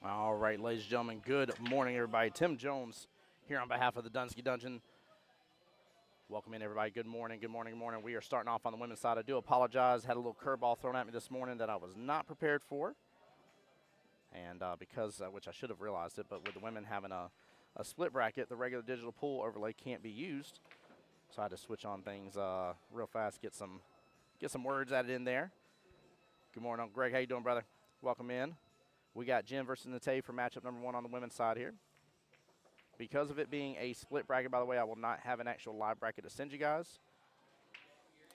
All right, ladies and gentlemen, good morning, everybody. Tim Jones here on behalf of the Dunsky Dungeon. Welcome in, everybody. Good morning, good morning, good morning. We are starting off on the women's side. I do apologize. Had a little curveball thrown at me this morning that I was not prepared for. And because, which I should have realized it, but with the women having a split bracket, the regular digital pool overlay can't be used. So I had to switch on things real fast, get some words added in there. Good morning, Uncle Greg. How you doing, brother? Welcome in. We got Jen versus Nate for matchup number 1 on the women's side here. Because of it being a split bracket, by the way, I will not have an actual live bracket to send you guys.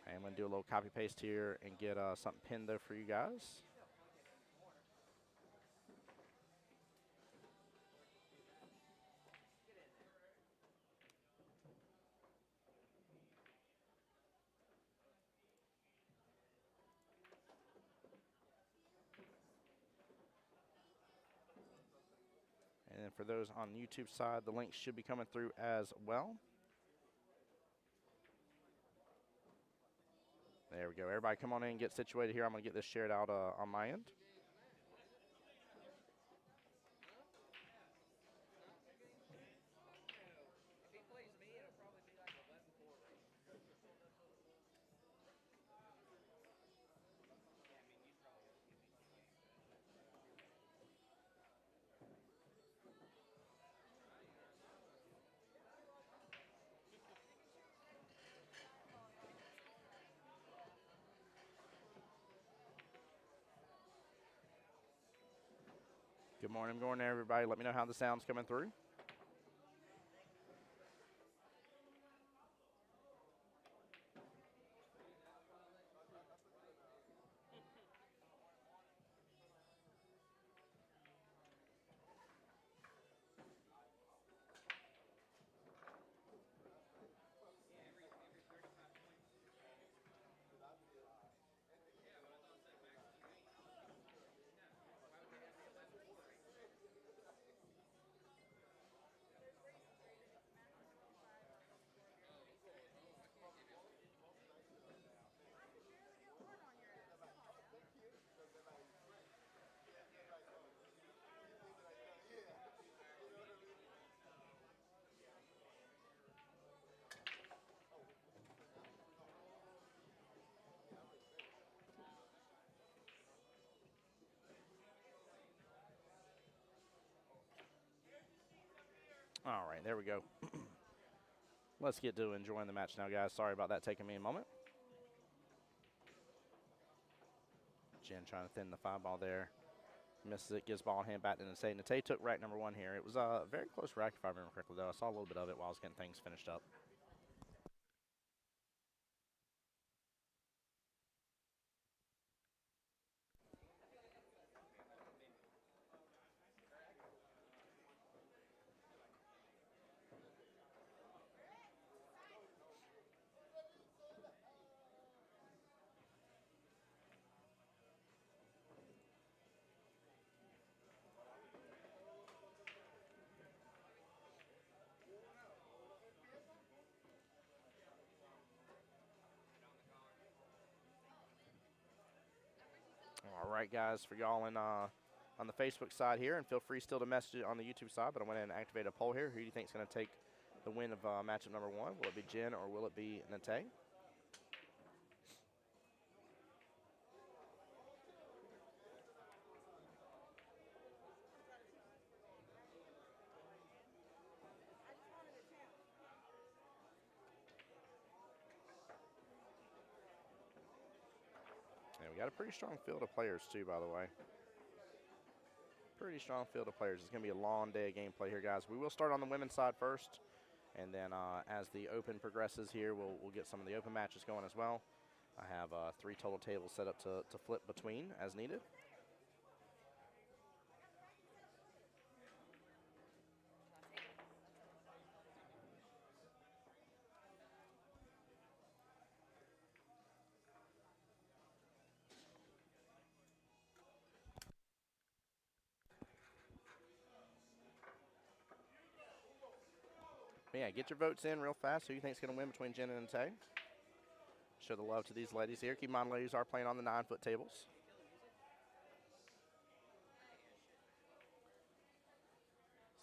And I'm going to do a little copy paste here and get something pinned there for you guys. And then for those on the YouTube side, the links should be coming through as well. There we go. Everybody come on in and get situated here. I'm going to get this shared out on my end. Good morning, everybody. Let me know how the sound's coming through. All right, there we go. Let's get to enjoying the match now, guys. Sorry about that taking me a moment. Jen trying to thin the 5-ball there. Misses it, gives ball in hand back to Nate. Nate took rack number 1 here. It was a very close rack, if I remember correctly, though. I saw a little bit of it while I was getting things finished up. All right, guys, for y'all on the Facebook side here, and feel free still to message it on the YouTube side, but I went in and activated a poll here. Who do you think is going to take the win of matchup number 1? Will it be Jen or will it be Nate? And we got a pretty strong field of players, too, by the way. Pretty strong field of players. It's going to be a long day of gameplay here, guys. We will start on the women's side first, and then as the open progresses here, we'll get some of the open matches going as well. I have 3 total tables set up to flip between as needed. But yeah, get your votes in real fast. Who you think is going to win between Jen and Nate? Show the love to these ladies here. Keep in mind, ladies are playing on the 9-foot tables.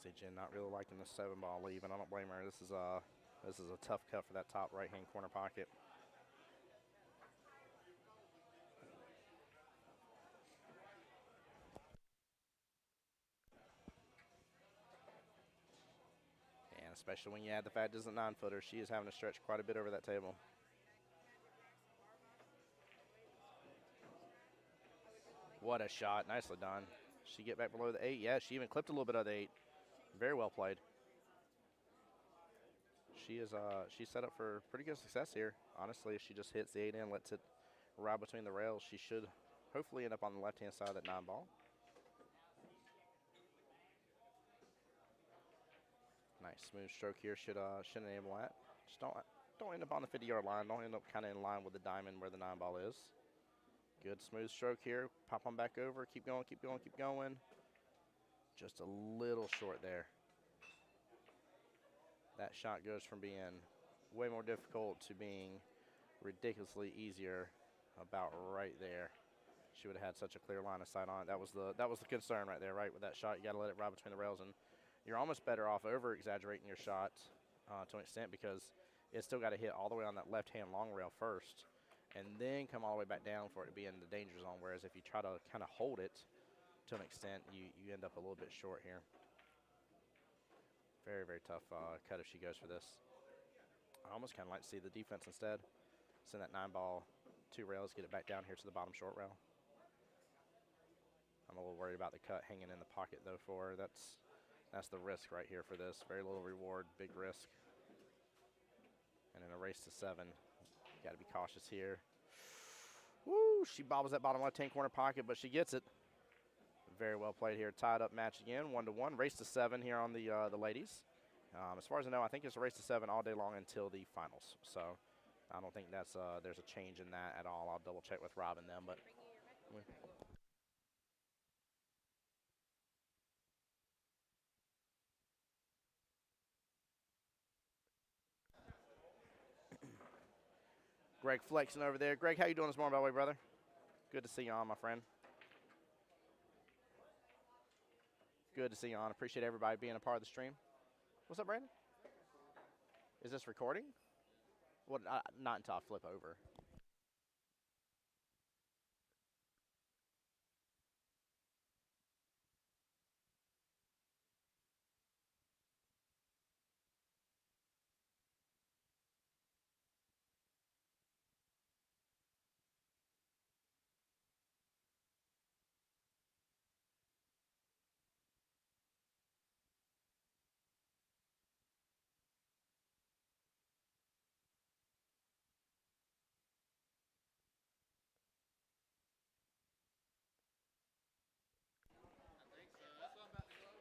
See Jen not really liking the 7-ball leave, and I don't blame her. This is a tough cut for that top right-hand corner pocket. And especially when you add the fact this is a 9-footer, she is having to stretch quite a bit over that table. What a shot. Nicely done. She get back below the 8. Yeah, she even clipped a little bit of the 8. Very well played. She's set up for pretty good success here. Honestly, if she just hits the 8 in, lets it ride between the rails, she should hopefully end up on the left-hand side of that 9-ball. Nice smooth stroke here should enable that. Just don't end up on the 50-yard line. Don't end up kind of in line with the diamond where the 9-ball is. Good smooth stroke here. Pop on back over. Keep going, keep going, keep going. Just a little short there. That shot goes from being way more difficult to being ridiculously easier about right there. She would have had such a clear line of sight on it. That was the concern right there, right? With that shot, you got to let it ride between the rails, and you're almost better off over-exaggerating your shot to an extent because it's still got to hit all the way on that left-hand long rail first and then come all the way back down for it to be in the danger zone, whereas if you try to kind of hold it to an extent, you end up a little bit short here. Very, very tough cut if she goes for this. I almost kind of like to see the defense instead. Send that 9-ball 2 rails, get it back down here to the bottom short rail. I'm a little worried about the cut hanging in the pocket, though, for her. That's the risk right here for this. Very little reward, big risk. And in a race to 7, you got to be cautious here. Woo! She bobbles that bottom left-hand corner pocket, but she gets it. Very well played here. Tied up match again, 1-1. Race to 7 here on the ladies. As far as I know, I think it's a race to 7 all day long until the finals. So I don't think there's a change in that at all. I'll double check with Rob and them, but. Greg flexing over there. Greg, how you doing this morning, by the way, brother? Good to see you on, my friend. Good to see you on. Appreciate everybody being a part of the stream. What's up, Brandon? Is this recording? Well, not until I flip over.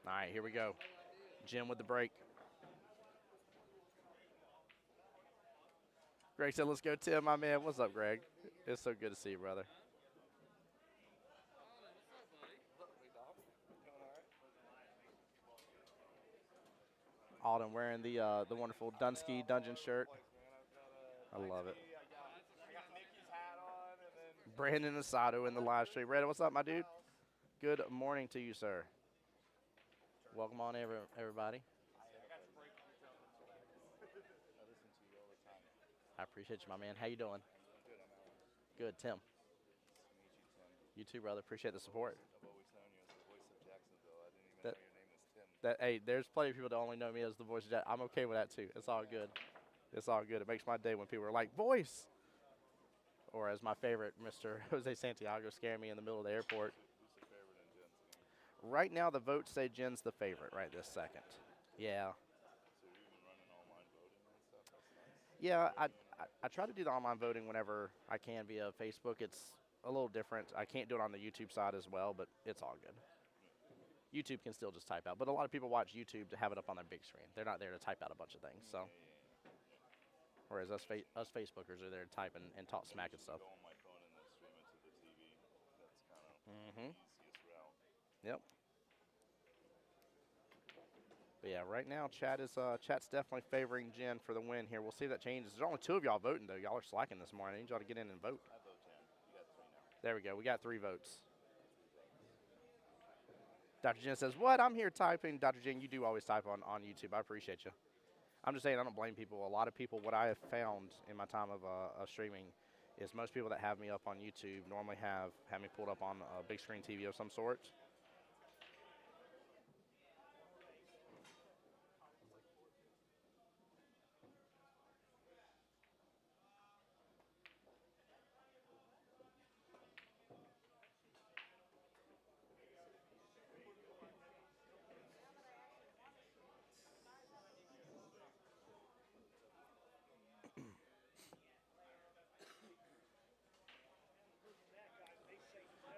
All right, here we go. Jim with the break. Greg said, let's go, Tim, my man. What's up, Greg? It's so good to see you, brother. Alden wearing the wonderful Dunsky Dungeon shirt. I love it. Brandon Asado in the live stream. Brandon, what's up, my dude? Good morning to you, sir. Welcome on, everybody. I appreciate you, my man. How you doing? Good, Tim. You too, brother. Appreciate the support. Hey, there's plenty of people that only know me as the voice of Jack. I'm okay with that too. It's all good. It's all good. It makes my day when people are like, voice. Or as my favorite, Mr. Jose Santiago, scaring me in the middle of the airport. Right now, the votes say Jen's the favorite right this second. Yeah. Yeah, I try to do the online voting whenever I can via Facebook. It's a little different. I can't do it on the YouTube side as well, but it's all good. YouTube can still just type out. But a lot of people watch YouTube to have it up on their big screen. They're not there to type out a bunch of things. So, whereas us Facebookers are there to type and talk smack and stuff. Mm-hmm. Yep. But yeah, right now chat's definitely favoring Jen for the win here. We'll see if that changes. There's only 2 of y'all voting though. Y'all are slacking this morning. I need y'all to get in and vote. I vote 10. You got 3 now. There we go. We got 3 votes. Dr. Jen says, what? I'm here typing. Dr. Jen, you do always type on YouTube. I appreciate you. I'm just saying I don't blame people. A lot of people, what I have found in my time of streaming is most people that have me up on YouTube normally have me pulled up on a big screen TV of some sort.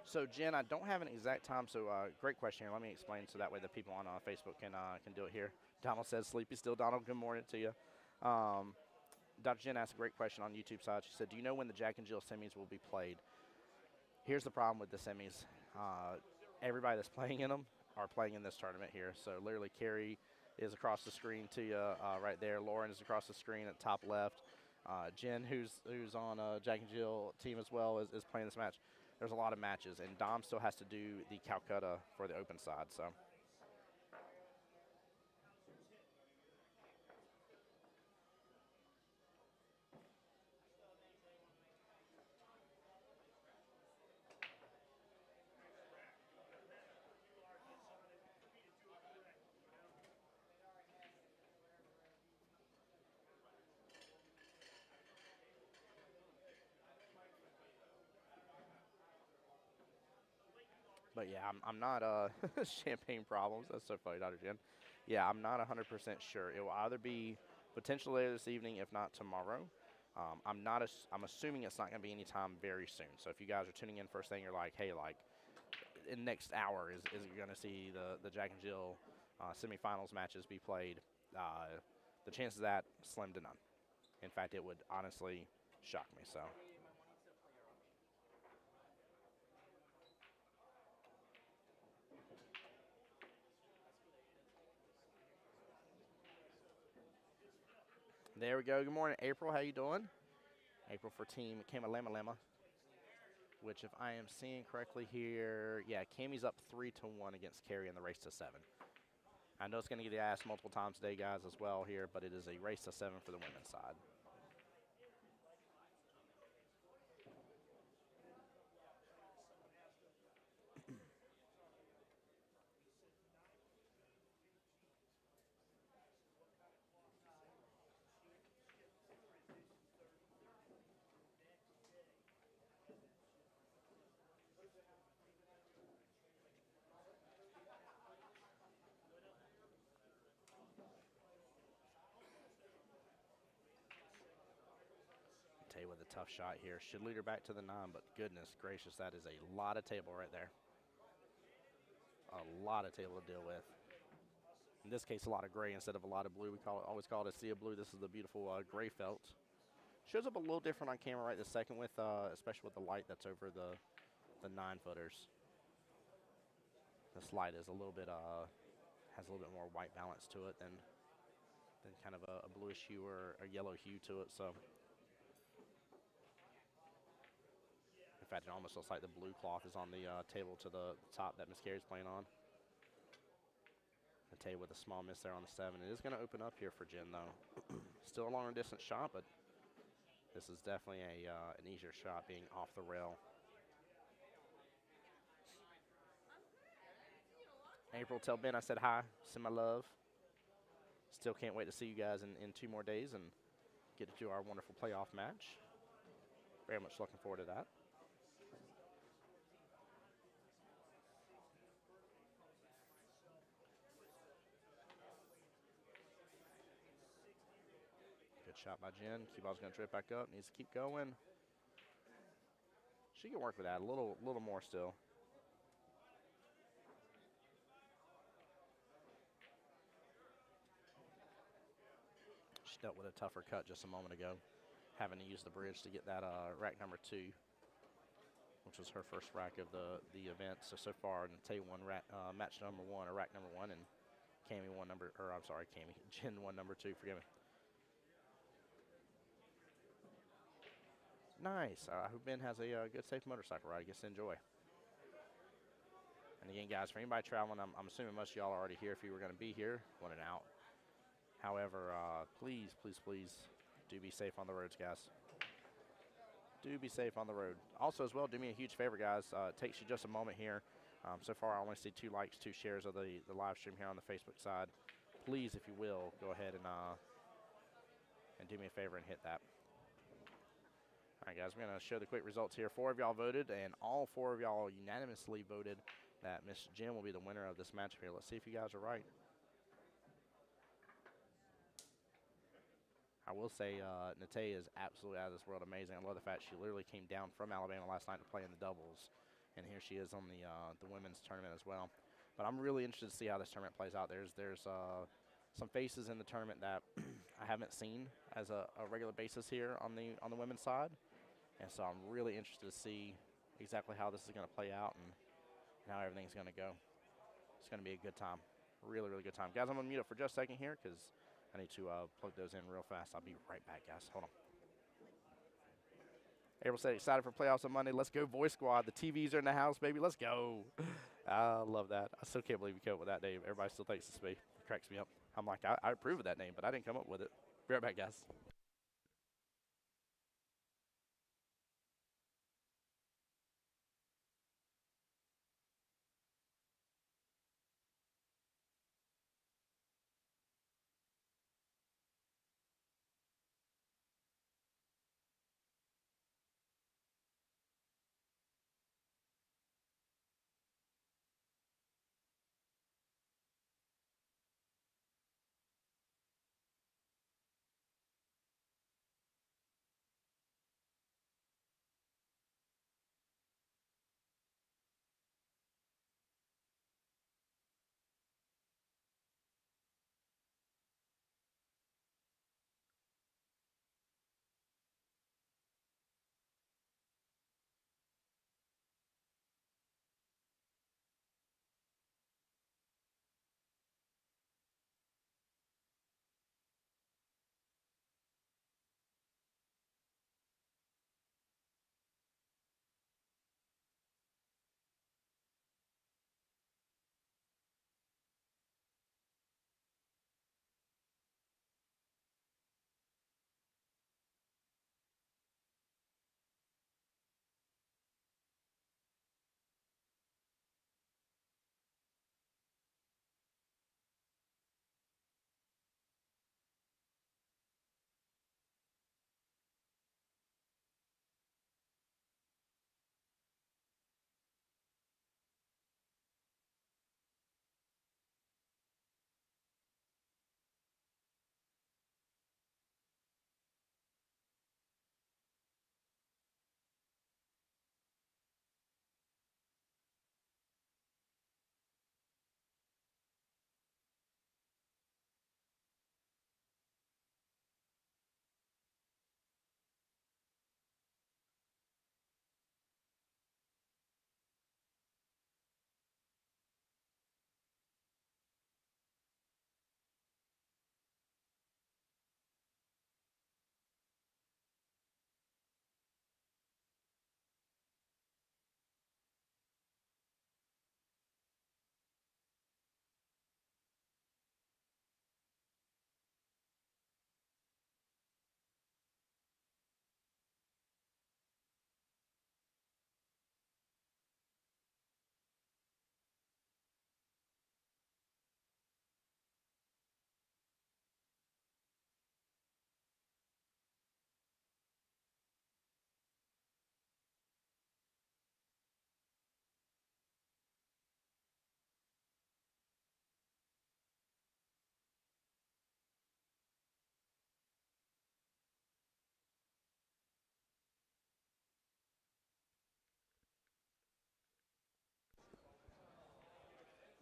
So Jen, I don't have an exact time. So great question here. Let me explain so that way the people on Facebook can do it here. Donald says sleepy still. Donald, good morning to you. Um, Dr. Jen asked a great question on YouTube side. She said, "Do you know when the Jack and Jill semis will be played?" Here's the problem with the semis. Everybody that's playing in them are playing in this tournament here. So literally, Carrie is across the screen to you right there. Lauren is across the screen at top left. Jen, who's on Jack and Jill team as well, is playing this match. There's a lot of matches, and Dom still has to do the Calcutta for the open side. So. But yeah, I'm not champagne problems. That's so funny, Dr. Jen. Yeah, I'm not 100% sure. It will either be potentially later this evening, if not tomorrow. I'm assuming it's not going to be anytime very soon. So if you guys are tuning in first thing, you're like, hey, like in the next hour is you're going to see the Jack and Jill semifinals matches be played. The chances of that slim to none. In fact, it would honestly shock me. So. There we go. Good morning, April. How you doing? April for team Kamalama Lama, which if I am seeing correctly here, yeah, Cammy's up 3-1 against Carrie in the race to 7. I know it's going to get asked multiple times today, guys, as well here, but it is a race to 7 for the women's side. Tay with a tough shot here. Should lead her back to the 9, but goodness gracious, that is a lot of table right there. A lot of table to deal with. In this case, a lot of gray instead of a lot of blue. We always call it a sea of blue. This is the beautiful gray felt. Shows up a little different on camera right this second with, especially with the light that's over the 9-footers. This light is a little bit, has a little bit more white balance to it than kind of a bluish hue or a yellow hue to it. So, in fact, it almost looks like the blue cloth is on the table to the top that Miss Carey's playing on. A Tay with a small miss there on the 7. It is going to open up here for Jen, though. Still a longer distance shot, but this is definitely an easier shot being off the rail. April, tell Ben I said hi. Send my love. Still can't wait to see you guys in 2 more days and get to our wonderful playoff match. Very much looking forward to that. Good shot by Jen. Cue ball's going to trip back up. Needs to keep going. She can work with that a little more still. She dealt with a tougher cut just a moment ago, having to use the bridge to get that rack number 2, which was her first rack of the event. So far, Tay won match number 1 or rack number 1, and Cammy won Jen won number 2. Forgive me. Nice. I hope Ben has a good, safe motorcycle ride. He gets to enjoy. And again, again, guys, for anybody traveling, I'm assuming most of y'all are already here if you were going to be here when and out. However, please, please, please do be safe on the roads, guys. Do be safe on the road. Also, as well, do me a huge favor, guys. It takes you just a moment here. So far, I only see 2 likes, 2 shares of the live stream here on the Facebook side. Please, if you will, go ahead and do me a favor and hit that. All right, guys, we're going to show the quick results here. 4 of y'all voted, and all 4 of y'all unanimously voted that Miss Jen will be the winner of this match here. Let's see if you guys are right. I will say Nate is absolutely out of this world amazing. I love the fact she literally came down from Alabama last night to play in the doubles, and here she is on the women's tournament as well. But I'm really interested to see how this tournament plays out. There's some faces in the tournament that I haven't seen as a regular basis here on the women's side, and so I'm really interested to see exactly how this is going to play out and how everything's going to go. It's going to be a good time, really, really good time. Guys, I'm going to mute up for just a second here because I need to plug those in real fast. I'll be right back, guys. Hold on. April said, excited for playoffs on Monday. Let's go, Voice Squad. The TVs are in the house, baby. Let's go. I love that. I still can't believe you came up with that name. Everybody still thinks it's me. It cracks me up. I'm like, I approve of that name, but I didn't come up with it. Be right back, guys.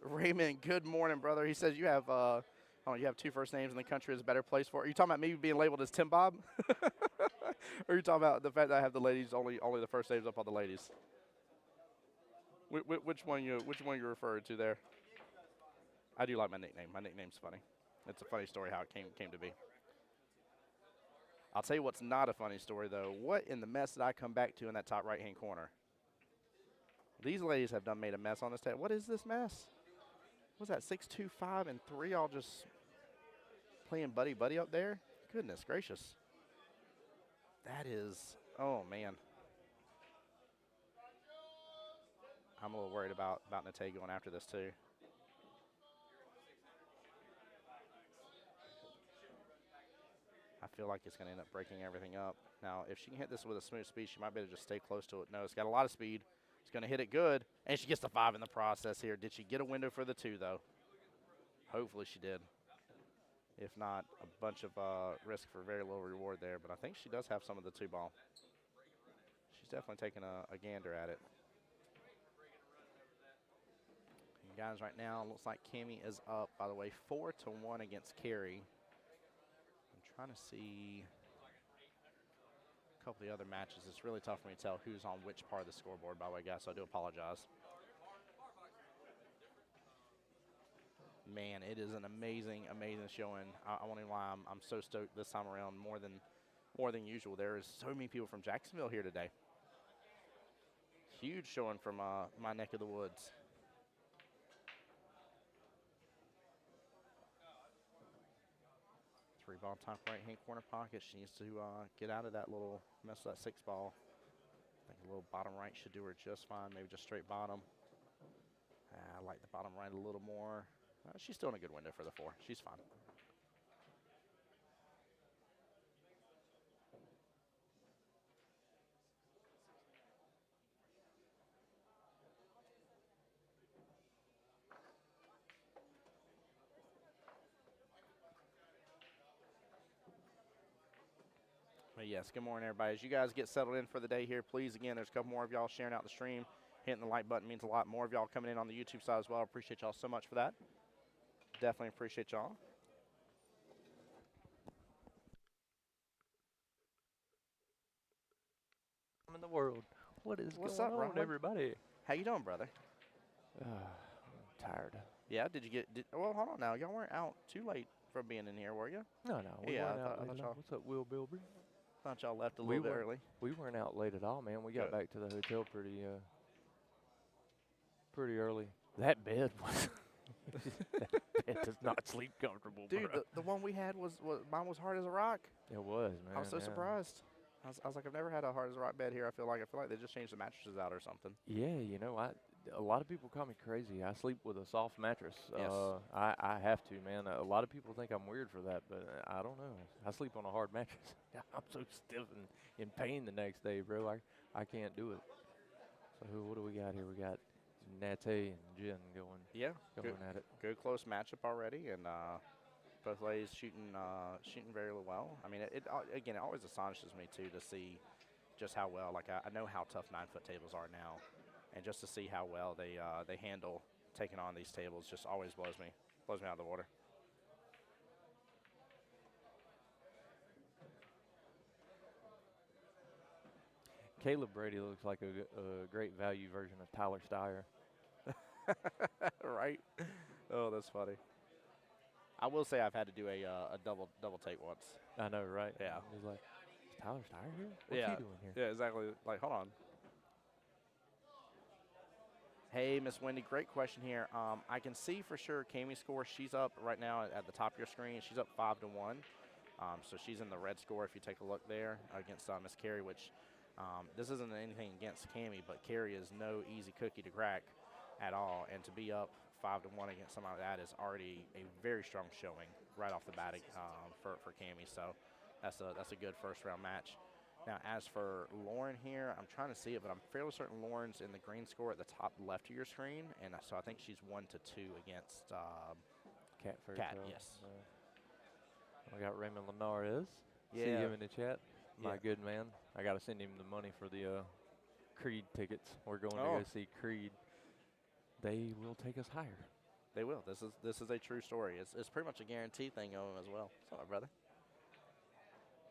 Raymond, good morning, brother. He says you have you have 2 first names and the country is a better place for it. Are you talking about me being labeled as Tim Bob? Or are you talking about the fact that I have the ladies, only the first names up on the ladies? Which one you referring to there? I do like my nickname. My nickname's funny. It's a funny story how it came to be. I'll tell you what's not a funny story, though. What in the mess did I come back to in that top right-hand corner? These ladies have made a mess on this table. What is this mess? What's that, 6, 2, 5, and 3 all just playing buddy-buddy up there? Goodness gracious. That is, oh, man. I'm a little worried about Nate going after this, too. I feel like it's going to end up breaking everything up. Now, if she can hit this with a smooth speed, she might be able to just stay close to it. No, it's got a lot of speed. It's going to hit it good, and she gets the 5 in the process here. Did she get a window for the 2, though? Hopefully she did. If not, a bunch of risk for very little reward there, but I think she does have some of the 2 ball. She's definitely taking a gander at it. And guys, right now, looks like Cammie is up, by the way, 4-1 against Carrie. I'm trying to see a couple of the other matches. It's really tough for me to tell who's on which part of the scoreboard, by the way, guys, so I do apologize. Man, it is an amazing, amazing showing. I won't even lie, I'm so stoked this time around, more than usual. There is so many people from Jacksonville here today. Huge showing from my neck of the woods. Three ball top right-hand corner pocket. She needs to get out of that little mess of that 6 ball. I think a little bottom right should do her just fine. Maybe just straight bottom. I like the bottom right a little more. She's still in a good window for the 4. She's fine. But yes, good morning, everybody. As you guys get settled in for the day here, please, again, there's a couple more of y'all sharing out the stream. Hitting the like button means a lot. More of y'all coming in on the YouTube side as well. Appreciate y'all so much for that. Definitely appreciate y'all. In the world. What's up, going on, Ron? everybody? How you doing, brother? I'm tired. Yeah, well, hold on now. Y'all weren't out too late from being in here, were you? No, we Yeah, weren't I out thought late at y'all- all. What's up, Will Bilber? Thought y'all left a little bit early. We weren't out late at all, man. We got Good. back to the hotel pretty early. That bed was that bed does not sleep comfortable, Dude, bro. the one we had was mine was hard as a rock. It was, man. I was so yeah. surprised. I was like, I've never had a hard as a rock bed here. I feel like they just changed the mattresses out or something. Yeah, a lot of people call me crazy. I sleep with a soft mattress. Yes. I have to, man. A lot of people think I'm weird for that, but I don't know. I sleep on a hard mattress. I'm so stiff and in pain the next day, bro. I can't do it. So what do we got here? We got Nate and Jen going at it. Good close matchup already, and both ladies shooting very well. I mean, it always astonishes me too to see just how well. Like I know how tough 9-foot tables are now, and just to see how well they handle taking on these tables just always blows me out of the water. Caleb Brady looks like a great value version of Tyler Steyer. Right? Oh, that's funny. I will say I've had to do a double take once. I know, right? Yeah. He's like, is Tyler Steyer here? What's Yeah. he doing here? Yeah, exactly. Like, hold on. Hey, Miss Wendy, great question here. I can see for sure Cammie's score. She's up right now at the top of your screen. She's up 5-1. So she's in the red score if you take a look there against Miss Carrie, which this isn't anything against Cammie, but Carrie is no easy cookie to crack at all. And to be up 5-1 against something like that is already a very strong showing right off the bat for Cammie. So that's a good first round match. Now, as for Lauren here, I'm trying to see it, but I'm fairly certain Lauren's in the green score at the top left of your screen, and so I think she's 1-2 against Cat. Yes. We got Raymond Linares. Yeah. See him in the chat. My Yeah. good man. I got to send him the money for the Creed tickets. We're going to go see Creed. They will take us higher. They will. This is a true story. It's pretty much a guaranteed thing of them as well. Sorry, brother.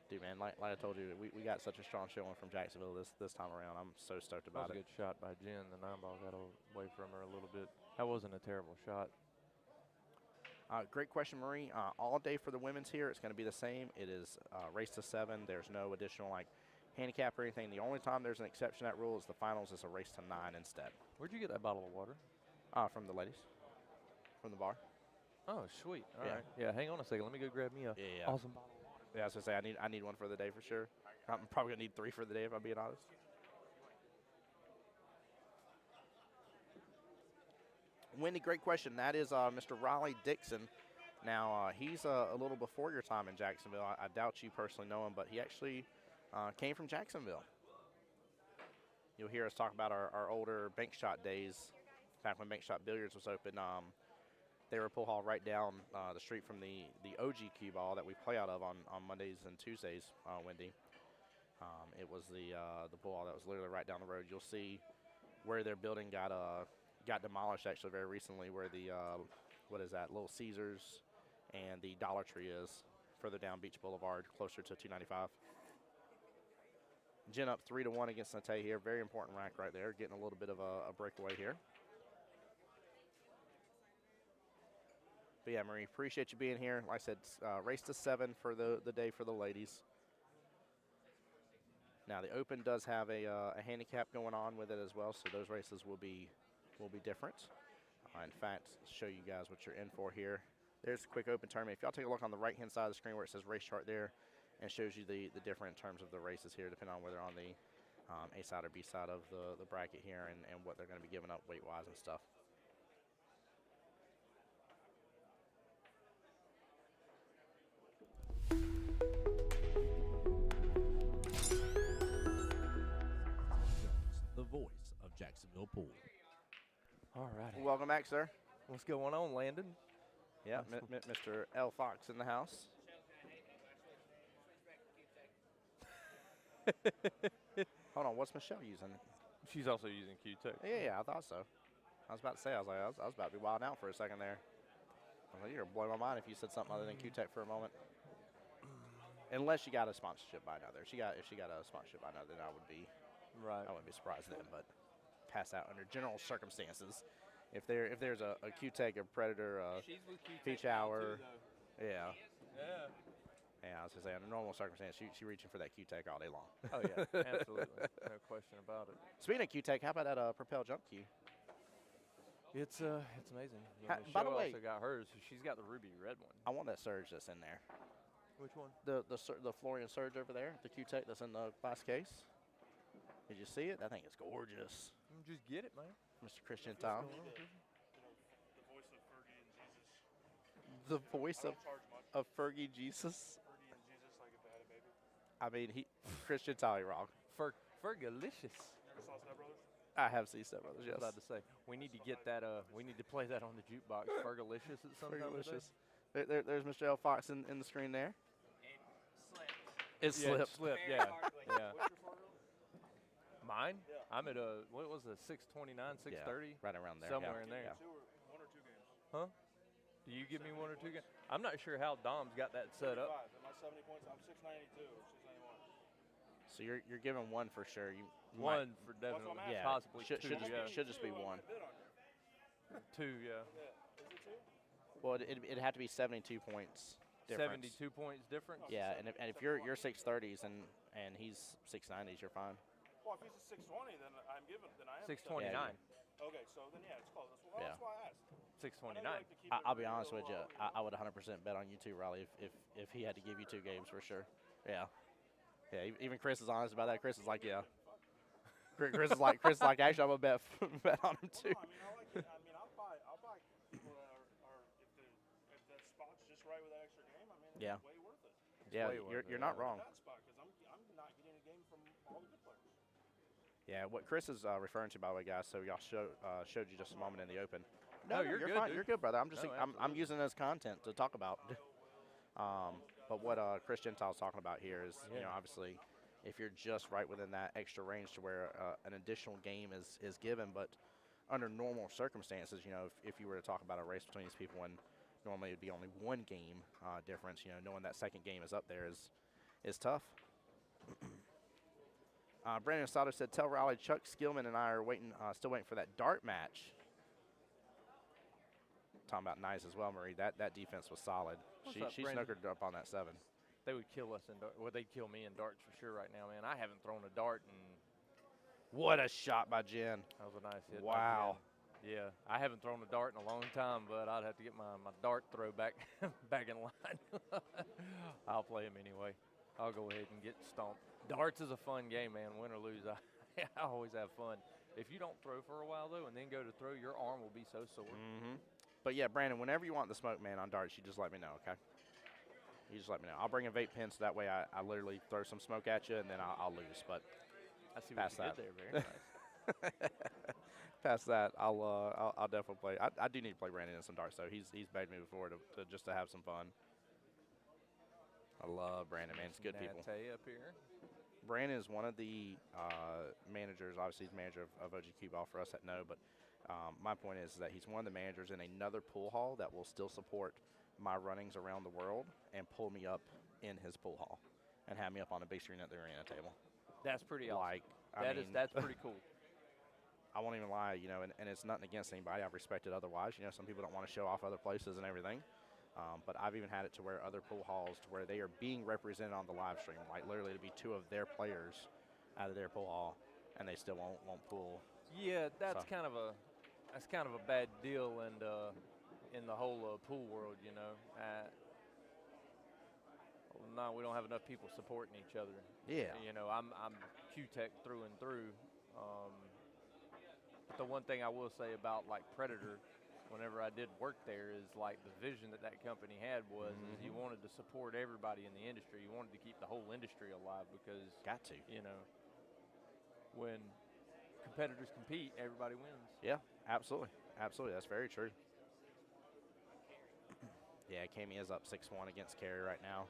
Dude, man, like I told you, we got such a strong showing from Jacksonville this time around. I'm so stoked about it. That was a good shot by Jen. The 9-ball got away from her a little bit. That wasn't a terrible shot. Great question, Marie. All day for the women's here, it's going to be the same. It is race to 7. There's no additional handicap or anything. The only time there's an exception to that rule is the finals is a race to 9 instead. Where'd you get that bottle of water? From the ladies, from the bar. Oh, sweet. All Yeah. right. Yeah, hang on a second. Let me go grab me a Yeah. awesome bottle of water. Yeah, I was gonna say I need one for the day for sure. I'm probably gonna need 3 for the day if I'm being honest. Wendy, great question. That is Mr. Riley Dixon. Now, he's a little before your time in Jacksonville. I doubt you personally know him, but he actually came from Jacksonville. You'll hear us talk about our older bank shot days, back when Bank Shot Billiards was open. They were a pool hall right down the street from the OG cue ball that we play out of on Mondays and Tuesdays, Wendy. It was the pool hall that was literally right down the road. You'll see where their building got demolished actually very recently, where the what is that, Little Caesars and the Dollar Tree is further down Beach Boulevard, closer to 295. Jen up 3-1 against Nate here. Very important rack right there, getting a little bit of a breakaway here. But yeah, Marie, appreciate you being here. Like I said, race to 7 for the day for the ladies. Now the Open does have a handicap going on with it as well, so those races will be different. In fact, show you guys what you're in for here. There's a quick Open tournament. If y'all take a look on the right-hand side of the screen where it says race chart there, and shows you the different terms of the races here, depending on whether on the A side or B side of the bracket here, and what they're going to be giving up weight-wise and stuff. The voice of Jacksonville Pool. All right. Welcome back, sir. What's going on, Landon? Yeah, Mr. L. Fox in the house. Hold on, what's Michelle using? She's also using Q-Tech. Yeah, I thought so. I was about to say, I was about to be wilding out for a second there. I was like, you're gonna blow my mind if you said something other than Q-Tech for a moment. Unless she got a sponsorship by another. If she got a sponsorship by another, then I wouldn't be surprised then. But pass out under general circumstances. If there's a Q-Tech, a Predator, She's with Q-Tech Peach now, Hour, too, though. yeah. Yeah. Yeah, I was gonna say under normal circumstances, she reaching for that Q-Tech all day long. Oh, yeah, absolutely. No question about it. Speaking of Q-Tech, how about that Propel jump cue? It's amazing. By the way, also got hers. She's got the ruby red one. I want that surge that's in there. Which one? The Florian surge over there, the Q-Tech that's in the glass case. Did you see it? That thing is gorgeous. Just get it, man. Mr. Christian Tom. The voice of Fergie The voice of and Jesus. Fergie Jesus. Fergie and Jesus, like if they had a baby. I mean, Christian Tommy wrong. Fergalicious. Ever saw Step Brothers? I have seen Step Brothers, I yes. was about to say, we need to get that. We need to play that on the jukebox. Fergalicious at some time. Fergalicious. There's Mr. L. Fox in the screen there. It Yeah, slipped. it slipped. Yeah, yeah. What's your Fargo? Mine? Yeah. I'm at what was it? 629, 630. Right around there. Somewhere yeah. in there. Yeah. One or two games. Huh? Do you give me one or two games? I'm not sure how Dom's got that set up. 75. Am I 70 points? I'm 692 or 691. So you're giving one for sure. You One for definitely, I'm asking. yeah. possibly Should two. just be Two, one. I bid on you. Two, yeah. Yeah. Is it two? Well, it'd have to be 72 points difference. 72 points difference. Yeah, and if you're 630s and he's 690s, you're fine. Well, if he's a 620, then I'm given. Then I am 629. Yeah, Okay, so then yeah, it's close. Well, Yeah. that's why I asked. I know 629. you like to keep it I'll be real honest with you. low. I would 100% bet on you too, Riley. If he had to give you 2 games for sure. Yeah. Yeah. Even Chris is honest about that. Chris is like, yeah. Chris is like, actually, I'm gonna bet on him too. No, I like it. I'll buy people that are if that spot's just right with that extra game. Yeah. It's way worth it. Yeah, way worth you're it, not yeah. wrong. That spot because I'm not getting a game from all the good players. Yeah, what Chris is referring to, by the way, guys. So y'all showed you just a moment in the Open. No, you're good, fine. dude. You're good, brother. I'm just No, I'm using it as content to talk about. But what Chris Gentile's talking about here is, you know, obviously, if you're just right within that extra range to where an additional game is given, but under normal circumstances, you know, if you were to talk about a race between these people and normally it'd be only 1 game difference, you know, knowing that second game is up there is tough. Brandon Sauter said, "Tell Riley, Chuck Skillman and I are still waiting for that dart match." Talking about nice as well, Marie. That defense was solid. What's She up, Brandon? snookered up on that 7. they would kill us in well, they'd kill me in darts for sure right now, man. I haven't thrown a dart in. What a shot by Jen. That was a nice hit. Wow. Yeah, I haven't thrown a dart in a long time, but I'd have to get my dart throw back back in line. I'll play him anyway. I'll go ahead and get stomped. Darts is a fun game, man. Win or lose, I always have fun. If you don't throw for a while, though, and then go to throw, your arm will be so sore. But, yeah, Brandon, whenever you want the smoke, man, on darts, you just let me know, okay? You just let me know. I'll bring a vape pen so that way I literally throw some smoke at you, and then I'll lose. But I see past what you did there. Very nice. past that, I'll definitely play. I do need to play Brandon in some darts, though. He's begged me before to just to have some fun. I love Brandon, man. It's good people. Nate up here. Brandon is one of the managers. Obviously, he's manager of OG Cue Ball for us that know. But my point is that he's one of the managers in another pool hall that will still support my runnings around the world and pull me up in his pool hall and have me up on a big screen at the arena table. That's pretty awesome. Like, that's pretty cool. I won't even lie, and it's nothing against anybody. I've respected otherwise. Some people don't want to show off other places and everything. But I've even had it to where other pool halls, to where they are being represented on the live stream, like literally to be two of their players out of their pool hall, and they still won't pool. Yeah, that's kind of a bad deal, and in the whole pool world, no, we don't have enough people supporting each other. Yeah. I'm Q-Tech through and through. But the one thing I will say about like Predator, whenever I did work there, is like the vision that company had was is you wanted to support everybody in the industry. You wanted to keep the whole industry alive because when competitors compete, everybody wins. Yeah, absolutely. That's very true. Yeah, Cammy is up 6-1 against Carey right now.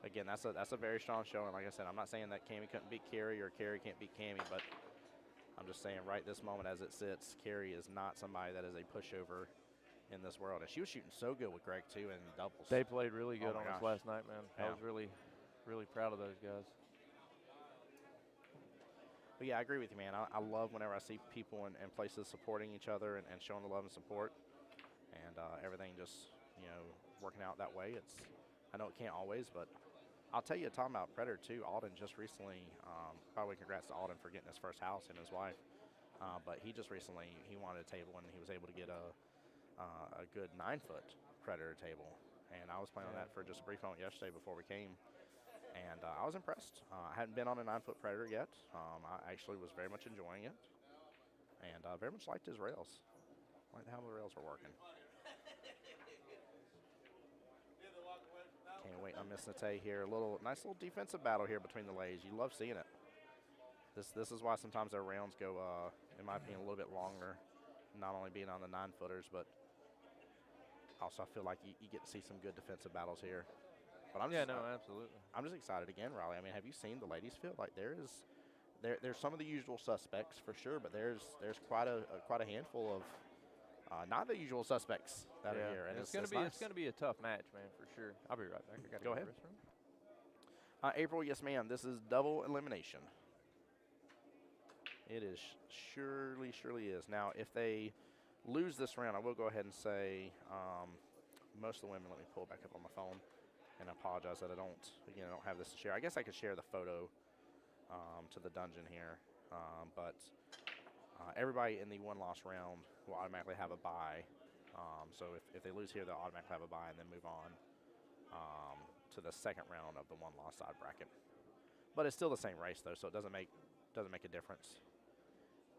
Again, that's a very strong showing. Like I said, I'm not saying that Cammy couldn't beat Carey or Carey can't beat Cammy, but I'm just saying right this moment as it sits, Carey is not somebody that is a pushover in this world. And she was shooting so good with Greg, too, in doubles. They played really good on us last night, man. Yeah. I was really, really proud of those guys. But, yeah, I agree with you, man. I love whenever I see people and places supporting each other and showing the love and support. And everything just, working out that way. I know it can't always, but I'll tell you, talking about Predator, too, Alden just recently, by the way, congrats to Alden for getting his first house, him and his wife. But he just recently, he wanted a table, and he was able to get a good 9-foot Predator table. And I was playing on that for just a brief moment yesterday before we came. And I was impressed. I hadn't been on a 9-foot Predator yet. I actually was very much enjoying it. And very much liked his rails. Liked how the rails were working. Can't wait on Miss Nate here. Nice little defensive battle here between the lays. You love seeing it. This is why sometimes their rounds go, in my opinion, a little bit longer. Not only being on the 9-footers, but also I feel like you get to see some good defensive battles here. But absolutely. I'm just excited again, Riley. I mean, have you seen the ladies field? Like there's some of the usual suspects for sure, but there's quite a handful of not the usual suspects that are here. And it's gonna be a tough match, man, for sure. I'll be right back. I gotta go ahead. April, yes, ma'am. This is double elimination. It is surely is. Now, if they lose this round, I will go ahead and say most of the women. Let me pull it back up on my phone, and I apologize that I don't have this to share. I guess I could share the photo to the dungeon here, but everybody in the one-loss round will automatically have a bye. So if they lose here, they'll automatically have a bye and then move on to the second round of the one-loss side bracket. But it's still the same race though, so it doesn't make a difference.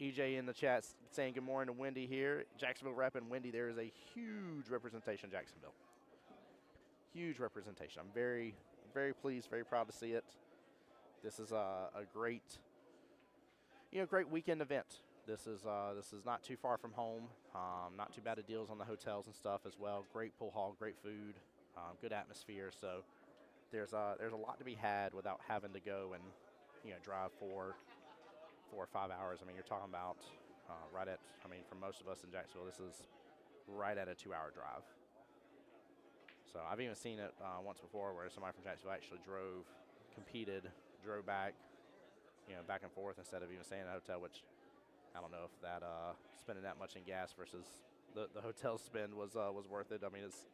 EJ in the chat saying good morning to Wendy here. Jacksonville repping Wendy. There is a huge representation of Jacksonville. Huge representation. I'm very, very pleased, very proud to see it. This is a great, great weekend event. This is not too far from home. Not too bad of deals on the hotels and stuff as well. Great pool hall, great food, good atmosphere. So there's a lot to be had without having to go and drive 4 or 5 hours. I mean, you're talking about for most of us in Jacksonville, this is right at a 2-hour drive. So I've even seen it once before where somebody from Jacksonville actually competed, drove back, back and forth instead of even staying in a hotel, which I don't know if that spending that much in gas versus the hotel spend was worth it. I mean, it's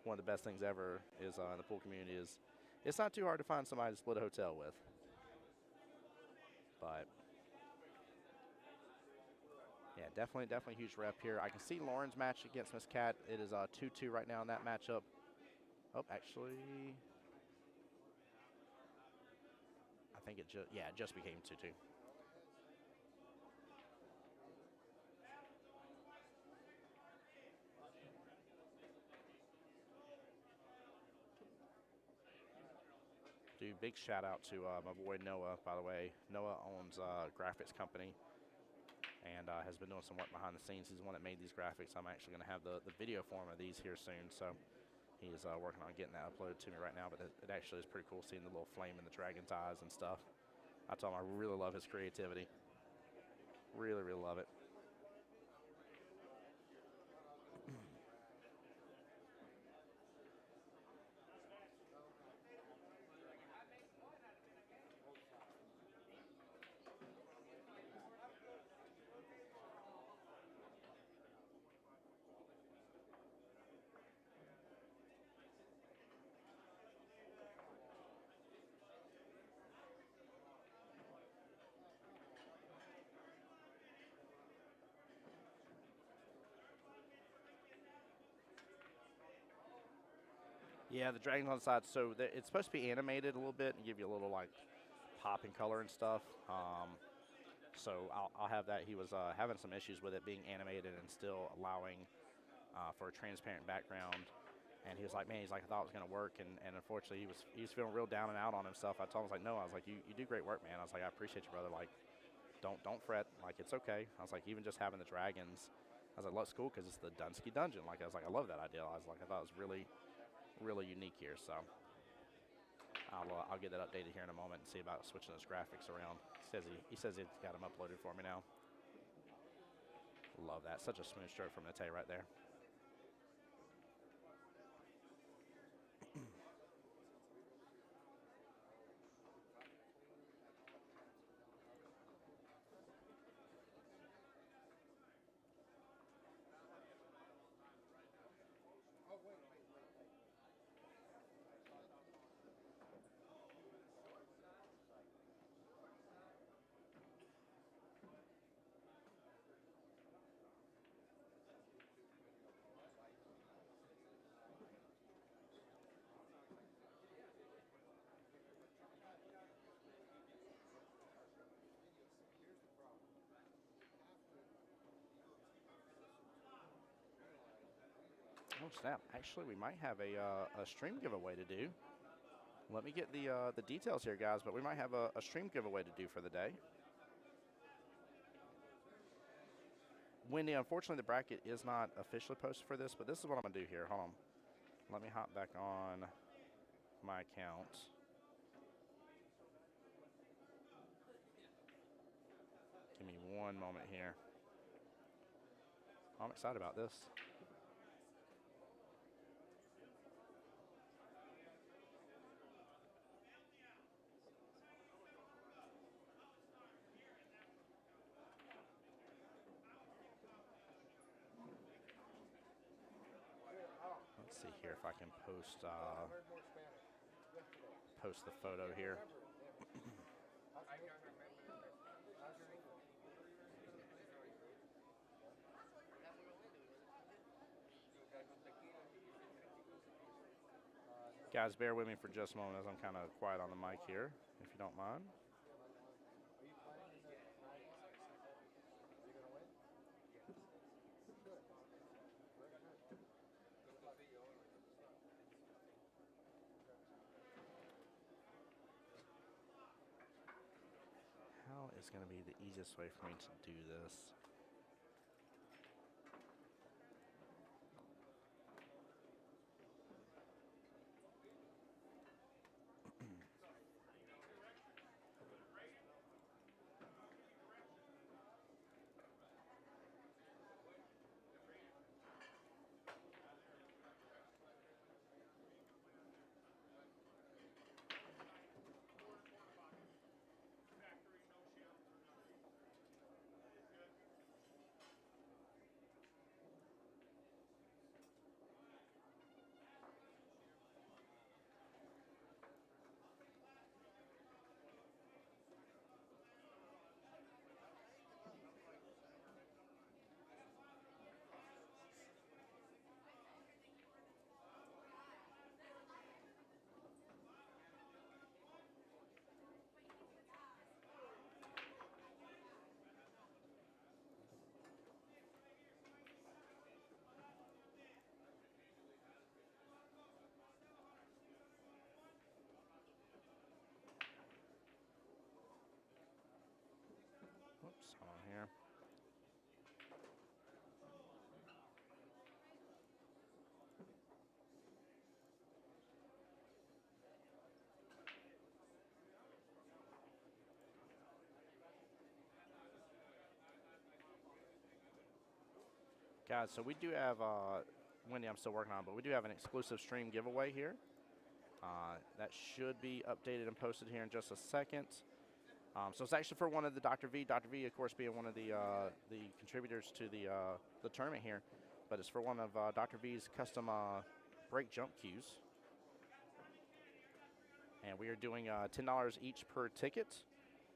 one of the best things ever is in the pool community is It's not too hard to find somebody to split a hotel with. But yeah, definitely huge rep here. I can see Lauren's match against Miss Cat. It is 2-2 right now in that matchup. Oh, actually, I think it just became 2-2. Dude, big shout out to my boy Noah, by the way. Noah owns a graphics company and has been doing some work behind the scenes. He's the one that made these graphics. I'm actually going to have the video form of these here soon. So he's working on getting that uploaded to me right now. But it actually is pretty cool seeing the little flame in the dragon's eyes and stuff. I told him I really love his creativity. Really love it. Yeah, the dragon's on the side. So it's supposed to be animated a little bit and give you a little like pop and color and stuff. So I'll have that. He was having some issues with it being animated and still allowing for a transparent background. And he was like, man, I thought it was going to work. And unfortunately, he was feeling real down and out on himself. I told him, I was like, no. I was like, you do great work, man. I was like, I appreciate you, brother. Like, don't fret. Like, it's okay. I was like, even just having the dragons, I was like, looks cool because it's the Dunsky Dungeon. Like, I was like, I love that idea. I was like, I thought it was really unique here. So I'll get that updated here in a moment and see about switching those graphics around. He says he's got them uploaded for me now. Love that. Such a smooth stroke from Nate right there. Oh snap! Actually, we might have a stream giveaway to do. Let me get the details here, guys. But we might have a stream giveaway to do for the day. Wendy, unfortunately, the bracket is not officially posted for this, but this is what I'm gonna do here. Hold on. Let me hop back on my account. Give me one moment here. I'm excited about this. Let's see here if I can post the photo here. Guys, bear with me for just a moment as I'm kind of quiet on the mic here, if you don't mind. How is going to be the easiest way for me to do this? Guys, so we do have, Wendy, I'm still working on, but we do have an exclusive stream giveaway here. That should be updated and posted here in just a second. So it's actually for one of the Dr. V. Dr. V, of course, being one of the contributors to the tournament here, but it's for one of Dr. V's custom break jump cues. And we are doing $10 each per ticket.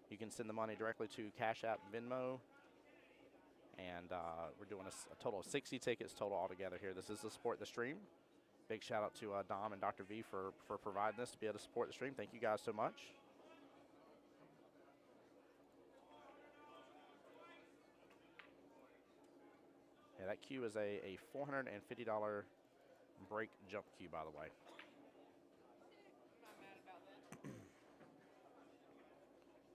You can send the money directly to Cash App, Venmo, and we're doing a total of 60 tickets total altogether here. This is to support the stream. Big shout out to Dom and Dr. V for providing this to be able to support the stream. Thank you guys so much. Yeah, that cue is a $450 break jump cue, by the way.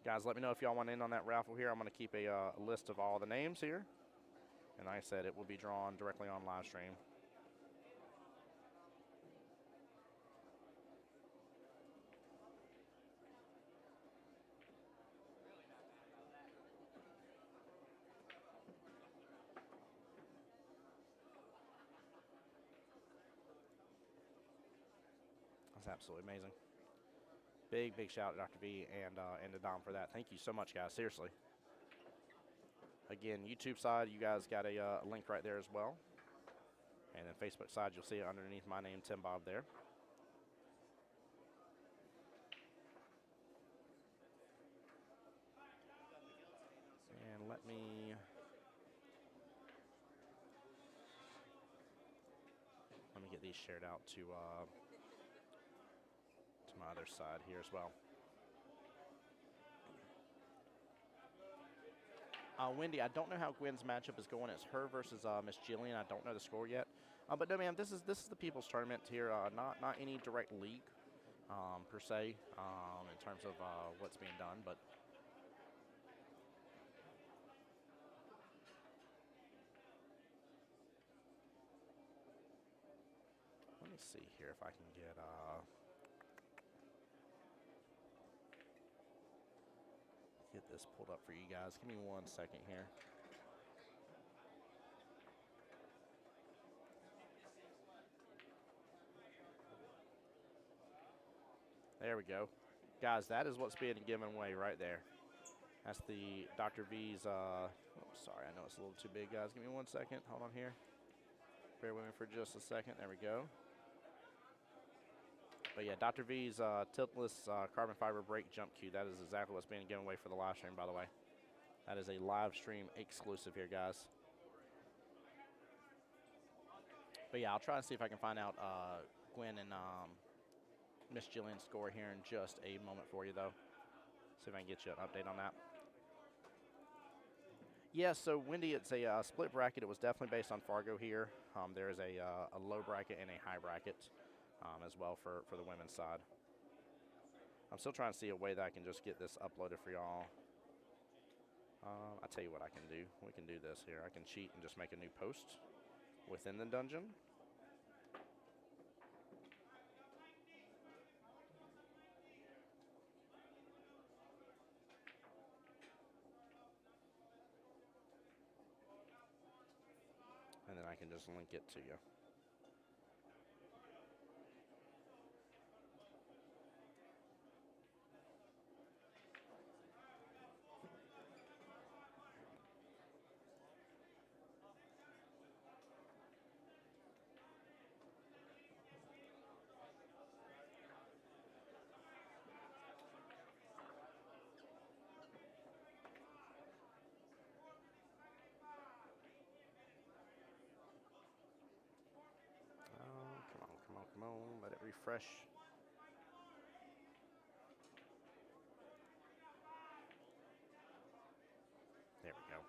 Guys, let me know if y'all want in on that raffle here. I'm going to keep a list of all the names here. And like I said, it will be drawn directly on live stream. That's absolutely amazing. Big shout out to Dr. V and to Dom for that. Thank you so much, guys. Seriously. Again, YouTube side, you guys got a link right there as well. And then Facebook side, you'll see it underneath my name, Tim Bob, there. And let me get these shared out to my other side here as well. Wendy, I don't know how Gwen's matchup is going. It's her versus Miss Jillian. I don't know the score yet. But no, ma'am, this is the people's tournament here. Not any direct league per se in terms of what's being done, but. Let me see here if I can get this pulled up for you guys. Give me 1 second here. There we go. Guys, that is what's being given away right there. That's the Dr. V's, sorry, I know it's a little too big, guys. Give me 1 second. Hold on here. Bear with me for just a second. There we go. But yeah, Dr. V's tiltless carbon fiber brake jump cue. That is exactly what's being given away for the live stream, by the way. That is a live stream exclusive here, guys. But yeah, I'll try to see if I can find out Gwen and Miss Jillian's score here in just a moment for you, though. See if I can get you an update on that. Yeah, so Wendy, it's a split bracket. It was definitely based on Fargo here. There is a low bracket and a high bracket as well for the women's side. I'm still trying to see a way that I can just get this uploaded for y'all. I'll tell you what I can do. We can do this here. I can cheat and just make a new post within the dungeon. And then I can just link it to you. Come on, let it refresh. There we go.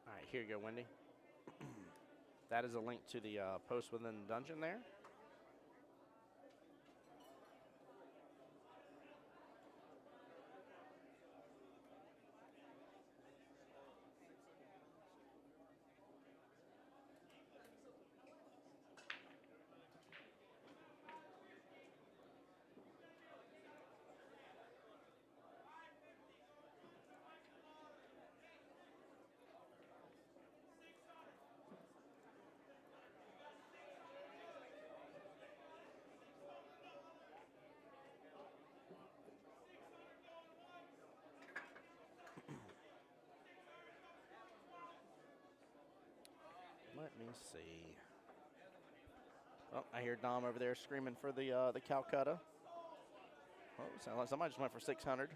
All right, here you go, Wendy. That is a link to the post within the dungeon there. Let me see. Oh, I hear Dom over there screaming for the Calcutta. Oh, sounds like somebody just went for 600.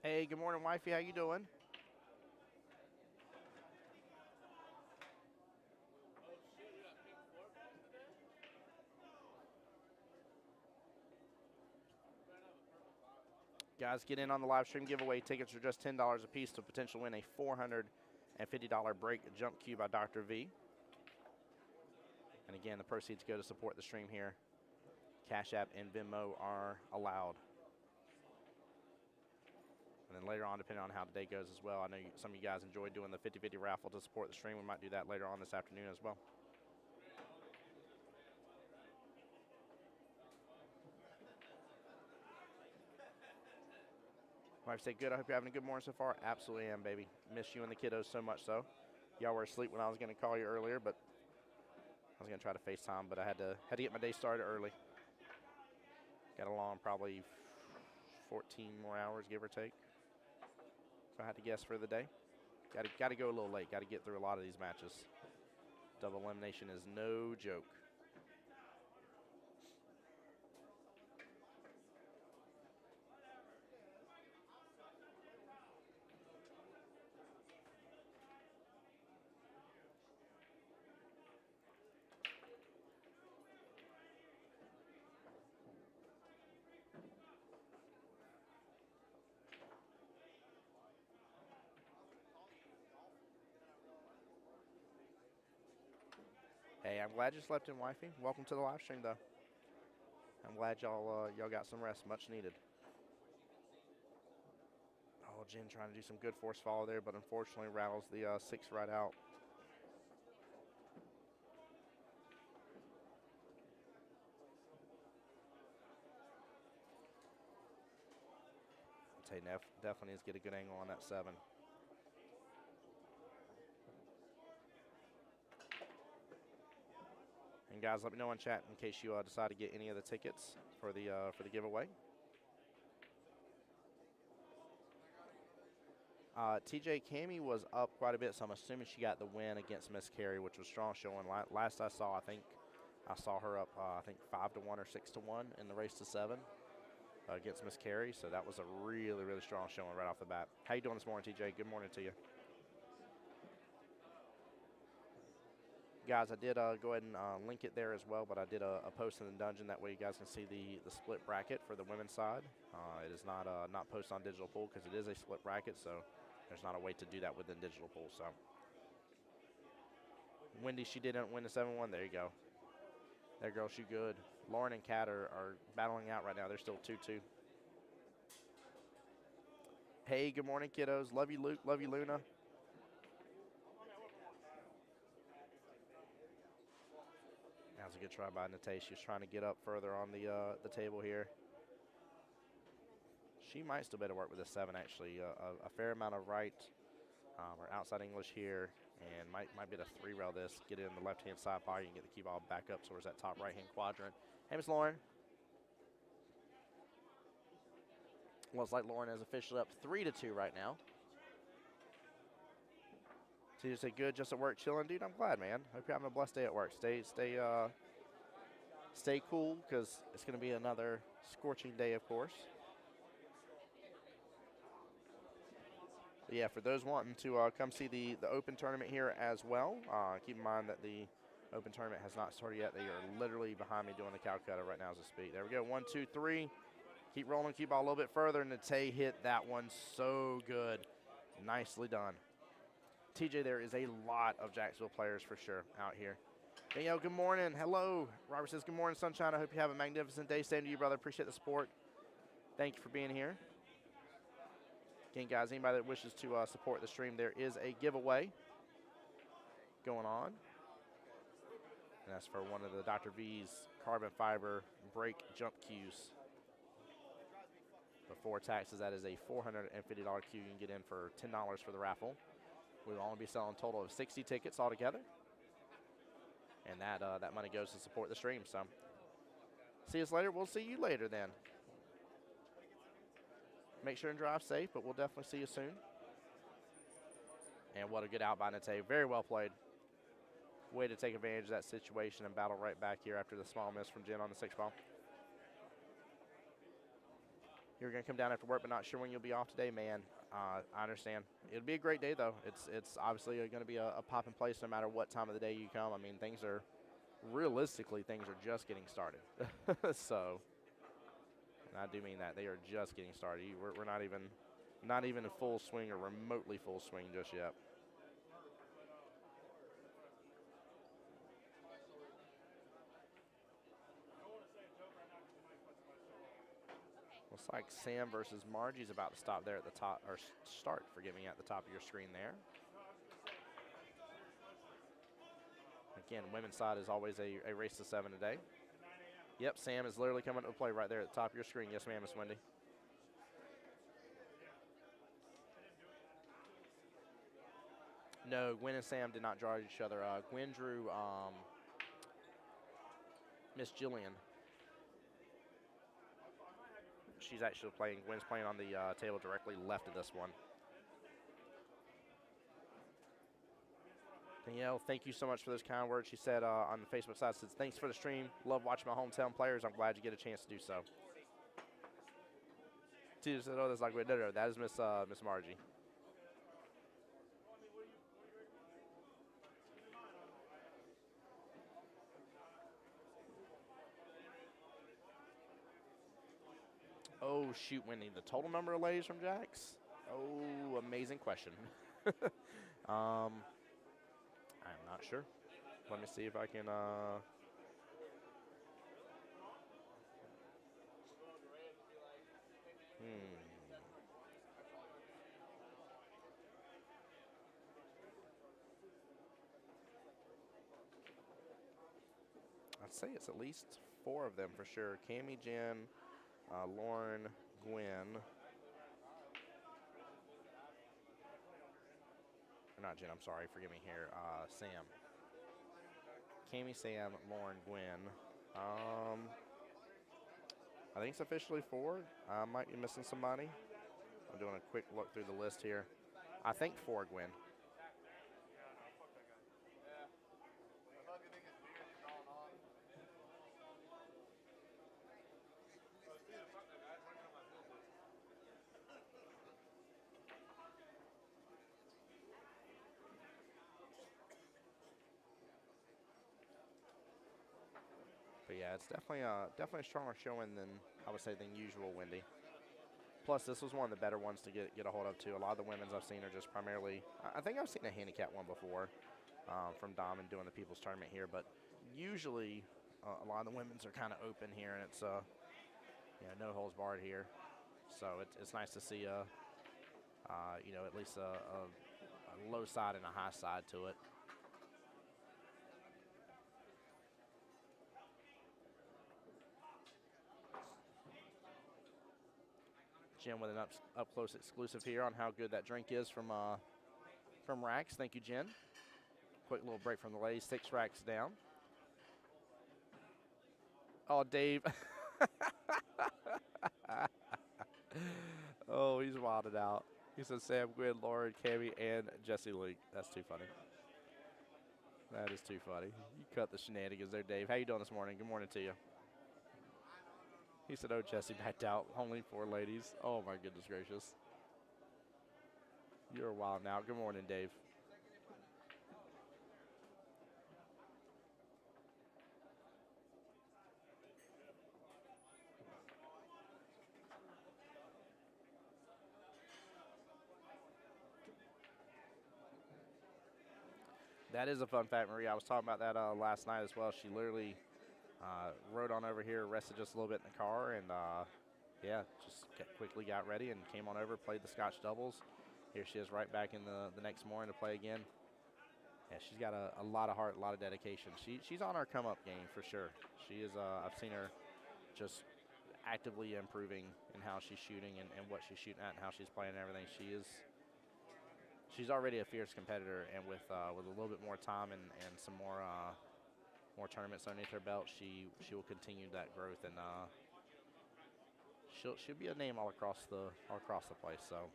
Hey, good morning, wifey. How you doing? Guys, get in on the live stream giveaway. Tickets are just $10 a piece to potentially win a $450 break jump cue by Dr. V. And again, the proceeds go to support the stream here. Cash App and Venmo are allowed. And then later on, depending on how the day goes as well, I know some of you guys enjoyed doing the 50-50 raffle to support the stream. We might do that later on this afternoon as well. Wife said, good. I hope you're having a good morning so far. Absolutely am, baby. Miss you and the kiddos so much so. Y'all were asleep when I was going to call you earlier, but I was going to try to FaceTime, but I had to get my day started early. Got along probably 14 more hours, give or take. If I had to guess for the day. Got to go a little late. Got to get through a lot of these matches. Double elimination is no joke. Hey, I'm glad you slept in, wifey. Welcome to the live stream, though. I'm glad y'all got some rest, much needed. Oh, Jen trying to do some good force follow there, but unfortunately rattles the 6 right out. I'll tell you, definitely needs to get a good angle on that 7. And guys, let me know in chat in case you decide to get any of the tickets for the giveaway. TJ Cammy was up quite a bit, so I'm assuming she got the win against Miss Carey, which was strong showing. Last I saw, I think I saw her up, 5-1 or 6-1 in the race to 7 against Miss Carey. So that was a really, really strong showing right off the bat. How you doing this morning, TJ? Good morning to you. Guys, I did go ahead and link it there as well, but I did a post in the dungeon. That way you guys can see the split bracket for the women's side. It is not posted on Digital Pool because it is a split bracket, so there's not a way to do that within Digital Pool. So Wendy, she didn't win the 7-1. There you go. There, girl, she good. Lauren and Kat are battling out right now. They're still 2-2. Hey, good morning, kiddos. Love you, Luke. Love you, Luna. That was a good try by Natasha. She was trying to get up further on the table here. She might still be able to work with a 7, actually. A fair amount of right or outside English here, and might be able to 3-rail this, get it in the left-hand side pocket, and get the cue ball back up towards that top right-hand quadrant. Hey, Miss Lauren. Well, it's like Lauren is officially up 3-2 right now. So you say good, just at work, chilling, dude. I'm glad, man. Hope you're having a blessed day at work. Stay cool, because it's going to be another scorching day, of course. Yeah, for those wanting to come see the Open tournament here as well, keep in mind that the Open tournament has not started yet. They are literally behind me doing the Calcutta right now as I speak. There we go, 1, 2, 3. Keep rolling, keep ball a little bit further, and Nate hit that one so good. Nicely done. TJ, there is a lot of Jacksonville players for sure out here. Danielle, good morning. Hello. Robert says, good morning, sunshine. I hope you have a magnificent day. Same to you, brother. Appreciate the support. Thank you for being here. Again, guys, anybody that wishes to support the stream, there is a giveaway going on. And that's for one of the Dr. V's carbon fiber brake jump cues. Before taxes, that is a $450 cue you can get in for $10 for the raffle. We will only be selling a total of 60 tickets altogether. And that money goes to support the stream. So see us later. We'll see you later then. Make sure and drive safe, but we'll definitely see you soon. And what a good out by Nate. Very well played. Way to take advantage of that situation and battle right back here after the small miss from Jen on the 6th ball. You're going to come down after work, but not sure when you'll be off today, man. I understand. It'll be a great day, though. It's obviously going to be a popping place no matter what time of the day you come. I mean, realistically, things are just getting started. So, and I do mean that. They are just getting started. We're not even in full swing or remotely full swing just yet. Looks like Sam versus Margie's about to stop there at the top, or start, forgive me, at the top of your screen there. Again, women's side is always a race to 7 today. Yep, Sam is literally coming to play right there at the top of your screen. Yes, ma'am, Miss Wendy. No, Gwen and Sam did not draw each other. Gwen drew Miss Jillian. She's actually playing, Gwen's playing on the table directly left of this one. Danielle, thank you so much for those kind words. She said on the Facebook side, says, thanks for the stream. Love watching my hometown players. I'm glad you get a chance to do so. She said, oh, that's like, no, that is Miss Margie. Oh, shoot, Wendy, the total number of lays from Jax? Oh, amazing question. I'm not sure. Let me see if I can. I'd say it's at least 4 of them for sure. Cammie, Jen, Lauren, Gwen. Or not Jen, I'm sorry, forgive me here. Sam. Cammie, Sam, Lauren, Gwen. I think it's officially 4. I might be missing somebody. I'm doing a quick look through the list here. I think 4, Gwen. But yeah, it's definitely a stronger showing than I would say than usual, Wendy. Plus, this was one of the better ones to get a hold of too. A lot of the women's I've seen are just primarily. I think I've seen a handicap one before from Dom and doing the People's Tournament here, but usually a lot of the women's are kind of open here, and it's no holds barred here. So it's nice to see at least a low side and a high side to it. Jen with an up close exclusive here on how good that drink is from Racks. Thank you, Jen. Quick little break from the ladies. 6 racks down. Oh, Dave. Oh, he's wilded out. He said Sam, Gwen, Lauren, Cammie, and Jesse Link. That's too funny. That is too funny. You cut the shenanigans there, Dave. How you doing this morning? Good morning to you. He said, oh, Jesse backed out. Only 4 ladies. Oh, my goodness gracious. You're wild now. Good morning, Dave. That is a fun fact, Marie. I was talking about that last night as well. She literally rode on over here, rested just a little bit in the car, and yeah, just quickly got ready and came on over, played the Scotch doubles. Here she is right back in the next morning to play again. Yeah, she's got a lot of heart, a lot of dedication. She's on our come-up game for sure. She is. I've seen her just actively improving in how she's shooting and what she's shooting at and how she's playing and everything. She's already a fierce competitor, and with a little bit more time and some more tournaments underneath her belt, she will continue that growth, and she'll be a name all across the place. So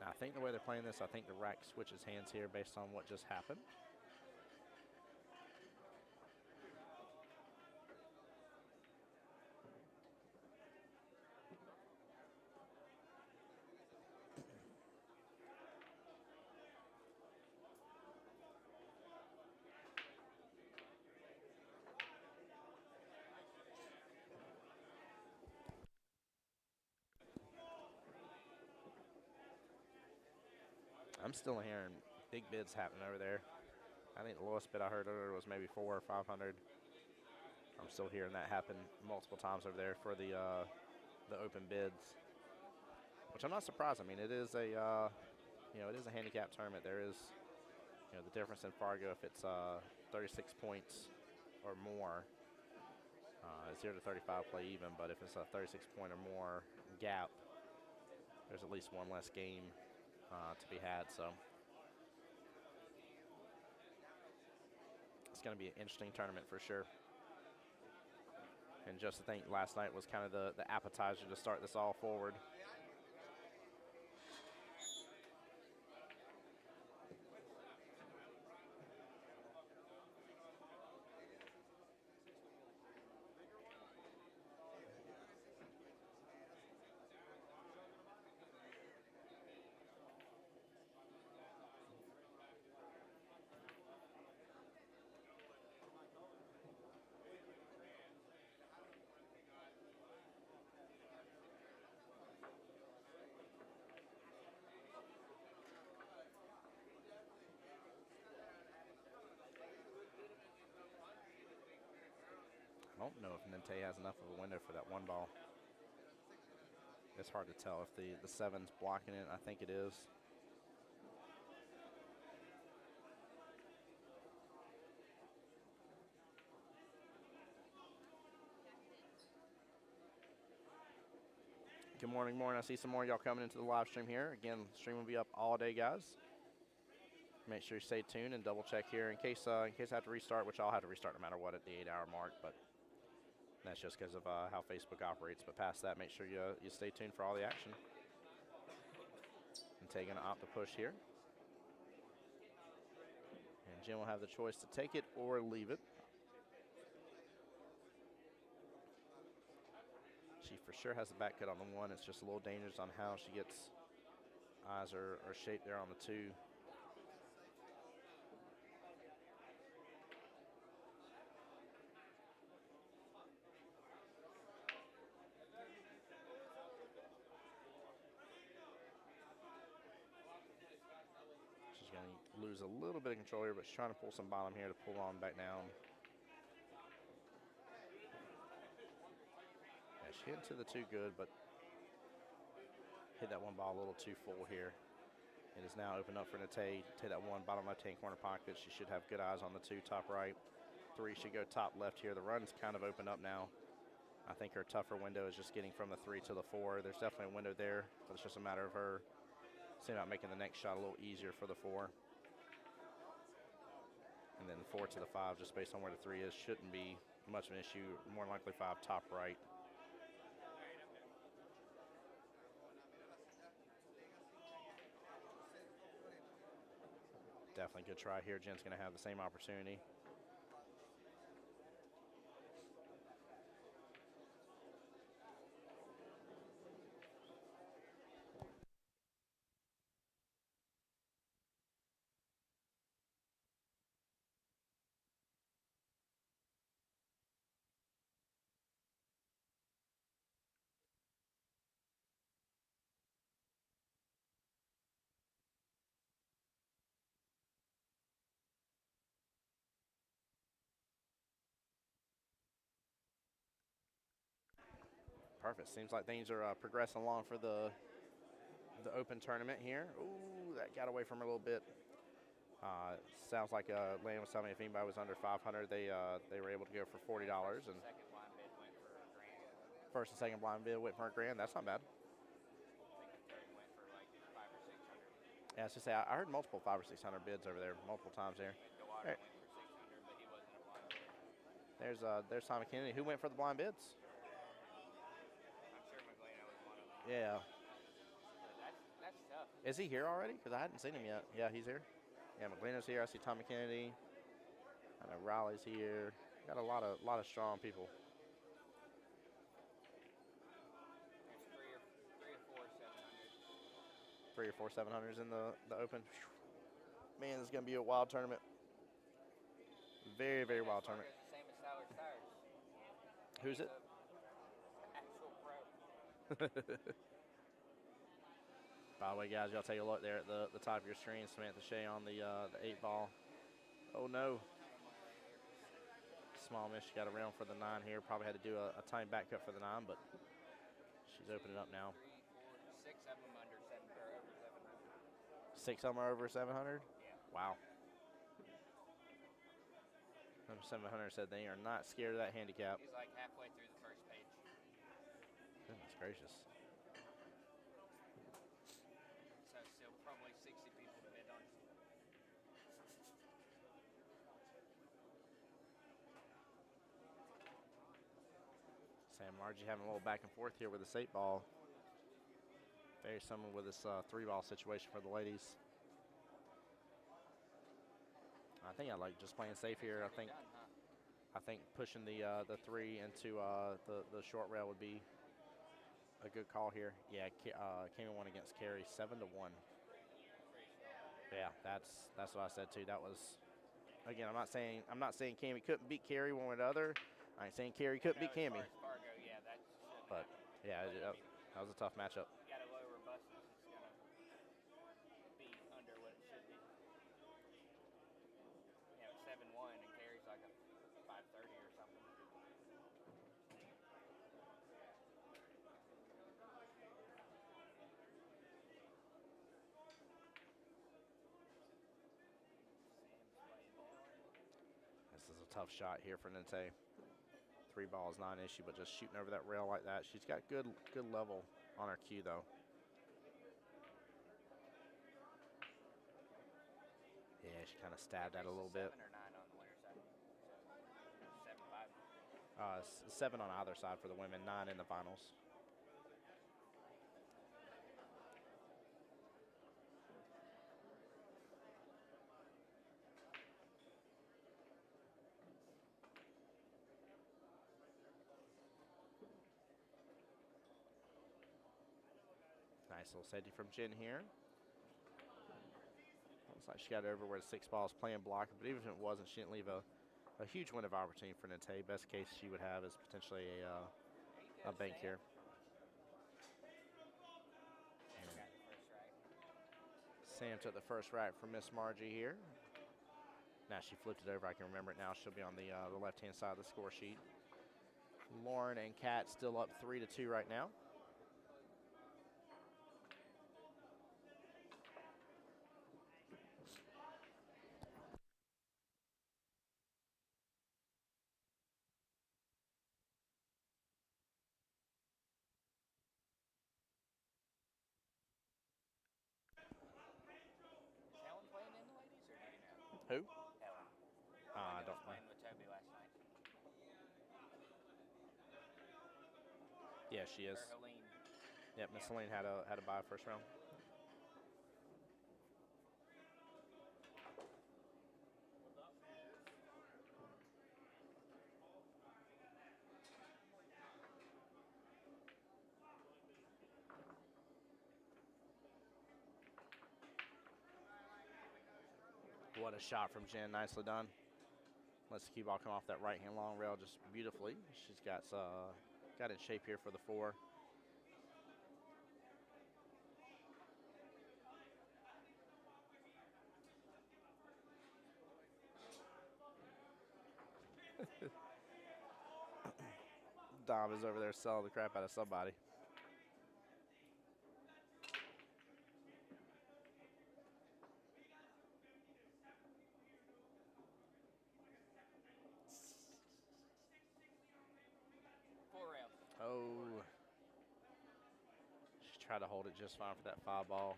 now, I think the way they're playing this, I think the rack switches hands here based on what just happened. I'm still hearing big bids happening over there. I think the lowest bid I heard earlier was maybe 400 or 500. I'm still hearing that happen multiple times over there for the open bids, which I'm not surprised. I mean, it is a it is a handicap tournament. There is the difference in Fargo if it's 36 points or more. 0 to 35 play even, but if it's a 36 point or more gap, there's at least one less game to be had. So it's going to be an interesting tournament for sure. And just to think, last night was kind of the appetizer to start this all forward. I don't know if Ninte has enough of a window for that one ball. It's hard to tell if the seven's blocking it. I think it is. Good morning, morning. I see some more of y'all coming into the live stream here. Again, stream will be up all day, guys. Make sure you stay tuned and double check here in case I have to restart, which I'll have to restart no matter what at the 8-hour mark, but that's just because of how Facebook operates. But past that, make sure you stay tuned for all the action. And Tay gonna opt to push here. And Jen will have the choice to take it or leave it. She for sure has the back cut on the one. It's just a little dangerous on how she gets eyes are shaped there on the two. She's going to lose a little bit of control here, but she's trying to pull some bottom here to pull on back down. Yeah, she hit into the two good, but hit that one ball a little too full here. It is now open up for Nate. Take that one bottom left-hand corner pocket. She should have good eyes on the two top right. Three should go top left here. The run's kind of open up now. I think her tougher window is just getting from the 3 to the 4. There's definitely a window there, but it's just a matter of her seeing about making the next shot a little easier for the 4. And then the 4 to the 5, just based on where the 3 is, shouldn't be much of an issue. More likely 5 top right. Definitely good try here. Jen's going to have the same opportunity. Perfect. Seems like things are progressing along for the Open tournament here. Ooh, that got away from her a little bit. Sounds like Lane was telling me if anybody was under 500, they were able to go for $40. And first and second blind bid went for $1,000. That's not bad. Yeah, I was just say I heard multiple 500 or 600 bids over there, multiple times there. Right. There's Tommy Kennedy. Who went for the blind bids? Yeah. That's tough. Is he here already? Because I hadn't seen him yet. Yeah, he's here. Yeah, McLean's here. I see Tommy Kennedy. I know Riley's here. Got a lot of strong people. There's 3 or 4 700. 3 or 4 700s in the Open. Man, this is going to be a wild tournament. Very, very wild tournament. Same as Tyler Tires. Who's it? Actual pro. By the way, guys, y'all take a look there at the top of your screen. Samantha Shea on the 8-ball. Oh, no. Small miss. She got around for the 9 here. Probably had to do a tiny back cut for the 9, but she's opening up now. 3, 4, 6 of them under 7 or over 700. 6 of them are over 700? Yeah. Wow. Number 700 said they are not scared of that handicap. He's like halfway through the first page. Goodness gracious. So still probably 60 people to bid on. Sam Margie having a little back and forth here with this 8-ball. Very similar with this 3-ball situation for the ladies. I think I like just playing safe here. I think pushing the 3 into the short rail would be a good call here. Yeah, came in one against Carey, 7-1. Yeah, that's what I said too. That was, again, I'm not saying Cammy couldn't beat Carey one or the other. I ain't saying Carey couldn't beat Cammy. Fargo, yeah, that shouldn't But happen. yeah, But that was a tough matchup. you got a low robustness, it's gonna be under what it should be. You know, 7-1 and carries like a 530 or something. This is a tough shot here for Nate. 3 balls, not an issue, but just shooting over that rail like that. She's got good level on her cue, though. Yeah, she kind of stabbed that a little bit. 7 or 9 on the winner's side. So 7-5. 7 on either side for the women, 9 in the finals. Nice little safety from Jen here. Looks like she got it over where the 6 balls playing blocker, but even if it wasn't, she didn't leave a huge window of opportunity for Nate. Best case she would have is potentially a bank here. Sam took the first right from Miss Margie here. Now she flipped it over. I can remember it now. She'll be on the left-hand side of the score sheet. Lauren and Kat still up 3-2 right now. Is Helen playing in the ladies, or do you know? Who? Helen. I I don't was know. playing with Toby last night. Yeah, she is. Or Helene. Yep, Miss Helene had a bye first round. What a shot from Jen, nicely done. Let's the cue ball come off that right hand long rail just beautifully. She's got in shape here for the 4. Dom is over there selling the crap out of somebody. Four rail. Oh. She tried to hold it just fine for that foul ball.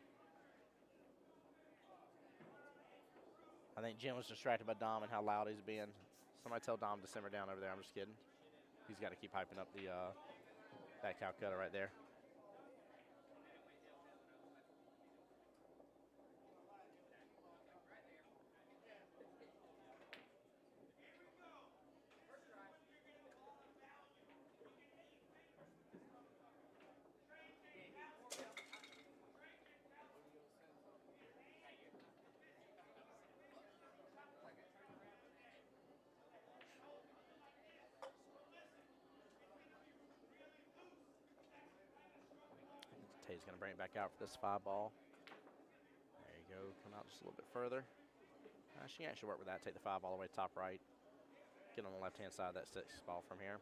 I think Jim was distracted by Dom and how loud he's being. Somebody tell Dom to simmer down over there. I'm just kidding. He's got to keep hyping up the that Calcutta right there. Tay's going to bring it back out for this five ball. There you go. Come out just a little bit further. She can actually work with that. Take the five all the way top right. Get on the left-hand side of that sixth ball from here.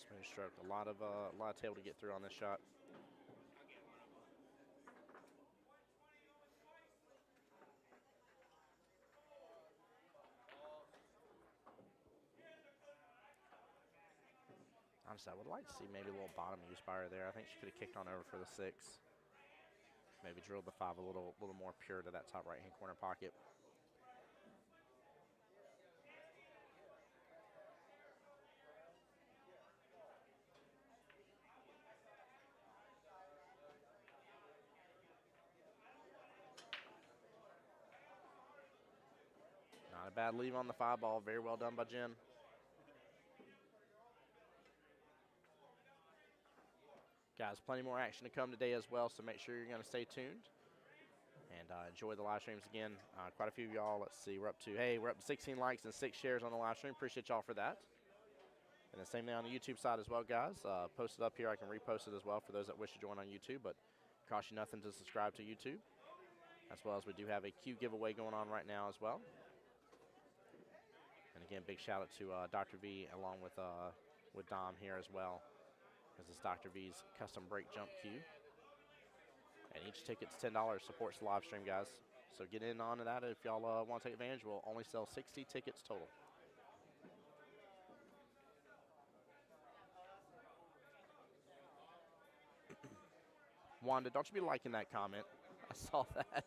Smooth stroke. A lot of tail to get through on this shot. Honestly, I would like to see maybe a little bottom use by her there. I think she could have kicked on over for the six. Maybe drilled the five a little more pure to that top right-hand corner pocket. Not a bad leave on the five ball. Very well done by Jen. Guys, plenty more action to come today as well, so make sure you're going to stay tuned and enjoy the live streams again. Quite a few of y'all. Let's see, we're up to 16 likes and 6 shares on the live stream. Appreciate y'all for that. And the same thing on the YouTube side as well, guys. Post it up here. I can repost it as well for those that wish to join on YouTube, but cost you nothing to subscribe to YouTube. As well as we do have a Q giveaway going on right now as well. And again, big shout out to Dr. V along with Dom here as well. This is Dr. V's custom break jump cue. And each ticket's $10, supports the live stream, guys. So get in on that if y'all want to take advantage. We'll only sell 60 tickets total. Wanda, don't you be liking that comment? I saw that.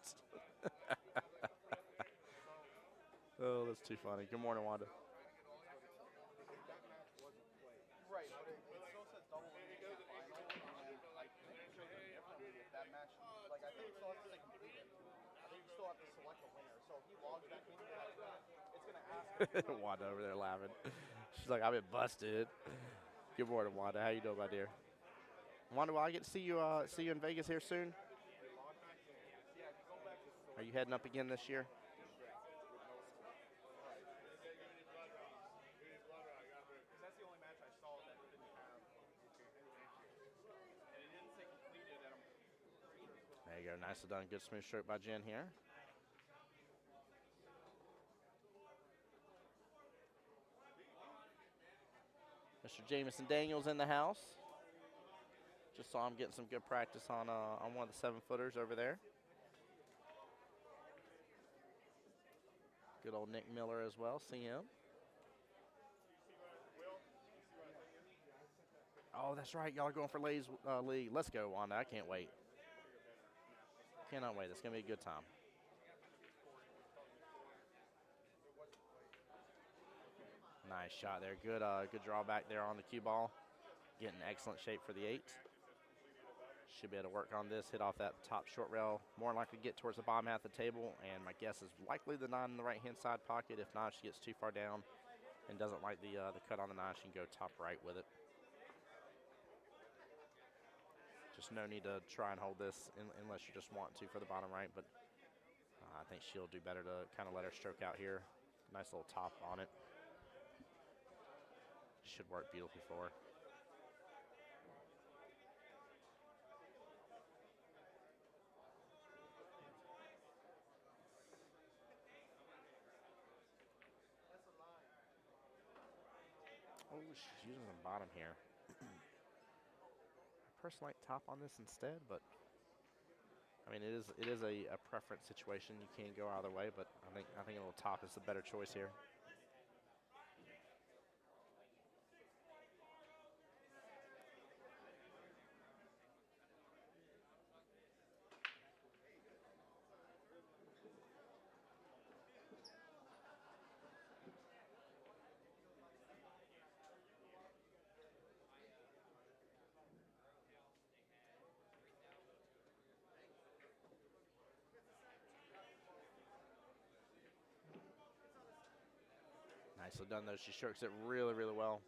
Oh, that's too funny. Good morning, Wanda. Right, but it still says double elimination final, and I think it shows it differently if that match, like I think it still has to say completed. I think you still have to select a winner. So if he logs back into that event, it's going to ask Wanda over there laughing. She's like, I've been busted. Good morning, Wanda. How you doing, my dear? Wanda, will I get to see you in Vegas here soon? Are you heading up again this year? That's the only match I saw that didn't have and it didn't say completed at him. There you go. Nicely done. Good smooth stroke by Jen here. Mr. Jamison Daniels in the house. Just saw him getting some good practice on one of the 7-footers over there. Good old Nick Miller as well. See him. Oh, that's right. Y'all are going for Lay's league. Let's go, Wanda. I can't wait. Cannot wait. It's going to be a good time. Nice shot there. Good draw back there on the cue ball. Getting excellent shape for the 8. Should be able to work on this, hit off that top short rail. More likely to get towards the bottom half of the table, and my guess is likely the 9 in the right-hand side pocket. If not, she gets too far down and doesn't like the cut on the 9, she can go top right with it. Just no need to try and hold this unless you just want to for the bottom right, but I think she'll do better to kind of let her stroke out here. Nice little top on it. should work beautifully for her. Oh, she's using the bottom here. I personally like top on this instead, but I mean it is a preference situation. You can't go either way, but I think a little top is the better choice here. Nicely done, though. She strokes it really, really well.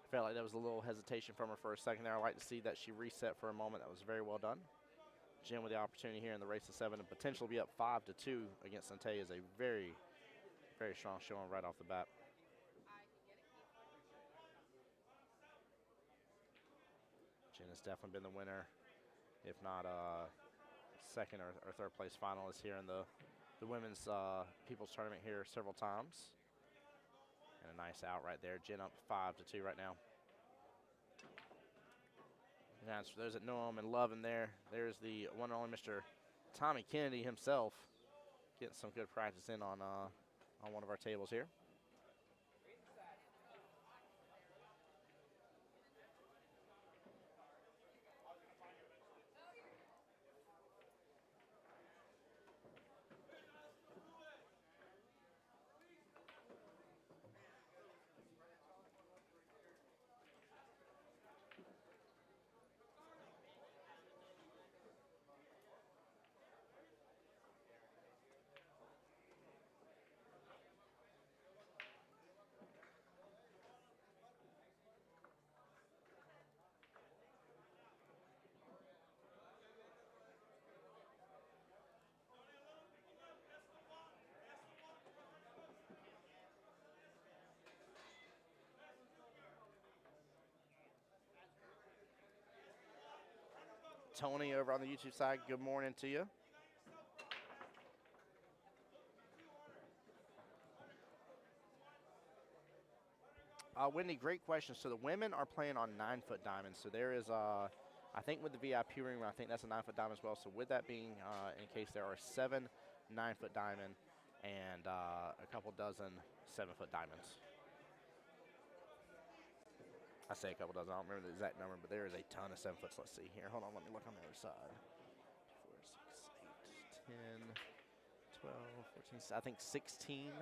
I felt like there was a little hesitation from her for a second there. I like to see that she reset for a moment. That was very well done. Jen with the opportunity here in the race to 7 and potentially be up 5-2 against Sante is a very, very strong showing right off the bat. Jen has definitely been the winner, if not second or third place finalist here in the women's people's tournament here several times. And a nice out right there. Jen up 5-2 right now. And for those that know him and love him there's the one and only Mr. Tommy Kennedy himself getting some good practice in on one of our tables here. Tony over on the YouTube side, good morning to you. Wendy, great question. So the women are playing on 9-foot diamonds. So there is, I think with the VIP room, I think that's a 9-foot diamond as well. So with that being, in case there are 7 9-foot diamond and a couple dozen 7-foot diamonds. I say a couple dozen, I don't remember the exact number, but there is a ton of 7-foots. Let's see here. Hold on, let me look on the other side. 4, 6, 8, 10, 12, 14, I think 16.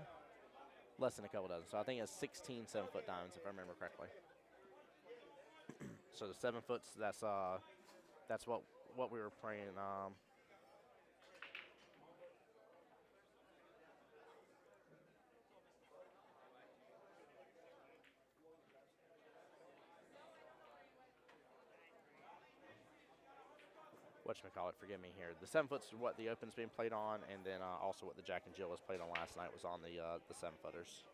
Less than a couple dozen. So I think it's 16 7-foot diamonds, if I remember correctly. So the 7-foots, that's what we were playing. Whatchamacallit, forgive me here. The 7-foots are what the Open's being played on, and then also what the Jack and Jill was played on last night was on the 7-footers.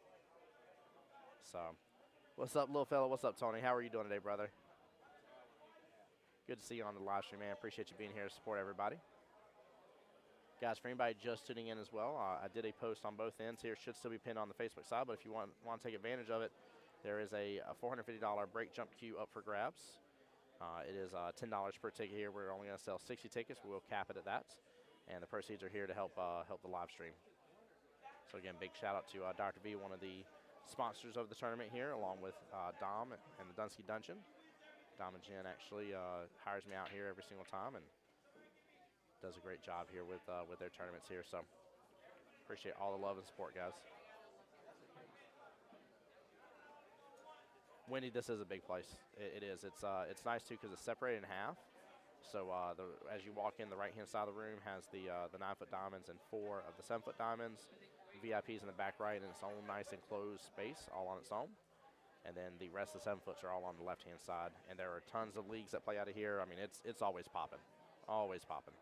So, what's up, little fella? What's up, Tony? How are you doing today, brother? Good to see you on the live stream, man. Appreciate you being here to support everybody. Guys, for anybody just tuning in as well, I did a post on both ends here. Should still be pinned on the Facebook side, but if you want to take advantage of it, there is a $450 break jump queue up for grabs. It is $10 per ticket here. We're only going to sell 60 tickets. We'll cap it at that. And the proceeds are here to help the live stream. So, again, big shout out to Dr. V, one of the sponsors of the tournament here, along with Dom and the Dunsky Dungeon. Dom and Jen actually hires me out here every single time and does a great job here with their tournaments here. So, appreciate all the love and support, guys. Wendy, this is a big place. It is. It's nice too because it's separated in half. So as you walk in, the right-hand side of the room has the 9-foot diamonds and 4 of the 7-foot diamonds. VIPs in the back right in its own nice enclosed space, all on its own. And then the rest of the 7-foots are all on the left-hand side. And there are tons of leagues that play out of here. I mean, it's always popping, always popping.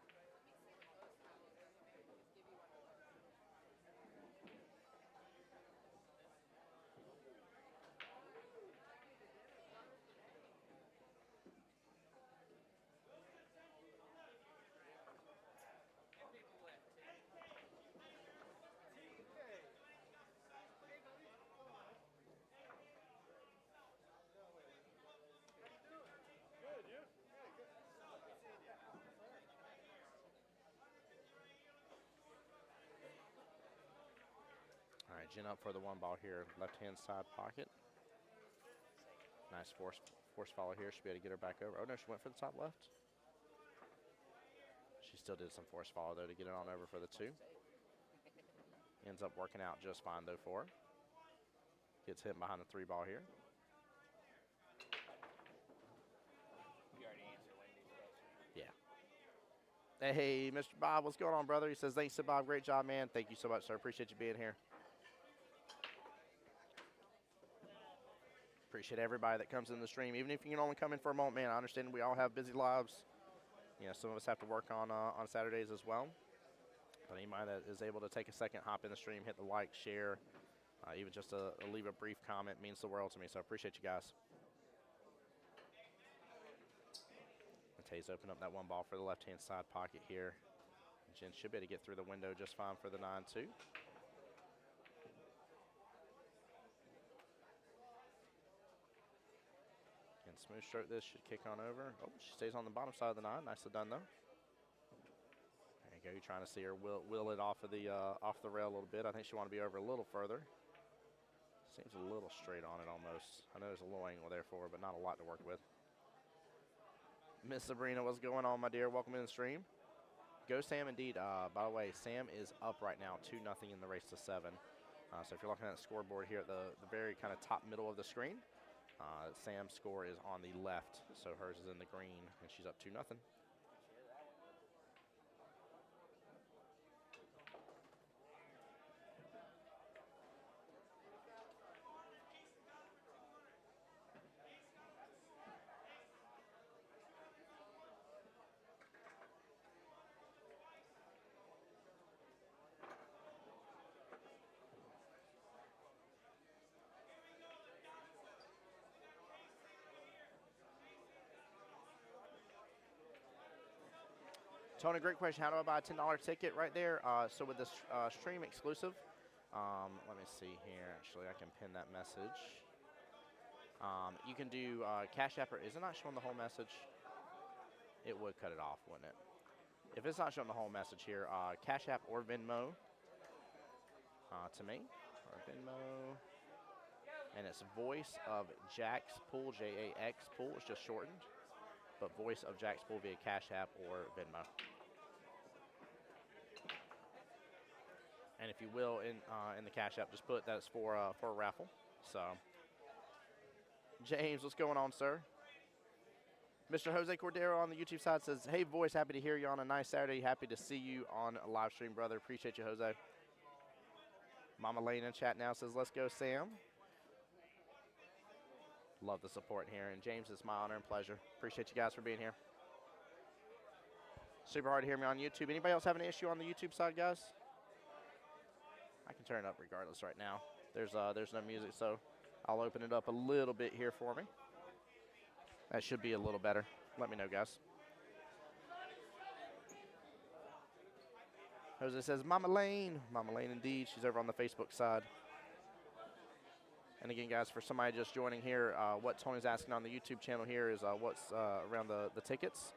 right, Jen up for the 1 ball here. Left-hand side pocket. Nice force follow here. Should be able to get her back over. Oh, no, she went for the top left. She still did some force follow, though, to get it on over for the 2. Ends up working out just fine, though, for her. Gets hit behind the 3 ball here. You already answered Wendy's question. Yeah. Hey, Mr. Bob, what's going on, brother? He says, thanks to Bob. Great job, man. Thank you so much, sir. Appreciate you being here. Appreciate everybody that comes in the stream. Even if you can only come in for a moment, man, I understand we all have busy lives. You know, some of us have to work on Saturdays as well. But anybody that is able to take a second, hop in the stream, hit the like, share, even just leave a brief comment means the world to me. So I appreciate you guys. Matei's open up that 1 ball for the left-hand side pocket here. Jen should be able to get through the window just fine for the 9-2. Can smooth stroke this, should kick on over. Oh, she stays on the bottom side of the 9. Nicely done, though. There you go. You're trying to see her wheel it off of the rail a little bit. I think she want to be over a little further. Seems a little straight on it almost. I know there's a little angle there for her, but not a lot to work with. Miss Sabrina, what's going on, my dear? Welcome in the stream. Go Sam, indeed. By the way, Sam is up right now, 2-0 in the race to 7. So if you're looking at the scoreboard here at the very kind of top middle of the screen, Sam's score is on the left, so hers is in the green, and she's up 2-0. Tony, great question. How do I buy a $10 ticket right there? So with this stream exclusive, let me see here. Actually, I can pin that message. You can do Cash App, or is it not showing the whole message? It would cut it off, wouldn't it? If it's not showing the whole message here, Cash App or Venmo to me, or Venmo. And it's Voice of Jack's Pool, J-A-X Pool. It's just shortened. But Voice of Jack's Pool via Cash App or Venmo. And if you will, in the Cash App, just put that it's for a raffle. So, James, what's going on, sir? Mr. Jose Cordero on the YouTube side says, hey, Voice, happy to hear you on a nice Saturday. Happy to see you on a live stream, brother. Appreciate you, Jose. Mama Lane in chat now says, let's go, Sam. Love the support here. And James, it's my honor and pleasure. Appreciate you guys for being here. Super hard to hear me on YouTube. Anybody else have an issue on the YouTube side, guys? I can turn it up regardless right now. There's no music, so I'll open it up a little bit here for me. That should be a little better. Let me know, guys. Jose says, Mama Lane. Mama Lane, indeed. She's over on the Facebook side. And again, guys, for somebody just joining here, what Tony's asking on the YouTube channel here is what's around the tickets.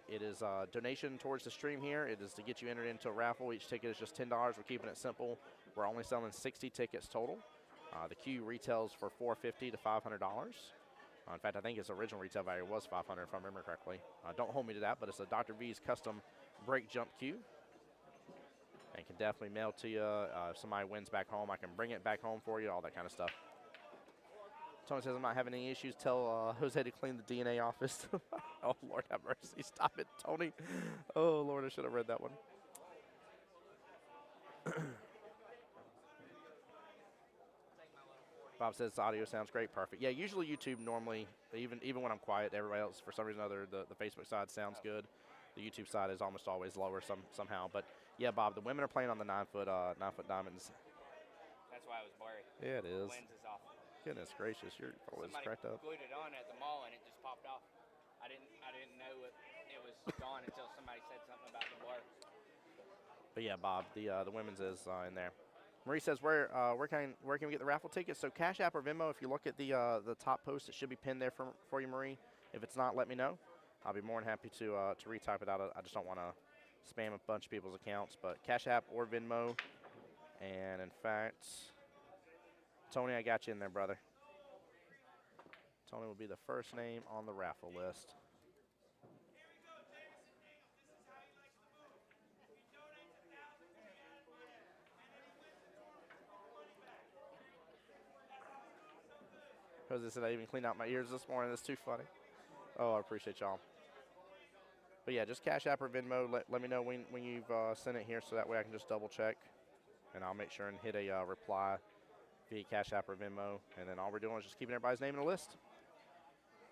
It is a donation towards the stream here. It is to get you entered into a raffle. Each ticket is just $10. We're keeping it simple. We're only selling 60 tickets total. The queue retails for $450 to $500. In fact, I think its original retail value was $500 if I remember correctly. Don't hold me to that, but it's a Dr. V's custom break jump queue. And can definitely mail to you. If somebody wins back home, I can bring it back home for you, all that kind of stuff. Tony says I'm not having any issues. Tell Jose to clean the DNA office. Oh, Lord have mercy. Stop it, Tony. Oh, Lord, I should have read that one. Bob says the audio sounds great. Perfect. Yeah, usually YouTube normally, even when I'm quiet, everybody else, for some reason or other, the Facebook side sounds good. The YouTube side is almost always lower somehow. But, yeah, Bob, the women are playing on the 9-foot diamonds. That's why it was blurry. Yeah, it is. The lens is off. Goodness gracious, you're always Somebody cracked up. glued it on at the mall and it just popped off. I didn't know it was gone until somebody said something about the blur. But yeah, Bob, the women's is in there. Marie says, where can we get the raffle tickets? So Cash App or Venmo, if you look at the top post, it should be pinned there for you, Marie. If it's not, let me know. I'll be more than happy to retype it out. I just don't want to spam a bunch of people's accounts. But Cash App or Venmo, And in fact, Tony, I got you in there, brother. Tony will be the first name on the raffle list. Jose said I even cleaned out my ears this morning. That's too funny. Oh, I appreciate y'all. But yeah, just Cash App or Venmo. Let me know when you've sent it here so that way I can just double check. And I'll make sure and hit a reply via Cash App or Venmo. And then all we're doing is just keeping everybody's name in the list.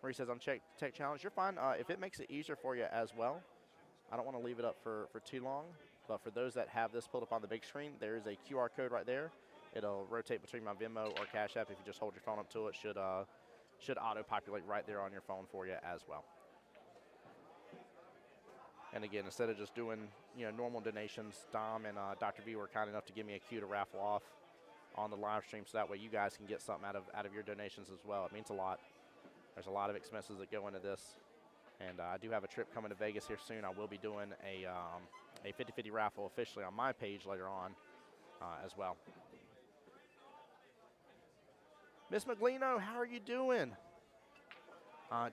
Marie says, I'm Tech Challenge. You're fine. If it makes it easier for you as well, I don't want to leave it up for too long. But for those that have this pulled up on the big screen, there is a QR code right there. It'll rotate between my Venmo or Cash App. If you just hold your phone up to it, should auto-populate right there on your phone for you as well. And again, instead of just doing normal donations, Dom and Dr. V were kind enough to give me a cue to raffle off on the live stream, so that way you guys can get something out of your donations as well. It means a lot. There's a lot of expenses that go into this, and I do have a trip coming to Vegas here soon. I will be doing a 50-50 raffle officially on my page later on as well. Miss McGlino, how are you doing?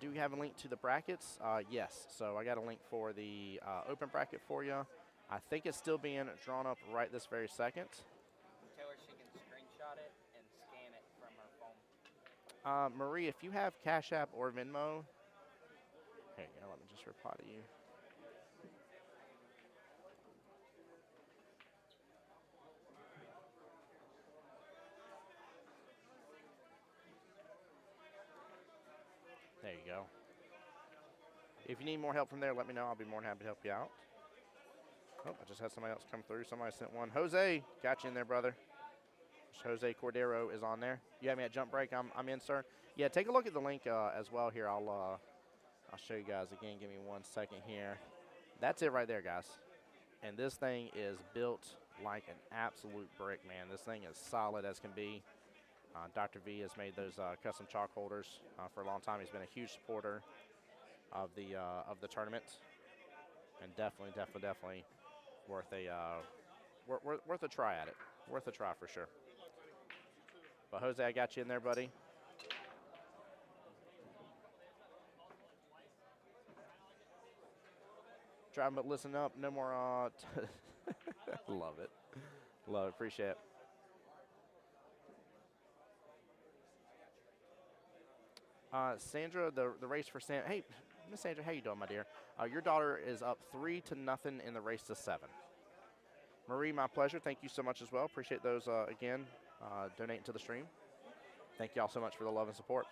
Do we have a link to the brackets? Yes. So I got a link for the open bracket for you. I think it's still being drawn up right this very second. Tell her she can screenshot it and scan it from her phone. Marie, if you have Cash App or Venmo, here you go, let me just reply to you. There you go. If you need more help from there, let me know. I'll be more than happy to help you out. Oh, I just had somebody else come through. Somebody sent one. Jose, got you in there, brother. Jose Cordero is on there. You have me at jump break. I'm in, sir. Yeah, take a look at the link as well here. I'll show you guys again. Give me 1 second here. That's it right there, guys. And this thing is built like an absolute brick, man. This thing is solid as can be. Dr. V has made those custom chalk holders for a long time. He's been a huge supporter of the tournament, and definitely worth a try at it. Worth a try for sure. But Jose, I got you in there, buddy. Driving but listen up. No more. Love it. Love it. Appreciate it. Sandra, the race for Sandra. Hey, Miss Sandra, how you doing, my dear? Your daughter is up 3-0 in the race to 7. Marie, my pleasure. Thank you so much as well. Appreciate those again, donating to the stream. Thank you all so much for the love and support.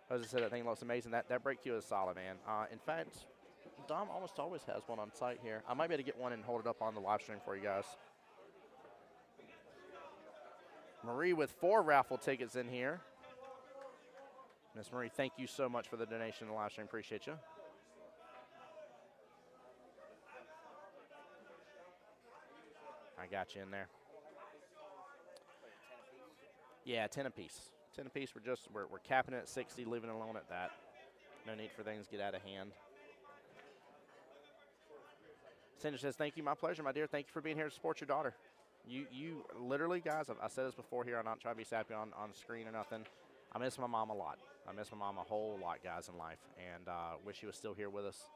As I said, that thing looks amazing. That brake cue is solid, man. In fact, Dom almost always has one on site here. I might be able to get one and hold it up on the live stream for you guys. Marie with 4 raffle tickets in here. Miss Marie, thank you so much for the donation in the live stream. Appreciate you. I got you in there. Yeah, 10 apiece. 10 apiece. We're capping it at 60, leaving it alone at that. No need for things to get out of hand. Sandra says, thank you. My pleasure, my dear. Thank you for being here to support your daughter. You literally, guys, I said this before here. I'm not trying to be sappy on screen or nothing. I miss my mom a lot. I miss my mom a whole lot, guys, in life, and wish she was still here with us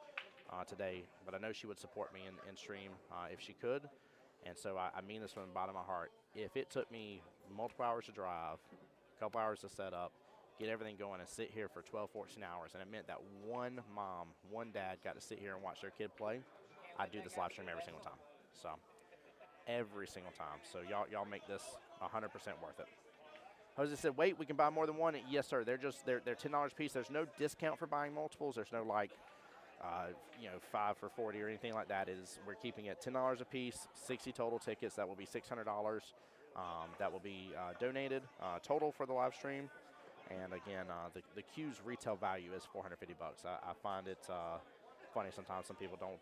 today. But I know she would support me in stream if she could, and so I mean this from the bottom of my heart. If it took me multiple hours to drive, a couple hours to set up, get everything going, and sit here for 12, 14 hours, and it meant that one mom, one dad got to sit here and watch their kid play, I'd do this live stream every single time. So every single time. So y'all make this 100% worth it. Jose said, wait, we can buy more than one. Yes, sir. They're $10 a piece. There's no discount for buying multiples. There's no 5 for $40 or anything like that. We're keeping it $10 a piece, 60 total tickets. That will be $600. That will be donated total for the live stream. And again, the queue's retail value is $450. I find it funny sometimes. Some people don't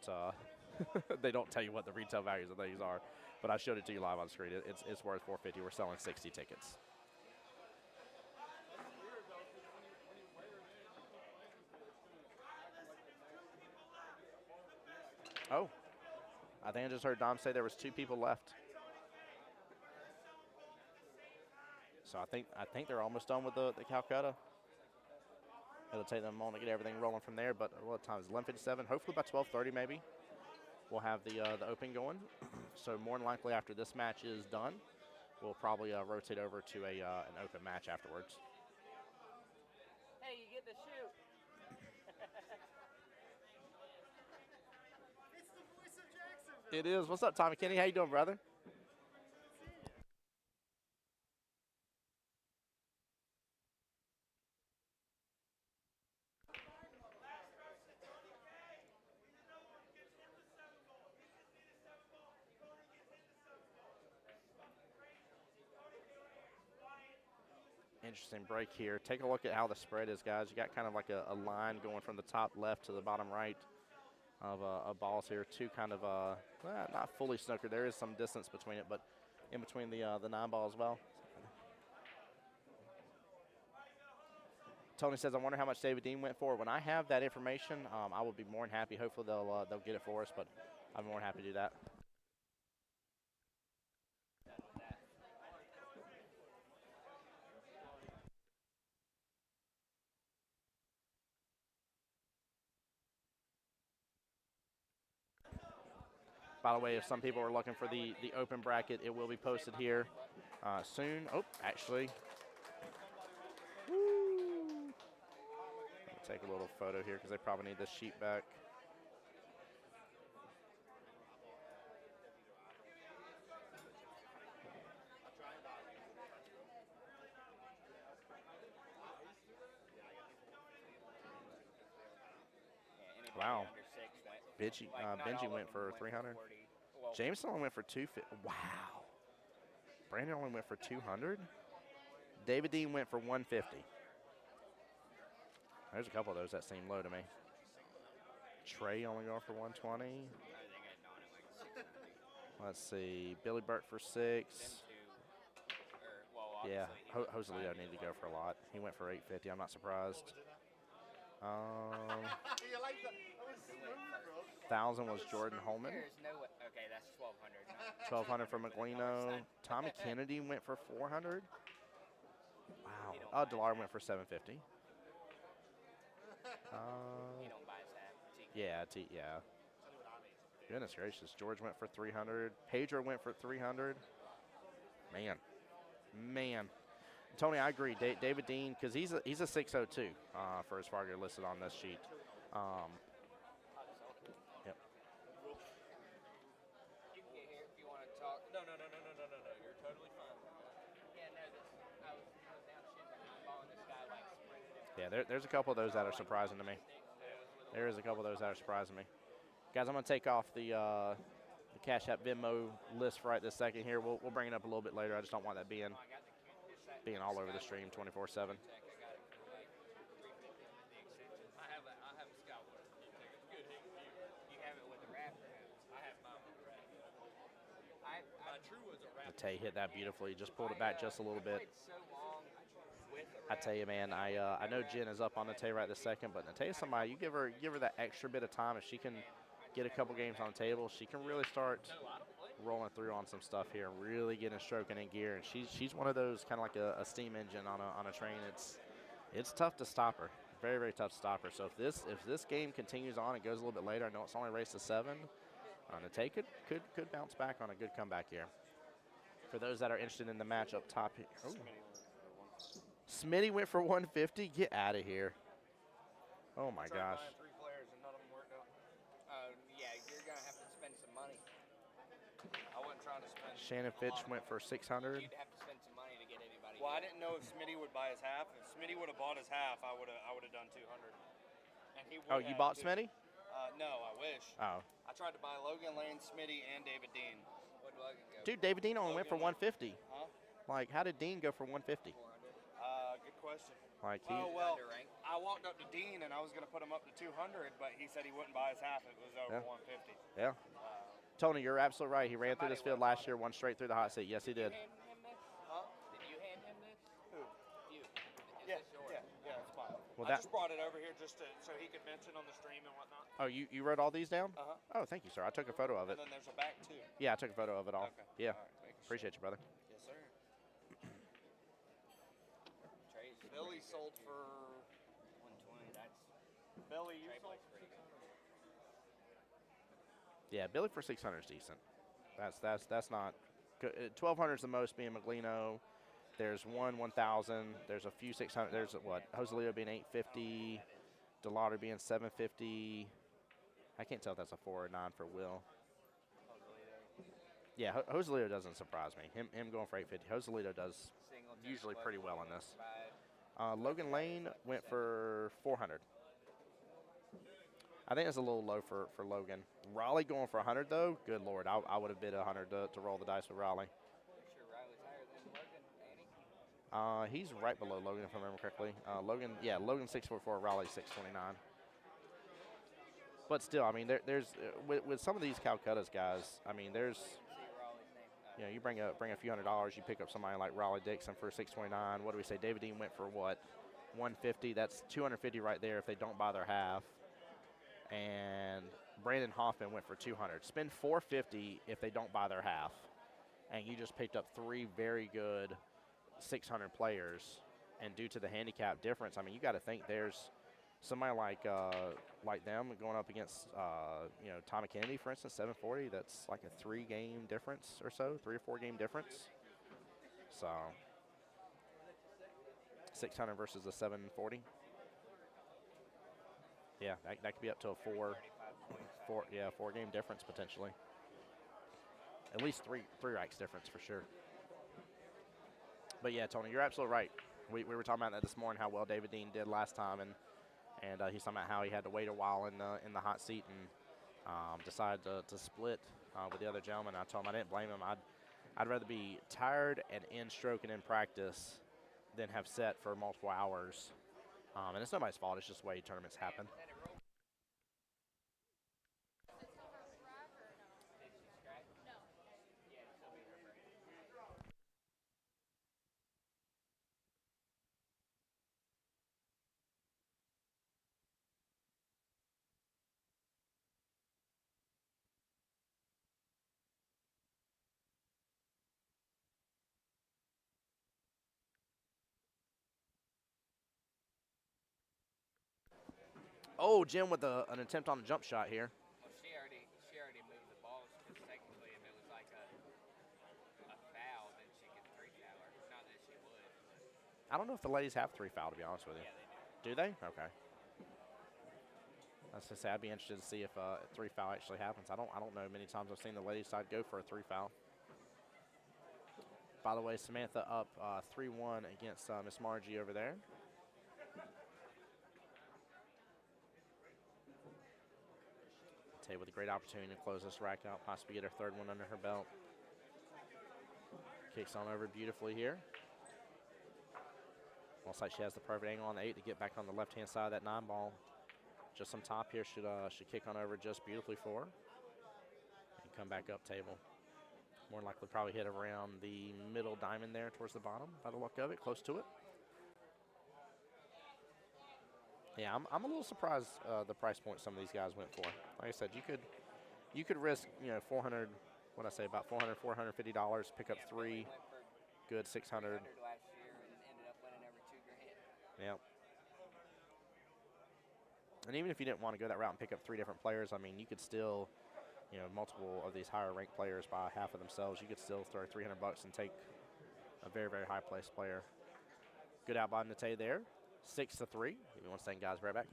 they don't tell you what the retail values of these are, but I showed it to you live on the screen. It's worth $450. We're selling 60 tickets. Oh, I think I just heard Dom say there was 2 people left. So I think they're almost done with the Calcutta. It'll take them a moment to get everything rolling from there. But what time is it? 11:57. Hopefully by 12:30 maybe we'll have the Open going. So more than likely after this match is done, we'll probably rotate over to an Open match afterwards. Hey, you get to shoot. It's the voice of Jacksonville. It is. What's up, Tommy Kenny? How you doing, brother? Interesting break here. Take a look at how the spread is, guys. You got kind of like a line going from the top left to the bottom right of balls here. Two kind of, not fully snookered. There is some distance between it, but in between the 9 ball as well. Tony says, I wonder how much David Dean went for. When I have that information, I will be more than happy. Hopefully they'll get it for us, but I'm more than happy to do that. By the way, if some people are looking for the Open bracket, it will be posted here soon. Oh, actually. Woo. Take a little photo here because they probably need this sheet back. Wow. Benji went for 300. Jameson only went for 250. Wow. Brandon only went for 200. David Dean went for 150. There's a couple of those that seem low to me. Trey only going for 120. Let's see. Billy Burke for 6. Yeah, Jose Leo needed to go for a lot. He went for 850. I'm not surprised. You like that? That was smooth, bro. 1,000 was Jordan Holman. There's no way. Okay, that's 1,200. 1,200 for McLeano. Tommy Kennedy went for 400. Wow. Oh, Delar went for 750. He don't buy his hat. Yeah. Goodness gracious. George went for 300. Pedro went for 300. Man. Tony, I agree. David Dean, because he's a 602 for as far as listed on this sheet. Yep. You can get here if you want to talk. No. You're totally fine. Yeah, no, I was down shooting the 9 ball and this guy like sprinted it. Yeah, there's a couple of those that are surprising to me. There is a couple of those that are surprising me. Guys, I'm going to take off the Cash App Venmo list for right this second here. We'll bring it up a little bit later. I just don't want that being all over the stream 24/7. I have a scout with it. It's good. You have it with the wrap? I have mine with the wrap. My true was a wrap. Tay hit that beautifully. Just pulled it back just a little bit. So long with the I wrap. tell you, man, I know Jen is up on Tay right this second, but Tay is somebody, you give her that extra bit of time. If she can get a couple games on the table, she can really start rolling through on some stuff here and really getting stroking in gear. And she's one of those kind of like a steam engine on a train. It's tough to stop her. Very, very tough to stop her. So if this game continues on and goes a little bit later, I know it's only a race to 7. Tay could bounce back on a good comeback here. For those that are interested in the match up top here. Oh. Smitty went for 150. Get out of here. Oh my gosh. 3 players and none of them worked out. Yeah, you're going to have to spend some money. I wasn't trying to spend. Shannon Fitch went for 600. You'd have to spend some money to get anybody. Well, I didn't know if Smitty would buy his half. If Smitty would have bought his half, I would have done 200. And he would Oh, you bought Smitty? No, I wish. Oh. I tried to buy Logan Lane, Smitty, and David Dean. What Logan go? Dude, David Dean only went for 150. Huh? Like, how did Dean go for 150? Good question. Like, he, Oh, well, Underranked. I walked up to Dean and I was going to put him up to 200, but he said he wouldn't buy his half. It was over Yeah. 150. yeah. Tony, you're absolutely right. He ran through this field last year, went straight through the hot seat. Yes, he did. Hand him this? Huh? Did you hand him this? Who? You. Is Yeah, this yours? yeah, it's fine. Well, I that- just brought it over here just so he could mention on the stream and whatnot. Oh, you wrote all these down? Uh-huh. Oh, thank you, sir. I took a photo of it. And then there's a back too. Yeah, I took a photo of it all. Okay. Yeah. All right, making sure. Appreciate you, brother. Yes, sir. Billy sold for 120. That's Billy. You trade sold plate's pretty good. Yeah, Billy for 600 is decent. That's not good. 1,200 is the most being Maglino. There's 1,000. There's a few 600. There's what Joselito being 850, Delauder being 750. I can't tell if that's a 4 or 9 for Will. Yeah, Joselito doesn't surprise me. Him going for 850. Joselito does Singleton usually was pretty well in this. 5. Logan Lane went for 400. I think that's a little low for Logan. Raleigh going for 100 though. Good lord, I would have bid 100 to roll the dice with Raleigh. Sure, Riley's higher than Logan, ain't he? He's right below Logan if I remember correctly. Logan 644, Raleigh 629. But still, I mean, there's with some of these Calcuttas guys. I mean, there's See Raleigh's name. you bring a few $100s, you pick up somebody like Raleigh Dixon for 629. What do we say? David Dean went for what? 150. That's 250 right there if they don't buy their half. And Brandon Hoffman went for 200. Spend 450 if they don't buy their half, and you just picked up 3 very good 600 players. And due to the handicap difference, I mean, you got to think there's somebody like them going up against Tommy Kennedy, for instance, 740. That's like a 3-game difference or so, 3 or 4 game difference. So 600 versus a 740. Yeah, that could be up to a 4 game difference potentially. At least three racks difference for sure. But yeah, Tony, you're absolutely right. We were talking about that this morning, how well David Dean did last time, and he's talking about how he had to wait a while in the hot seat and decided to split with the other gentleman. I told him I didn't blame him. I'd rather be tired and in stroke and in practice than have set for multiple hours. And it's nobody's fault. It's just the way tournaments happen. Oh, Jim with an attempt on a jump shot here. Well, she already moved the balls because technically, if it was like a foul, then she could 3-foul her. Not that she would. I don't know if the ladies have 3 foul, to be honest with you. Yeah, they do. Do they? Okay. I was gonna say I'd be interested to see if 3 foul actually happens. I don't know many times I've seen the ladies side go for a 3 foul. By the way, Samantha up 3-1 against Miss Margie over there. Tay with a great opportunity to close this rack out, possibly get her 3rd one under her belt. Kicks on over beautifully here. Looks like she has the perfect angle on the 8 to get back on the left-hand side of that 9 ball. Just some top here should kick on over just beautifully for her. And come back up table. More likely probably hit around the middle diamond there towards the bottom by the look of it, close to it. Yeah, I'm a little surprised the price point some of these guys went for. Like I said, you could risk 400, what I say, about $450, pick up 3 good 600. Last year and ended up winning over $2,000. Yeah. And even if you didn't want to go that route and pick up 3 different players, I mean, you could still, multiple of these higher ranked players buy half of themselves. You could still throw $300 and take a very, very high placed player. Good out by Nate there. 6-3. Give me one second, guys. Right back.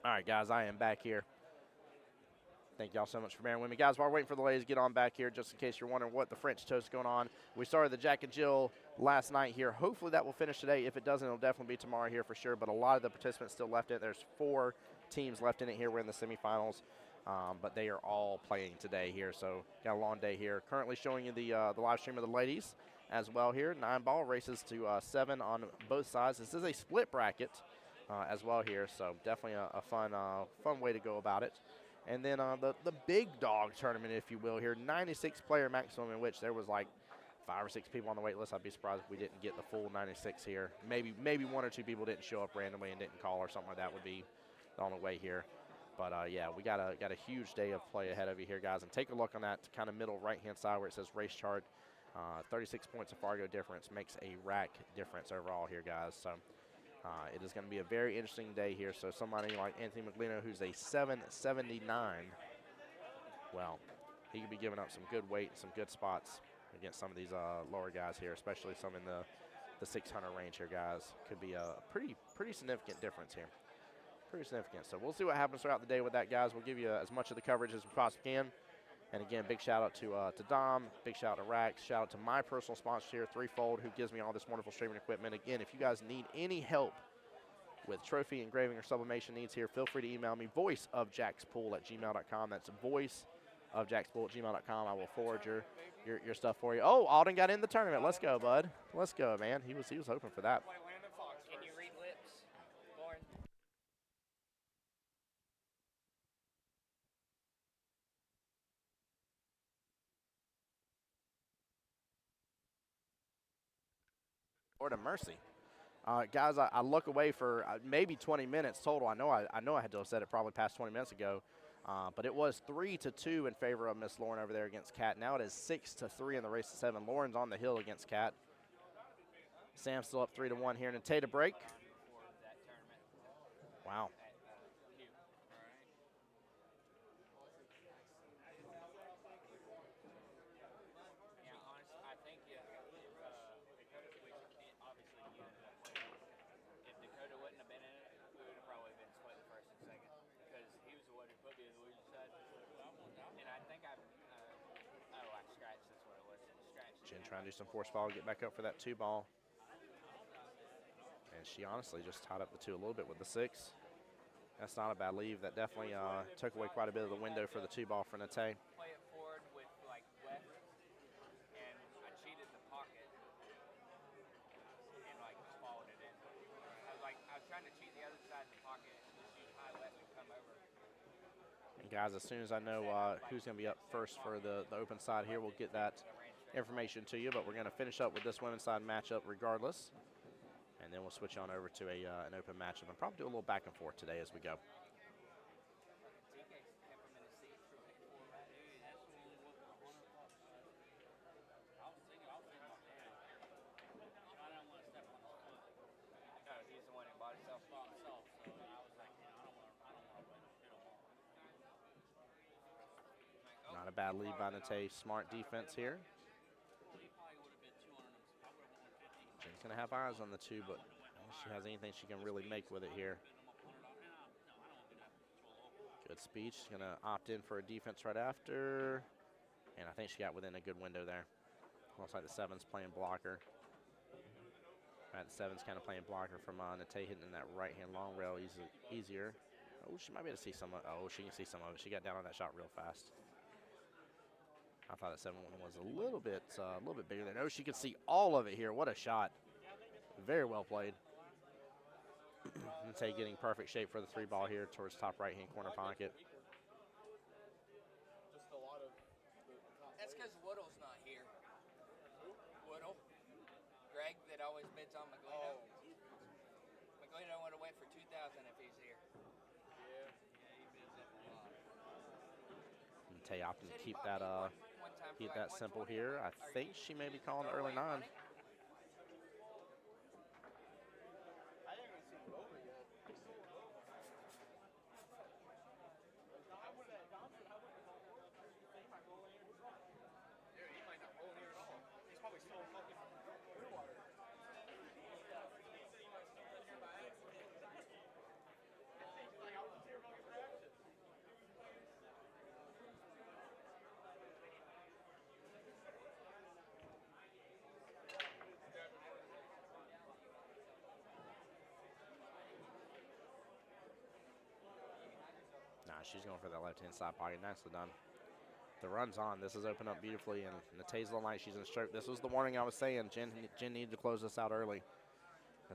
All right, guys, I am back here. Thank y'all so much for bearing with me. Guys, while we're waiting for the ladies to get on back here, just in case you're wondering what the French toast is going on, we started the Jack and Jill last night here. Hopefully that will finish today. If it doesn't, it'll definitely be tomorrow here for sure, but a lot of the participants still left in it. There's 4 teams left in it here. We're in the semifinals, but they are all playing today here, so got a long day here. Currently showing you the live stream of the ladies as well here. 9-ball races to 7 on both sides. This is a split bracket as well here, so definitely a fun way to go about it. And then the big dog tournament, if you will, here, 96 player maximum, in which there was like 5 or 6 people on the wait list. I'd be surprised if we didn't get the full 96 here. Maybe 1 or 2 people didn't show up randomly and didn't call or something like that would be the only way here. But yeah, we got a huge day of play ahead of you here, guys. And take a look on that kind of middle right-hand side where it says race chart. 36 points of Fargo difference makes a rack difference overall here, guys. So it is going to be a very interesting day here. So somebody like Anthony McLeno, who's a 779, well, he could be giving up some good weight, some good spots against some of these lower guys here, especially some in the 600 range here, guys. Could be a pretty significant difference here. Pretty significant. So we'll see what happens throughout the day with that, guys. We'll give you as much of the coverage as we possibly can. And again, big shout out to Dom, big shout out to Racks, shout out to my personal sponsor here, Threefold, who gives me all this wonderful streaming equipment. Again, if you guys need any help with trophy engraving or sublimation needs here, feel free to email me, voiceofjackspool@gmail.com. That's voiceofjackspool@gmail.com. I will forward your stuff for you. Oh, Alden got in the tournament. Let's go, bud. Let's go, man. He was hoping for that. Can you read lips, Lauren? Lord of mercy. Guys, I look away for maybe 20 minutes total. I know I had to have said it probably past 20 minutes ago, but it was 3-2 in favor of Miss Lauren over there against Kat. Now it is 6-3 in the race to 7. Lauren's on the hill against Kat. Sam's still up 3-1 here. And Tay to break. Wow. Jen trying to do some force ball, get back up for that 2-ball. And she honestly just tied up the 2 a little bit with the 6. That's not a bad leave. That definitely took away quite a bit of the window for the 2-ball for Nate. Play it forward with like left, and I cheated the pocket and like just followed it in. I was trying to cheat the other side of the pocket and just use high left and come over. And guys, as soon as I know who's going to be up first for the open side here, we'll get that information to you. But we're going to finish up with this women's side matchup regardless. And then we'll switch on over to an open matchup and probably do a little back and forth today as we go. Not a bad lead by Nate. Smart defense here. Jen's going to have eyes on the 2, but I don't think she has anything she can really make with it here. Good speed. She's going to opt in for a defense right after. And I think she got within a good window there. Looks like the 7's playing blocker. Right, the 7's kind of playing blocker from Nate hitting in that right-hand long rail easier. Oh, she might be able to see some of it. Oh, she can see some of it. She got down on that shot real fast. I thought that 7-1 was a little bit bigger than. Oh, she could see all of it here. What a shot. Very well played. Nate getting perfect shape for the 3-ball here towards top right-hand corner pocket. Just a lot of That's because Woodle's not here. Woodle? Greg that always bids on McGleno? McGleno would have went for $2,000 if he's here. yeah. He bids up a lot. Nate opting to keep that simple here. I think she may be calling the early 9. I haven't even seen it over yet. Dude, he might not roll here at all. He's probably still fucking blue water. She's going for that left-hand side pocket. Nicely done. The run's on. This has opened up beautifully, and Nate's little night. She's in stroke. This was the warning I was saying. Jen needed to close this out early.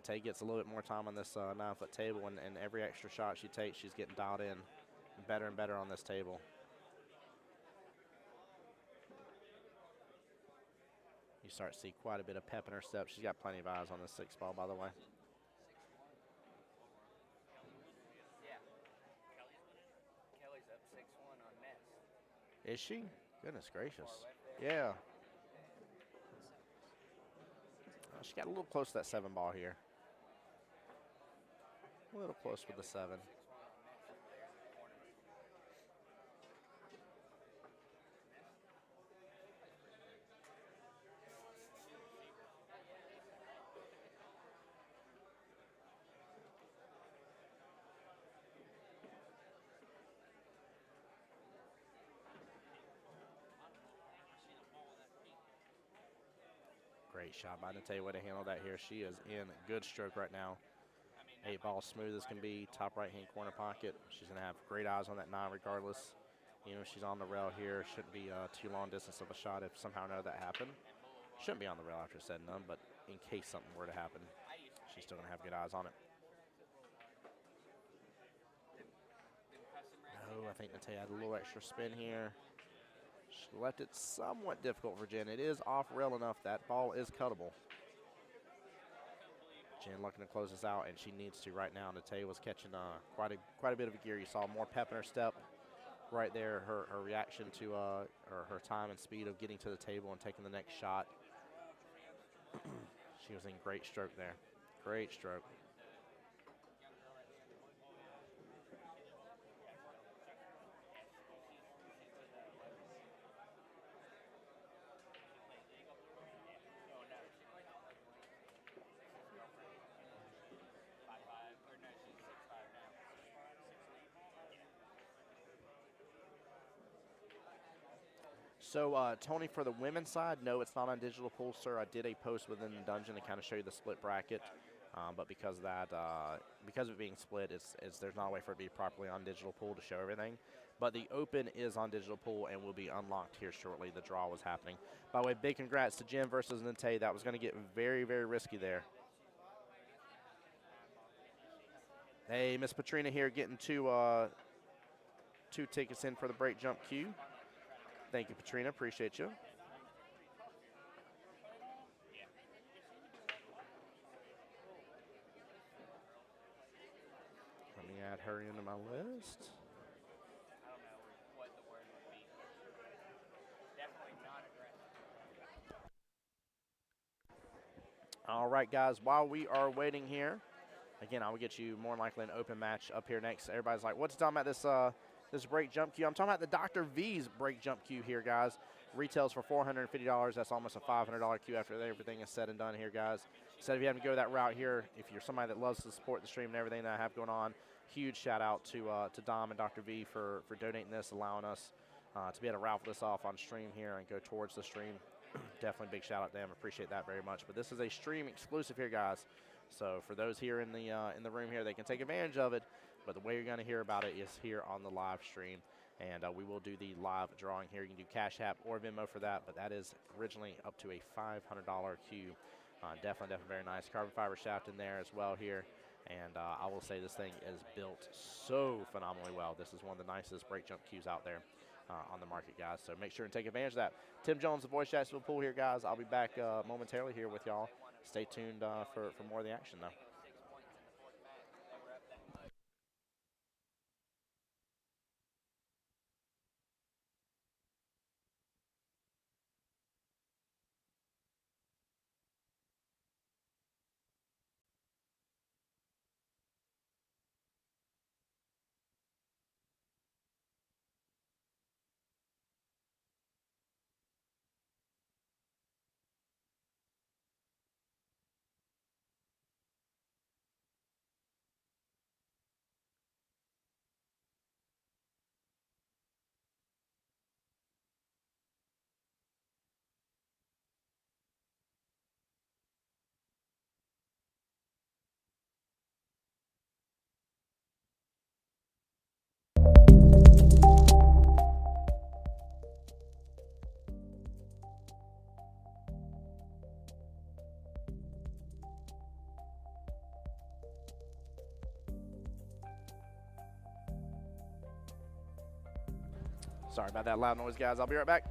Nate gets a little bit more time on this 9-foot table, and every extra shot she takes, she's getting dialed in better and better on this table. You start to see quite a bit of pep in her step. She's got plenty of eyes on this 6 ball, by the way. Yeah. Kelly's up 6-1 on nets. Is she? Goodness gracious. Yeah. She got a little close to that 7 ball here. A little close with the 7. Great shot by Nate. Way to handle that here. She is in good stroke right now. 8 ball smooth as can be. Top right-hand corner pocket. She's going to have great eyes on that 9 regardless. You know, she's on the rail here. Shouldn't be too long distance of a shot if somehow or another that happened. Shouldn't be on the rail after said and done, but in case something were to happen, she's still going to have good eyes on it. Oh, I think Nate had a little extra spin here. She left it somewhat difficult for Jen. It is off rail enough. That ball is cuttable. Jen looking to close this out, and she needs to right now. Nate was catching quite a bit of a gear. You saw more pep in her step right there. Her reaction to her time and speed of getting to the table and taking the next shot. She was in great stroke there. Great stroke. So, Tony, for the women's side, no, it's not on digital pool, sir. I did a post within the dungeon to kind of show you the split bracket, but because of that, because of it being split, there's not a way for it to be properly on digital pool to show everything. But the open is on digital pool and will be unlocked here shortly. The draw was happening. By the way, big congrats to Jim versus Nate. That was going to get very, very risky there. Hey, Miss Patrina here getting two tickets in for the break jump queue. Thank you, Patrina. Appreciate you. Let me add her into my list. I don't know what the word would be. Definitely not aggressive. All right, guys, while we are waiting here, again, I will get you more than likely an open match up here next. Everybody's like, what's talking about this break jump queue? I'm talking about the Dr. V's break jump queue here, guys. Retails for $450. That's almost a $500 queue after everything is said and done here, guys. So if you have to go that route here, if you're somebody that loves to support the stream and everything that I have going on, huge shout out to Dom and Dr. V for donating this, allowing us to be able to raffle this off on stream here and go towards the stream. Definitely big shout out to them. Appreciate that very much. But this is a stream exclusive here, guys. So for those here in the room here, they can take advantage of it. But the way you're going to hear about it is here on the live stream. And we will do the live drawing here. You can do Cash App or Venmo for that, but that is originally up to a $500 queue. Definitely very nice. Carbon fiber shaft in there as well here. And I will say this thing is built so phenomenally well. This is one of the nicest break jump queues out there on the market, guys. So make sure and take advantage of that. Tim Jones, the voice Jacksonville Pool here, guys. I'll be back momentarily here with y'all. Stay tuned for more of the action, though. Sorry about that loud noise, guys. I'll be right back.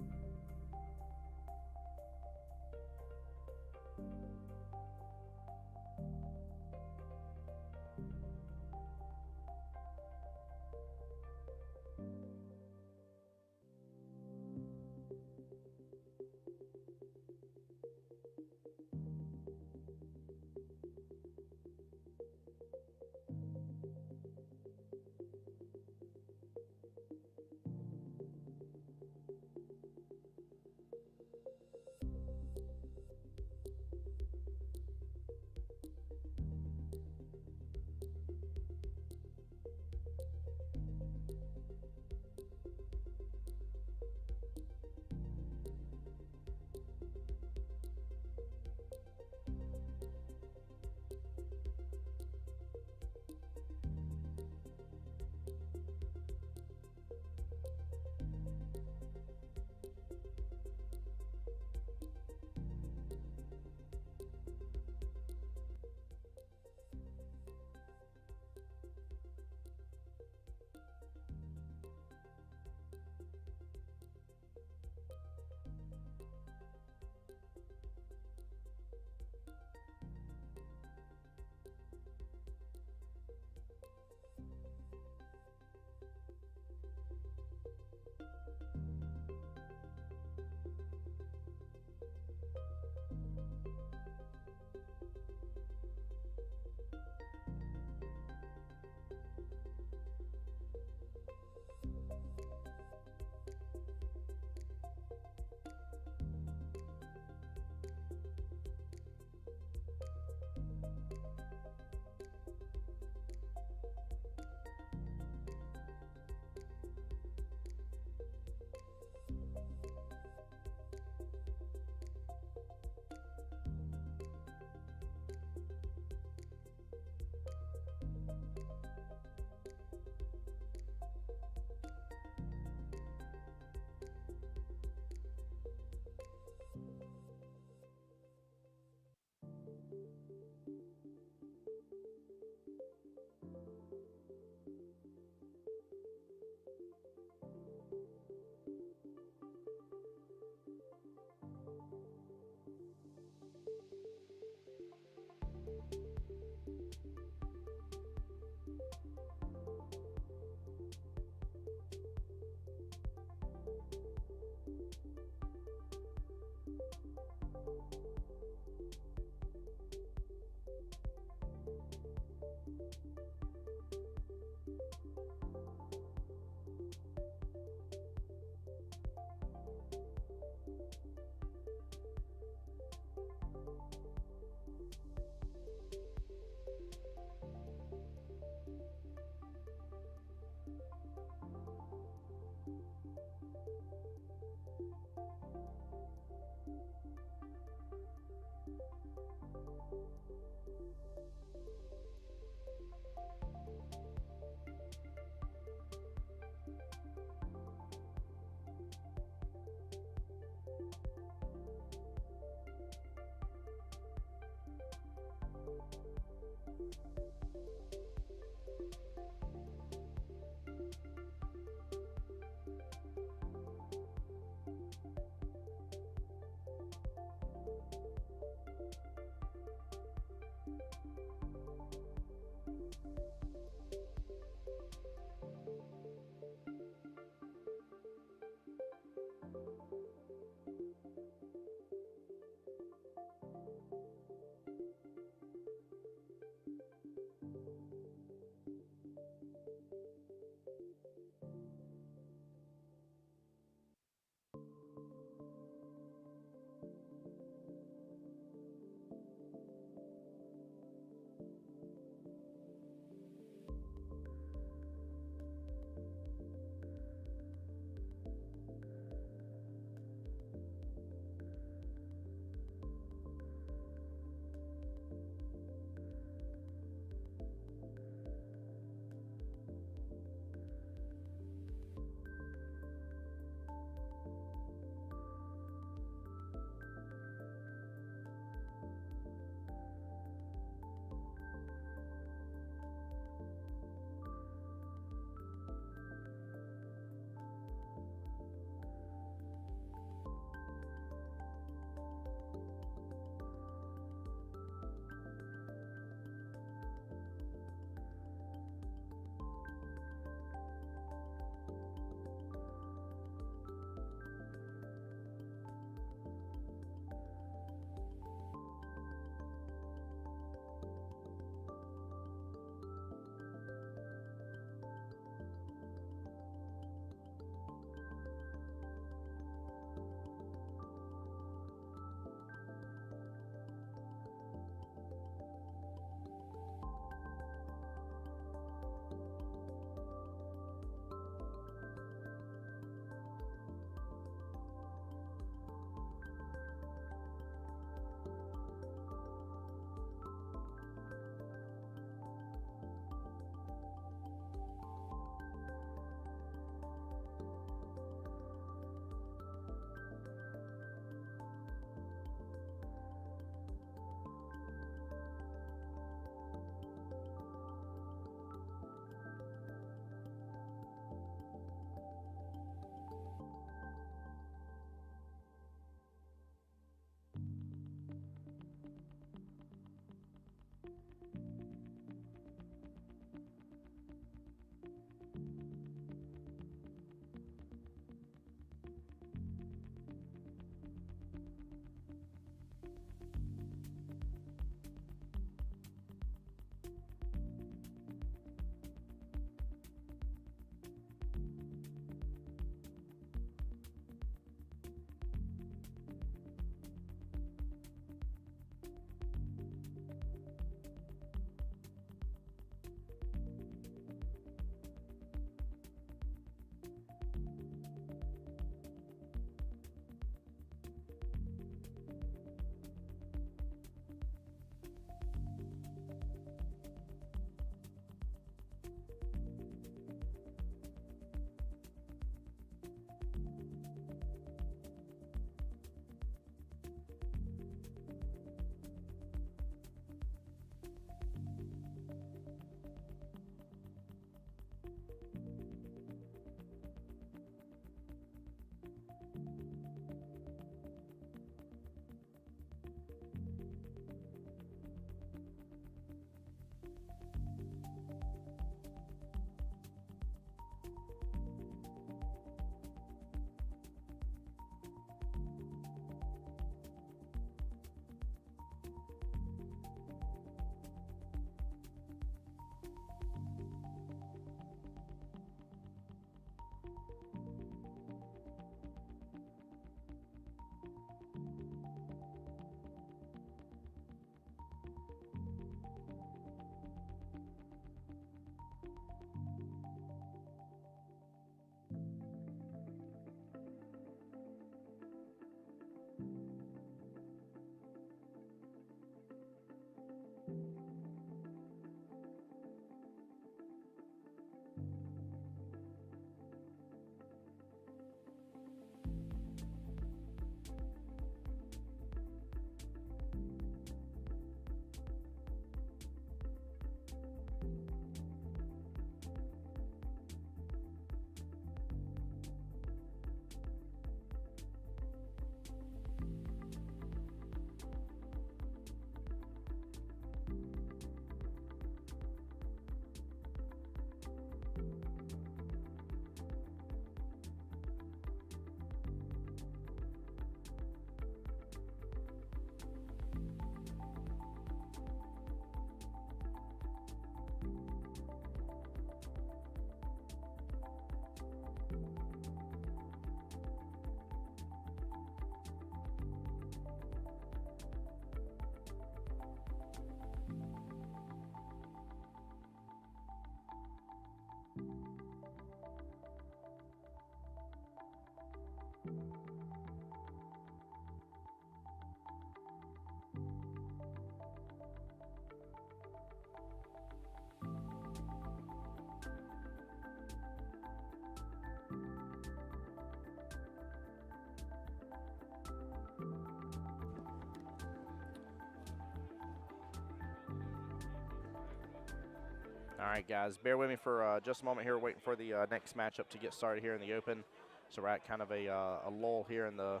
All right, guys, bear with me for just a moment here. Waiting for the next matchup to get started here in the Open. So we're at kind of a lull here in the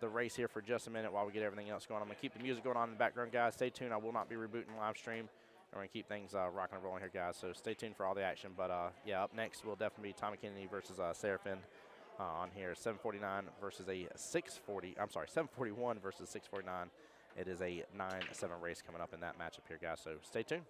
race here for just a minute while we get everything else going. I'm going to keep the music going on in the background, guys. Stay tuned. I will not be rebooting live stream. We're going to keep things rocking and rolling here, guys. So stay tuned for all the action. But, yeah, up next will definitely be Tommy Kennedy versus Serafin on here. 749 versus a 640. I'm sorry, 741 versus 649. It is a 9-7 race coming up in that matchup here, guys. So stay tuned.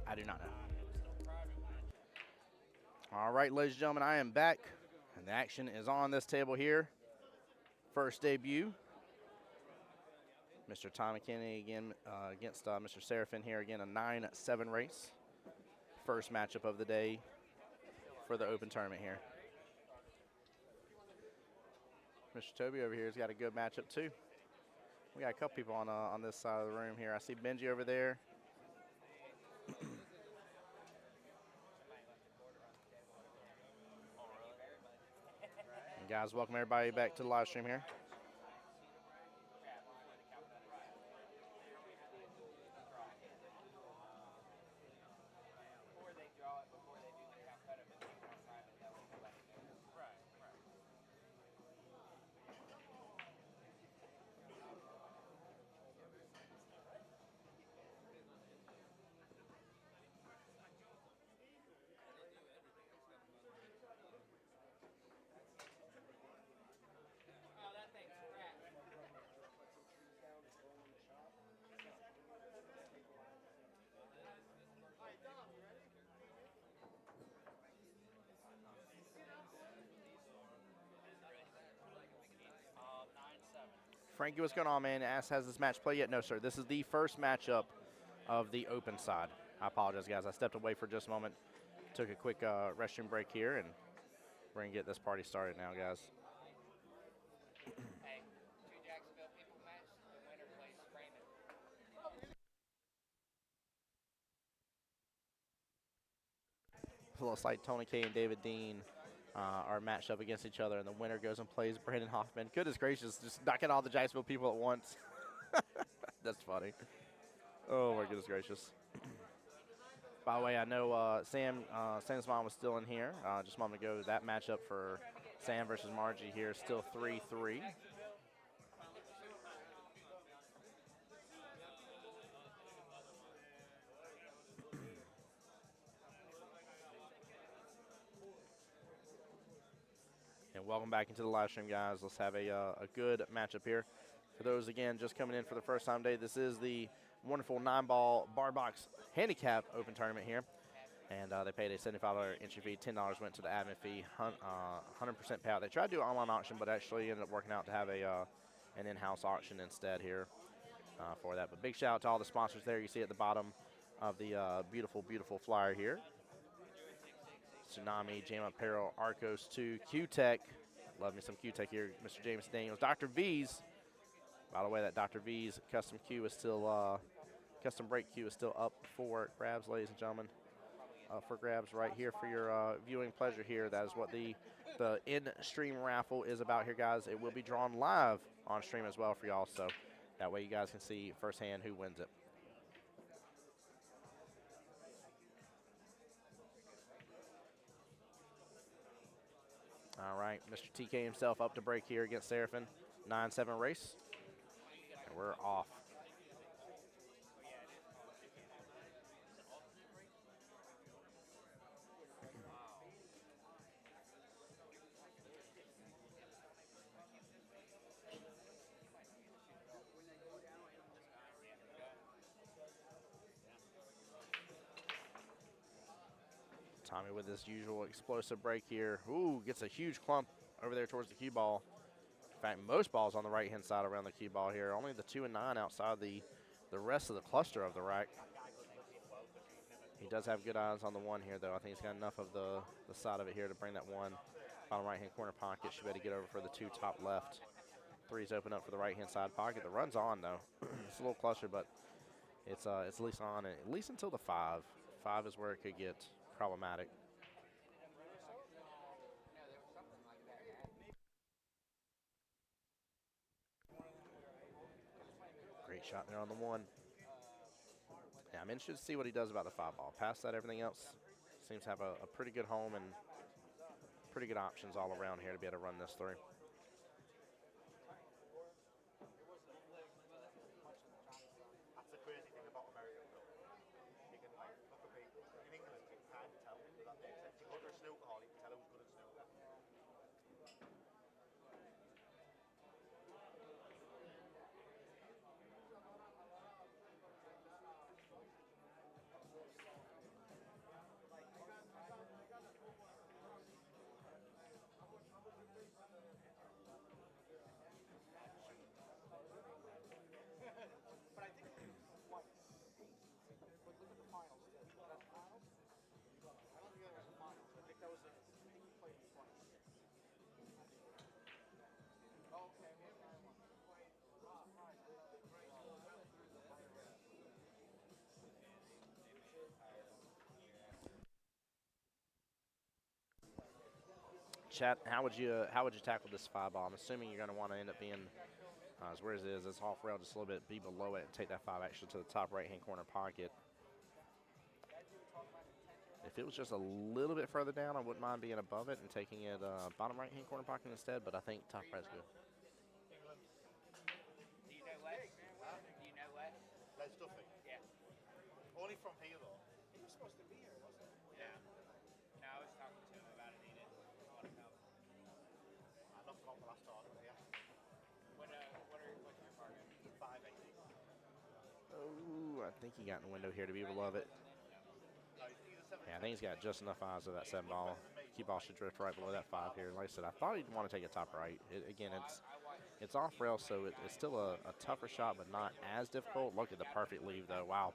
I do not know. All right, ladies and gentlemen, I am back, and the action is on this table here. First debut. Mr. Tommy Kennedy again against Mr. Serafin here. Again, a 9-7 race. First matchup of the day for the Open tournament here. Mr. Toby over here has got a good matchup too. We got a couple people on this side of the room here. I see Benji over there. And guys, welcome everybody back to the live stream here. Frankie, what's going on, man? Ask, has this match played yet? No, sir. This is the first matchup of the open side. I apologize, guys. I stepped away for just a moment. Took a quick restroom break here, and we're going to get this party started now, guys. Hey, two Jacksonville people match. The winner plays Raymond. It looks like Tony K and David Dean are matched up against each other, and the winner goes and plays Brandon Hoffman. Goodness gracious, just knocking all the Jacksonville people at once. That's funny. Oh, my goodness gracious. By the way, I know Sam's mom was still in here just a moment ago. That matchup for Sam versus Margie here is still 3-3. And welcome back into the live stream, guys. Let's have a good matchup here. For those, again, just coming in for the first time today, this is the wonderful 9-ball bar box handicap open tournament here. And they paid a $75 entry fee, $10 went to the admin fee, 100% payout. They tried to do an online auction, but actually ended up working out to have an in-house auction instead here for that. But big shout out to all the sponsors there. You see at the bottom of the beautiful, beautiful flyer here. Tsunami, Jam Apparel, Arcos 2, Q-Tech. Love me some Q-Tech here. Mr. James Daniels, Dr. V's. By the way, that Dr. V's custom Q is still, custom break Q is still up for grabs, ladies and gentlemen. For grabs right here for your viewing pleasure here. That is what the in-stream raffle is about here, guys. It will be drawn live on stream as well for y'all, so that way you guys can see firsthand who wins it. All right, Mr. TK himself up to break here against Seraphin. 9-7 race, and we're off. Tommy with his usual explosive break here. Ooh, gets a huge clump over there towards the cue ball. In fact, most balls on the right-hand side around the cue ball here. Only the 2 and 9 outside the rest of the cluster of the rack. He does have good eyes on the one here, though. I think he's got enough of the side of it here to bring that one bottom right-hand corner pocket. Should be able to get over for the 2 top left. 3's open up for the right-hand side pocket. The run's on, though. It's a little cluster, but it's at least on, at least until the 5. 5 is where it could get problematic. Great shot there on the 1. Yeah, I'm interested to see what he does about the 5 ball. Past that, everything else seems to have a pretty good home and pretty good options all around here to be able to run this through. That's the crazy thing about American football. You can like look at people in England, you can kind of tell that makes sense. You go to a snooker hall, you can tell who's good at snooker. But I think twice. But look at the finals. That finals? I don't think that was the finals. I think that was I think he played twice. Oh, okay. Chat, how would you tackle this 5 ball? I'm assuming you're going to want to end up being as where it is, it's off rail just a little bit, be below it, and take that 5 actually to the top right-hand corner pocket. If it was just a little bit further down, I wouldn't mind being above it and taking it bottom right-hand corner pocket instead, but I think top right is good. Do you know what? Do you know what? Les Duffy. Yeah. Only from here though. He was supposed to be here, wasn't he? Yeah. No, I was talking to him about it. He didn't want to come. I knocked him off the last tournament here. What's your target? 580. Oh, I think he got in the window here to be below it. No, he's either 7. Yeah, I think he's got just enough eyes of that 7 ball. Cue ball should drift right below that 5 here. Like I said, I thought he'd want to take a top right. Again, it's It's off rail, so it's still a tougher shot, but not as difficult. Look at the perfect leave, though. Wow.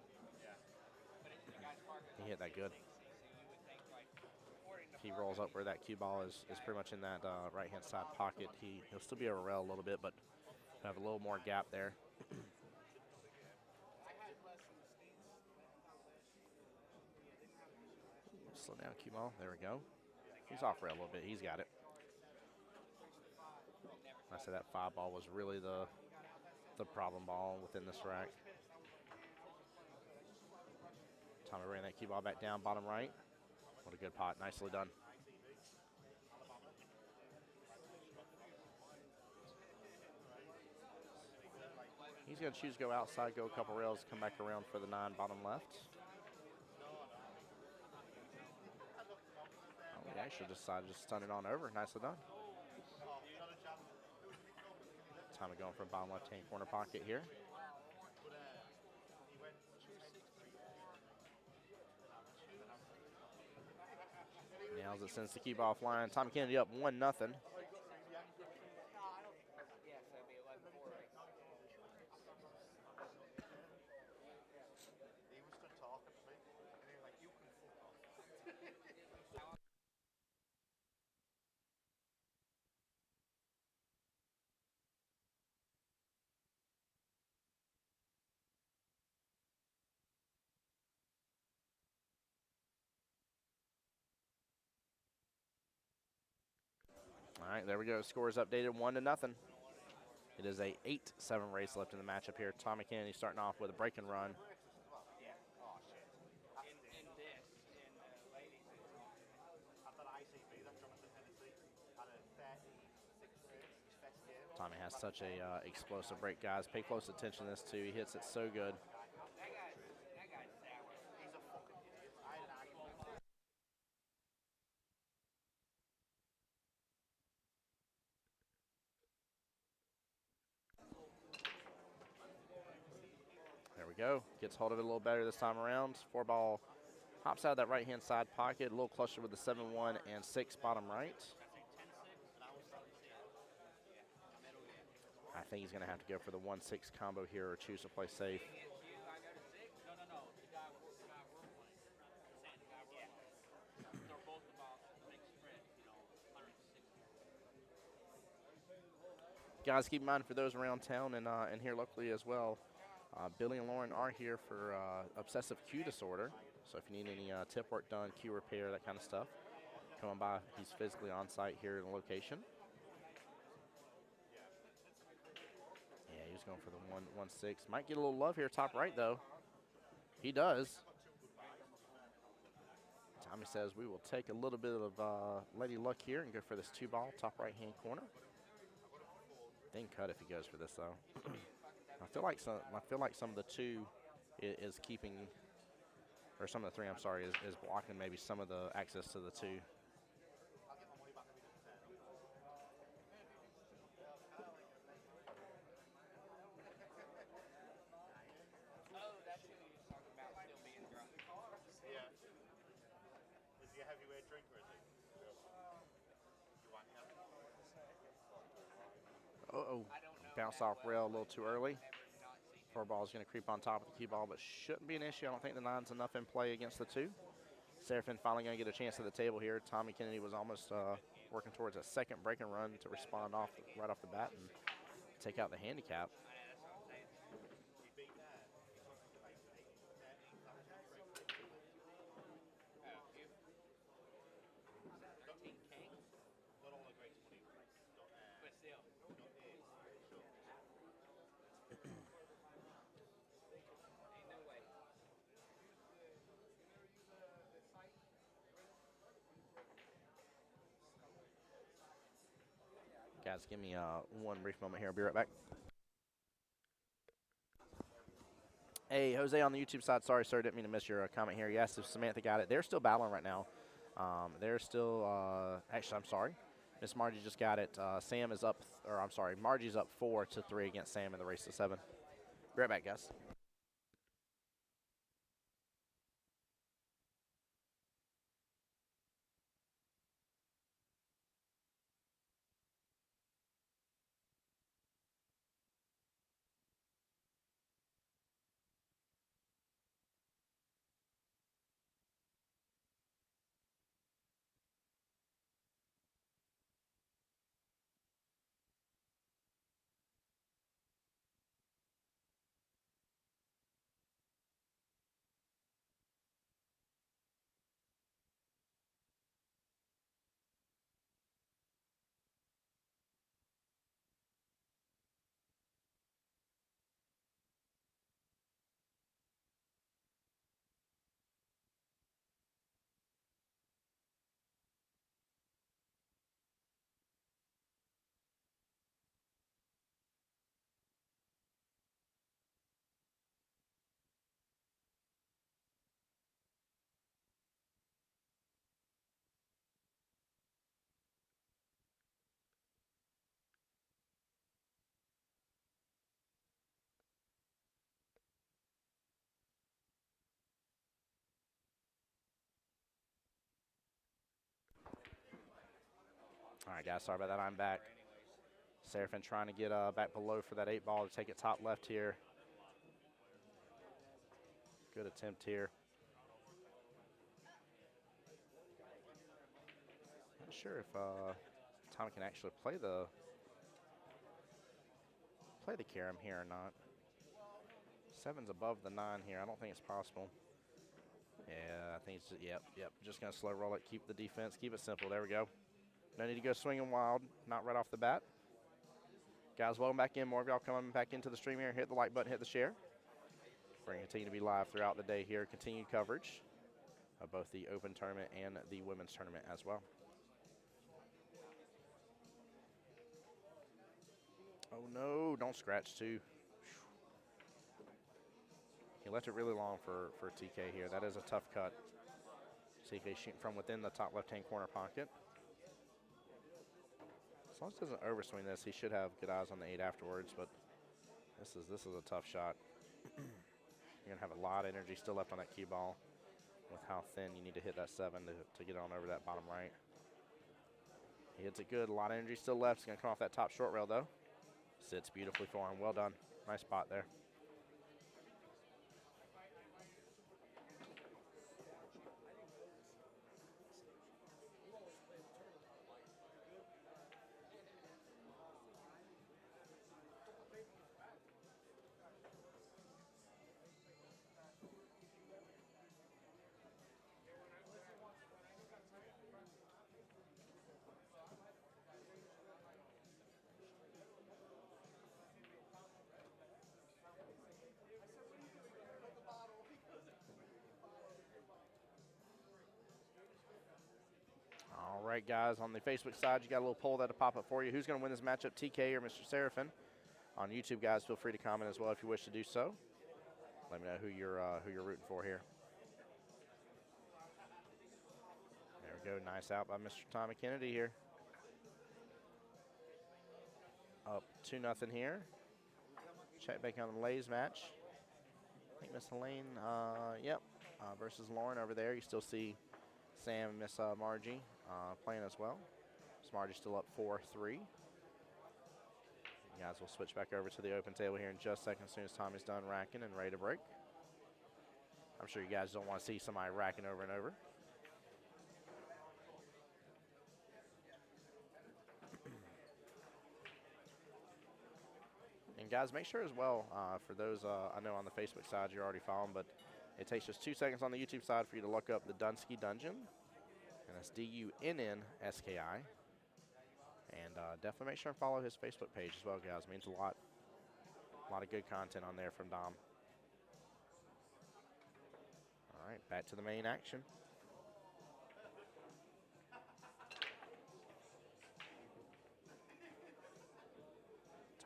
He hit that good. If he rolls up where that cue ball is pretty much in that right-hand side pocket, he'll still be over rail a little bit, but have a little more gap there. Slow down, cue ball. There we go. He's off rail a little bit. He's got it. I said that 5 ball was really the problem ball within this rack. Tommy ran that cue ball back down, bottom right. What a good pot. Nicely done. He's going to choose to go outside, go a couple rails, come back around for the 9, bottom left. Oh, he actually decided to stun it on over. Nicely done. Tommy going for a bottom left-hand corner pocket here. Nails it, sends the cue ball flying. Tommy Kennedy up 1-0. All right, there we go. Scores updated 1-0. It is a 8-7 race left in the matchup here. Tommy Kennedy starting off with a break and run. Tommy has such a explosive break, guys. Pay close attention to this, too. He hits it so good. There we go. Gets hold of it a little better this time around. 4 ball hops out of that right-hand side pocket. A little closer with the 7-1 and 6 bottom right. I think he's going to have to go for the 1-6 combo here or choose to play safe. Guys, keep in mind for those around town and here locally as well, Billy and Lauren are here for obsessive cue disorder. So if you need any tip work done, cue repair, that kind of stuff, come on by. He's physically on site here in the location. Yeah, he was going for the 1-1-6. Might get a little love here, top right though. He does. Tommy says we will take a little bit of lady luck here and go for this 2 ball, top right-hand corner. Then cut if he goes for this though. I feel like some of the 2 is keeping, or some of the 3, I'm sorry, is blocking maybe some of the access to the 2. Uh-oh, bounce off rail a little too early. 4 ball is going to creep on top of the cue ball, but shouldn't be an issue. I don't think the 9's enough in play against the 2. Seraphin finally going to get a chance at the table here. Tommy Kennedy was almost working towards a second break and run to respond right off the bat and take out the handicap. Guys, give me one brief moment here. I'll be right back. Hey, Jose on the YouTube side. Sorry, sir, didn't mean to miss your comment here. Yes, if Samantha got it. They're still battling right now. They're still, actually, I'm sorry. Miss Margie just got it. Sam is up, or I'm sorry, Margie's up 4-3 against Sam in the race to 7. Be right back, guys. All right, guys, sorry about that. I'm back. Seraphin trying to get back below for that 8 ball to take it top left here. Good attempt here. Not sure if Tommy can actually play the carom here or not. 7's above the 9 here. I don't think it's possible. Yeah, I think it's just, yep. Just gonna slow roll it, keep the defense, keep it simple. There we go. No need to go swinging wild, not right off the bat. Guys, welcome back in. More of y'all coming back into the stream here. Hit the like button, hit the share. We're going to continue to be live throughout the day here. Continued coverage of both the Open Tournament and the Women's Tournament as well. Oh, no. Don't scratch, too. He left it really long for TK here. That is a tough cut. TK shooting from within the top left-hand corner pocket. As long as he doesn't overswing this, he should have good eyes on the 8 afterwards, but this is a tough shot. You're going to have a lot of energy still left on that cue ball with how thin you need to hit that 7 to get on over that bottom right. He hits it good. A lot of energy still left. He's going to come off that top short rail, though. Sits beautifully for him. Well done. Nice spot there. All right, guys, on the Facebook side, you got a little poll that'll pop up for you. Who's going to win this matchup, TK or Mr. Seraphin? On YouTube, guys, feel free to comment as well if you wish to do so. Let me know who you're rooting for here. There we go. Nice out by Mr. Tommy Kennedy here. Up 2-0 here. Check back on the Lays match. I think Miss Helene, versus Lauren over there. You still see Sam and Miss Margie playing as well. Miss Margie's still up 4-3. Guys, we'll switch back over to the open table here in just a second as soon as Tommy's done racking and ready to break. I'm sure you guys don't want to see somebody racking over and over. And guys, make sure as well, for those, I know on the Facebook side you're already following, but it takes just 2 seconds on the YouTube side for you to look up the Dunsky Dungeon. And that's DUNNSKI. And definitely make sure and follow his Facebook page as well, guys. It means a lot. A lot of good content on there from Dom. All right, back to the main action.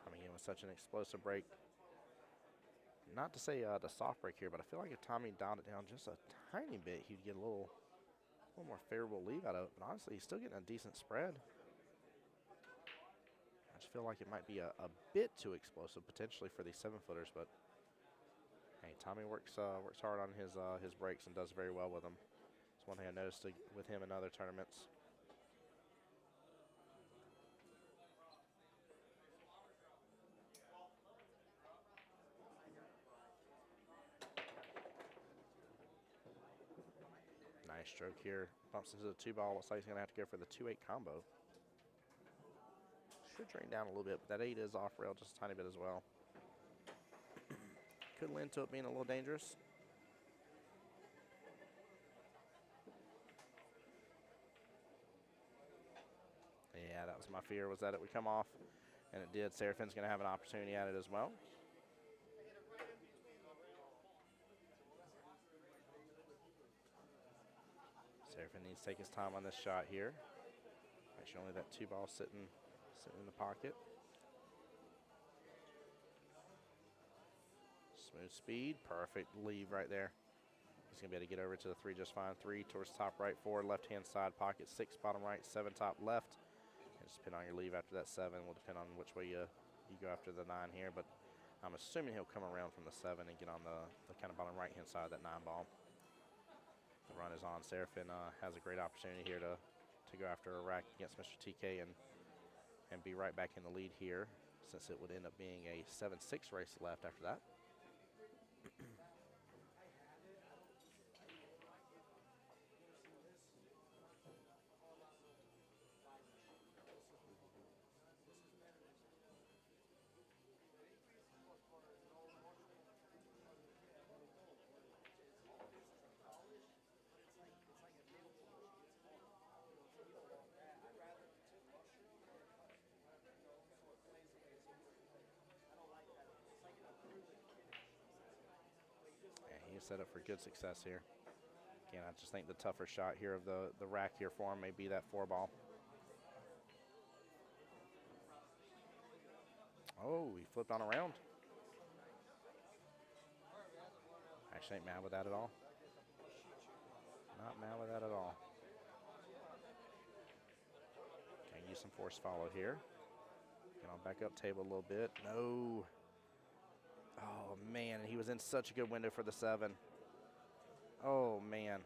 Tommy again with such an explosive break. Not to say the soft break here, but I feel like if Tommy dialed it down just a tiny bit, he'd get a little more favorable leave out of it. But honestly, he's still getting a decent spread. I just feel like it might be a bit too explosive potentially for these 7-footers, but hey, Tommy works hard on his breaks and does very well with them. It's one thing I noticed with him in other tournaments. Nice stroke here. Bumps into the 2-ball. Looks like he's going to have to go for the 2-8 combo. Should drain down a little bit, but that 8 is off rail just a tiny bit as well. Could lend to it being a little dangerous. Yeah, that was my fear, was that it would come off, and it did. Seraphin's going to have an opportunity at it as well. Seraphin needs to take his time on this shot here. Make sure only that 2-ball sitting in the pocket. Smooth speed, perfect leave right there. He's going to be able to get over to the 3 just fine. 3 towards top right, 4 left-hand side pocket, 6 bottom right, 7 top left. And just depend on your leave after that 7. Will depend on which way you go after the 9 here. But I'm assuming he'll come around from the 7 and get on the kind of bottom right-hand side of that 9 ball. The run is on. Seraphin has a great opportunity here to to go after a rack against Mr. TK and be right back in the lead here, since it would end up being a 7-6 race left after that. He's set up for good success here. Again, I just think the tougher shot here of the rack here for him may be that 4-ball. Oh, he flipped on around. Actually ain't mad with that at all. Not mad with that at all. Okay, use some force follow here. Get on back up table a little bit. No. Oh, man, he was in such a good window for the 7. Oh, man.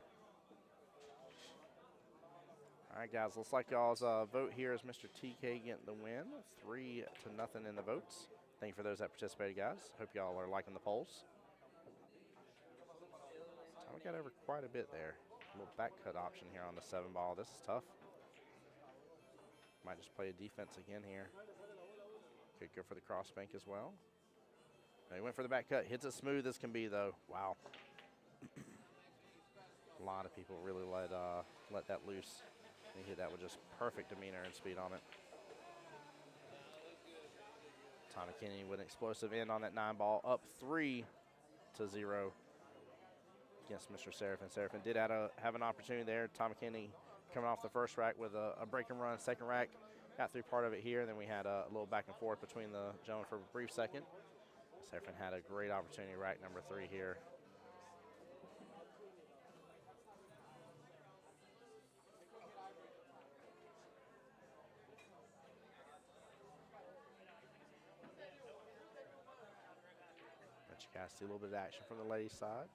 All right, guys, looks like y'all's vote here is Mr. TK getting the win. 3-0 in the votes. Thank you for those that participated, guys. Hope y'all are liking the polls. We got over quite a bit there. A little back cut option here on the 7-ball. This is tough. Might just play a defense again here. Could go for the cross bank as well. No, he went for the back cut. Hits it smooth as can be, though. Wow. A lot of people really let that loose. He hit that with just perfect demeanor and speed on it. Tommy Kennedy with an explosive end on that 9-ball. Up 3-0 against Mr. Seraphin. Seraphin did have an opportunity there. Tommy Kennedy coming off the first rack with a break and run. Second rack, got through part of it here. Then we had a little back and forth between the gentlemen for a brief second. Seraphin had a great opportunity, rack number 3 here. Let you guys see a little bit of action from the ladies' side.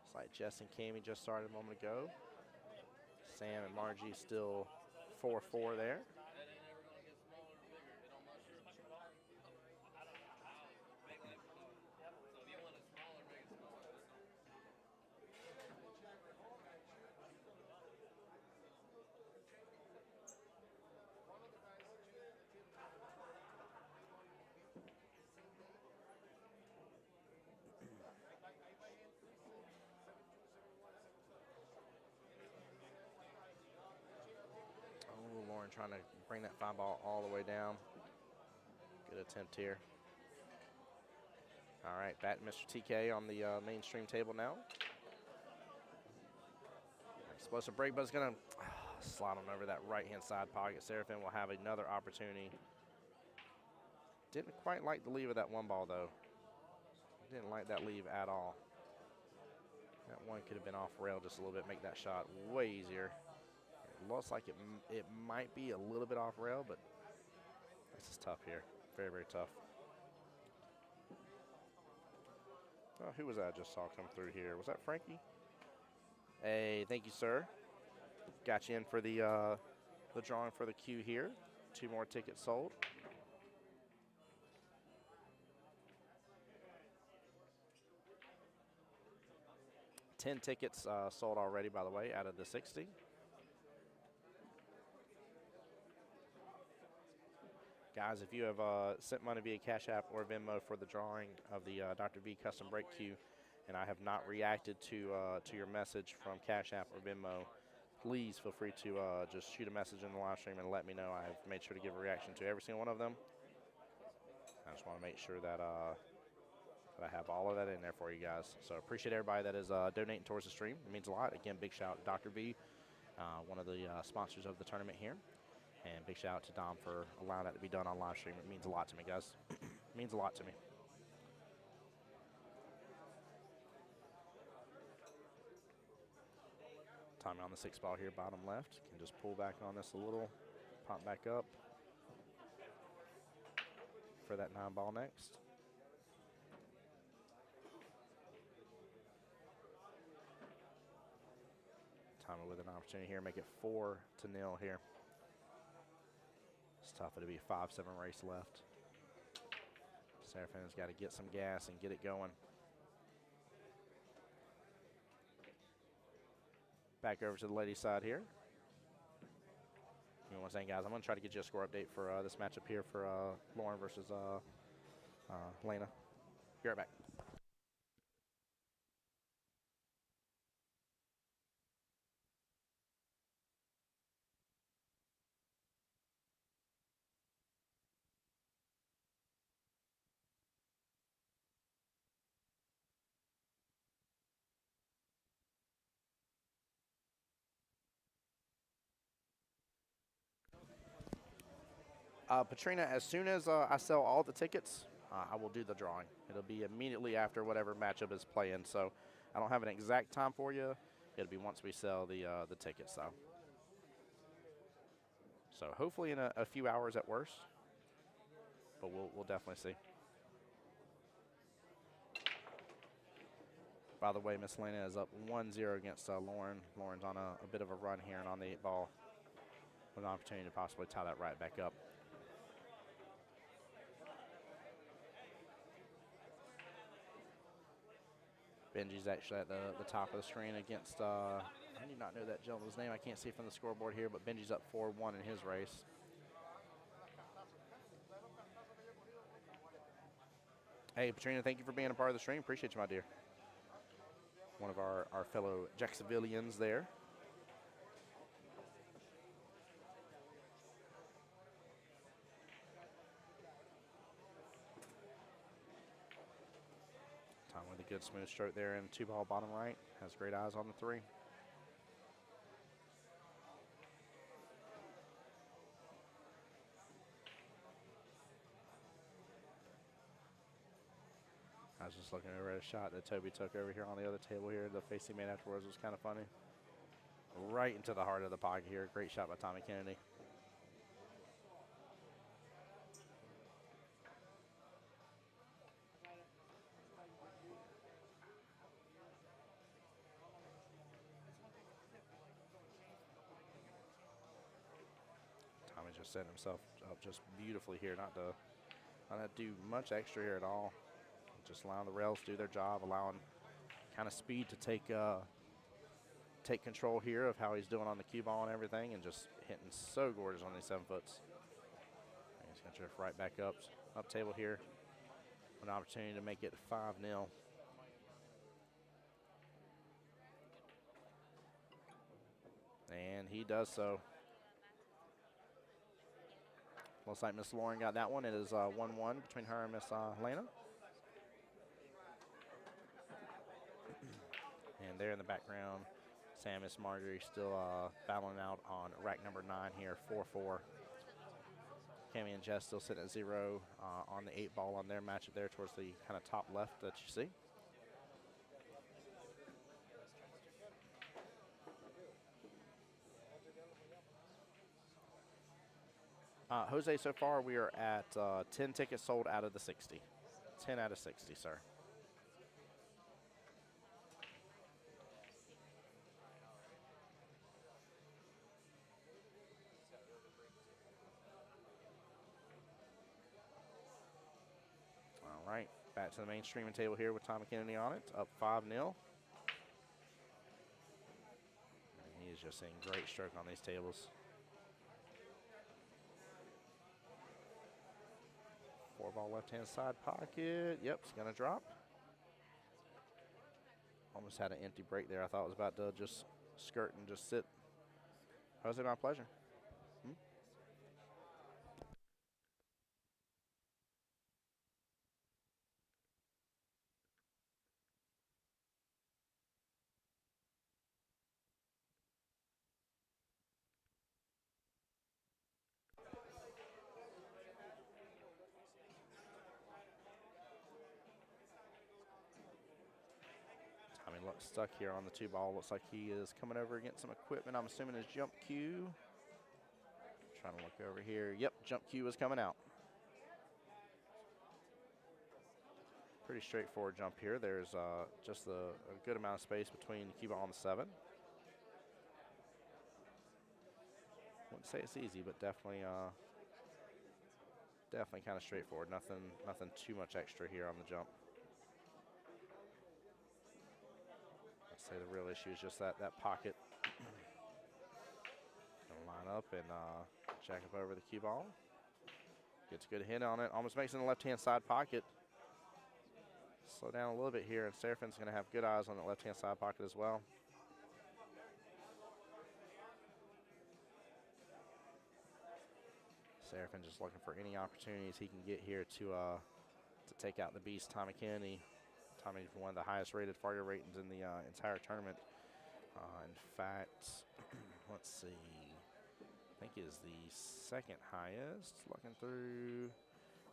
It's like Jess and Cammie just started a moment ago. Sam and Margie still 4-4 there. Trying to bring that 5-ball all the way down. Good attempt here. All right, back to Mr. TK on the mainstream table now. Explosive break, but it's going to slide on over that right-hand side pocket. Seraphin will have another opportunity. Didn't quite like the leave of that 1-ball, though. Didn't like that leave at all. That one could have been off rail just a little bit, make that shot way easier. Looks like it might be a little bit off rail, but this is tough here. Very, very tough. Oh, who was that I just saw come through here? Was that Frankie? Hey, thank you, sir. Got you in for the drawing for the queue here. 2 more tickets sold. Ten tickets sold already, by the way, out of the 60. Guys, if you have sent money via Cash App or Venmo for the drawing of the Dr. V Custom Break Queue, and I have not reacted to your message from Cash App or Venmo, please feel free to just shoot a message in the live stream and let me know. I have made sure to give a reaction to every single one of them. I just want to make sure that that I have all of that in there for you guys. So appreciate everybody that is donating towards the stream. It means a lot. Again, big shout out to Dr. V, one of the sponsors of the tournament here. And big shout out to Dom for allowing that to be done on live stream. It means a lot to me, guys. It means a lot to me. Tommy on the 6-ball here, bottom left. Can just pull back on this a little, pop back up for that 9-ball next. Tommy Tommy with an opportunity here, make it 4-0 here. It's tough. It'll be a 5-7 race left. Serafin's got to get some gas and get it going. Back over to the ladies' side here. You know what I'm saying, guys? I'm going to try to get you a score update for this matchup here for Lauren versus Lena. Be right back. Patrina, as soon as I sell all the tickets, I will do the drawing. It'll be immediately after whatever matchup is playing. So I don't have an exact time for you. It'll be once we sell the tickets, though. So hopefully in a few hours at worst, but we'll definitely see. By the way, Miss Lena is up 1-0 against Lauren. Lauren's on a bit of a run here and on the 8-ball with an opportunity to possibly tie that right back up. Benji's actually at the top of the screen against, I do not know that gentleman's name. I can't see from the scoreboard here, but Benji's up 4-1 in his race. Hey, Patrina, thank you for being a part of the stream. Appreciate you, my dear. One of our fellow Jacksonvillians there. Tom with a good smooth stroke there in 2-ball bottom right. Has great eyes on the 3. I was just looking over at a shot that Toby took over here on the other table here. The face he made afterwards was kind of funny. Right into the heart of the pocket here. Great shot by Tommy Kennedy. Tommy's just setting himself up just beautifully here. Not to do much extra here at all. Just allowing the rails to do their job, allowing kind of speed to take control here of how he's doing on the cue ball and everything, and just hitting so gorgeous on these 7-foots. He's going to drift right back up table here. An opportunity to make it 5-0. And he does so. Looks like Miss Lauren got that one. It is 1-1 between her and Miss Lena. And there in the background, Sam and Marjorie still battling out on rack number 9 here, 4-4. Cami and Jess still sitting at 0 on the 8-ball on their matchup there towards the kind of top left that you see. Jose, so far we are at 10 tickets sold out of the 60. 10 out of 60, sir. All right, back to the main streaming table here with Tommy Kennedy on it, up 5-0. He is just seeing great stroke on these tables. 4-ball left-hand side pocket. Yep, it's going to drop. Almost had an empty break there. I thought it was about to just skirt and just sit. Jose, my pleasure. Stuck here on the 2-ball. Looks like he is coming over against some equipment. I'm assuming his jump cue. Trying to look over here. Yep, jump cue is coming out. Pretty straightforward jump here. There's just a good amount of space between the cue ball and the 7. say it's easy, but definitely definitely kind of straightforward. Nothing too much extra here on the jump. I'd say the real issue is just that pocket. Gonna line up and jack up over the cue ball. Gets a good hit on it. Almost makes it in the left-hand side pocket. Slow down a little bit here, and Serafin's going to have good eyes on the left-hand side pocket as well. Serafin just looking for any opportunities he can get here to take out the beast, Tommy Kennedy. Tommy, one of the highest-rated Fargo ratings in the entire tournament. In fact, let's see. I think is the second highest. Looking through,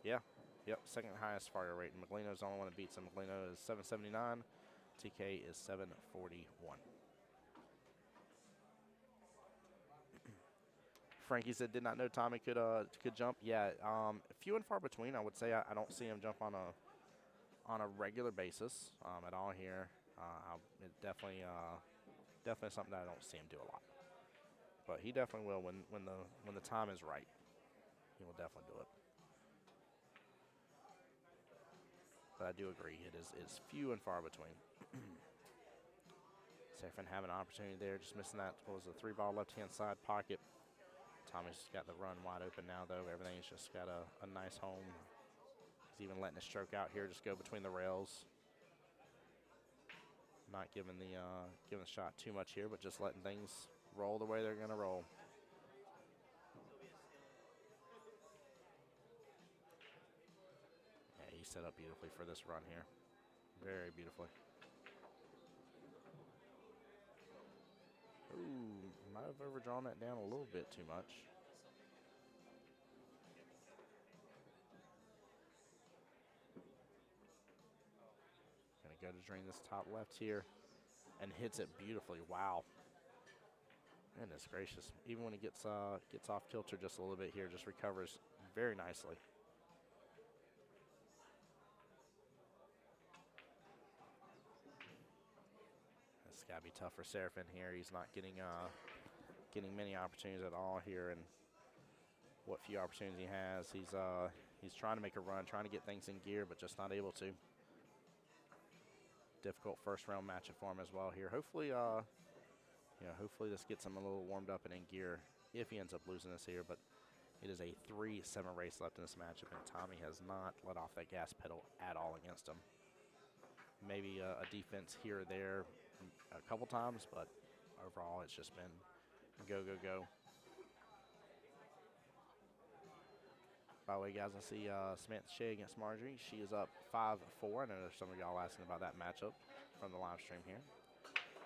yeah, yep, second highest Fargo rating. McLeano's the only one that beats him. McLeano is 779. TK is 741. Frankie said, did not know Tommy could jump. Yeah, few and far between. I would say I don't see him jump on a regular basis at all here. It definitely something that I don't see him do a lot. But he definitely will when the time is right. He will definitely do it. But I do agree, it is few and far between. Serafin having an opportunity there, just missing that. What was the 3-ball left-hand side pocket. Tommy's got the run wide open now, though. Everything's just got a nice home. He's even letting his stroke out here, just go between the rails. Not giving the shot too much here, but just letting things roll the way they're going to roll. Yeah, he set up beautifully for this run here. Very beautifully. Ooh, might have overdrawn that down a little bit too much. Gonna go to drain this top left here and hits it beautifully. Wow. Goodness gracious. Even when he gets off kilter just a little bit here, just recovers very nicely. It's got to be tough for Serafin here. He's not getting many opportunities at all here, and what few opportunities he has, he's trying to make a run, trying to get things in gear, but just not able to. Difficult first round matchup for him as well here. Hopefully, hopefully this gets him a little warmed up and in gear if he ends up losing this here. But it is a 3-7 race left in this matchup, and Tommy has not let off that gas pedal at all against him. Maybe a defense here or there a couple times, but overall it's just been go, go, go. By the way, guys, I see Samantha Shea against Marjorie. She is up 5-4. I know there's some of y'all asking about that matchup from the live stream here.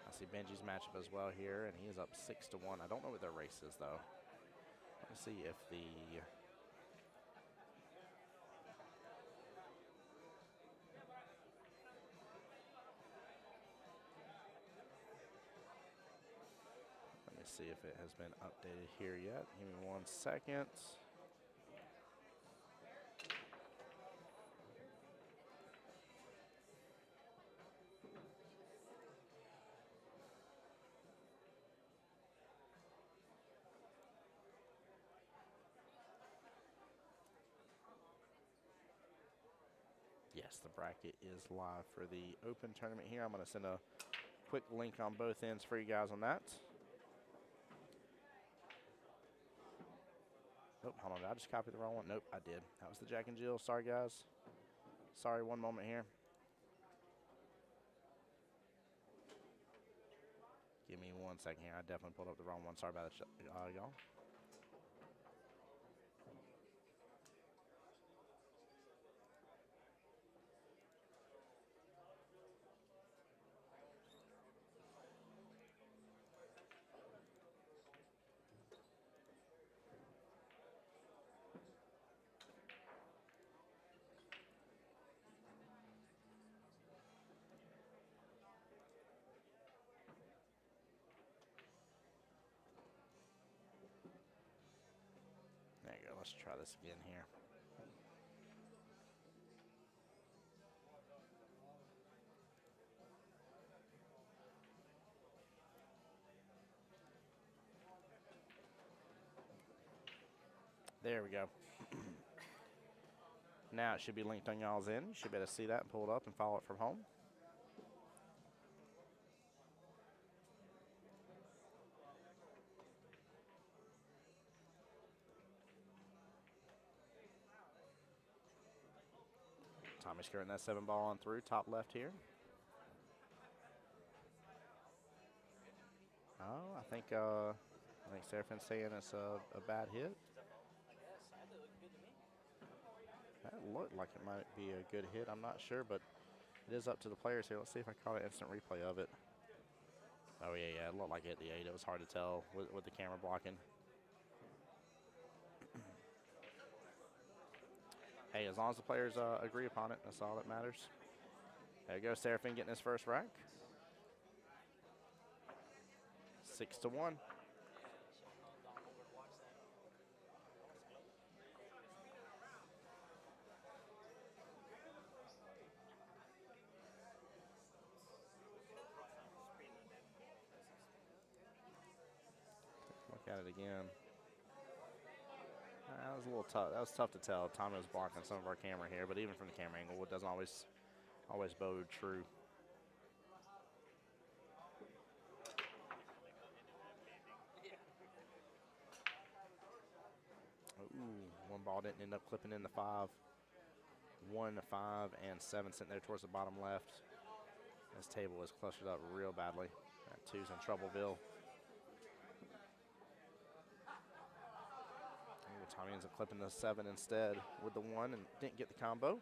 I see Benji's matchup as well here, and he is up 6-1. I don't know what their race is, though. Let's see if the... Let me see if it has been updated here yet. Give me 1 second. Yes, the bracket is live for the open tournament here. I'm going to send a quick link on both ends for you guys on that. Nope, hold on. Did I just copy the wrong one? Nope, I did. That was the Jack and Jill. Sorry, guys. Sorry, one moment here. Give me 1 second here. I definitely pulled up the wrong one. Sorry about that, y'all. There you go. Let's try this again here. There we go. Now it should be linked on y'all's end. You should be able to see that and pull it up and follow it from home. Tommy skirting that 7 ball on through, top left here. Oh, I think Serafin's saying it's a bad hit. That looked like it might be a good hit. I'm not sure, but it is up to the players here. Let's see if I caught an instant replay of it. Oh, yeah, it looked like it hit the 8. It was hard to tell with the camera blocking. Hey, as long as the players agree upon it, that's all that matters. There you go, Serafin getting his first rack. 6-1. Look at it again. That was a little tough. That was tough to tell. Tommy was blocking some of our camera here, but even from the camera angle, it doesn't always bode true. Ooh, one ball didn't end up clipping in the 5. 1, 5, and 7 sitting there towards the bottom left. This table is clustered up real badly. That 2's in Troubleville. Tommy ends up clipping the 7 instead with the 1 and didn't get the combo.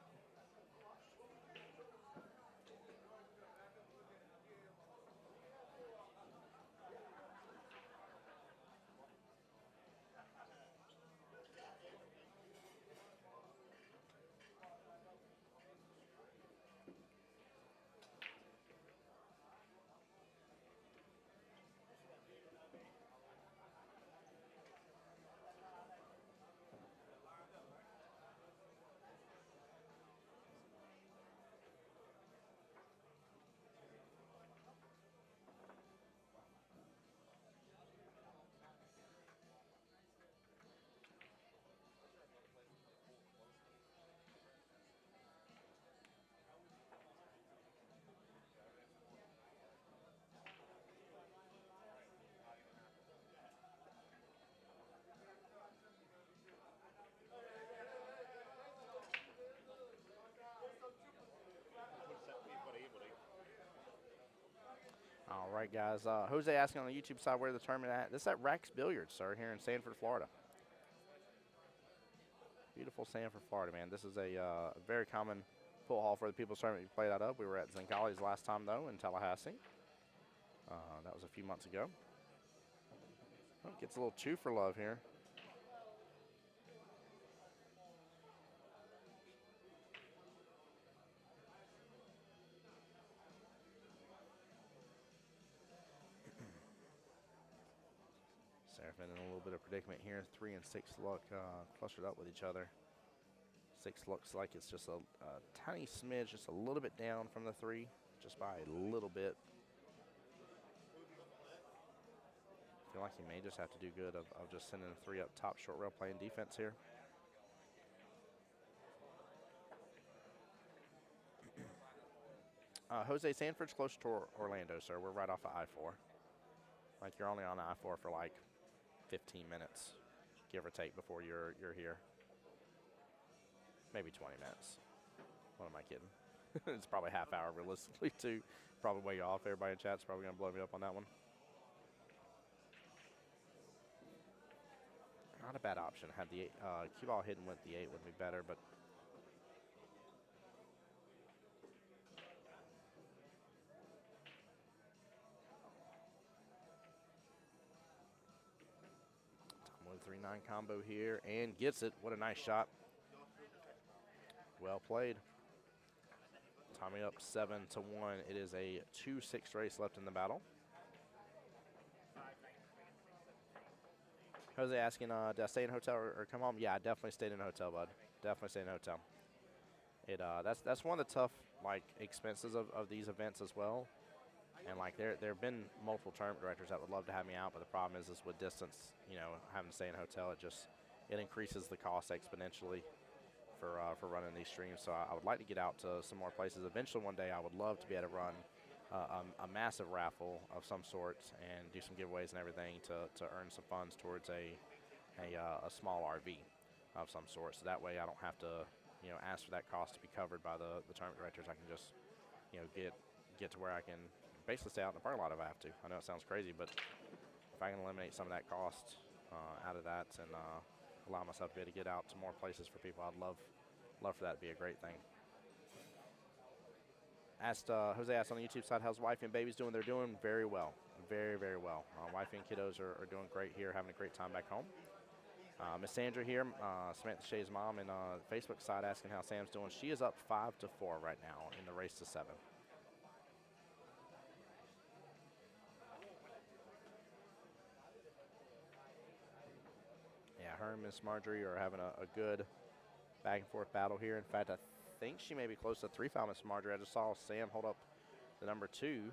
All right, guys. Jose asking on the YouTube side where the tournament at. This is at Racks Billiards, sir, here in Sanford, Florida. Beautiful Sanford, Florida, man. This is a very common pool hall for the people's tournament we played out of. We were at Zincali's last time, though, in Tallahassee. That was a few months ago. Oh, gets a little chew for love here. Serafin in a little bit of predicament here. 3 and 6 look clustered up with each other. 6 looks like it's just a tiny smidge, just a little bit down from the 3, just by a little bit. I feel like he may just have to do good of just sending a 3 up top, short rail playing defense here. Jose, Sanford's close to Orlando, sir. We're right off of I-4. Like, you're only on I-4 for like 15 minutes, give or take, before you're here. Maybe 20 minutes. What am I kidding? It's probably half hour realistically, too. Probably way off. Everybody in chat's probably going to blow me up on that one. Not a bad option. Had the cue ball hidden with the 8 would be better, but Tom with 3-9 combo here and gets it. What a nice shot. Well played. Tommy up 7-1. It is a 2-6 race left in the battle. Jose asking, did I stay in a hotel or come home? Yeah, I definitely stayed in a hotel, bud. Definitely stayed in a hotel. That's one of the tough expenses of these events as well. And there have been multiple tournament directors that would love to have me out, but the problem is with distance, having to stay in a hotel, it increases the cost exponentially for running these streams. So I would like to get out to some more places. Eventually, one day, I would love to be able to run a massive raffle of some sorts and do some giveaways and everything to earn some funds towards a small RV of some sort. So that way, I don't have to ask for that cost to be covered by the tournament directors. I can just get to where I can basically stay out in the parking lot if I have to. I know it sounds crazy, but if I can eliminate some of that cost out of that and allow myself to be able to get out to more places for people, I'd love for that to be a great thing. Jose asked on the YouTube side, how's wifey and babies doing? They're doing very well. Very, very well. Wifey and kiddos are doing great here, having a great time back home. Miss Sandra here, Samantha Shea's mom, and Facebook side asking how Sam's doing. She is up 5-4 right now in the race to 7. Yeah, her and Miss Marjorie are having a good back and forth battle here. In fact, I think she may be close to 3-foul, Miss Marjorie. I just saw Sam hold up the number 2.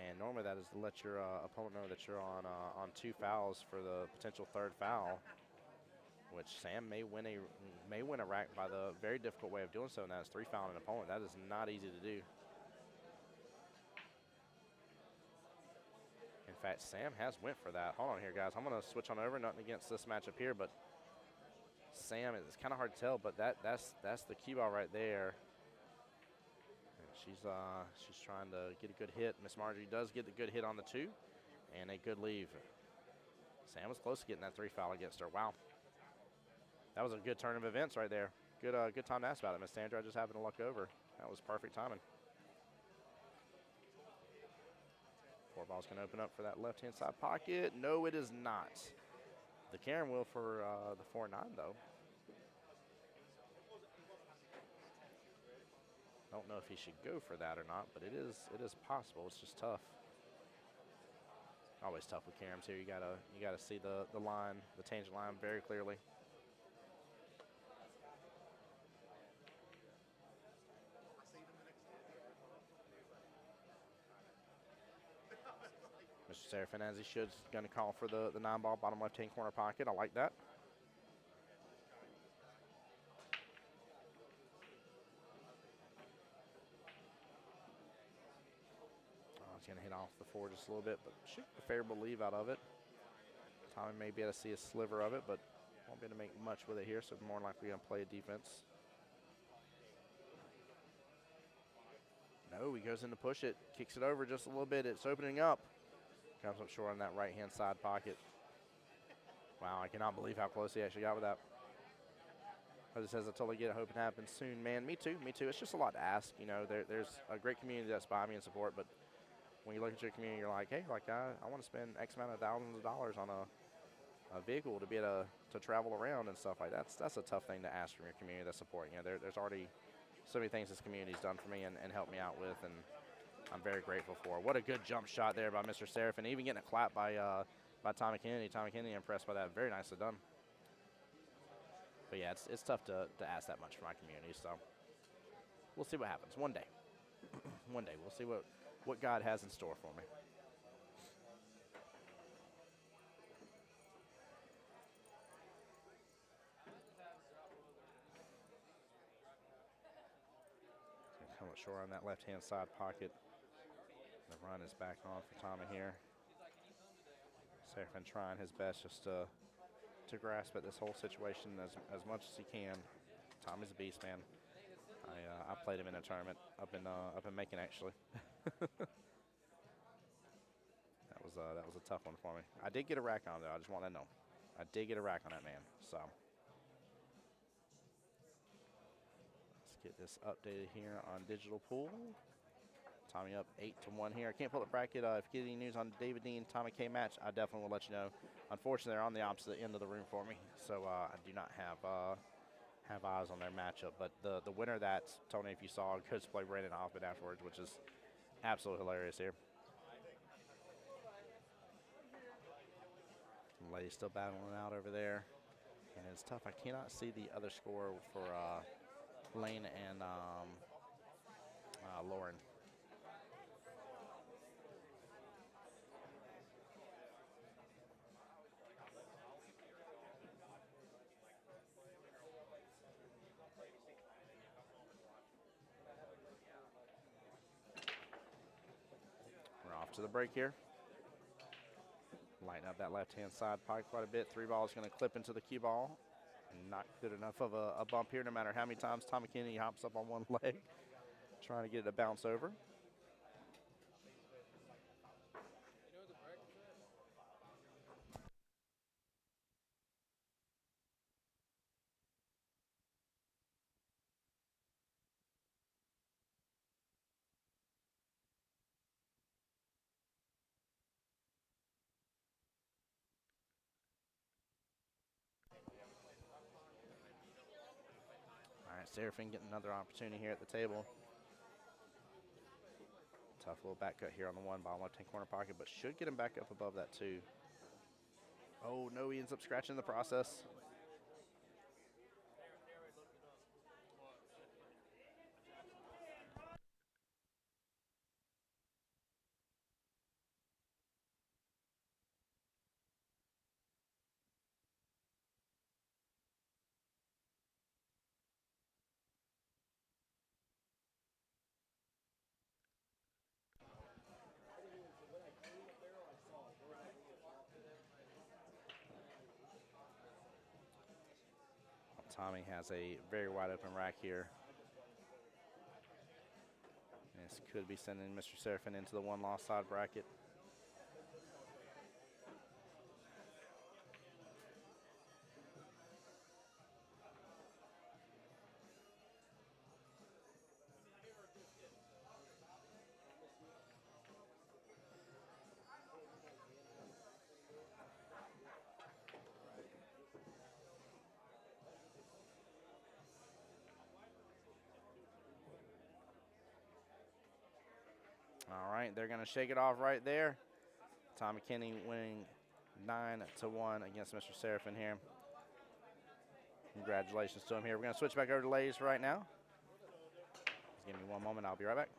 And normally that is to let your opponent know that you're on 2 fouls for the potential 3rd foul, which Sam may win a rack by the very difficult way of doing so, and that is 3 fouling an opponent. That is not easy to do. In fact, Sam has went for that. Hold on here, guys. I'm going to switch on over. Nothing against this matchup here, but Sam, it's kind of hard to tell, but that's the cue ball right there. She's trying to get a good hit. Miss Marjorie does get the good hit on the 2, and a good leave. Sam was close to getting that 3 foul against her. Wow, that was a good turn of events right there. Good time to ask about it, Miss Sandra. I just happened to look over. That was perfect timing. 4 ball's going to open up for that left-hand side pocket. No, it is not. The Karen will for the 4-9 though. Don't know if he should go for that or not, but it is possible. It's just tough. Always tough with caroms here. You gotta see the line, the tangent line very clearly. Mr. Serafin, as he should, is going to call for the 9 ball bottom left-hand corner pocket. I like that. Going to hit off the 4 just a little bit, but should get a favorable leave out of it. Tommy may be able to see a sliver of it, but won't be able to make much with it here, so more likely going to play a defense. No, he goes in to push it, kicks it over just a little bit. It's opening up. Comes up short on that right-hand side pocket. Wow, I cannot believe how close he actually got with that. As it says, I totally get it. Hope it happens soon. Man, me too, me too. It's just a lot to ask. There's a great community that's behind me and support, but when you look at your community, you're like, hey, I want to spend X amount of thousands of dollars on a vehicle to be able to travel around and stuff like that. That's a tough thing to ask from your community that's supporting you. There's already so many things this community's done for me and helped me out with, and I'm very grateful for. What a good jump shot there by Mr. Serafin. Even getting a clap by Tommy Kennedy. Tommy Kennedy impressed by that. Very nicely done. But yeah, it's tough to ask that much for my community, so we'll see what happens. One day. One day. We'll see what God has in store for me. Come up short on that left-hand side pocket. The run is back on for Tommy here. Serafin trying his best just to grasp at this whole situation as much as he can. Tommy's a beast, man. I played him in a tournament up in Macon, actually. That was a tough one for me. I did get a rack on, though. I just want to know. I did get a rack on that man. So let's get this updated here on Digital Pool. Tommy up 8-1 here. I can't pull the bracket. If you get any news on David Dean, Tommy K match, I definitely will let you know. Unfortunately, they're on the opposite end of the room for me, so I do not have eyes on their matchup. But the winner, that's Tony, if you saw, goes to play Brandon Hoffman afterwards, which is absolutely hilarious here. The ladies still battling out over there, and it's tough. I cannot see the other score for Lane and Lauren. to the break here. Lighten up that left-hand side pie quite a bit. 3 ball is going to clip into the cue ball. And not good enough of a bump here, no matter how many times Tommy Kennedy hops up on one leg, trying to get it to bounce over. All right, Serafin getting another opportunity here at the table. Tough little back cut here on the 1 ball, left-hand corner pocket, but should get him back up above that 2. Oh, no, he ends up scratching the process. Tommy has a very wide open rack here. This could be sending Mr. Serafin into the 1 loss side bracket. All right, they're going to shake it off right there. Tommy Kennedy winning 9-1 against Mr. Serafin here. Congratulations to him here. We're going to switch back over to ladies right now. Just give me one moment. I'll be right back.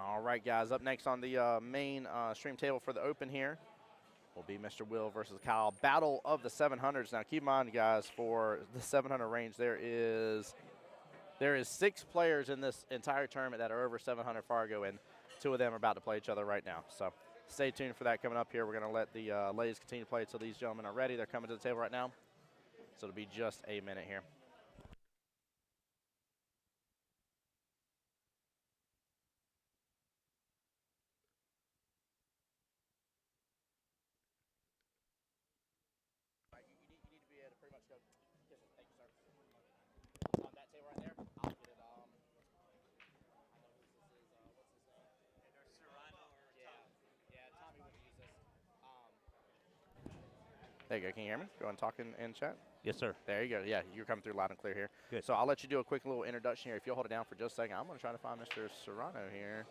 All right, guys. Up next on the main stream table for the Open here will be Mr. Will versus Kyle. Battle of the 700s. Now, keep in mind, guys, for the 700 range, there is 6 players in this entire tournament that are over 700 Fargo, and 2 of them are about to play each other right now. So stay tuned for that coming up here. We're going to let the ladies continue to play until these gentlemen are ready. They're coming to the table right now. So it'll be just a minute here. You need to be able to pretty much go. Yes, sir. Thank you, sir. On that table right there, I'll get it. I know who this is. What's his name? Either Serrano or Tommy. Yeah, Tommy wouldn't use this. There you go. Can you hear me? Go and talk in chat. Yes, sir. There you go. Yeah, you're coming through loud and clear here. Good. So I'll let you do a quick little introduction here. If you'll hold it down for just a second, I'm going to try to find Mr. Serrano here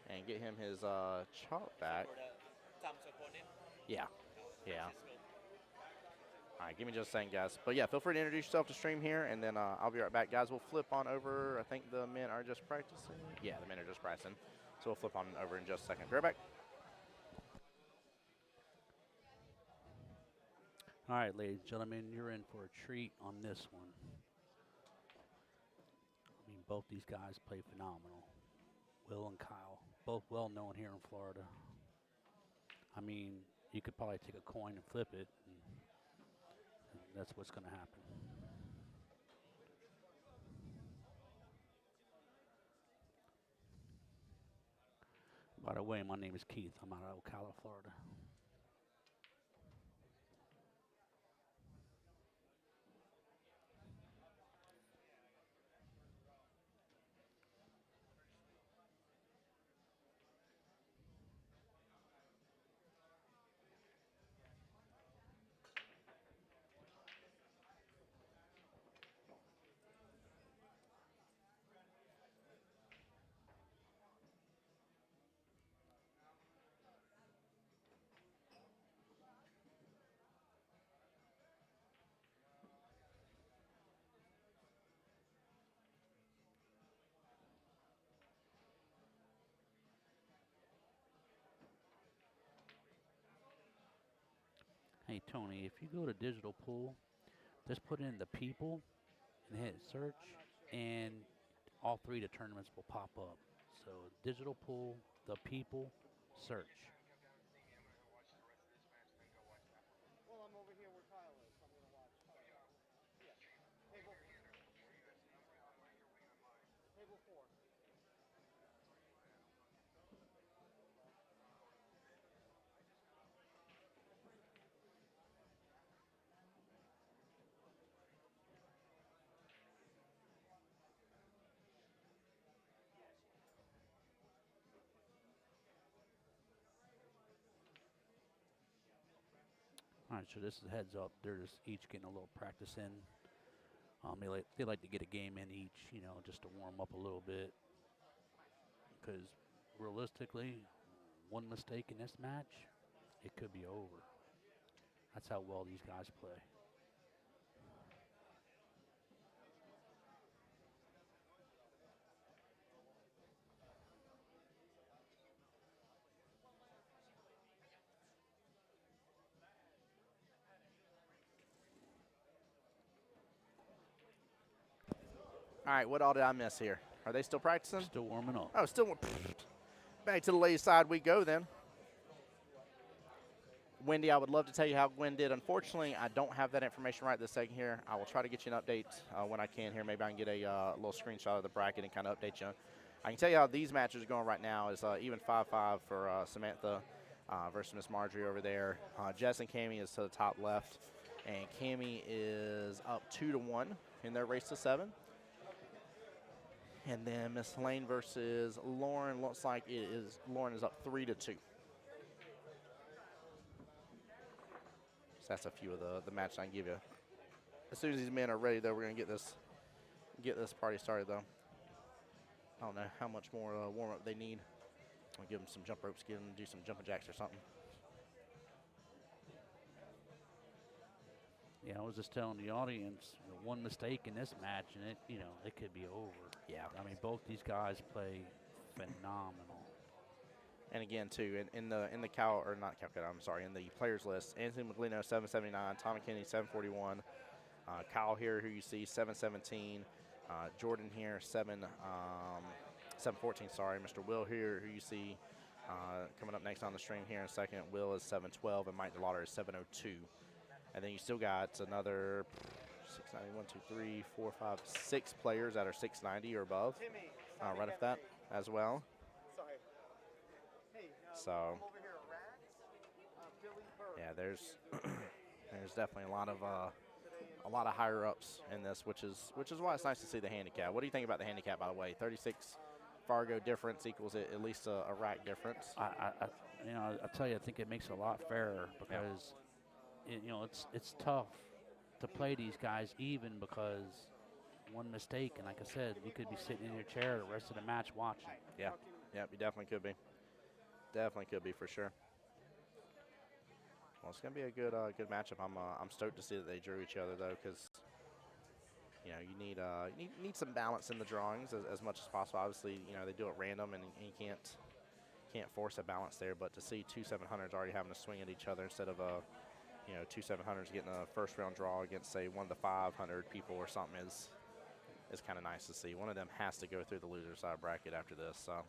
and get him his chart back. Yeah. Yeah. All right, give me just a second, guys. But yeah, feel free to introduce yourself to stream here, and then I'll be right back. Guys, we'll flip on over. I think the men are just practicing. Yeah, the men are just practicing. So we'll flip on over in just a second. Be right back. All right, ladies and gentlemen, you're in for a treat on this one. I mean, both these guys play phenomenal. Will and Kyle, both well known here in Florida. I mean, you could probably take a coin and flip it, and that's what's going to happen. By the way, my name is Keith. I'm out of Ocala, Florida. Hey, Tony, if you go to digital pool, just put in the people and hit search, and all 3 of the tournaments will pop up. So digital pool, the people, search. Well, I'm over here where Kyle is. I'm gonna watch. Yeah. Table 4. All right, so this is a heads up. They're just each getting a little practice in. They like to get a game in each, you know, just to warm up a little bit. Because realistically, one mistake in this match, it could be over. That's how well these guys play. All right, what all did I miss here? Are they still practicing? Still warming up. Oh, still. Back to the ladies' side we go then. Wendy, I would love to tell you how Gwen did. Unfortunately, I don't have that information right this second here. I will try to get you an update when I can here. Maybe I can get a little screenshot of the bracket and kind of update you. I can tell you how these matches are going right now is even 5-5 for Samantha versus Miss Marjorie over there. Jess and Cammie is to the top left, and Cammie is up 2-1 in their race to 7. And then Miss Lane versus Lauren looks like Lauren is up 3-2. So that's a few of the matches I can give you. As soon as these men are ready, though, we're gonna get this party started. Though I don't know how much more warm up they need. I'll give them some jump ropes, do some jumping jacks or something. Yeah, I was just telling the audience, one mistake in this match, and it could be over. Yeah. I mean, both these guys play phenomenal. And again, too, in the Cal or not Calcutta, I'm sorry, in the players list, Anthony McLino 779, Tommy Kenny 741, Kyle here who you see 717, Jordan here 714. Sorry, Mr. Will here who you see coming up next on the stream here in a second. Will is 712 and Mike DeLauder is 702. And then you still got another 690, 1, 2, 3, 4, 5, 6 players that are 690 or above. Right off that as well. Sorry. Hey, So, I'm over here at Racks Billiards. yeah, there's definitely a lot of higher ups in this, which is why it's nice to see the handicap. What do you think about the handicap, by the way? 36 Fargo difference equals at least a rack difference. I tell you, I think it makes it a lot fairer because, it's tough to play these guys even because one mistake, and like I said, you could be sitting in your chair the rest of the match watching. Yeah, you definitely could be. Definitely could be for sure. Well, it's gonna be a good matchup. I'm stoked to see that they drew each other though, because you need some balance in the drawings as much as possible. Obviously, they do it random and you can't force a balance there. But to see two 700s already having to swing at each other instead of two 700s getting a first round draw against say one of the 500 people or something is kind of nice to see. One of them has to go through the loser side bracket after this. So.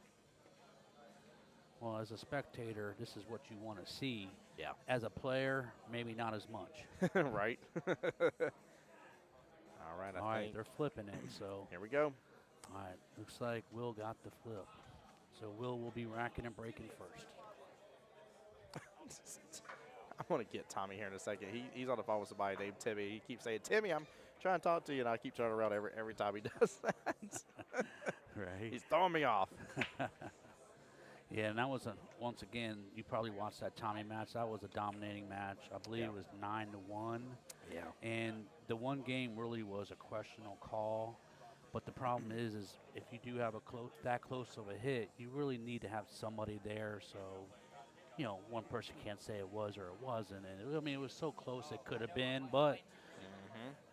Well, as a spectator, this is what you want to see. Yeah. As a player, maybe not as much. Right. All right. All right, they're flipping it. So here we go. all right, looks like Will got the flip. So Will will be racking and breaking first. I want to get Tommy here in a second. He's on the phone with somebody named Timmy. He keeps saying, "Timmy, I'm trying to talk to you," and I keep turning around every time he does that. Right. He's throwing me off. Yeah, and that was once again, you probably watched that Tommy match. That was a dominating match. I believe it was 9-1. Yeah. And the one game really was a questionable call. But the problem is if you do have that close of a hit, you really need to have somebody there. So, one person can't say it was or it wasn't. And it was so close it could have been. But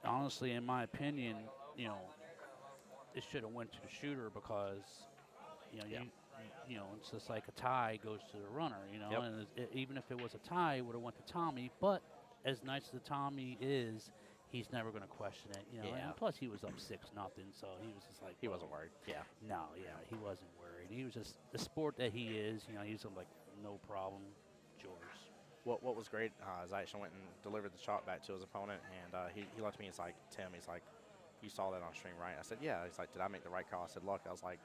honestly, in my opinion, it should have went to the shooter because, it's just like a tie goes to the runner, Yep. and even if it was a tie, it would have went to Tommy. But as nice as the Tommy is, he's never going to question it, Yeah. And plus, he was up 6-0, so he was just like He wasn't worried. Yeah. No, he wasn't worried. He was just the sport that he is. He's like no problem, yours. What was great is I actually went and delivered the shot back to his opponent, and he looked at me. He's like, "Tim," he's like, "You saw that on stream, right?" I said, "Yeah." He's like, "Did I make the right call?" I said, "Look," I was like,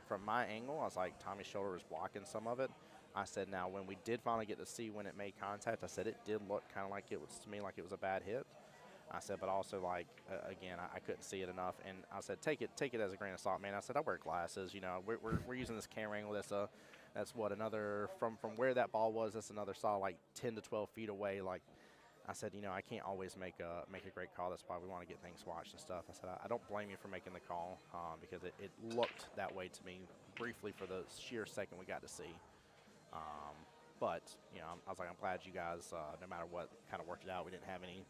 from my angle, I was like, Tommy's shoulder was blocking some of it. I said, now, when we did finally get to see when it made contact, I said it did look kind of like it was, to me, like it was a bad hit. I said, but also, like, again, I couldn't see it enough. And I said, take it as a grain of salt, man. I said, I wear glasses. We're using this camera angle. That's what, another, from where that ball was, that's another solid, like, 10 to 12 feet away. Like, I said, I can't always make a great call. That's why we want to get things watched and stuff. I said, I don't blame you for making the call because it looked that way to me briefly for the sheer second we got to see. But, I was like, I'm glad you guys, no matter what, kind of worked it out. We didn't have any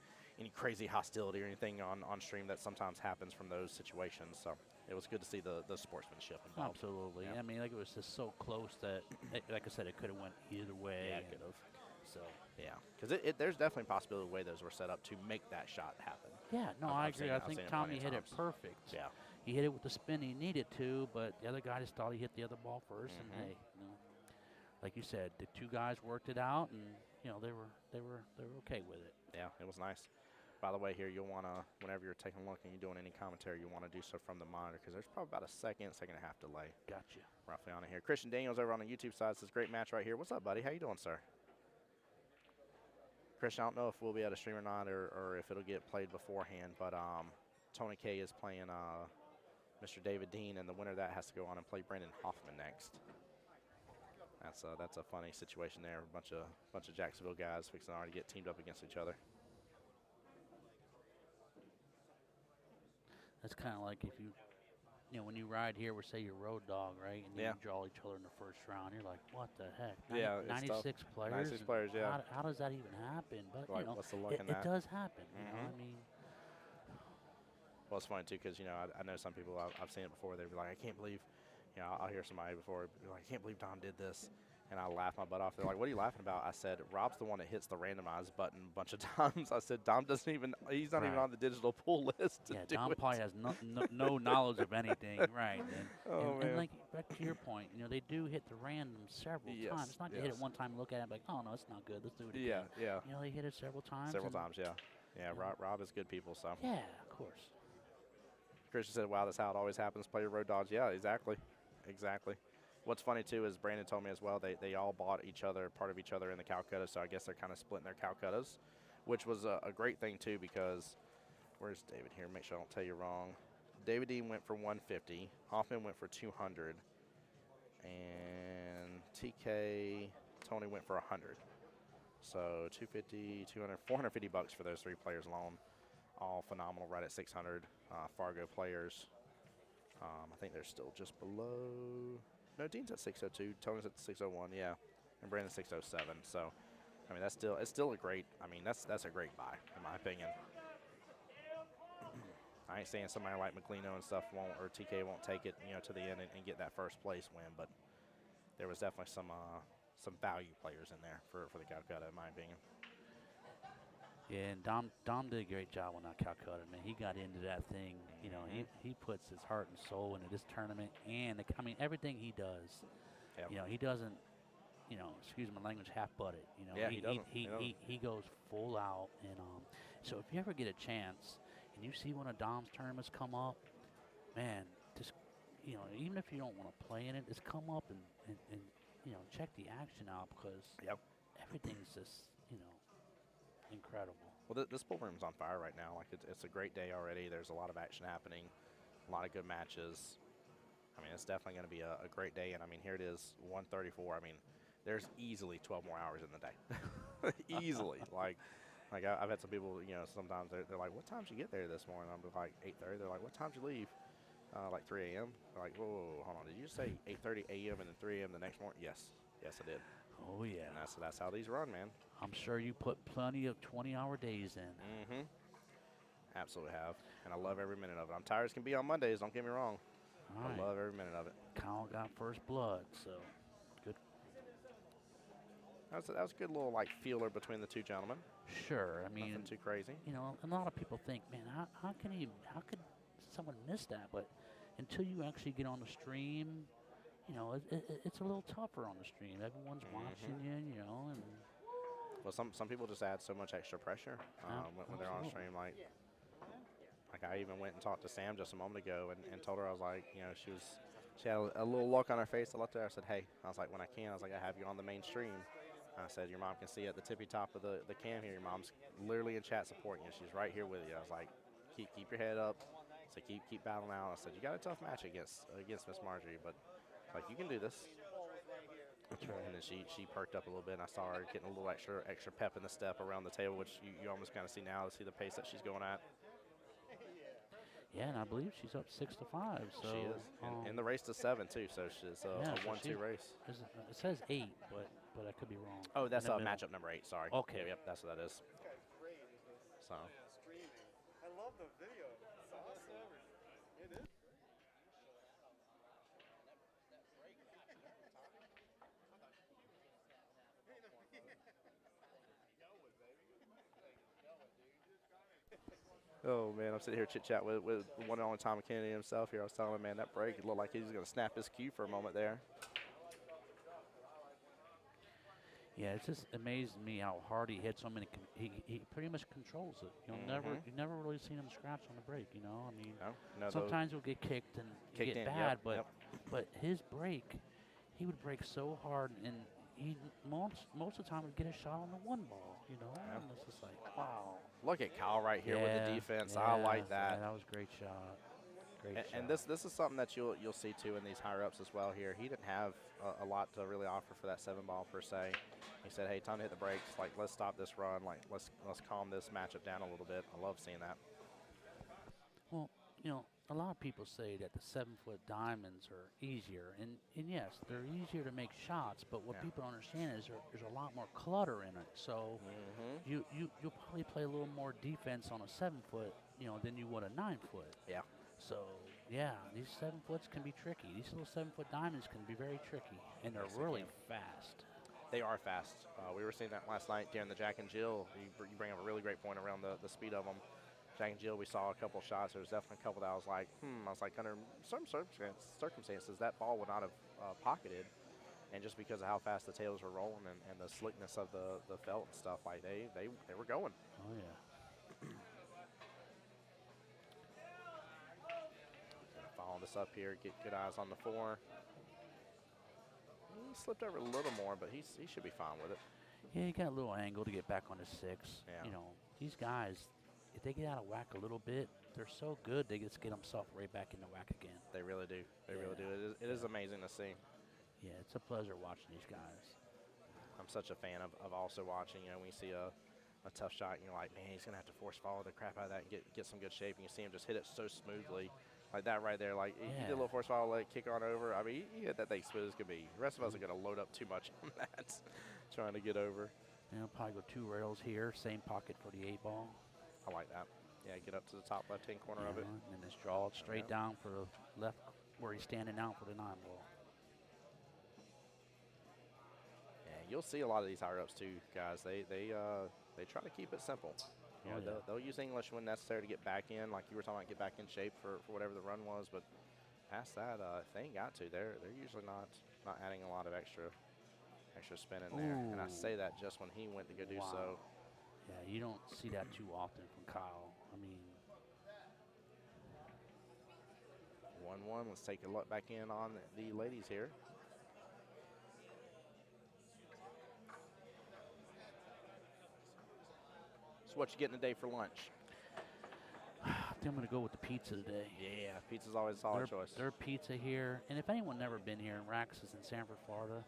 crazy hostility or anything on stream that sometimes happens from those situations. So it was good to see the sportsmanship involved. Absolutely. Yeah. I mean, like, it was just so close that, like I said, it could have went either way. Yeah, it could have. So. Yeah, because there's definitely a possibility the way those were set up to make that shot happen. Yeah, no, I've I agree. seen I it- I've think seen it Tommy plenty of hit it times. perfect. Yeah. He hit it with the spin he needed to, but the other guy just thought he hit the other ball 1st. Mhm. And hey, like you said, the two guys worked it out, and they were okay with it. Yeah, it was nice. By the way, here you'll want to, whenever you're taking a look and you're doing any commentary, you want to do so from the monitor because there's probably about a second and a half delay Gotcha. roughly on it here. Christian Daniels over on the YouTube side says, great match right here. What's up, buddy? How you doing, sir? Christian, I don't know if we'll be able to stream or not or if it'll get played beforehand, but Tony K is playing Mr. David Dean, and the winner of that has to go on and play Brandon Hoffman next. That's a funny situation there. A bunch of Jacksonville guys fixing to already get teamed up against each other. That's kind of like if when you ride here, we say you're road dog, right? And Yeah. you draw each other in the first round. You're like, what the heck? Yeah, it's tough. 96 players. 96 and players, yeah. How does that even happen? But Like, what's the luck in it that? does happen. Mhm. I mean, Well, it's funny too because I know some people I've seen it before. They'd be like, I can't believe, I'll hear somebody before be like, I can't believe Tom did this, And I laughed my butt off. They're like, "What are you laughing about?" I said, "Rob's the one that hits the randomize button a bunch of times." I said, "Dom doesn't even. He's not even Right. on the digital pool list to Yeah, do Dom it." probably has no knowledge of anything, right? Oh, And man. like back to your point, they do hit the random several Yes, times. It's not to hit it yes. one time and look at it like, oh no, it's not good. Let's do it Yeah, again. yeah. They hit it several times. Several and- times, yeah. Yeah, Rob is good people, so. Yeah, of course. Christian said, "Wow, that's how it always happens. Play your road dogs." Yeah, exactly. Exactly. What's funny, too, is Brandon told me as well, they all bought part of each other in the Calcutta, so I guess they're kind of splitting their Calcuttas, which was a great thing, too, because where's David here? Make sure I don't tell you wrong. David Dean went for 150. Hoffman went for 200. And TK, Tony went for 100. So 250, 200, 450 bucks for those 3 players alone. All phenomenal, right at 600. Fargo players. I think they're still just below. No, Dean's at 602. Tony's at 601. Yeah, and Brandon's 607. So, I mean, it's still a great. I mean, that's a great buy in my opinion. I ain't saying somebody like McLeano and stuff won't, or TK won't take it, to the end and get that first place win, but there was definitely some value players in there for the Calcutta, in my opinion. Yeah, and Dom did a great job on that Calcutta, man. He got into that thing. He puts his heart and soul into this tournament, and everything he does. Yep. He doesn't, excuse my language, half-butt it. Yeah, he doesn't. He goes full out, and so if you ever get a chance and you see one of Dom's tournaments come up, man, just even if you don't want to play in it, just come up and check the action out because everything's just incredible. Well, this pool room's on fire right now. Like it's a great day already. There's a lot of action happening, a lot of good matches. I mean, it's definitely going to be a great day. And I mean, here it is, 1:34. I mean, there's easily 12 more hours in the day, easily. Like I've had some people, sometimes they're like, "What time did you get there this morning?" I'm like 8:30. They're like, "What time did you leave?" Like 3 a.m. They're like, whoa, hold on. Did you say 8:30 a.m. and then 3 a.m. the next morning? Yes, I did. Oh yeah. And that's how these run, man. I'm sure you put plenty of 20-hour days in. Mm-hmm. Absolutely have. And I love every minute of it. I'm tired as can be on Mondays, don't get me wrong. All right. I love every minute of it. Kyle got first blood, so good. That was a good little, feeler between the two gentlemen. Sure. I mean, Nothing too crazy. A lot of people think, man, how could someone miss that? But until you actually get on the stream, it's a little tougher on the stream. Everyone's watching you, and Well, some people just add so much extra pressure when they're on stream. Like I even went and talked to Sam just a moment ago and told her, I was like, she had a little look on her face. I looked at her, I said, "Hey," I was like, "when I can, I was like, I have you on the main stream." I said, "Your mom can see at the tippy top of the cam here. Your mom's literally in chat supporting you. She's right here with you." I was like, keep your head up. So keep battling out. I said, "You got a tough match against Miss Marjorie, but you can do this." that's right. And then she perked up a little bit, and I saw her getting a little extra pep in the step around the table, which you almost kind of see now to see the pace that she's going at. Yeah, and I believe she's up 6-5. So She is. In the race to 7, too, so she's a so 1-2 race. It says 8, but I could be wrong. Oh, that's In the middle. matchup number 8, sorry. Okay. Yep, that's what that is. So. Streaming. I love the video. It's awesome. It is. Oh, man, I'm sitting here chit-chat with the one and only Tom Kennedy himself here. I was telling him, man, that break, it looked like he was going to snap his cue for a moment there. Yeah, it's just amazed me how hard he hits them, and he pretty much controls it. You never really seen him scratch on the break. I mean, No, sometimes he'll get kicked and Kicked get in, bad, yep. but his break, he would break so hard, and he most of the time would get a shot on the one ball. And it's just like, wow. Look at Kyle right here with the defense. I like that. Yeah, that was a great shot. Great shot. And this is something that you'll see too in these higher ups as well. Here, he didn't have a lot to really offer for that 7 ball per se. He said, "Hey, time to hit the brakes. Let's stop this run. Let's calm this matchup down a little bit." I love seeing that. Well, a lot of people say that the 7-foot diamonds are easier, and yes, they're easier to make shots. But what people don't understand is there's a lot more clutter in it. So you'll probably play a little more defense on a 7-foot, than you would a 9-foot. Yeah. So Yeah, these 7 foots can be tricky. These little 7 foot diamonds can be very tricky, and they're Yes, they really can. fast. They are fast. We were seeing that last night during the Jack and Jill. You bring up a really great point around the speed of them. Jack and Jill, we saw a couple shots. There was definitely a couple that I was like, I was like, under some circumstances, that ball would not have pocketed. And just because of how fast the tails were rolling and the slickness of the felt and stuff, like they were going. Oh yeah. Gonna follow this up here, get good eyes on the 4. He slipped over a little more, but he should be fine with it. Yeah, he got a little angle to get back on the 6. Yeah. You know, these guys, if they get out of whack a little bit, they're so good they just get themselves right back into whack again. They really do. They really do. It is amazing to see. Yeah, it's a pleasure watching these guys. I'm such a fan of also watching. You know, when you see a tough shot, and you're like, man, he's gonna have to force follow the crap out of that and get some good shape. And you see him just hit it so smoothly, like that right there. Like he did a little force follow, let it kick on over. I mean, he hit that thing smooth as could be. The rest of us are gonna load up too much on that, trying to get over. You know, probably go 2 rails here, same pocket for the 8 ball. I like that. Yeah, get up to the top left-hand corner of it. And then just draw it straight down for the left where he's standing out for the 9 ball. Yeah, you'll see a lot of these higher ups too, guys. They try to keep it simple. You know, they'll use English when necessary to get back in, like you were talking about, get back in shape for whatever the run was. But past that, if they ain't got to, they're usually not adding a lot of extra spin in there. And I say that just when he went to go do so. Yeah, you don't see that too often from Kyle. I mean, 1-1. Let's take a look back in on the ladies here. So what you getting today for lunch? I think I'm going to go with the pizza today. Yeah, pizza's always a solid choice. Their pizza here, and if anyone never been here, Racks is in Sanford, Florida,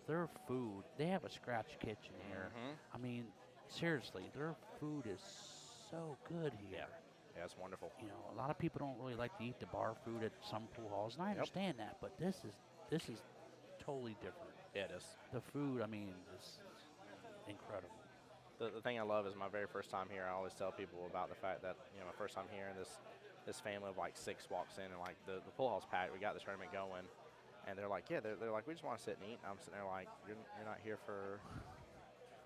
their food, they have a scratch kitchen here. I mean, seriously, their food is so good here. Yeah, it's wonderful. You know, a lot of people don't really like to eat the bar food at some pool halls, and I understand that, but this is totally different. Yeah, it is. The food, I mean, is incredible. The thing I love is my very first time here, I always tell people about the fact that, you know, my first time here and this family of like 6 walks in and like the pool hall's packed. We got the tournament going. And they're like, yeah, they're like, we just want to sit and eat. And I'm sitting there like, you're not here for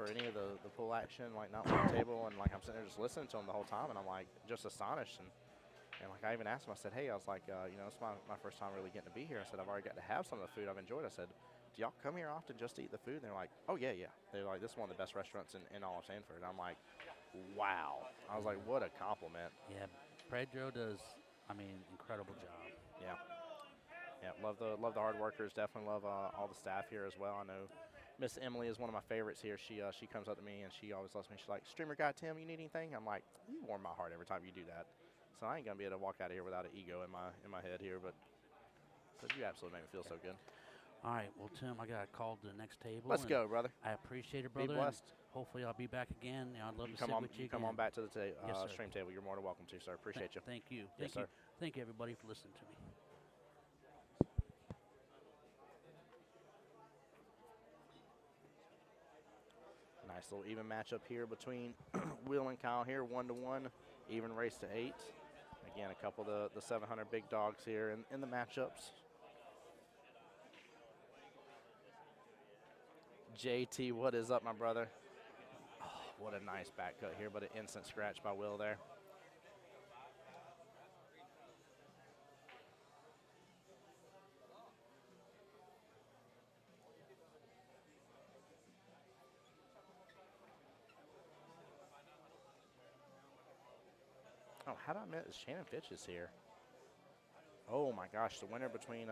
any of the pool action, like not on the table. And like I'm sitting there just listening to them the whole time, and I'm like just astonished. And like I even asked them, I said, hey, I was like, you know, it's my first time really getting to be here. I said, I've already got to have some of the food I've enjoyed. I said, do y'all come here often just to eat the food? And they're like, oh yeah. They're like, this is one of the best restaurants in all of Sanford. And I'm like, wow. I was like, what a compliment. Yeah, Pedro does, I mean, incredible job. Yeah. Yeah, love the hard workers. Definitely love all the staff here as well. I know Miss Emily is one of my favorites here. She comes up to me and she always lets me. She's like, "Streamer guy Tim, you need anything?" I'm like, "You warm my heart every time you do that." So I ain't gonna be able to walk out of here without an ego in my head here. But so you absolutely make me feel so good. All right, well, Tim, I got called to the next table. Let's go, brother. I appreciate it, brother. Be blessed. Hopefully, I'll be back again. I'd love to come sit on, with you come again. on back to the Yes, stream table. You're more than welcome to, sir. Appreciate you. Thank you. Yes, Thank you. sir. Thank you, everybody, for listening to me. Nice little even matchup here between Will and Kyle here, 1-1, even race to 8. Again, a couple of the 700 big dogs here in the matchups. JT, what is up, my brother? Oh, what a nice back cut here, but an instant scratch by Will there. Oh, how did I miss? Shannon Fitch is here. Oh my gosh, the winner between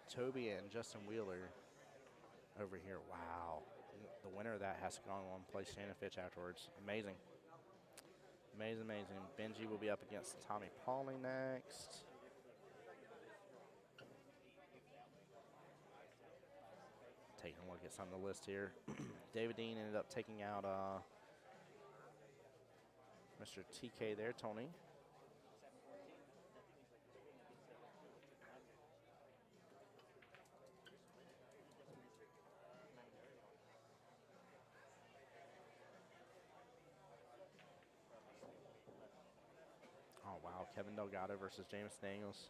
Toby and Justin Wheeler over here. Wow. The winner of that has to go on and play Shannon Fitch afterwards. Amazing. Amazing. Benji will be up against Tommy Pauly next. Taking a look at some of the list here. David Dean ended up taking out Mr. TK there, Tony. Oh, wow, Kevin Delgado versus James Daniels.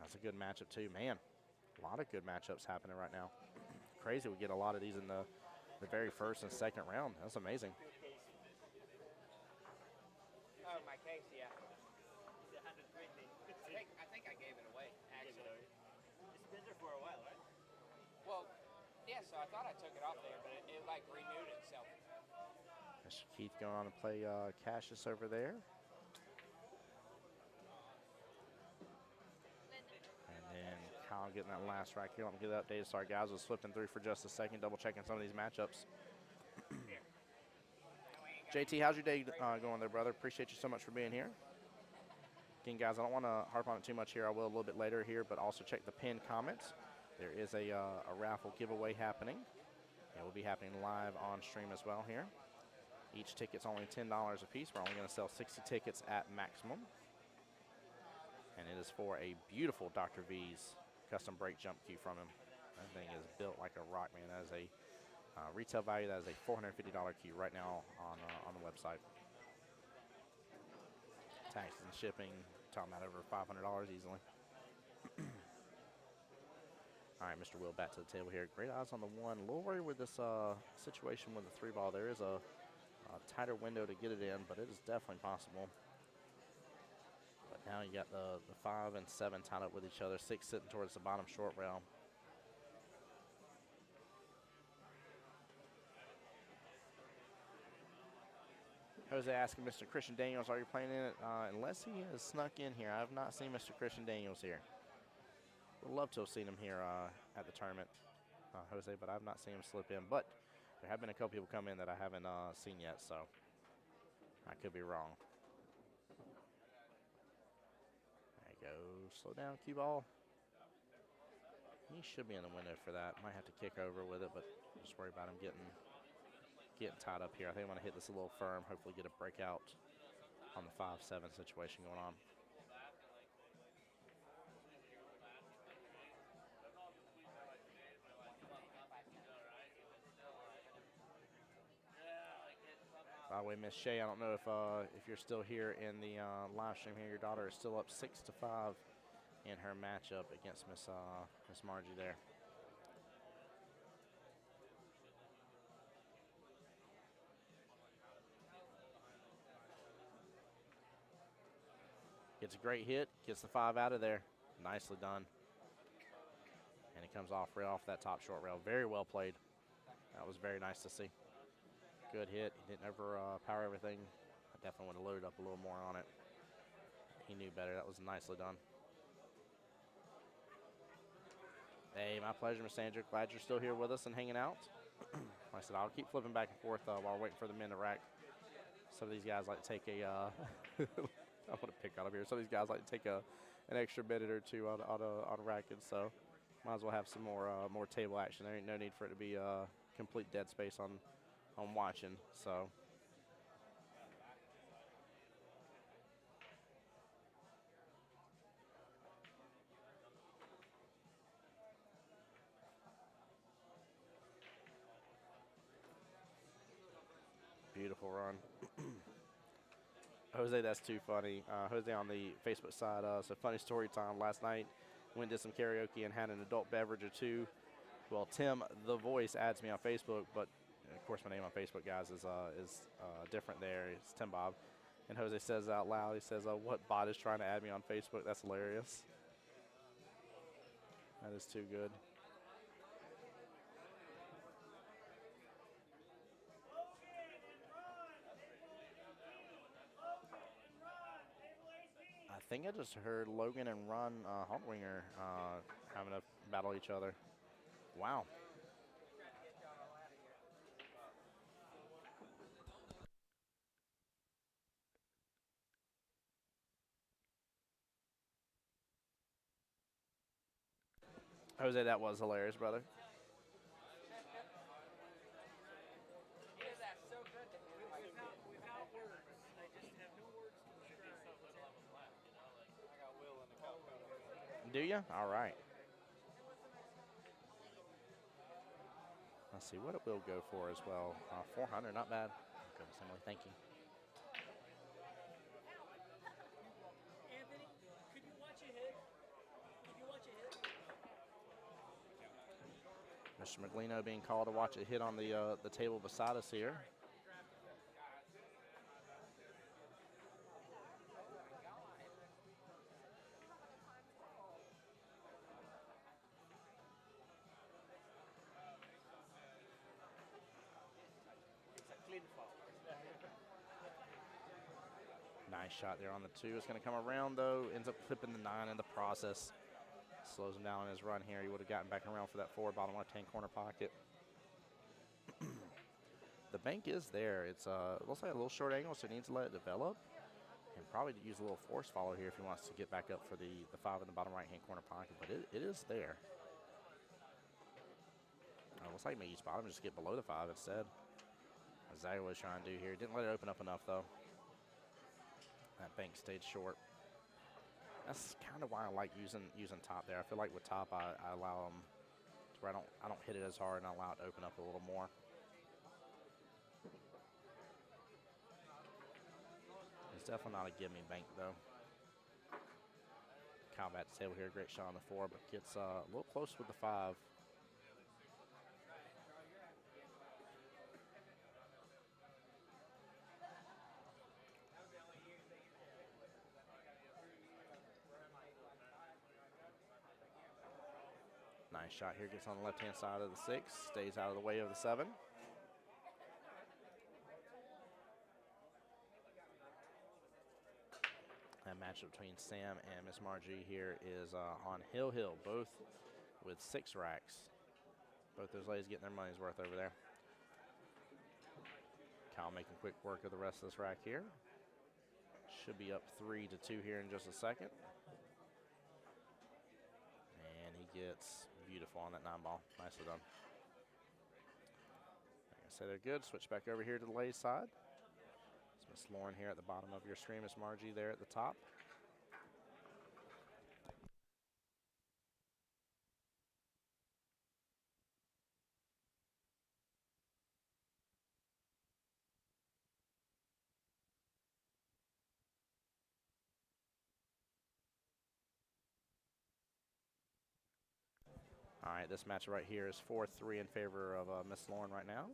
That's a good matchup too. Man, a lot of good matchups happening right now. Crazy we get a lot of these in the very first and second round. That's amazing. Oh, my case, yeah. I think I gave it away, actually. It's been there for a while, right? Well, yeah, so I thought I took it off there, but it like renewed itself. Mr. Keith going on to play Cassius over there. And then Kyle getting that last rack here. Let me get that updated. Sorry, guys, I was flipping through for just a second, double checking some of these matchups. JT, how's your day going there, brother? Appreciate you so much for being here. Again, guys, I don't want to harp on it too much here. I will a little bit later here, but also check the pinned comments. There is a raffle giveaway happening. It will be happening live on stream as well here. Each ticket's only $10 a piece. We're only going to sell 60 tickets at maximum. And it is for a beautiful Dr. V's custom break jump cue from him. That thing is built like a rock, man. That is a retail value. That is a $450 cue right now on the website. Taxes and shipping, talking about over $500 easily. All right, Mr. Will back to the table here. Great eyes on the one. A little worried with this situation with the 3-ball. There is a tighter window to get it in, but it is definitely possible. But now you got the 5 and 7 tied up with each other. 6 sitting towards the bottom short rail. Jose asking Mr. Christian Daniels, are you playing in it? Unless he has snuck in here. I have not seen Mr. Christian Daniels here. Would love to have seen him here at the tournament, Jose, but I have not seen him slip in. But there have been a couple people come in that I haven't seen yet, so I could be wrong. There you go. Slow down, cue ball. He should be in the window for that. Might have to kick over with it, but just worry about him getting tied up here. I think I'm going to hit this a little firm, hopefully get a breakout on the 5-7 situation going on. By the way, Miss Shea, I don't know if you're still here in the live stream here. Your daughter is still up 6-5 in her matchup against Miss Margie there. Gets a great hit, gets the 5 out of there. Nicely done. And it comes off right off that top short rail. Very well played. That was very nice to see. Good hit. He didn't overpower everything. I definitely would have loaded up a little more on it. He knew better. That was nicely done. Hey, my pleasure, Miss Sandra. Glad you're still here with us and hanging out. Like I said, I'll keep flipping back and forth while we're waiting for the men to rack. Some of these guys like to take a I want to pick on him here. Some of these guys like to take an extra minute or two on racking, so might as well have some more table action. There ain't no need for it to be complete dead space on watching. So beautiful run. Jose, that's too funny. Jose on the Facebook side, so funny story time. Last night, went and did some karaoke and had an adult beverage or two. Well, Tim, the voice, adds me on Facebook, but of course my name on Facebook, guys, is different there. It's Tim Bob. And Jose says out loud, he says, what bot is trying to add me on Facebook? That's hilarious. That is too good. I think I just heard Logan and Ron Hallwinger having to battle each other. Wow. Jose, that was hilarious, brother. Do you? All right. Let's see what it will go for as well. 400, not bad. Good, Emily, thank you. Mr. Maglino being called to watch a hit on the table beside us here. Nice shot there on the 2. It's going to come around, though. Ends up clipping the 9 in the process. Slows him down in his run here. He would have gotten back around for that 4 bottom left-hand corner pocket. The bank is there. It's looks like a little short angle, so he needs to let it develop. And probably to use a little force follow here if he wants to get back up for the 5 in the bottom right-hand corner pocket. But it is there. Looks like maybe spot him, just get below the 5 instead. Exactly what he's trying to do here. Didn't let it open up enough, though. That bank stayed short. That's kind of why I like using top there. I feel like with top, I allow them to where I don't hit it as hard and I allow it to open up a little more. It's definitely not a gimme bank, though. Kyle back to table here. Great shot on the 4, but gets a little close with the 5. Nice shot here. Gets on the left-hand side of the 6. Stays out of the way of the 7. That matchup between Sam and Miss Margie here is on Hill, both with 6 racks. Both those ladies getting their money's worth over there. Kyle making quick work of the rest of this rack here. Should be up 3-2 here in just a second. And he gets beautiful on that 9 ball. Nicely done. Like I say, they're good. Switch back over here to the ladies' side. It's Miss Lauren here at the bottom of your screen. Miss Margie there at the top. All right, this match right here is 4-3 in favor of Miss Lauren right now.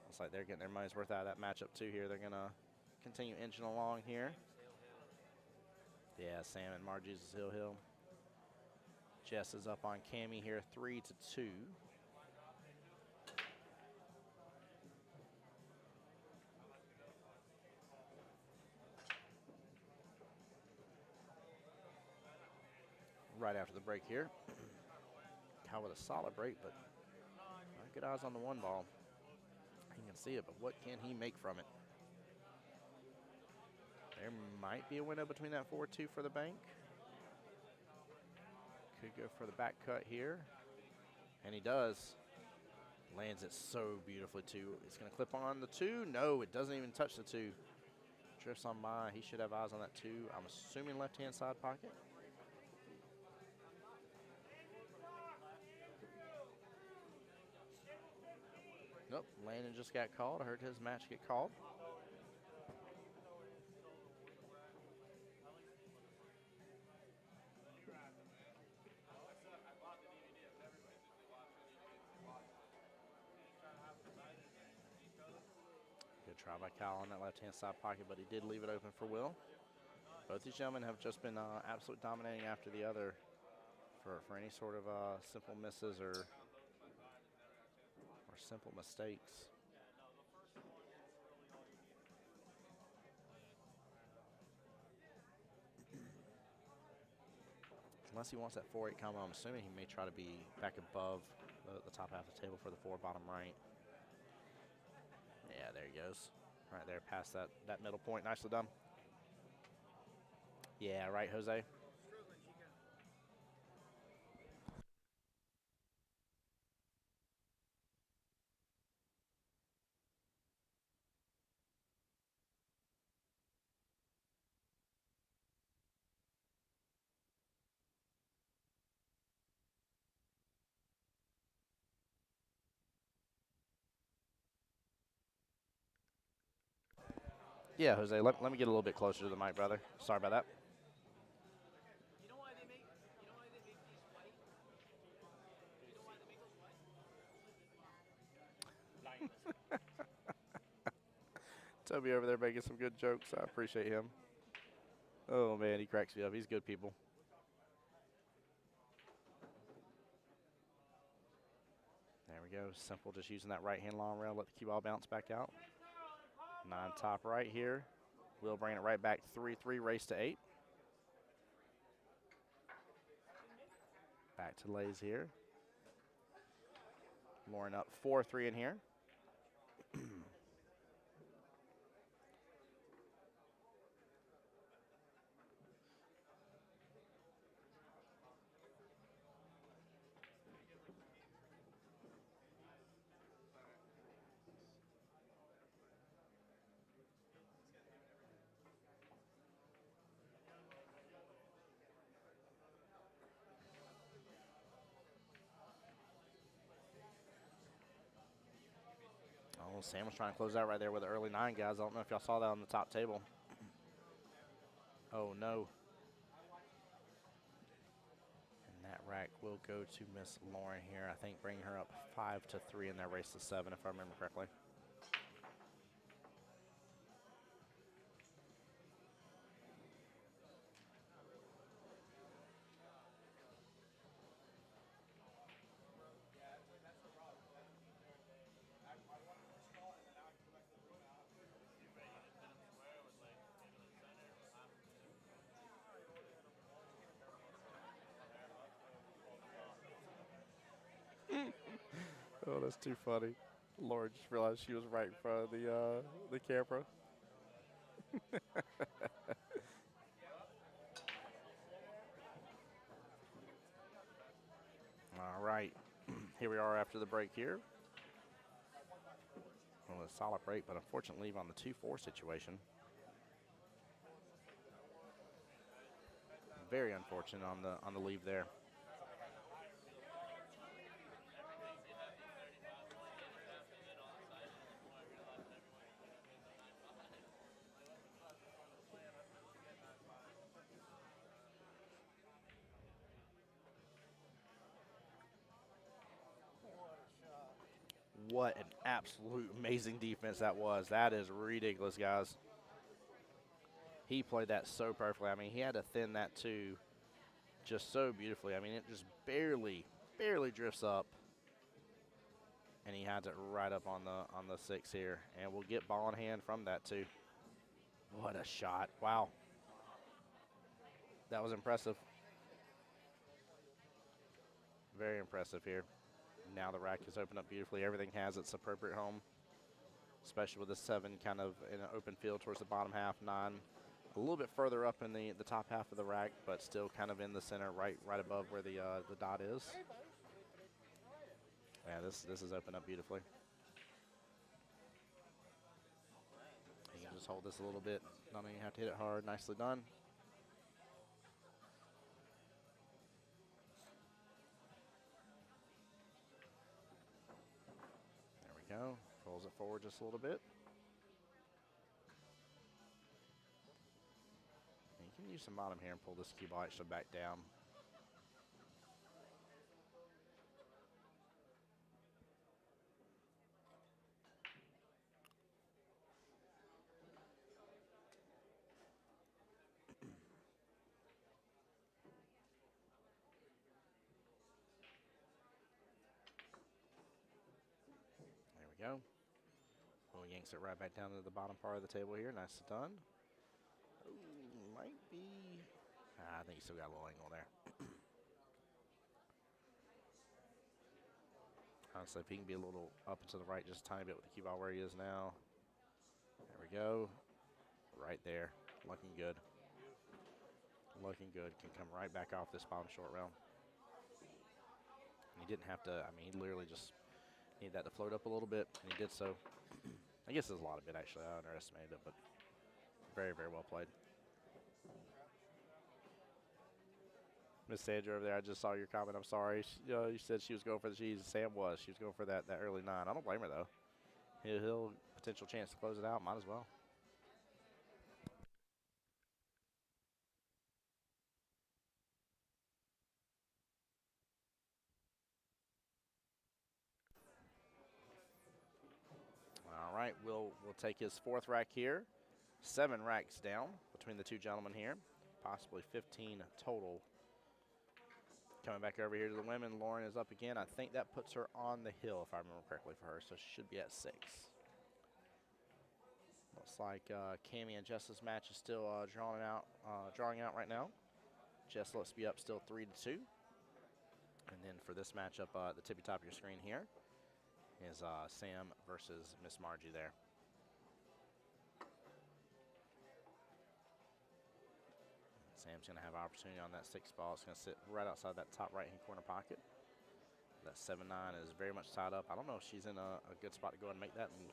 Looks like they're getting their money's worth out of that matchup too here. They're going to continue inching along here. Yeah, Sam and Margie's is Hill. Jess is up on Cammie here, 3-2. Right after the break here. Kyle with a solid break, but not good eyes on the 1 ball. He can see it, but what can he make from it? There might be a window between that 4-2 for the bank. Could go for the back cut here. And he does. Lands it so beautifully, too. It's going to clip on the 2. No, it doesn't even touch the 2. Drifts on by. He should have eyes on that 2. I'm assuming left-hand side pocket. Nope, Landon just got called. I heard his match get called. Good try by Kyle on that left-hand side pocket, but he did leave it open for Will. Both these gentlemen have just been absolutely dominating after the other for any sort of simple misses or simple mistakes. Unless he wants that 4-8 combo, I'm assuming he may try to be back above the top half of the table for the 4 bottom right. Yeah, there he goes. Right there, past that middle point. Nicely done. Yeah, right, Jose. Yeah, Jose, let me get a little bit closer to the mic, brother. Sorry about that. Toby over there making some good jokes. I appreciate him. Oh, man, he cracks me up. He's good people. There we go. Simple, just using that right-hand long rail. Let the cue ball bounce back out. 9 top right here. We'll bring it right back. 3-3, race to 8. Back to Lays here. Lauren up 4-3 in here. Oh, Sam was trying to close out right there with the early 9, guys. I don't know if y'all saw that on the top table. Oh, no. And that rack will go to Miss Lauren here. I think bringing her up 5-3 in that race to 7, if I remember correctly. Oh, that's too funny. Lauren just realized she was right in front of the camera. All right, here we are after the break here. Well, a solid break, but unfortunately leave on the 2-4 situation. Very unfortunate on the leave there. What an absolute amazing defense that was. That is ridiculous, guys. He played that so perfectly. I mean, he had to thin that too just so beautifully. I mean, it just barely drifts up. And he has it right up on the 6 here. And we'll get ball in hand from that too. What a shot. Wow. That was impressive. Very impressive here. Now the rack is opened up beautifully. Everything has its appropriate home, especially with the 7 kind of in an open field towards the bottom half, 9 a little bit further up in the top half of the rack, but still kind of in the center, right above where the dot is. Yeah, this is opened up beautifully. You can just hold this a little bit. Don't even have to hit it hard. Nicely done. There we go. Pulls it forward just a little bit. And you can use some bottom here and pull this cue ball actually back down. Go. Well, yanks it right back down to the bottom part of the table here. Nicely done. Ooh, might be. I think he still got a little angle there. Honestly, if he can be a little up and to the right just a tiny bit with the cue ball where he is now. There we go. Right there. Looking good. Looking good. Can come right back off this bottom short rail. And he didn't have to, I mean, he literally just need that to float up a little bit, and he did so. I guess there's a lot of it, actually. I underestimated it, but very, very well played. Miss Sandra over there, I just saw your comment. I'm sorry. You said she was going for the cheese. Sam was. She was going for that early 9. I don't blame her, though. He'll potential chance to close it out. Might as well. All right. right, we'll take his 4th rack here. 7 racks down between the 2 gentlemen here, possibly 15 total. Coming back over here to the women, Lauren is up again. I think that puts her on the hill, if I remember correctly, for her, so she should be at 6. Looks like Cammie and Jess's match is still drawing out right now. Jess looks to be up still 3-2. And then for this matchup, at the tippy top of your screen here is Sam versus Miss Margie there. Sam's going to have opportunity on that 6 ball. It's going to sit right outside that top right-hand corner pocket. That 7-9 is very much tied up. I don't know if she's in a good spot to go and make that and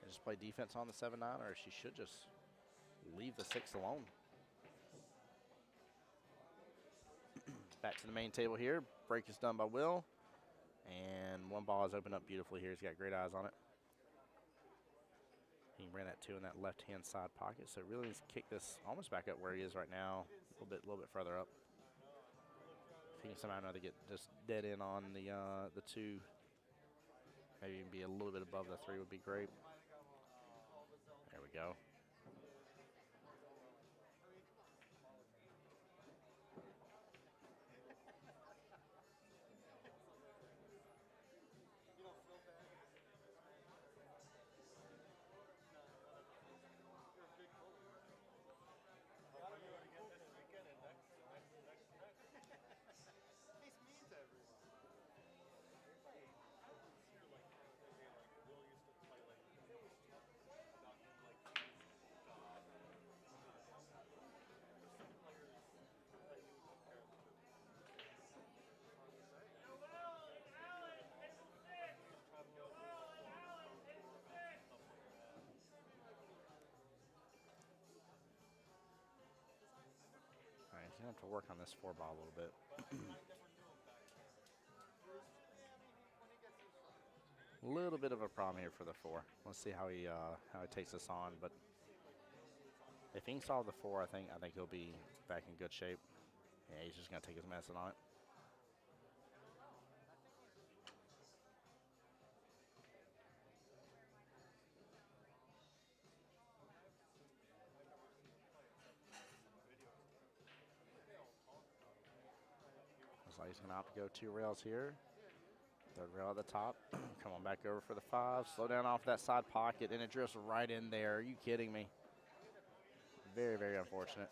just play defense on the 7-9, or if she should just leave the 6 alone. Back to the main table here. Break is done by Will. And 1 ball has opened up beautifully here. He's got great eyes on it. He ran that 2 in that left-hand side pocket, so really needs to kick this almost back up where he is right now, a little bit further up. If he can somehow or another get just dead in on the 2, maybe even be a little bit above the 3 would be great. There we go. All right, he's going to have to work on this 4 ball a little bit. A little bit of a problem here for the 4. Let's see how he takes this on. But if he can solve the 4, I think he'll be back in good shape. Yeah, he's just going to take his medicine on it. Looks like he's going to opt to go 2 rails here. 3rd rail at the top. Come on back over for the 5. Slow down off that side pocket, and it drifts right in there. Are you kidding me? Very, very unfortunate.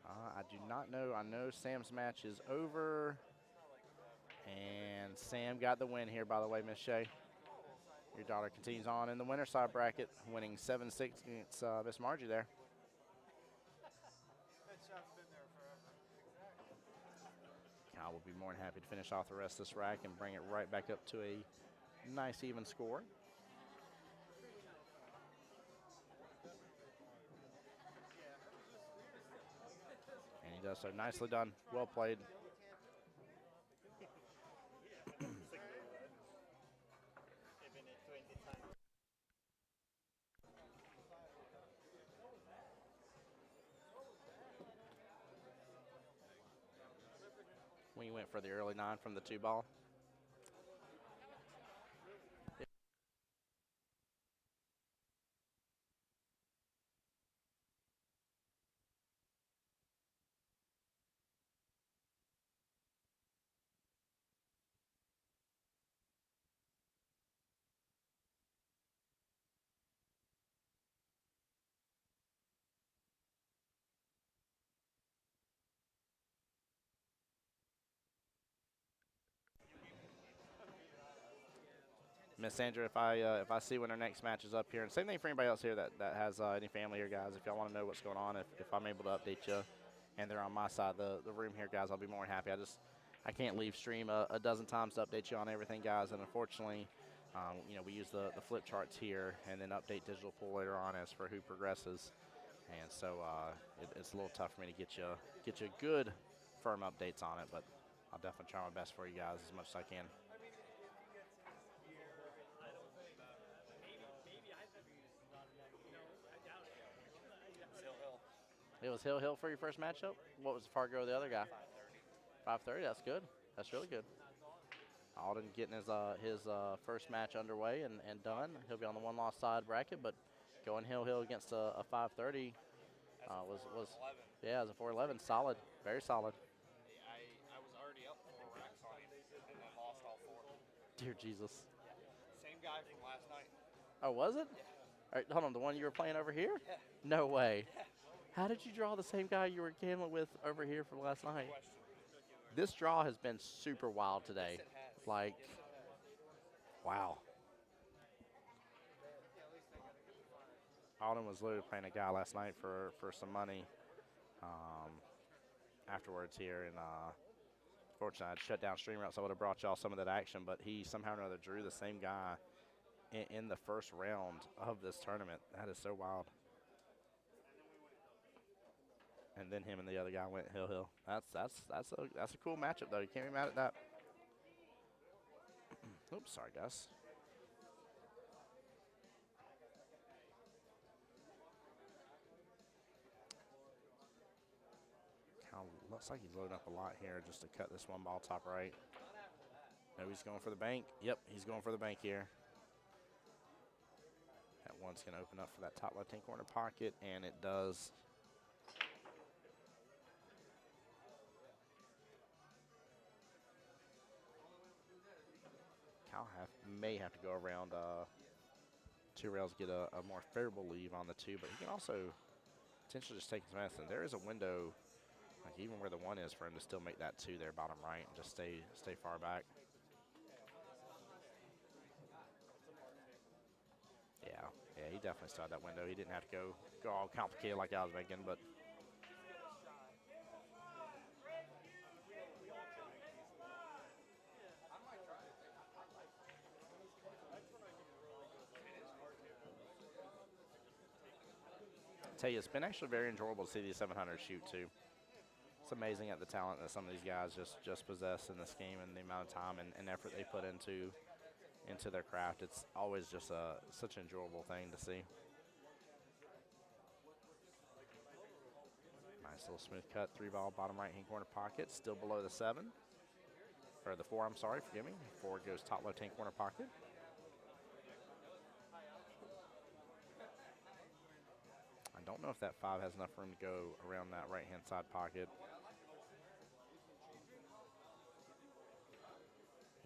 I do not know. I know Sam's match is over. And Sam got the win here, by the way, Miss Shea. Your daughter continues on in the winner's side bracket, winning 7-6 against Miss Margie there. Kyle will be more than happy to finish off the rest of this rack and bring it right back up to a nice even score. And he does so. Nicely done. Well played. When you went for the early 9 from the 2 ball. Miss Sandra, if I see when our next match is up here, and same thing for anybody else here that has any family here, guys, if y'all want to know what's going on, if I'm able to update you and they're on my side of the room here, guys, I'll be more than happy. I can't leave stream a dozen times to update you on everything, guys, and unfortunately, we use the flip charts here and then update digital pool later on as for who progresses, and so it's a little tough for me to get you good firm updates on it, but I'll definitely try my best for you guys as much as I can. It was Hill for your first matchup? What was Fargo the other guy? 5:30. That's good. That's really good. Alden getting his first match underway and done. He'll be on the one-loss side bracket, but going hill against a 5:30 was yeah, as a 4:11, solid, very solid. I was already up 4 racks on him and then lost all 4. Dear Jesus. Same guy from last night. Oh, was it? All right, hold on. The one you were playing over here? Yeah. No way. Yeah. How did you draw the same guy you were gambling with over here from last night? This draw has been super wild today. Yes, it has. Like, Yes, it has. wow. Alden was literally playing a guy last night for some money afterwards here. And fortunately, I'd shut down stream routes. So I would have brought y'all some of that action. But he somehow or another drew the same guy in the first round of this tournament. That is so wild. And then him and the other guy went hill. That's a cool matchup though. You can't be mad at that. Oops, sorry guys. Cal looks like he's loading up a lot here just to cut this one ball top right. No, he's going for the bank. Yep, he's going for the bank here. That one's going to open up for that top left-hand corner pocket, and it does. Cal may have to go around 2 rails, get a more favorable leave on the 2, but he can also potentially just take his medicine. There is a window, like even where the 1 is, for him to still make that 2 there bottom right and just stay far back. Yeah, he definitely still had that window. He didn't have to go all complicated like I was making, but. Tell you, it's been actually very enjoyable to see these 700 shoot too. It's amazing at the talent that some of these guys just possess in this game and the amount of time and effort they put into their craft. It's always just such an enjoyable thing to see. Nice little smooth cut, 3-ball, bottom right-hand corner pocket, still below the 7. Or the 4, I'm sorry, forgive me. 4 goes top left-hand corner pocket. I don't know if that 5 has enough room to go around that right-hand side pocket.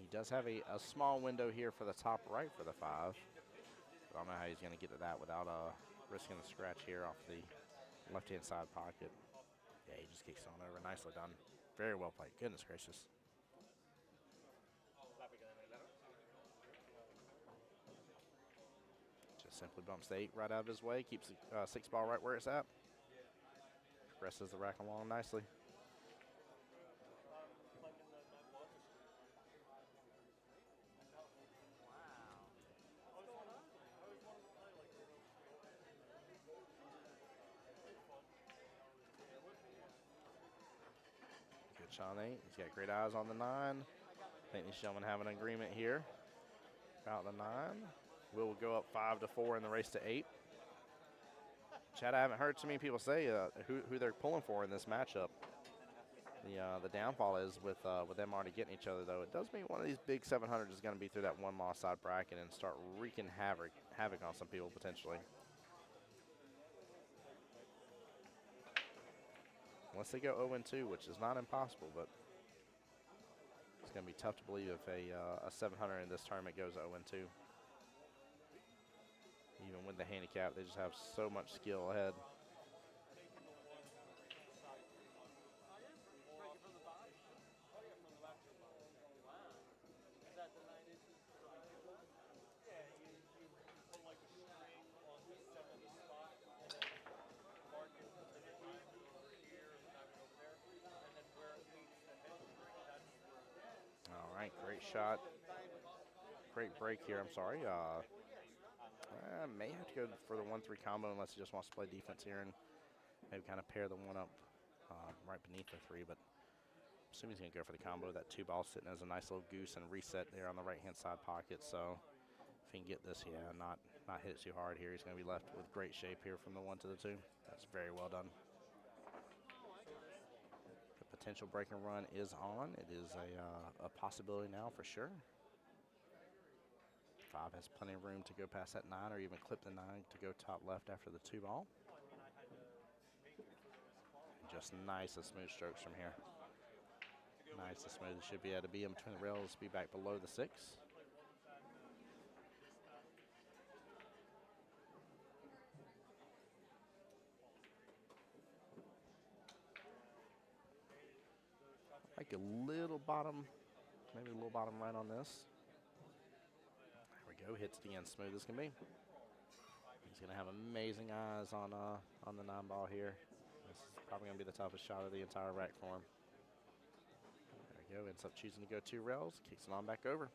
He does have a small window here for the top right for the 5. But I don't know how he's going to get to that without risking the scratch here off the left-hand side pocket. Yeah, he just kicks on over. Nicely done. Very well played. Goodness gracious. Just simply bumps the 8 right out of his way. Keeps the 6-ball right where it's at. Presses the rack along nicely. Shot 8. He's got great eyes on the 9. I think these gentlemen have an agreement here about the 9. Will go up 5-4 in the race to 8. Chad, I haven't heard too many people say who they're pulling for in this matchup. The downfall is with them already getting each other, though. It does mean one of these big 700s is going to be through that 1-loss side bracket and start wreaking havoc on some people potentially. Unless they go 0-2, which is not impossible, but it's going to be tough to believe if a 700 in this tournament goes 0-2. Even with the handicap, they just have so much skill ahead. Great shot. Great break here. I'm sorry. May have to go for the 1-3 combo unless he just wants to play defense here and maybe kind of pair the 1 up right beneath the 3. But I'm assuming he's going to go for the combo. That 2-ball sitting as a nice little goose and reset there on the right-hand side pocket. So if he can get this, yeah, not hit it too hard here, he's going to be left with great shape here from the 1 to the 2. That's very well done. potential breaking run is on. It is a possibility now for sure. 5 has plenty of room to go past that 9 or even clip the 9 to go top left after the 2 ball. Just nice and smooth strokes from here. Nice and smooth. It should be able to be in between the rails, be back below the 6. Like a little bottom, maybe a little bottom right on this. There we go. Hits it again, smooth as can be. He's going to have amazing eyes on the 9 ball here. This is probably going to be the toughest shot of the entire rack for him. There we go. Ends up choosing to go 2 rails. Kicks it on back over.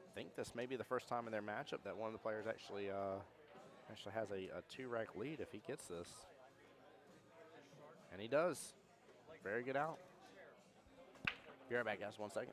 I think this may be the first time in their matchup that one of the players actually has a 2-rack lead if he gets this. And he does. Very good out. Be right back, guys. 1 second.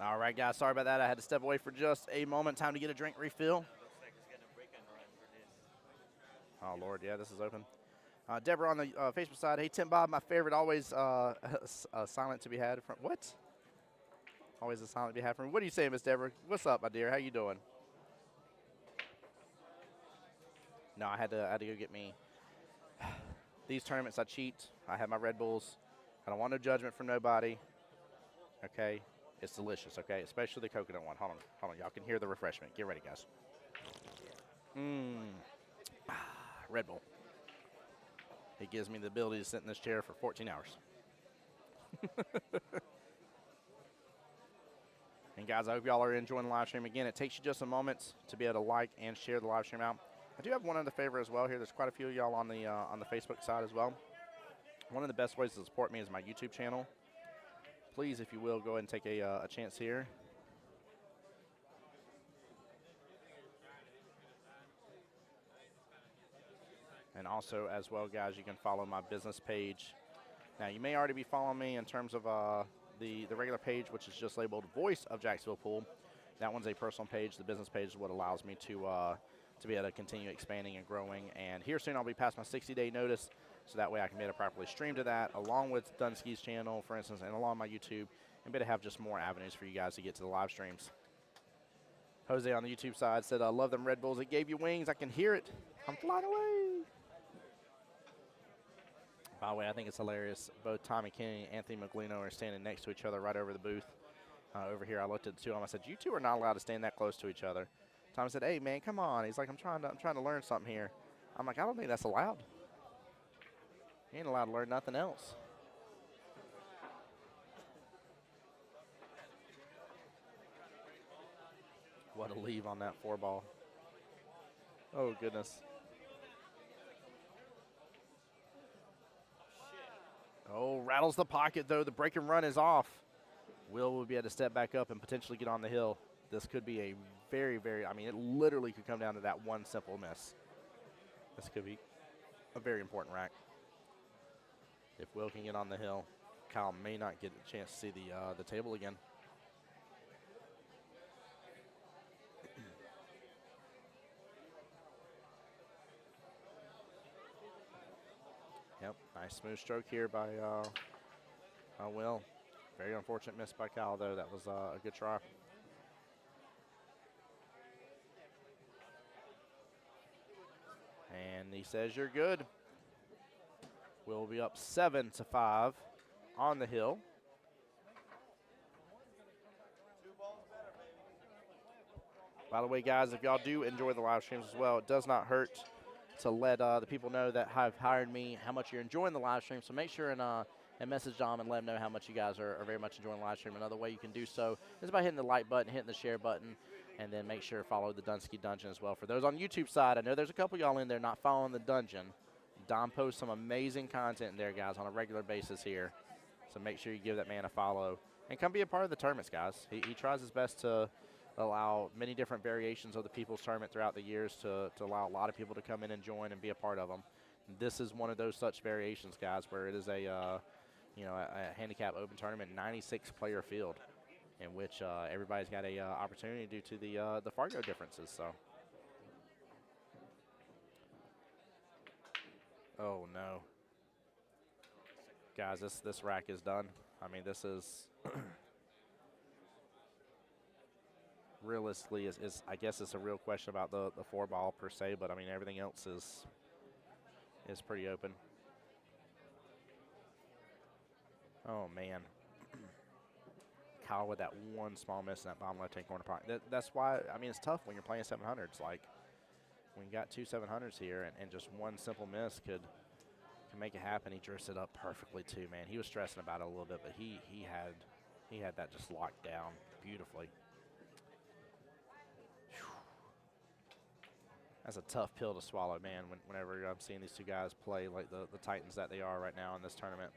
All right, guys, sorry about that. I had to step away for just a moment. Time to get a drink refill. Oh, Lord, yeah, this is open. Deborah on the Facebook side. Hey, Tim Bob, my favorite, always silent to be had from. What? Always a silent to be had from. What do you say, Miss Deborah? What's up, my dear? How you doing? No, I had to go get me. These tournaments, I cheat. I have my Red Bulls. I don't want no judgment from nobody. Okay? It's delicious, okay? Especially the coconut one. Hold on. Y'all can hear the refreshment. Get ready, guys. Red Bull. It gives me the ability to sit in this chair for 14 hours. And guys, I hope y'all are enjoying the live stream. Again, it takes you just a moment to be able to like and share the live stream out. I do have one other favor as well here. There's quite a few of y'all on the Facebook side as well. One of the best ways to support me is my YouTube channel. Please, if you will, go ahead and take a chance here. And also, as well, guys, you can follow my business page. Now, you may already be following me in terms of the regular page, which is just labeled Voice of Jacksonville Pool. That one's a personal page. The business page is what allows me to be able to continue expanding and growing. And here soon I'll be past my 60-day notice, so that way I can be able to properly stream to that, along with Dunsky's channel, for instance, and along my YouTube, and be able to have just more avenues for you guys to get to the live streams. Jose on the YouTube side said, I love them Red Bulls. It gave you wings. I can hear it. I'm flying away. By the way, I think it's hilarious. Both Tommy Kenny and Anthony Maglino are standing next to each other right over the booth. Over here, I looked at the two of them. I said, you two are not allowed to stand that close to each other. Tommy said, hey, man, come on. He's like, I'm trying to learn something here. I'm like, I don't think that's allowed. You ain't allowed to learn nothing else. What a leave on that 4-ball. Oh, goodness. Oh, rattles the pocket, though. The break and run is off. Will be able to step back up and potentially get on the hill. This could be a very, very, I mean, it literally could come down to that one simple miss. This could be a very important rack. If Will can get on the hill, Kyle may not get a chance to see the table again. Yep, nice smooth stroke here by Will. Very unfortunate miss by Kyle, though. That was a good try. And he says you're good. Will be up 7-5 on the hill. By the way, guys, if y'all do enjoy the live streams as well, it does not hurt to let the people know that have hired me how much you're enjoying the live stream. So make sure and message Dom and let them know how much you guys are very much enjoying the live stream. Another way you can do so is by hitting the like button, hitting the share button, and then make sure to follow the Dunsky Dungeon as well. For those on YouTube side, I know there's a couple y'all in there not following the dungeon. Dom posts some amazing content in there, guys, on a regular basis here. So make sure you give that man a follow. And come be a part of the tournaments, guys. He tries his best to allow many different variations of the People's Tournament throughout the years to allow a lot of people to come in and join and be a part of them. This is one of those such variations, guys, where it is a handicap open tournament, 96-player field, in which everybody's got a opportunity due to the Fargo differences. So, oh no, guys, this rack is done. I mean, this is realistically is I guess it's a real question about the 4-ball per se, but I mean everything else is pretty open. Oh, man. Kyle with that one small miss in that bottom left-hand corner pocket. That's why, I mean, it's tough when you're playing 700s. Like, when you got two 700s here and just one simple miss can make it happen. He drifts it up perfectly, too, man. He was stressing about it a little bit, but he had that just locked down beautifully. Whew. That's a tough pill to swallow, man, whenever I'm seeing these two guys play like the Titans that they are right now in this tournament.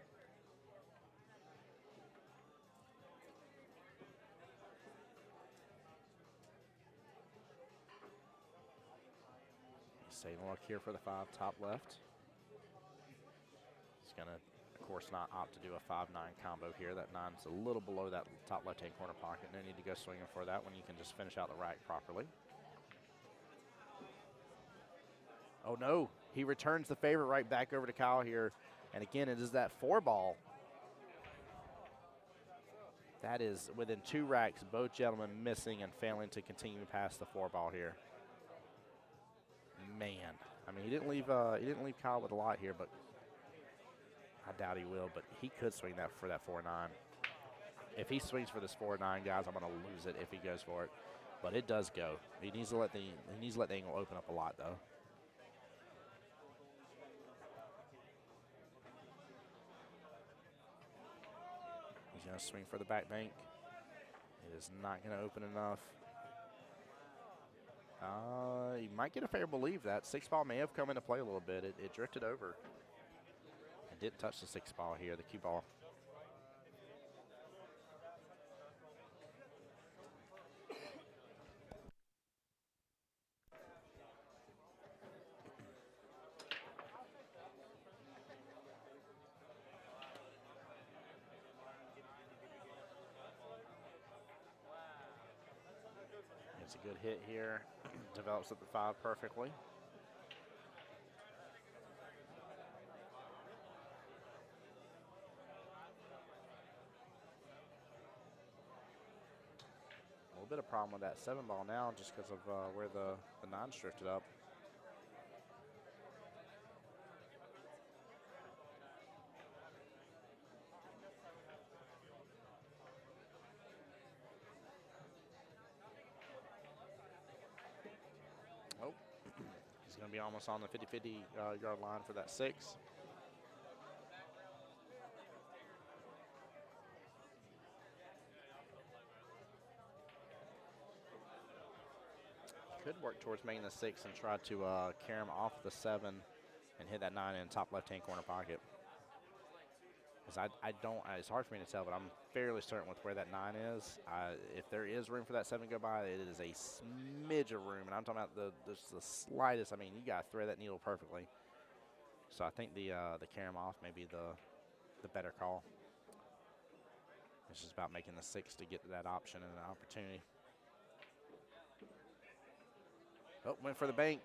Saving luck here for the 5 top left. He's going to course, not opt to do a 5-9 combo here. That 9's a little below that top left-hand corner pocket. No need to go swinging for that when you can just finish out the rack properly. Oh, no. He returns the favor right back over to Kyle here. And again, it is that 4-ball. That is within 2 racks, both gentlemen missing and failing to continue past the 4-ball here. Man, I mean, he didn't leave Kyle with a lot here, but I doubt he will. But he could swing that for that 4-9. If he swings for this 4-9, guys, I'm going to lose it if he goes for it. But it does go. He needs to let the angle open up a lot, though. He's going to swing for the back bank. It is not going to open enough. You might get a favorable leave. That 6-ball may have come into play a little bit. It drifted over. It didn't touch the 6-ball here, the cue ball. It's a good hit here. Develops at the 5 perfectly. A little bit of problem with that 7-ball now just because of where the 9's drifted up. Oh, he's going to be almost on the 50-50 yard line for that 6. Could work towards making the 6 and try to carry him off the 7 and hit that 9 in top left-hand corner pocket. Because it's hard for me to tell, but I'm fairly certain with where that 9 is. If there is room for that 7 to go by, it is a smidge of room. And I'm talking about just the slightest. I mean, you got to thread that needle perfectly. So I think the carry him off may be the better call. It's just about making the 6 to get to that option and an opportunity. Oh, went for the bank.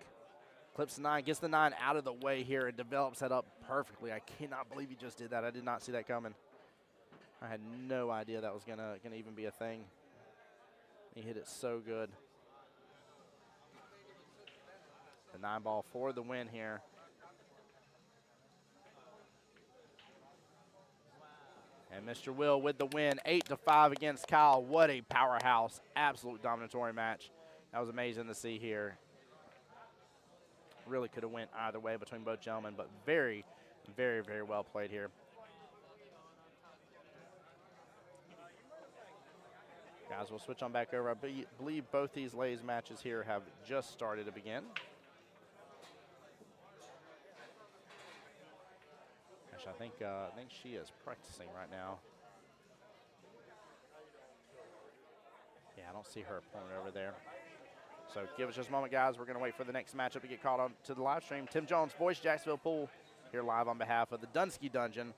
Clips the 9, gets the 9 out of the way here and develops that up perfectly. I cannot believe he just did that. I did not see that coming. I had no idea that was gonna even be a thing. He hit it so good. The 9-ball for the win here. And Mr. Will with the win, 8-5 against Kyle. What a powerhouse, absolute dominatory match. That was amazing to see here. Really could have went either way between both gentlemen, but very, very, very well played here. Guys, we'll switch on back over. I believe both these ladies matches here have just started to begin. Actually, I think she is practicing right now. Yeah, I don't see her opponent over there. So give us just a moment, guys. We're going to wait for the next matchup to get called on to the live stream. Tim Jones, Voice Jacksonville Pool, here live on behalf of the Dunsky Dungeon.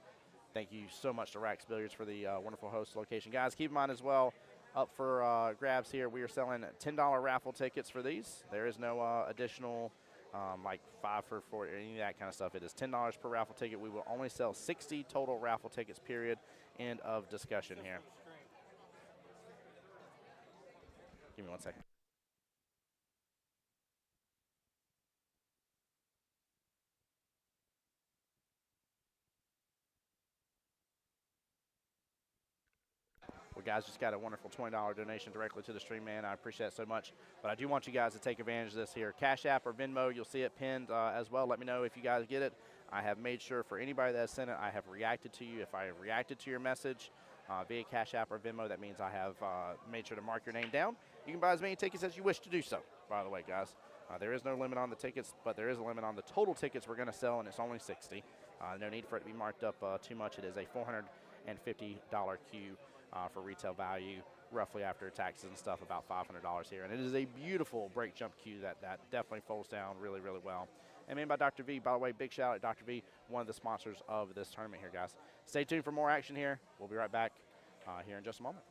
Thank you so much to Racks Billiards for the wonderful host location. Guys, keep in mind as well, up for grabs here, we are selling $10 raffle tickets for these. There is no additional like 5 for 4, any of that kind of stuff. It is $10 per raffle ticket. We will only sell 60 total raffle tickets, period. End of discussion here. Give me 1 second. Well, guys, just got a wonderful $20 donation directly to the stream, man. I appreciate it so much. But I do want you guys to take advantage of this here. Cash App or Venmo, you'll see it pinned as well. Let me know if you guys get it. I have made sure for anybody that has sent it, I have reacted to you. If I have reacted to your message via Cash App or Venmo, that means I have made sure to mark your name down. You can buy as many tickets as you wish to do so, by the way, guys. There is no limit on the tickets, but there is a limit on the total tickets we're going to sell, and it's only 60. No need for it to be marked up too much. It is a $450 queue. For retail value, roughly after taxes and stuff, about $500 here. And it is a beautiful break jump cue that definitely folds down really, really well. and made by Dr. V. By the way, big shout out to Dr. V, one of the sponsors of this tournament here, guys. Stay tuned for more action here. We'll be right back here in just a moment.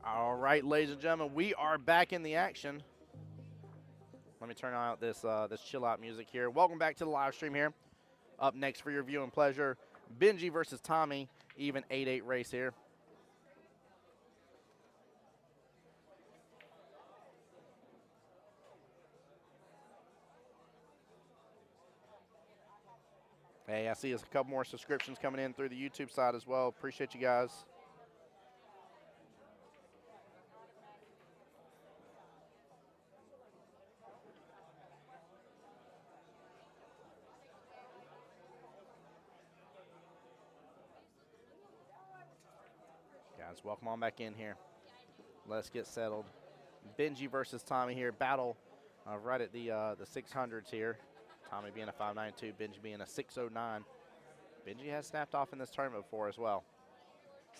All right, ladies and gentlemen, we are back in the action. Let me turn out this this chill out music here. Welcome back to the live stream here. Up next for your viewing pleasure, Benji versus Tommy, even 8-8 race here. Hey, I see a couple more subscriptions coming in through the YouTube side as well. Appreciate you guys. Guys, welcome on back in here. Let's get settled. Benji versus Tommy here. Battle right at the 600s here. Tommy being a 5.92, Benji being a 6.09. Benji has snapped off in this tournament before as well.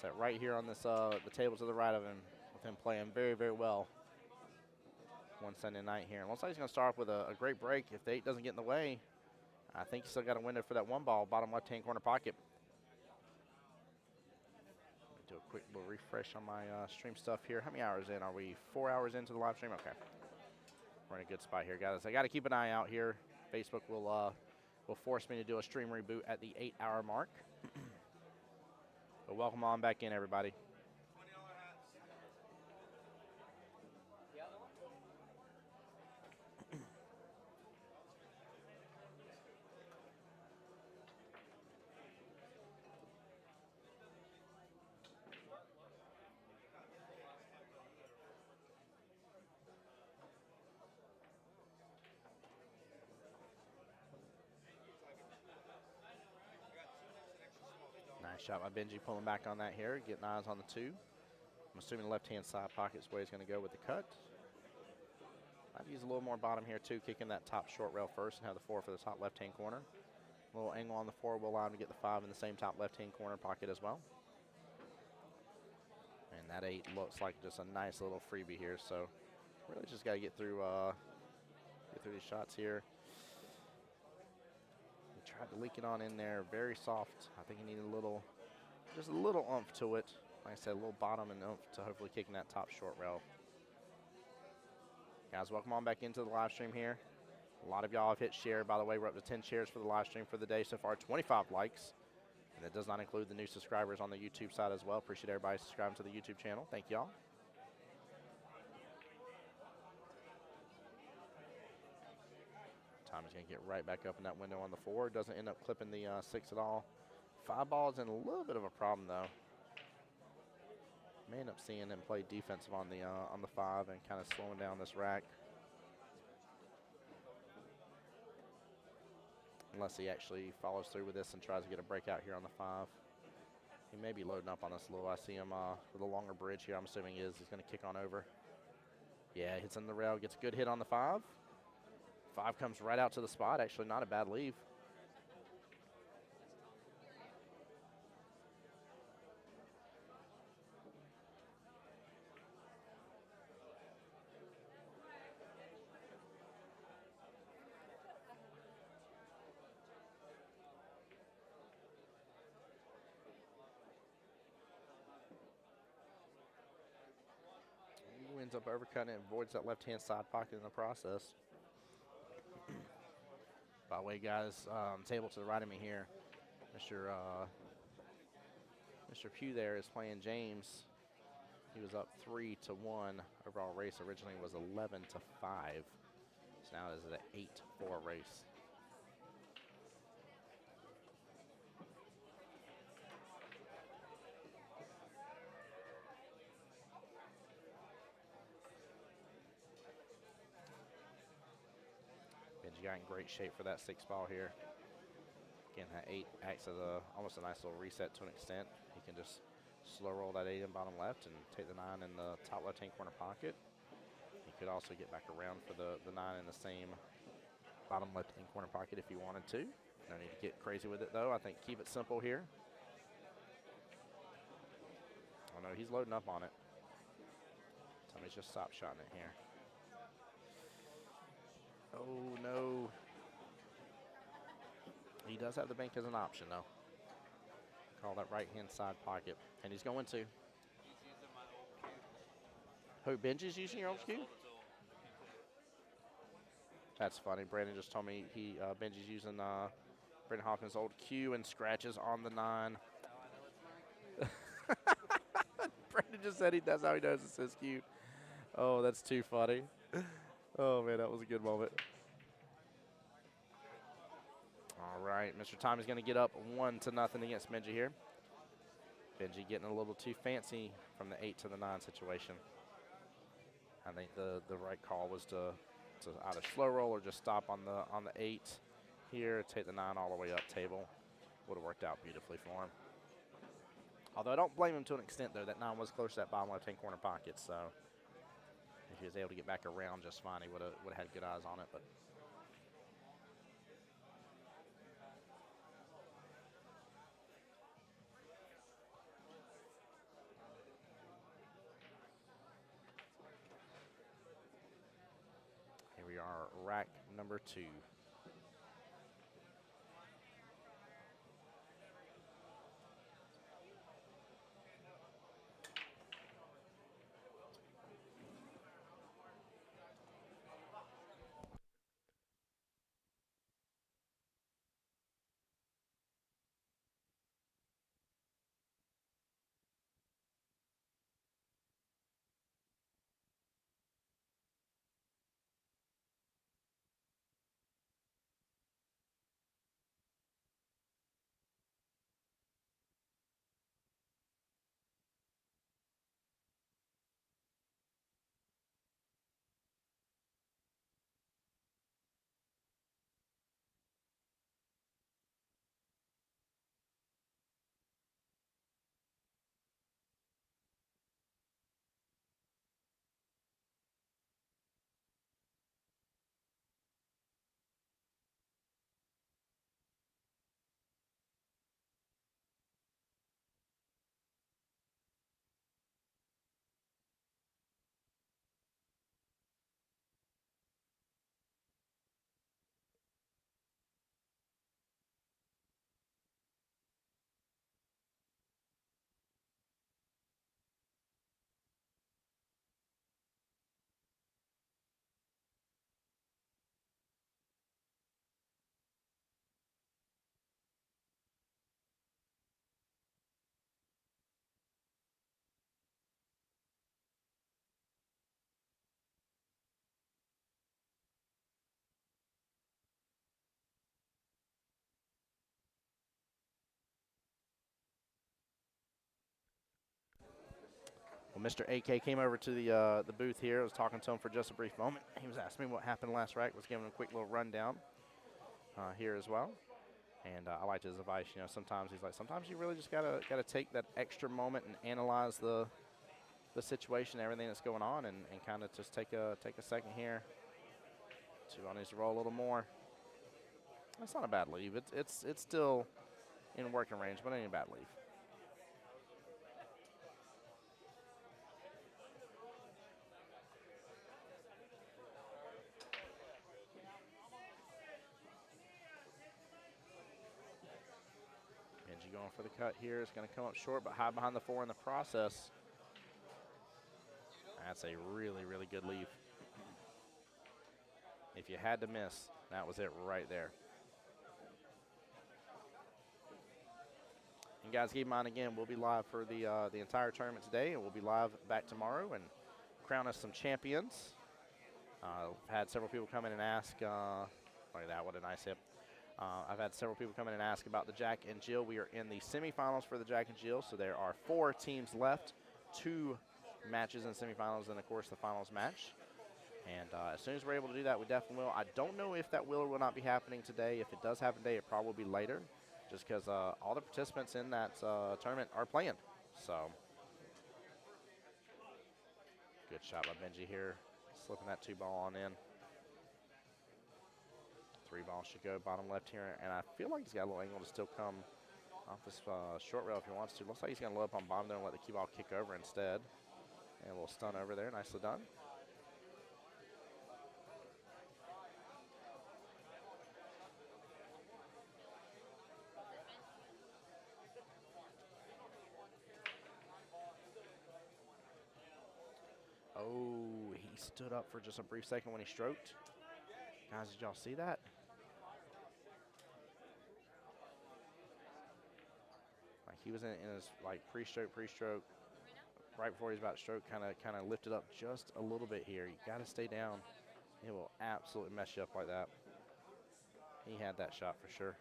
Set right here on this the table to the right of him, with him playing very, very well one Sunday night here. And looks like he's going to start off with a great break. If the 8 doesn't get in the way, I think he's still got a window for that 1 ball, bottom left-hand corner pocket. Do a quick little refresh on my stream stuff here. How many hours in? Are we 4 hours into the live stream? Okay. We're in a good spot here, guys. I got to keep an eye out here. Facebook will force me to do a stream reboot at the 8-hour mark. But welcome on back in, everybody. Nice shot by Benji, pulling back on that here, getting eyes on the 2. I'm assuming the left-hand side pocket's where he's going to go with the cut. I'd use a little more bottom here too, kicking that top short rail first and have the 4 for the top left-hand corner. A little angle on the 4 will allow him to get the 5 in the same top left-hand corner pocket as well. And that 8 looks like just a nice little freebie here, so really just got to get through these shots here. Tried to leak it on in there, very soft. I think he needed just a little oomph to it. Like I said, a little bottom and oomph to hopefully kicking that top short rail. Guys, welcome on back into the live stream here. A lot of y'all have hit share. By the way, we're up to 10 shares for the live stream for the day so far, 25 likes. And that does not include the new subscribers on the YouTube side as well. Appreciate everybody subscribing to the YouTube channel. Thank y'all. Tommy's going to get right back up in that window on the 4. Doesn't end up clipping the 6 at all. 5 balls in a little bit of a problem, though. May end up seeing him play defensive on the 5 and kind of slowing down this rack. Unless he actually follows through with this and tries to get a breakout here on the 5. He may be loading up on this a little. I see him with a longer bridge here. I'm assuming he's going to kick on over. Yeah, hits in the rail, gets a good hit on the 5. 5 comes right out to the spot. Actually, not a bad leave. He ends up overcutting it and avoids that left-hand side pocket in the process. By the way, guys, table to the right of me here, Mr. Pugh there is playing James. He was up 3-1. Overall race originally was 11-5. So now it is an 8-4 race. Benji got in great shape for that 6 ball here. Again, that 8 acts as almost a nice little reset to an extent. He can just slow roll that 8 in bottom left and take the 9 in the top left-hand corner pocket. He could also get back around for the 9 in the same bottom left-hand corner pocket if he wanted to. No need to get crazy with it, though. I think keep it simple here. Oh, no, he's loading up on it. Tommy's just stop shotting it here. Oh, no. He does have the bank as an option, though. Call that right-hand side pocket. And he's going to. Who, Benji's using your old cue? That's funny. Brandon just told me Benji's using Brandon Hawkins' old cue and scratches on the 9. Brandon just said that's how he knows it's his cue. Oh, that's too funny. Oh, man, that was a good moment. All right, Mr. Tommy's going to get up 1-0 against Benji here. Benji getting a little too fancy from the 8 to the 9 situation. I think the right call was to either slow roll or just stop on the 8 here, take the 9 all the way up table. Would have worked out beautifully for him. Although I don't blame him to an extent, though. That 9 was close to that bottom left-hand corner pocket, so if he was able to get back around just fine, he would have had good eyes on it. But here we are, rack number 2. Well, Mr. AK came over to the booth here. I was talking to him for just a brief moment. He was asking me what happened last rack. Was giving him a quick little rundown here as well. And I liked his advice. You know, sometimes he's like, sometimes you really just gotta take that extra moment and analyze the situation, everything that's going on, and kind of just take a second here. Two needs to roll a little more. That's not a bad leave. It's still in working range, but it ain't a bad leave. Benji going for the cut here. It's going to come up short, but high behind the 4 in the process. That's a really, really good leave. If you had to miss, that was it right there. And guys, keep in mind again, we'll be live for the entire tournament today, and we'll be live back tomorrow and crown us some champions. I've had several people come in and ask. Look at that! What a nice hip. I've had several people come in and ask about the Jack and Jill. We are in the semifinals for the Jack and Jill, so there are 4 teams left, 2 matches in semifinals, and of course the finals match. And as soon as we're able to do that, we definitely will. I don't know if that will or will not be happening today. If it does happen today, it probably will be later, just because all the participants in that tournament are playing. So, good shot by Benji here, slipping that 2-ball on in. 3 balls should go bottom left here, and I feel like he's got a little angle to still come off this short rail if he wants to. Looks like he's going to load up on bottom there and let the cue ball kick over instead. And a little stun over there, nicely done. Oh, he stood up for just a brief second when he stroked. Guys, did y'all see that? Like he was in his like pre-stroke, right before he's about to stroke, kind of lifted up just a little bit here. You got to stay down. It will absolutely mess you up like that. He had that shot for sure.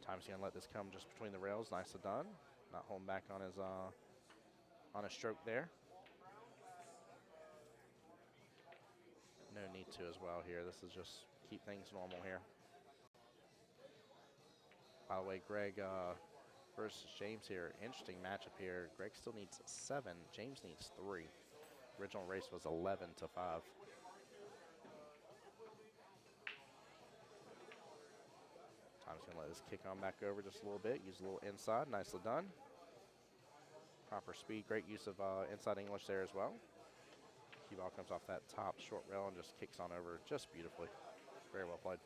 Time's gonna let this come just between the rails. Nicely done. Not holding back on his stroke there. No need to as well here. This is just keep things normal here. By the way, Greg versus James here. Interesting matchup here. Greg still needs 7. James needs 3. Original race was 11-5. Time's gonna let this kick on back over just a little bit. Use a little inside. Nicely done. Proper speed. Great use of inside English there as well. Cue ball comes off that top short rail and just kicks on over just beautifully. Very well played.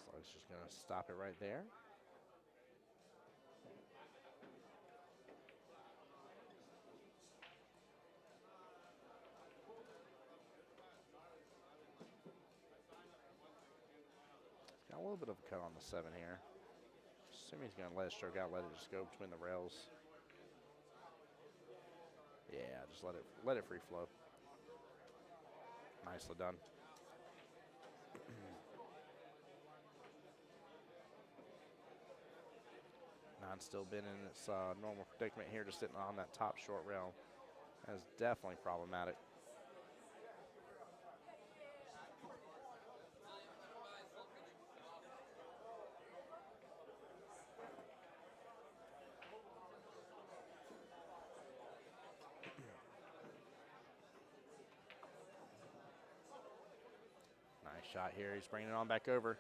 So it's just gonna stop it right there. Got a little bit of a cut on the 7 here. Assuming he's going to let it stroke out, let it just go between the rails. Yeah, just let it free flow. Nicely done. Nine's still been in its normal predicament here, just sitting on that top short rail. That is definitely problematic. Nice shot here. He's bringing it on back over.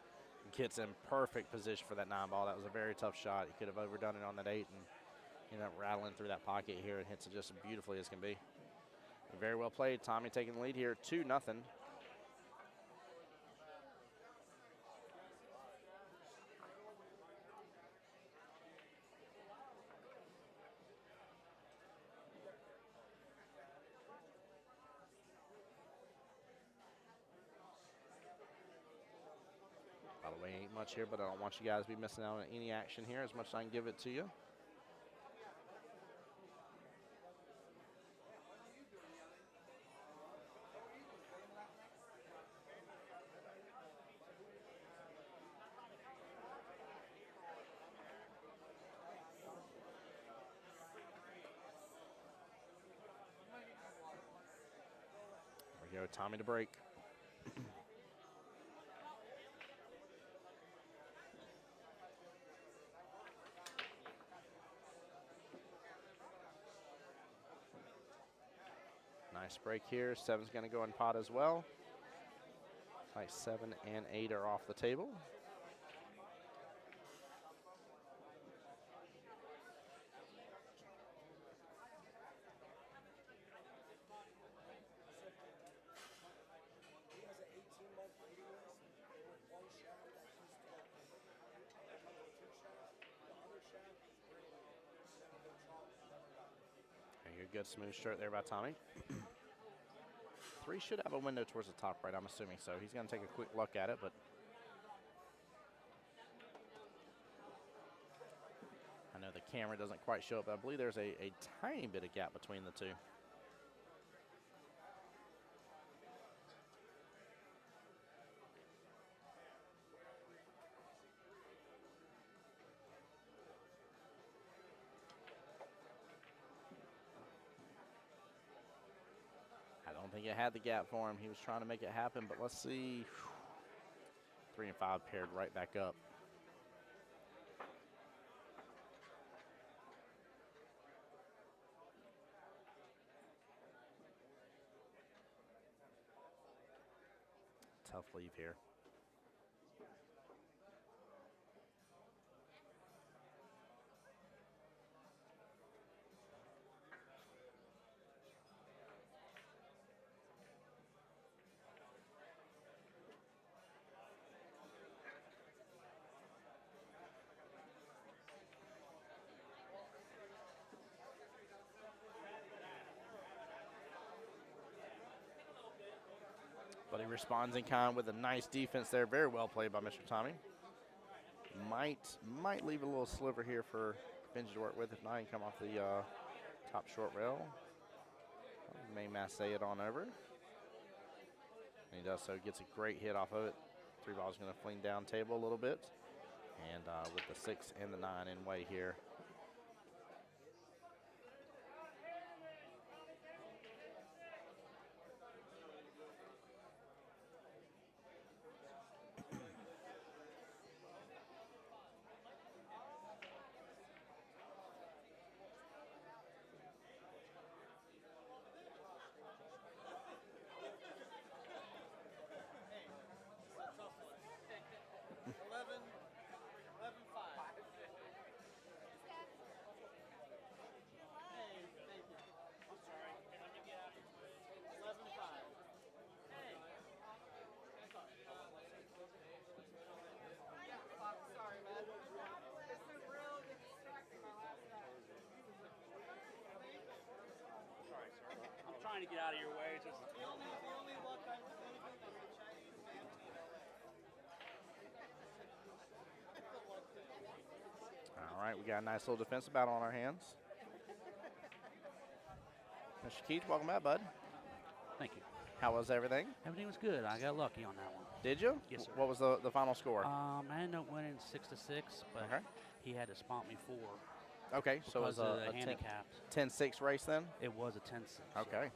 Gets in perfect position for that 9 ball. That was a very tough shot. He could have overdone it on that 8 and ended up rattling through that pocket here and hits it just beautifully as can be. Very well played. Tommy taking the lead here, 2-0. By the way, ain't much here, but I don't want you guys to be missing out on any action here as much as I can give it to you. There we go, Tommy to break. Nice break here. 7's going to go in pot as well. Like 7 and 8 are off the table. Good smooth stroke there by Tommy. 3 should have a window towards the top right, I'm assuming so. He's going to take a quick look at it, but I know the camera doesn't quite show it, but I believe there's a tiny bit of gap between the 2. I don't think it had the gap for him. He was trying to make it happen, but let's see. 3 and 5 paired right back up. Tough leave here. He responds in kind with a nice defense there. Very well played by Mr. Tommy. Might leave a little sliver here for Benji to work with. If not, he can come off the top short rail. May masse it on over. And he does so. Gets a great hit off of it. 3 ball's going to fling down table a little bit. And with the 6 and the 9 in way here. Trying to get out of your way. Just The only luck I was anything that the Chinese man team. All right, we got a nice little defensive battle on our hands. Mr. Keith, welcome back, bud. thank you. How was everything? Everything was good. I got lucky on that one. Did you? Yes, sir. What was the final score? I ended up winning 6-6, but Okay. he had to spot me 4 Okay, so it was because of the a handicaps. 10-6 race then? It was a 10-6. Okay.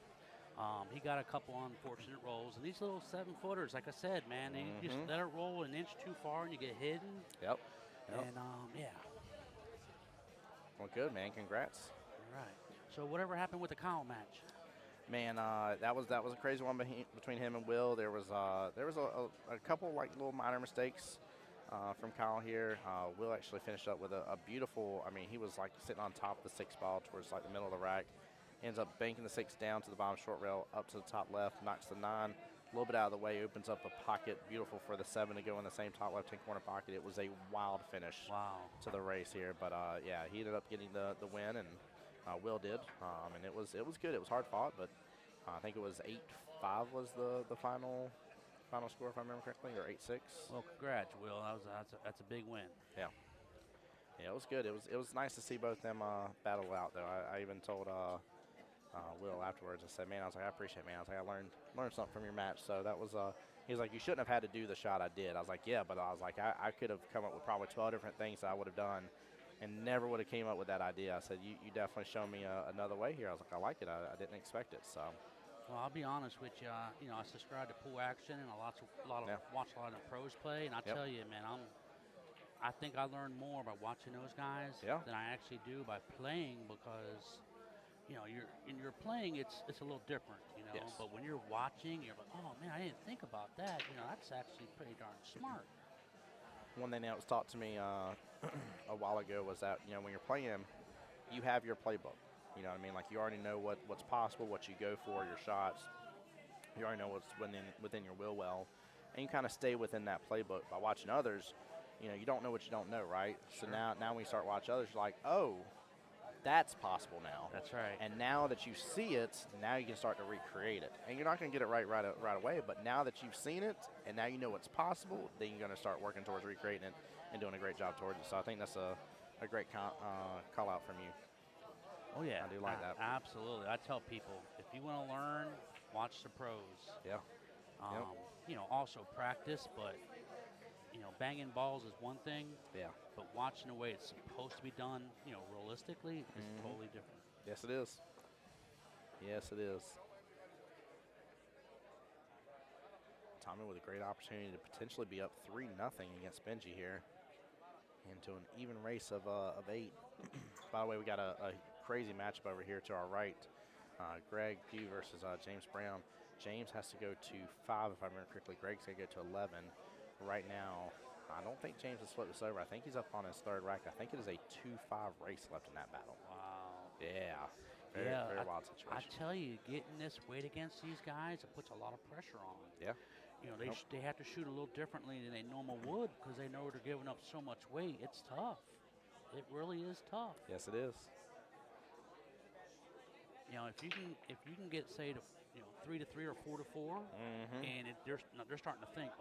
He got a couple unfortunate rolls, and these little 7-footers, like I said, man, they just let it roll an inch too far and you get hidden. Yep. And yeah. Well, good, man. Congrats. All right. So whatever happened with the Kyle match? Man, that was a crazy one between him and Will. There was a couple like little minor mistakes from Kyle here. Will actually finished up with a beautiful. I mean, he was like sitting on top of the 6 ball towards like the middle of the rack. Ends up banking the 6 down to the bottom short rail, up to the top left, knocks the 9 a little bit out of the way, opens up a pocket. Beautiful for the 7 to go in the same top left-hand corner pocket. It was a wild finish to the race here, but yeah, he ended up getting the win, and Will did, and it was good. It was hard fought, but I think it was 8-5 was the final score, if I remember correctly, or 8-6. Well, congrats, Will. That's a big win. Yeah, it was good. It was nice to see both them battle out, though. I even told Will afterwards. I said, man, I appreciate it, man. I was like, I learned something from your match. So that was he was like, you shouldn't have had to do the shot I did. I was like, yeah, but I was like, I could have come up with probably 12 different things that I would have done and never would have came up with that idea. I said, you definitely showed me another way here. I was like, I like it. I didn't expect it. So. Well, I'll be honest with you. I subscribe to Pool Action and watch a lot of pros play, and I tell you, man, I think I learned more by watching those guys than I actually do by playing, because you're playing, it's a little different, Yes. But when you're watching, you're like, oh man, I didn't think about that. That's actually pretty darn smart. One thing that was taught to me a while ago was that when you're playing, you have your playbook. You know what I mean? Like, you already know what's possible, what you go for, your shots. You already know what's within your will well, and you kind of stay within that playbook. By watching others, you don't know what you don't know, right? Sure. So now when you start watching others, you're like, oh, that's possible now. That's right. And now that you see it, now you can start to recreate it. And you're not going to get it right away, but now that you've seen it and now you know what's possible, then you're going to start working towards recreating it and doing a great job towards it. So I think that's a great call out from you. Oh, yeah. I do like that. Absolutely. I tell people, if you want to learn, watch the pros. Yeah. Also practice, but, banging balls is one thing. Yeah. But watching the way it's supposed to be done, realistically, is totally different. Yes, it is. Yes, it is. Tommy with a great opportunity to potentially be up 3-0 against Benji here into an even race of 8. By the way, we got a crazy matchup over here to our right. Greg Pugh versus James Brown. James has to go to 5, if I remember correctly. Greg's going to go to 11. Right now, I don't think James has flipped this over. I think he's up on his 3rd rack. I think it is a 2-5 race left in that battle. Wow. Yeah. Very wild situation. I tell you, getting this weight against these guys, it puts a lot of pressure on them. Yeah. They have to shoot a little differently than they normally would, because they know they're giving up so much weight. It's tough. It really is tough. Yes, it is. If you can get, say, to 3-3 or 4-4, and they're starting to think,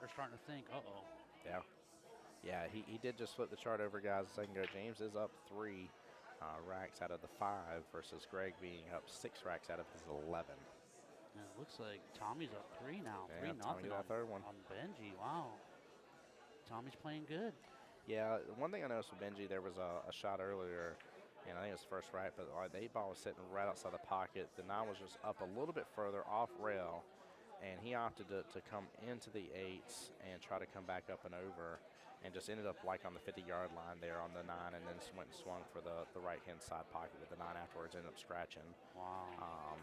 they're starting to think, Yeah. Yeah, he did just flip the chart over, guys, a second ago. James is up 3 racks out of the 5 versus Greg being up 6 racks out of his 11. And it looks like Tommy's up 3 now, Yeah, 3-0 Tommy got that third one. on Benji. Wow, Tommy's playing good. Yeah, one thing I noticed with Benji, there was a shot earlier, and I think it was the first rack, but the 8 ball was sitting right outside the pocket. The 9 was just up a little bit further off rail, and he opted to come into the 8s and try to come back up and over, and just ended up like on the 50-yard line there on the 9, and then went and swung for the right-hand side pocket with the 9 afterwards, ended up scratching. Wow.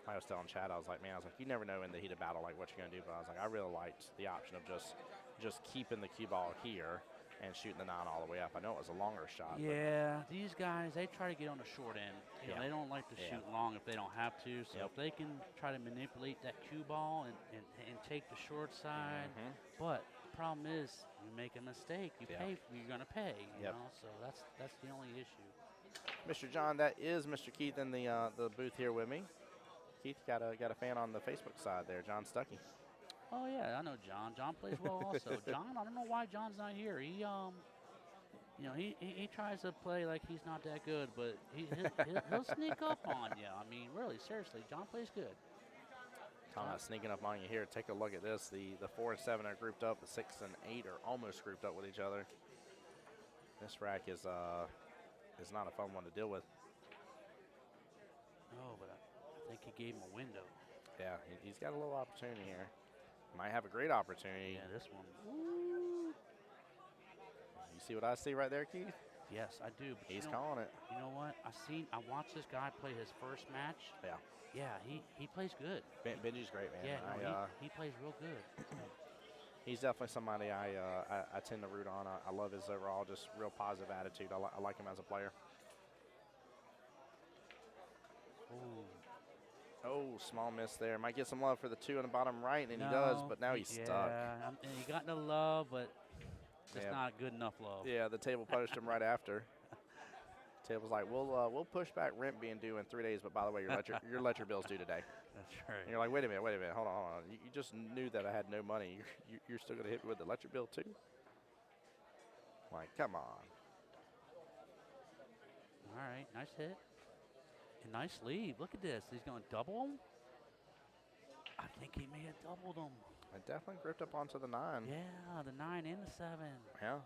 I was telling Chad, I was like, you never know in the heat of battle like what you're going to do, but I was like, I really liked the option of just keeping the cue ball here and shooting the 9 all the way up. I know it was a longer shot. Yeah, these guys, they try to get on the short end. You know, they don't like to shoot long if they don't have to. So if they can try to manipulate that cue ball and take the short side, but the problem is you make a mistake, you're going to pay. You know, so that's the only issue. Mr. John, that is Mr. Keith in the booth here with me. Keith, got a fan on the Facebook side there, John Stuckey. Oh yeah, I know John. John plays well also. John, I don't know why John's not here. He he tries to play like he's not that good, but he'll sneak up on you. I mean, really, seriously, John plays good. Talking about sneaking up on you here. Take a look at this. The 4 and 7 are grouped up. The 6 and 8 are almost grouped up with each other. This rack is not a fun one to deal with. Oh, but I think he gave him a window. Yeah, he's got a little opportunity here. Might have a great opportunity. Yeah, this one. Woo. You see what I see right there, Keith? Yes, I do. But He's calling it. You know what? I watched this guy play his first match. Yeah. Yeah, he plays good. Benji's great, man. Yeah, he plays real good. He's definitely somebody I tend to root on. I love his overall just real positive attitude. I like him as a player. Ooh. Oh, small miss there. Might get some love for the 2 on the bottom right, and he does, but now he's stuck. Yeah, and he got the love, but it's not good enough love. Yeah, the table punished him right after. Table's like, we'll push back rent being due in 3 days, but by the way, your electric bill's due today. That's right. And you're like, wait a minute, hold on. You just knew that I had no money. You're still going to hit me with the electric bill too? Like, come on. All right, nice hit. And nice lead. Look at this. He's going to double him? I think he may have doubled him. I definitely gripped up onto the 9. Yeah, the 9 and the 7. Yeah.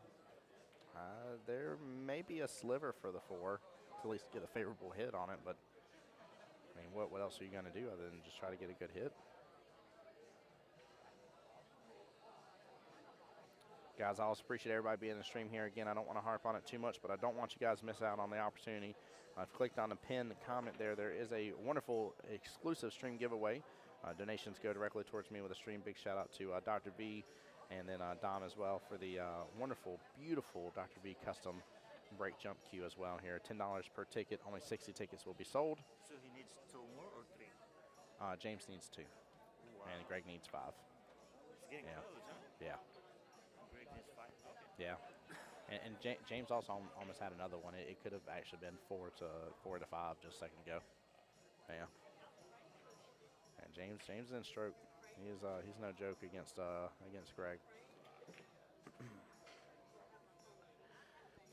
There may be a sliver for the 4 to at least get a favorable hit on it, but I mean, what else are you going to do other than just try to get a good hit? Guys, I also appreciate everybody being in the stream here. Again, I don't want to harp on it too much, but I don't want you guys to miss out on the opportunity. I've clicked on the pinned comment there. There is a wonderful exclusive stream giveaway. Donations go directly towards me with a stream. Big shout out to Dr. V and then Dom as well for the wonderful, beautiful Dr. V custom break jump cue as well here. $10 per ticket. Only 60 tickets will be sold. So he needs 2 more or 3? James needs 2. Wow. And Greg needs 5. It's getting close, huh? Yeah. Greg needs 5. Okay. Yeah. And James also almost had another one. It could have actually been 4 to 5 just a second ago. Yeah. And James is in stroke. He's no joke against Greg.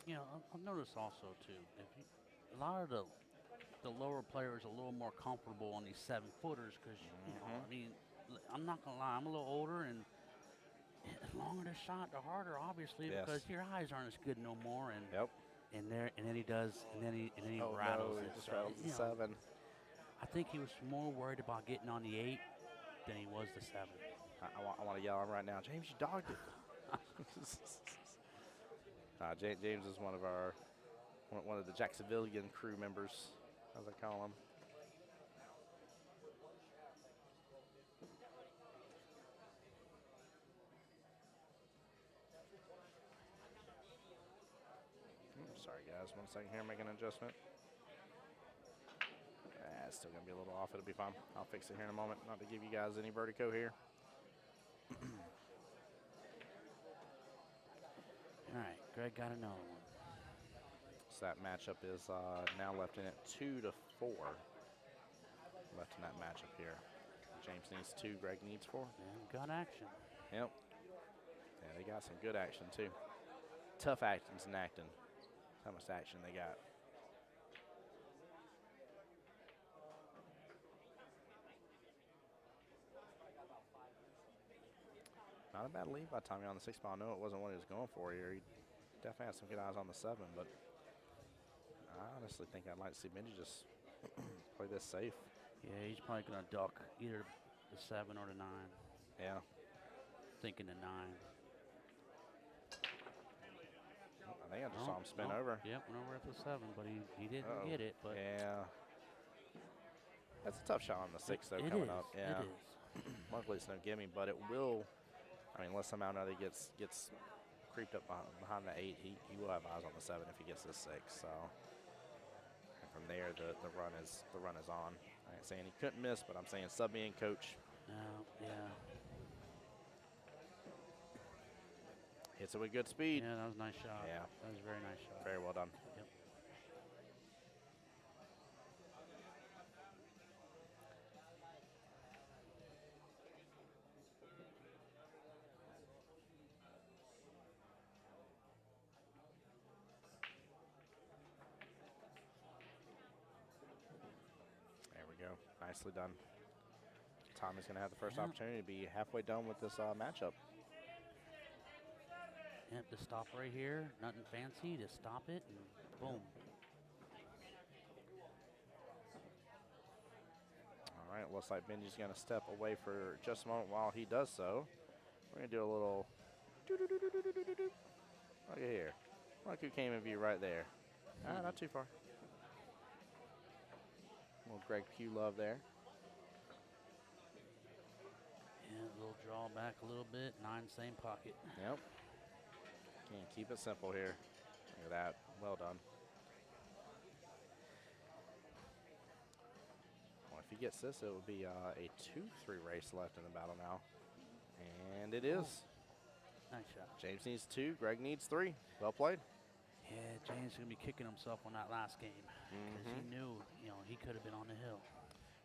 You know, I've noticed also too. A lot of the lower players are a little more comfortable on these 7-footers because you know, I mean, I'm not gonna lie, I'm a little older, and the longer the shot, the harder, obviously, because your eyes aren't as good no more. And and then he does, and then he rattles no, it. He just rattles the 7. I think he was more worried about getting on the 8 than he was the 7. I want to yell at him right now, James, you dogged it. James is one of the Jacksonvillian crew members, as I call him. Sorry guys, 1 second here, make an adjustment. It's still gonna be a little off, it'll be fine. I'll fix it here in a moment, not to give you guys any vertigo here. All right, Greg got another one. So that matchup is now left in at 2 to 4. left in that matchup here. James needs 2, Greg needs 4. And got action. Yep. Yeah, they got some good action too. Tough actions in Acton. How much action they got. Not a bad lead by Tommy on the 6 ball. I know it wasn't what he was going for here. He definitely had some good eyes on the 7, but I honestly think I'd like to see Benji just play this safe. Yeah, he's probably going to duck either the 7 or the 9. Yeah. Thinking the 9. I think I just saw him spin over. Yep, went over at the 7, but he didn't get it. But yeah. That's a tough shot on the 6, though, coming up. Yeah. It is. Luckily, it's no gimme, but it will. I mean, unless somehow or another he gets creeped up behind the 8, he will have eyes on the 7 if he gets this 6. So, and from there, the run is on. I ain't saying he couldn't miss, but I'm saying sub me in, coach. No, yeah. Hits it with good speed. Yeah, that was a nice shot. Yeah. That was a very nice shot. Very well done. Yep. There we go. Nicely done. Tommy's going to have the first opportunity to be halfway done with this matchup. Yep, to stop right here. Nothing fancy. To stop it and boom. All right, looks like Benji's going to step away for just a moment while he does so. We're going to do a little doo-doo-doo-doo-doo-doo-doo. Look at here. Look who came in view right there. Not too far. Little Greg Pugh love there. Yeah, a little draw back a little bit. 9, same pocket. Yep. Can't keep it simple here. Look at that. Well done. Well, if he gets this, it will be a 2-3 race left in the battle now. And it is. Nice shot. James needs 2. Greg needs 3. Well played. Yeah, James is going to be kicking himself on that last game because he knew, he could have been on the hill.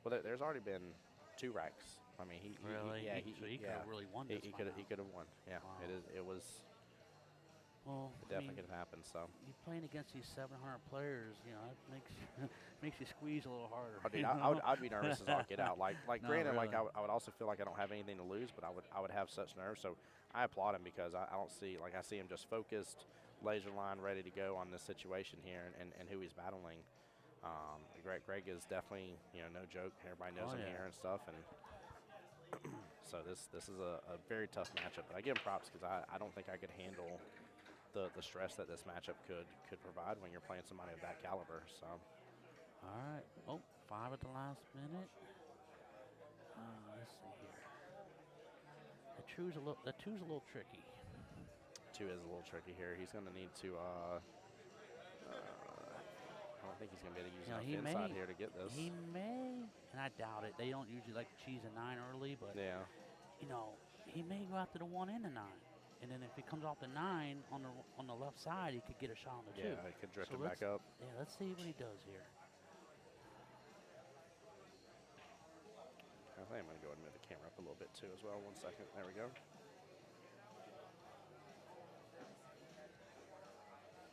Well, there's already been 2 racks. I mean, he Really? he could have really won this He one could have won. Yeah, Wow. it was. Well, It definitely could have happened. So. You're playing against these 700 players, it makes you squeeze a little harder. Oh, dude, I'd be nervous as all get out. Like No, granted, really. I would also feel like I don't have anything to lose, but I would have such nerves. So I applaud him because I don't see I see him just focused, laser line, ready to go on this situation here and who he's battling. Greg is definitely no joke. Everybody knows him here and stuff, and so this is a very tough matchup. But I give him props because I don't think I could handle the stress that this matchup could provide when you're playing somebody of that caliber. So. All right. Oh, 5 at the last minute. Let's see here. The two's a little tricky. 2 is a little tricky here. He's going to need to. I don't think he's going to be able to use enough inside here to get this. He may, and I doubt it. They don't usually like to cheese a 9 early, but Yeah. He may go after the 1 and the 9. And then if he comes off the 9 on the left side, he could get a shot on the 2. Yeah, he could drift it back up. Yeah, let's see what he does here. I think I'm going to go ahead and move the camera up a little bit too as well. 1 second. There we go.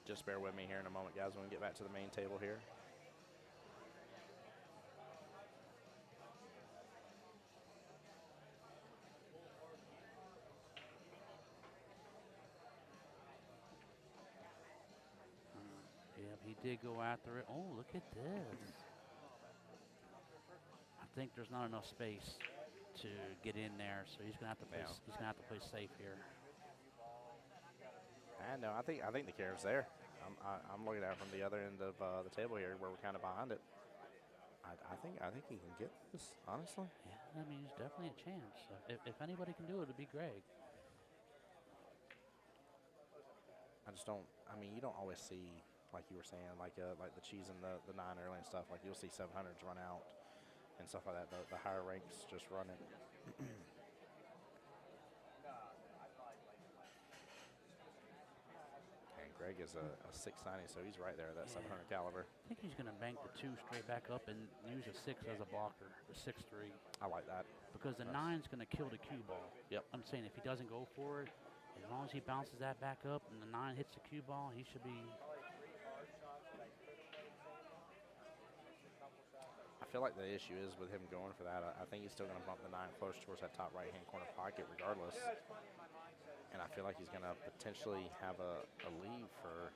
Just bear with me here in a moment, guys. When we get back to the main table here. Yep, he did go after it. Oh, look at this. I think there's not enough space to get in there, so he's gonna have to play. Yeah. He's gonna have to play safe here. I know. I think the carry's there. I'm looking at it from the other end of the table here, where we're kind of behind it. I think he can get this. Honestly. Yeah, I mean, there's definitely a chance. If anybody can do it, it'd be Greg. I just don't. I mean, you don't always see, like you were saying, like the cheese and the 9 early and stuff. Like you'll see 700s run out and stuff like that. The higher ranks just run it. And Greg is a 690, so he's right there at that Yeah. 700 caliber. I think he's going to bank the 2 straight back up and use a 6 as a blocker, the 6-3. I like that. Because the Nice. 9's going to kill the cue ball. Yep. I'm saying if he doesn't go for it, as long as he bounces that back up and the 9 hits the cue ball, he should be. I feel like the issue is with him going for that. I think he's still going to bump the 9 close towards that top right-hand corner pocket regardless. And I feel like he's going to potentially have a lead for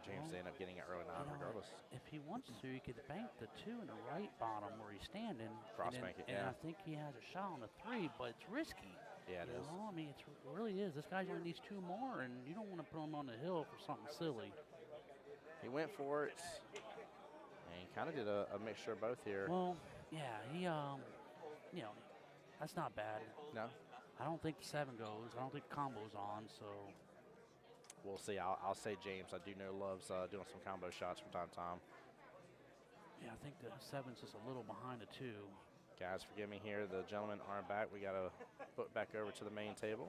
James to end up getting it early 9 You know, regardless. if he wants to, he could bank the 2 in the right bottom where he's standing. Cross and then- bank it, And yeah. I think he has a shot on the 3, but it's risky. Yeah, it you is. know? I mean, it really is. This guy's only needs 2 more, and you don't want to put him on the hill for something silly. He went for it. And he kind of did a mixture of both here. Well, yeah, he, you know, that's not bad. No? I don't think the 7 goes. I don't think the combo's on, so. We'll see. I'll say James, I do know, loves doing some combo shots from time to time. Yeah, I think the 7's just a little behind the 2. Guys, forgive me here. The gentlemen aren't back. We got to foot back over to the main table.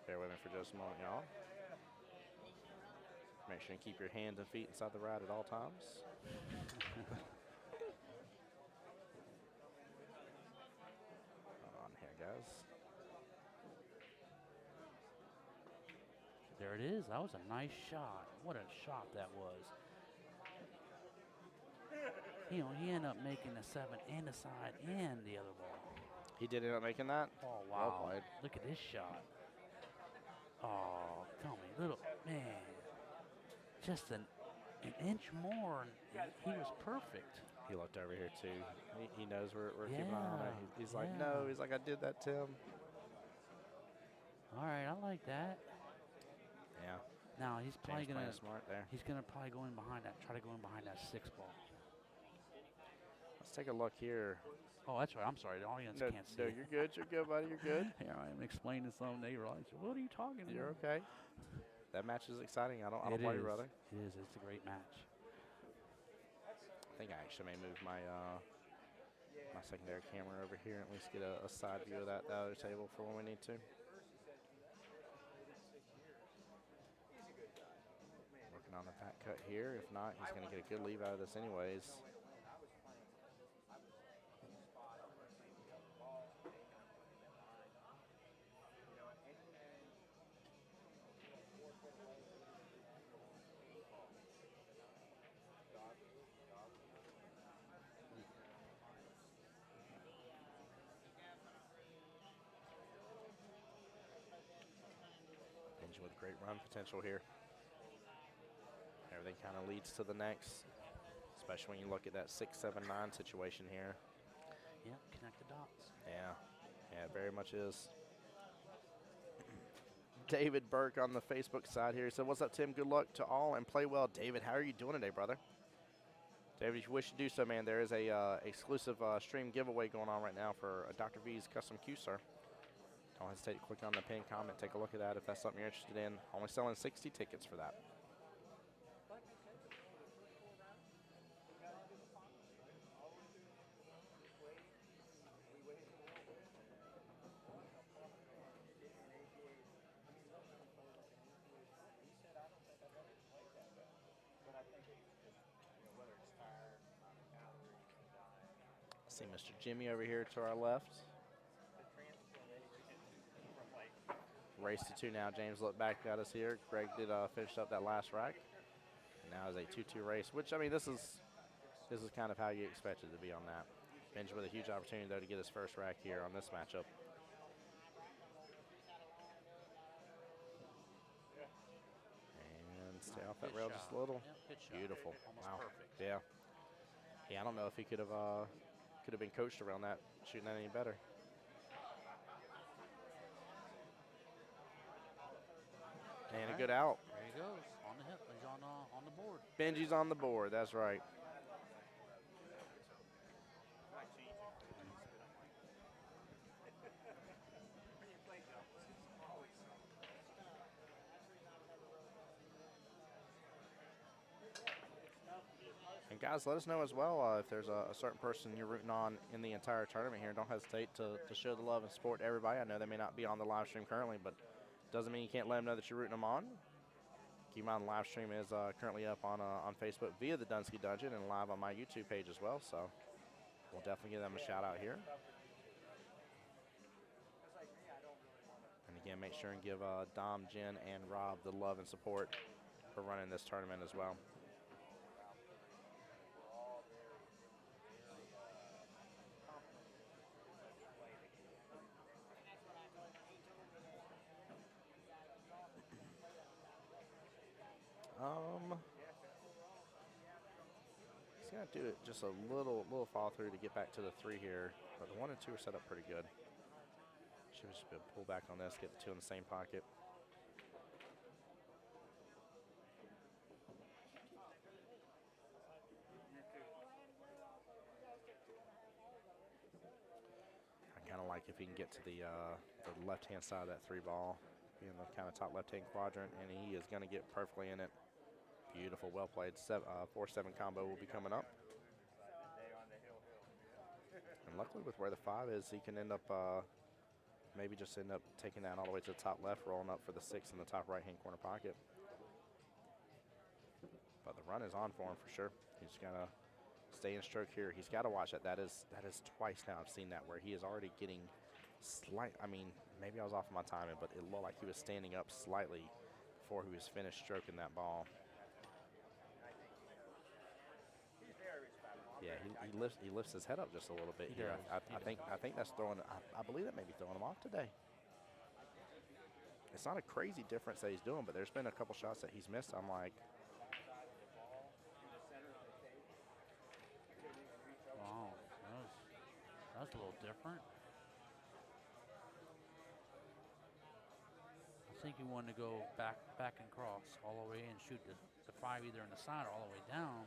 Bear with me for just a moment, y'all. Make sure you keep your hands and feet inside the ride at all times. Hold on here, guys. There it is. That was a nice shot. What a shot that was. You know, he ended up making the 7 and the side and the other ball. He did end up making that. Oh, Well wow. played. Look at this shot. Oh, tell me, little, man. Just an inch more, and he was perfect. He looked over here, too. He knows we're keeping an eye on it. Yeah, He's like, yeah. no. He's like, I did that, Tim. All right, I like that. Yeah. Now he's probably James gonna playing smart there. he's gonna probably go in behind that, try to go in behind that 6 ball. Let's take a look here. Oh, that's right. I'm sorry, the audience No, can't see. no, it. you're good. You're good, buddy. You're good. Here I am explaining something. They realize, what are you talking You're about? okay. That match is exciting. I don't It blame you, is. brother. It is. It's a great match. I think I actually may move my my secondary camera over here and at least get a side view of that other table for when we need to. Working on the back cut here. If not, he's going to get a good leave out of this anyways. Benji with great run potential here. Everything kind of leads to the next, especially when you look at that 6, 7, 9 situation here. Yeah, connect the dots. Yeah, it very much is. David Burke on the Facebook side here. He said, what's up, Tim? Good luck to all and play well. David, how are you doing today, brother? David, if you wish to do so, man, there is a exclusive stream giveaway going on right now for Dr. V's Custom Q, sir. Don't hesitate to click on the pinned comment. Take a look at that if that's something you're interested in. Only selling 60 tickets for that. See Mr. Jimmy over here to our left. Race to 2 now. James looked back at us here. Greg did finish up that last rack. And now is a 2-2 race, which, I mean, this is kind of how you expect it to be on that. Benji with a huge opportunity, though, to get his first rack here on this matchup. And stay off that Good rail shot. just a little. Yep, good shot. Beautiful. Almost Wow. perfect. Yeah. Yeah, I don't know if he could have been coached around that, shooting that any better. And a good out. There he goes. On the hip. He's on the board. Benji's on the board. That's right. And guys, let us know as well if there's a certain person you're rooting on in the entire tournament here. Don't hesitate to show the love and support to everybody. I know they may not be on the live stream currently, but doesn't mean you can't let them know that you're rooting them on. Keep in mind the live stream is currently up on Facebook via the Dunsky Dungeon and live on my YouTube page as well. So we'll definitely give them a shout out here. And again, make sure and give Dom, Jen, and Rob the love and support for running this tournament as well. He's gonna do it just a little fall through to get back to the 3 here, but the 1 and 2 are set up pretty good. Should just be able to pull back on this, get the 2 in the same pocket. I kind of like if he can get to the left-hand side of that 3 ball, be in the kind of top left-hand quadrant, and he is going to get perfectly in it. Beautiful, well played. 4-7 combo will be coming up. And luckily with where the 5 is, he can end up maybe just end up taking that all the way to the top left, rolling up for the 6 in the top right-hand corner pocket. But the run is on for him for sure. He's got to stay in stroke here. He's got to watch it. That is twice now I've seen that where he is already getting slight. I mean, maybe I was off my timing, but it looked like he was standing up slightly before he was finished stroking that ball. Yeah, he lifts his head up just a little bit here. I think that's throwing. I believe that may be throwing him off today. It's not a crazy difference that he's doing, but there's been a couple shots that he's missed. I'm like, wow, that's a little different. I think he wanted to go back and cross all the way and shoot the 5 either in the side or all the way down.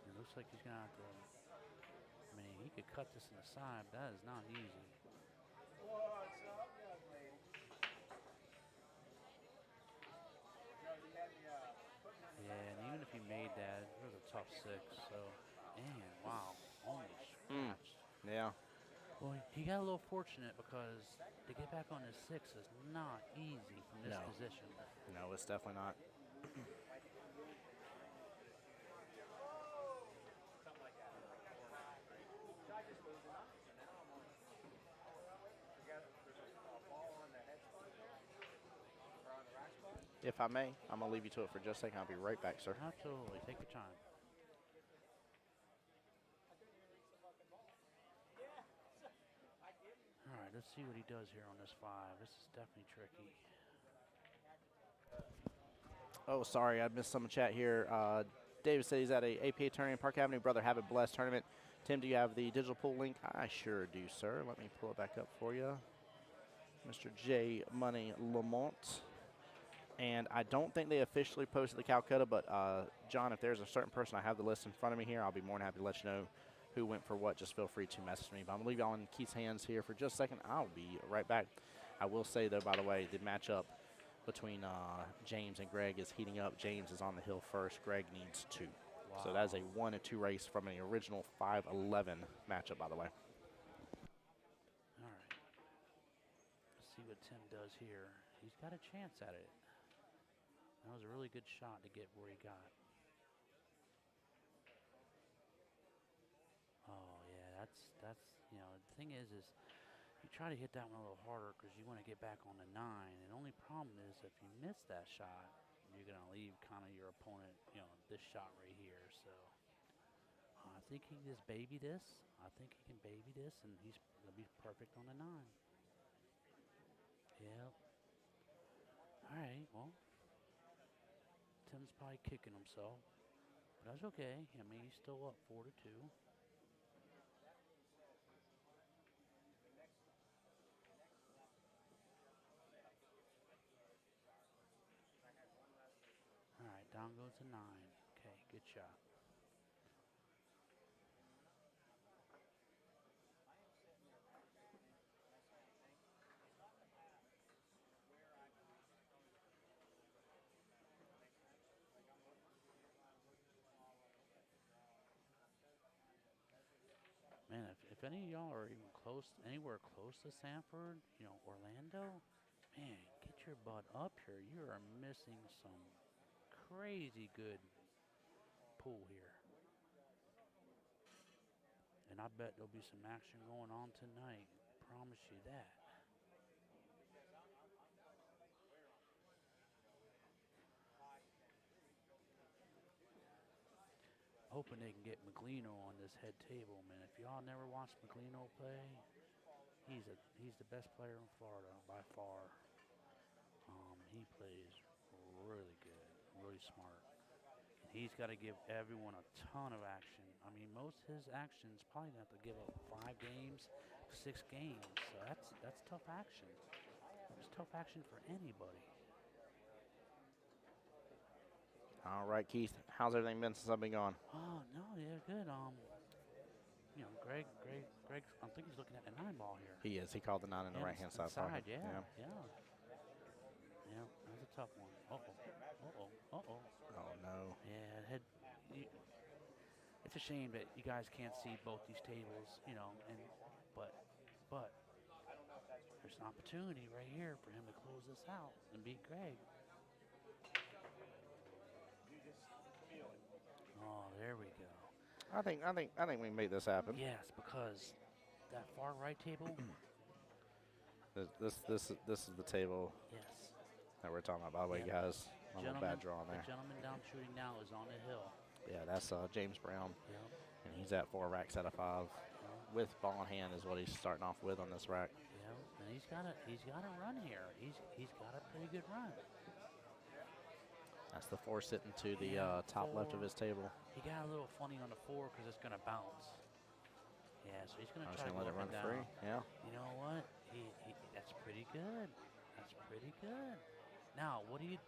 It looks like he's gonna have to. I mean, he could cut this in the side. But that is not easy. Yeah, and even if he made that, it was a tough 6. So, and wow, almost scratched. yeah. Well, he got a little fortunate because to get back on his 6 is not easy from this position. No, it's definitely not. If I may, I'm going to leave you to it for just a second. I'll be right back, sir. Absolutely. Take your time. All right, let's see what he does here on this 5. This is definitely tricky. Oh, sorry, I missed some chat here. David said he's at a APA tournament in Park Avenue. Brother, have a blessed tournament. Tim, do you have the digital pool link? I sure do, sir. Let me pull it back up for you. Mr. J. Money Lamont. And I don't think they officially posted the Calcutta, but John, if there's a certain person, I have the list in front of me here, I'll be more than happy to let you know who went for what. Just feel free to message me. But I'm going to leave y'all in Keith's hands here for just a second. I'll be right back. I will say, though, by the way, the matchup between James and Greg is heating up. James is on the hill first. Greg needs 2. Wow. So that is a 1 and 2 race from the original 5-11 matchup, by the way. All right. Let's see what Tim does here. He's got a chance at it. That was a really good shot to get where he got. Oh, yeah, that's you know, the thing is you try to hit that one a little harder because you want to get back on the 9. And the only problem is if you miss that shot, you're going to leave kind of your opponent, you know, this shot right here. So I think he can just baby this. I think he can baby this, and he's going to be perfect on the 9. Yep. All right, well. Tim's probably kicking himself, but that's okay. I mean, he's still up 4-2. All right, down goes the 9. Okay, good shot. if any of y'all are even anywhere close to Sanford, Orlando, man, get your butt up here. You are missing some crazy good pool here. And I bet there'll be some action going on tonight. Promise you that. Hoping they can get McLeano on this head table, man. If y'all never watched McLeano play, he's the best player in Florida by far. He plays really good, really smart. And he's got to give everyone a ton of action. I mean, most of his actions probably have to give up 5 games, 6 games. So that's tough action. It's tough action for anybody. All right, Keith. How's everything been since I've been gone? Oh no, yeah, good. Greg, I think he's looking at the 9 ball here. He is. He called the 9 in the right-hand side. Side, yeah. Yeah, that's a tough one. Uh-oh. Oh, no. Yeah, it's a shame that you guys can't see both these tables, but there's an opportunity right here for him to close this out and beat Greg. Oh, there we go. I think we can make this happen. Yes, because that far right table. This is the table Yes. that we're talking about. By the way, Yeah. guys, a little bad draw on there. The gentleman down shooting now is on the hill. Yeah, that's James Brown, Yep. and he's at 4 racks out of 5. With ball in hand is what he's starting off with on this rack. Yeah, and he's got a run here. He's got a pretty good run. That's the 4 sitting to the top left of 4. his table. He got a little funny on the 4 because it's going to bounce. Yeah, so he's going I'm to just try to gonna let go it up run and down. free. Yeah. You know what? That's pretty good. That's pretty good. Now, what do you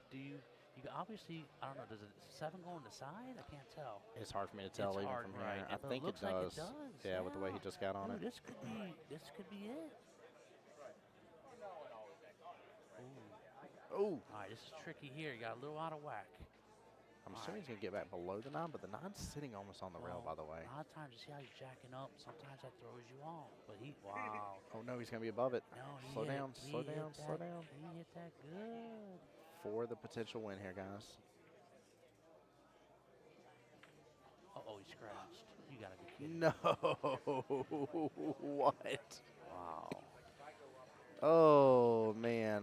obviously, I don't know, does it 7 go on the side? I can't tell. It's hard for me to tell It's even hard, from right. here. I But think it looks like does. it does. Yeah, with the way he just got on Ooh, it. This could be it. Ooh. Ooh. All right, this is tricky here. You got a little out of whack. I'm assuming he's going to get back below the 9, but the 9's sitting almost on the rail, by the way. A lot of times you see how he's jacking up. Sometimes that throws you off. But wow. Oh, no, he's going to be above it. No, Slow he hit down. He hit that good. For the potential win here, guys. Uh-oh, he scratched. You got to be kidding. No. What? Wow. Oh, man.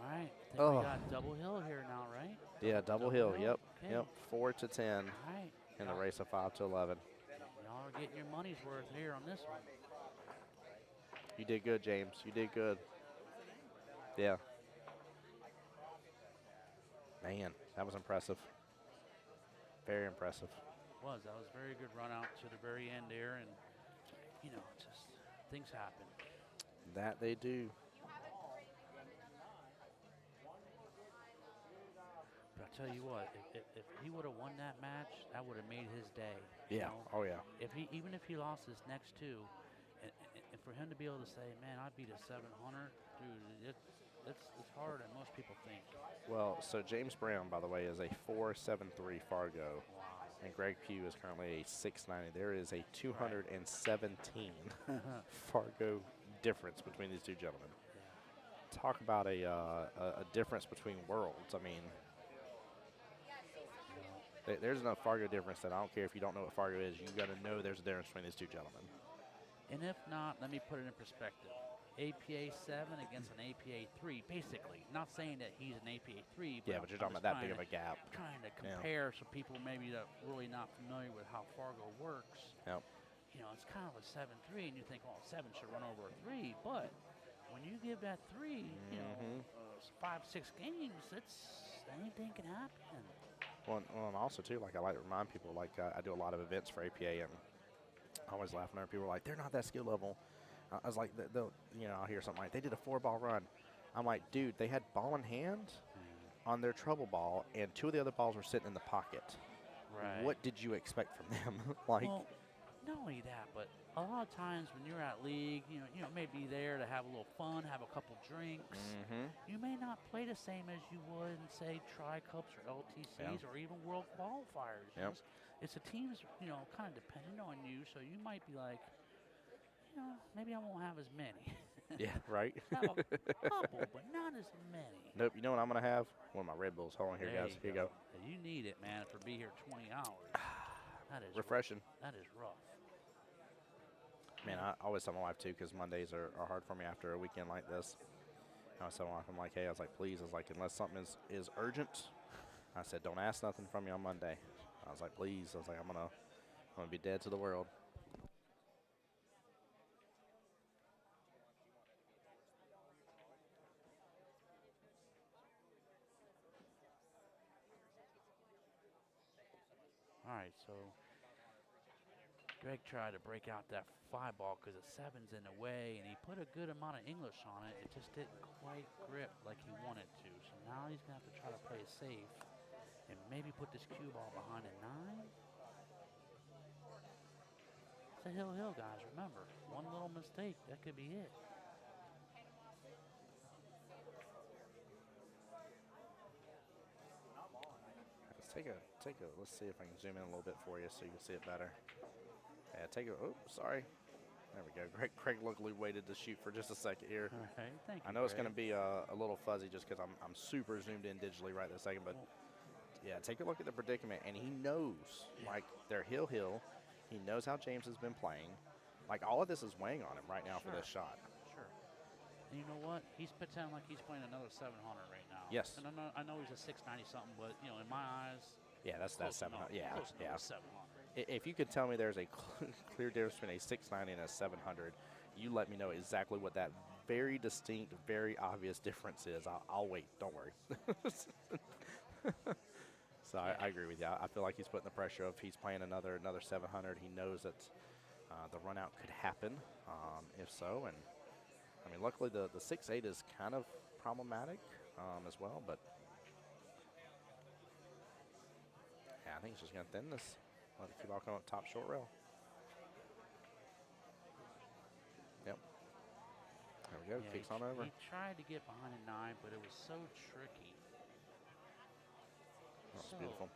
All right. I think Oh. we got double hill here now, right? Yeah, double hill. Yep. Okay. Yep. 4 to 10 All right. in the race of 5 to 11. Y'all are getting your money's worth here on this one. You did good, James. You did good. Yeah. Man, that was impressive. Very impressive. That was a very good run out to the very end there, and just things happen. That they do. But I'll tell you what, if he would have won that match, that would have made his day. Yeah. Oh yeah. Even if he lost his next 2, and for him to be able to say, man, I beat a 700, dude, it's harder than most people think. Well, so James Brown, by the way, is a 4.73 Fargo. Wow. And Greg Pugh is currently a 6.90. There is a 217 Fargo difference between these two gentlemen. Yeah. Talk about a difference between worlds. I mean, there's enough Fargo difference that I don't care if you don't know what Fargo is. You got to know there's a difference between these two gentlemen. And if not, let me put it in perspective. APA 7 against an APA 3, basically. Not saying that he's an APA 3, but Yeah, but you're talking about that big of a gap. Trying to compare so people maybe that really not familiar with how Fargo works. Yep. It's kind of a 7-3, and you think, 7 should run over a 3, but when you give that 3, 5-6 games, anything can happen. Well, and also too, like I like to remind people, like I do a lot of events for APA, and I always laugh when people are like, they're not that skill level. I was like, I'll hear something like, they did a 4-ball run. I'm like, dude, they had ball in hand on their trouble ball, and 2 of the other balls were sitting in the pocket. Right. What did you expect from them? Like, well, not only that, but a lot of times when you're at league, you may be there to have a little fun, have a couple drinks. You may not play the same as you would in, say, Tri-Cups or LTCs or even World Qualifiers. Yep. It's the teams, kind of dependent on you, so you might be like, maybe I won't have as many. Yeah, right. Have a couple, but not as many. Nope. You know what I'm gonna have? One of my Red Bulls. Hold on here, There guys. Here you go. Yeah, you need it, man, for be here 20 hours. That is Refreshing. That is rough. Man, I always tell my wife too, because Mondays are hard for me after a weekend like this. I was telling my wife, I'm like, hey, I was like, please, I was like, unless something is urgent, I said, don't ask nothing from me on Monday. I was like, please, I was like, I'm gonna be dead to the world. All right, so Greg tried to break out that 5 ball because the 7's in the way, and he put a good amount of English on it. It just didn't quite grip like he wanted to. So now he's going to have to try to play it safe and maybe put this cue ball behind a 9. It's a hill, guys. Remember, one little mistake, that could be it. Let's see if I can zoom in a little bit for you so you can see it better. Yeah, oh, sorry. There we go. Craig luckily waited to shoot for just a second here. All right, thank you, I know it's going to Greg. be a little fuzzy just because I'm super zoomed in digitally right this second, but yeah, take a look at the predicament, and he knows, like, they're hill. He knows how James has been playing. Like, all of this is weighing on him right now for this shot. Sure. And you know what? He's pretending like he's playing another 700 right now. Yes. And I know he's a 690 something, but you know, in my eyes, Yeah, that's 700. Yeah, close yeah. enough, 700. If you could tell me there's a clear difference between a 690 and a 700, you let me know exactly what that very distinct, very obvious difference is. I'll wait. Don't worry. So I agree with you. I feel like he's putting the pressure of he's playing another 700. He knows that the run out could happen if so. And I mean, luckily the 6-8 is kind of problematic as well. But yeah, I think he's just going to thin this. Let the cue ball come up top short rail. Yep. There we go. Yeah, Kicks on over. He tried to get behind a 9, but it was so tricky. That's So, beautiful.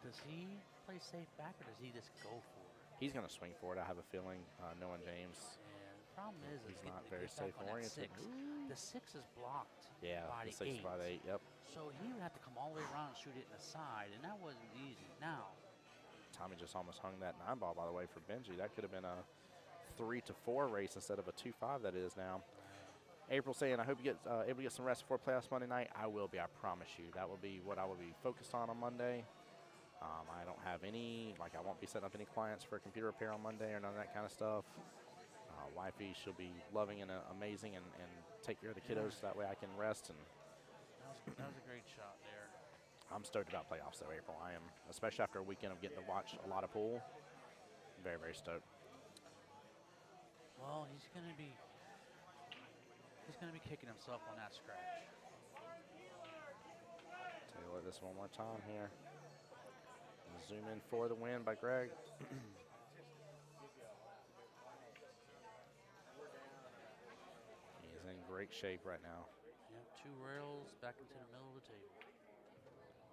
does he play safe back, or does he just go for it? He's going to swing for it, I have a feeling, knowing James. And the problem is, He's getting not the very get back safe on that oriented. 6. The 6 is blocked Yeah, by the the 6 by the 8, yep. So he would have to come all the way around and shoot it in the side, and that wasn't easy. Now, Tommy just almost hung that 9 ball, by the way, for Benji. That could have been a 3-4 race instead of a 2-5 that it is now. April saying, I hope you get able to get some rest before playoffs Monday night. I will be, I promise you. That will be what I will be focused on Monday. I don't have any, like I won't be setting up any clients for computer repair on Monday or none of that kind of stuff. Wifey, she'll be loving and amazing and take care of the kiddos. That way I can rest. And that was a great shot there. I'm stoked about playoffs though, April. I am, especially after a weekend of getting to watch a lot of pool. Very, very stoked. Well, he's gonna be kicking himself on that scratch. Take a look at this one more time here. Zoom in for the win by Greg. He's in great shape right now. Yep, 2 rails back into the middle of the table.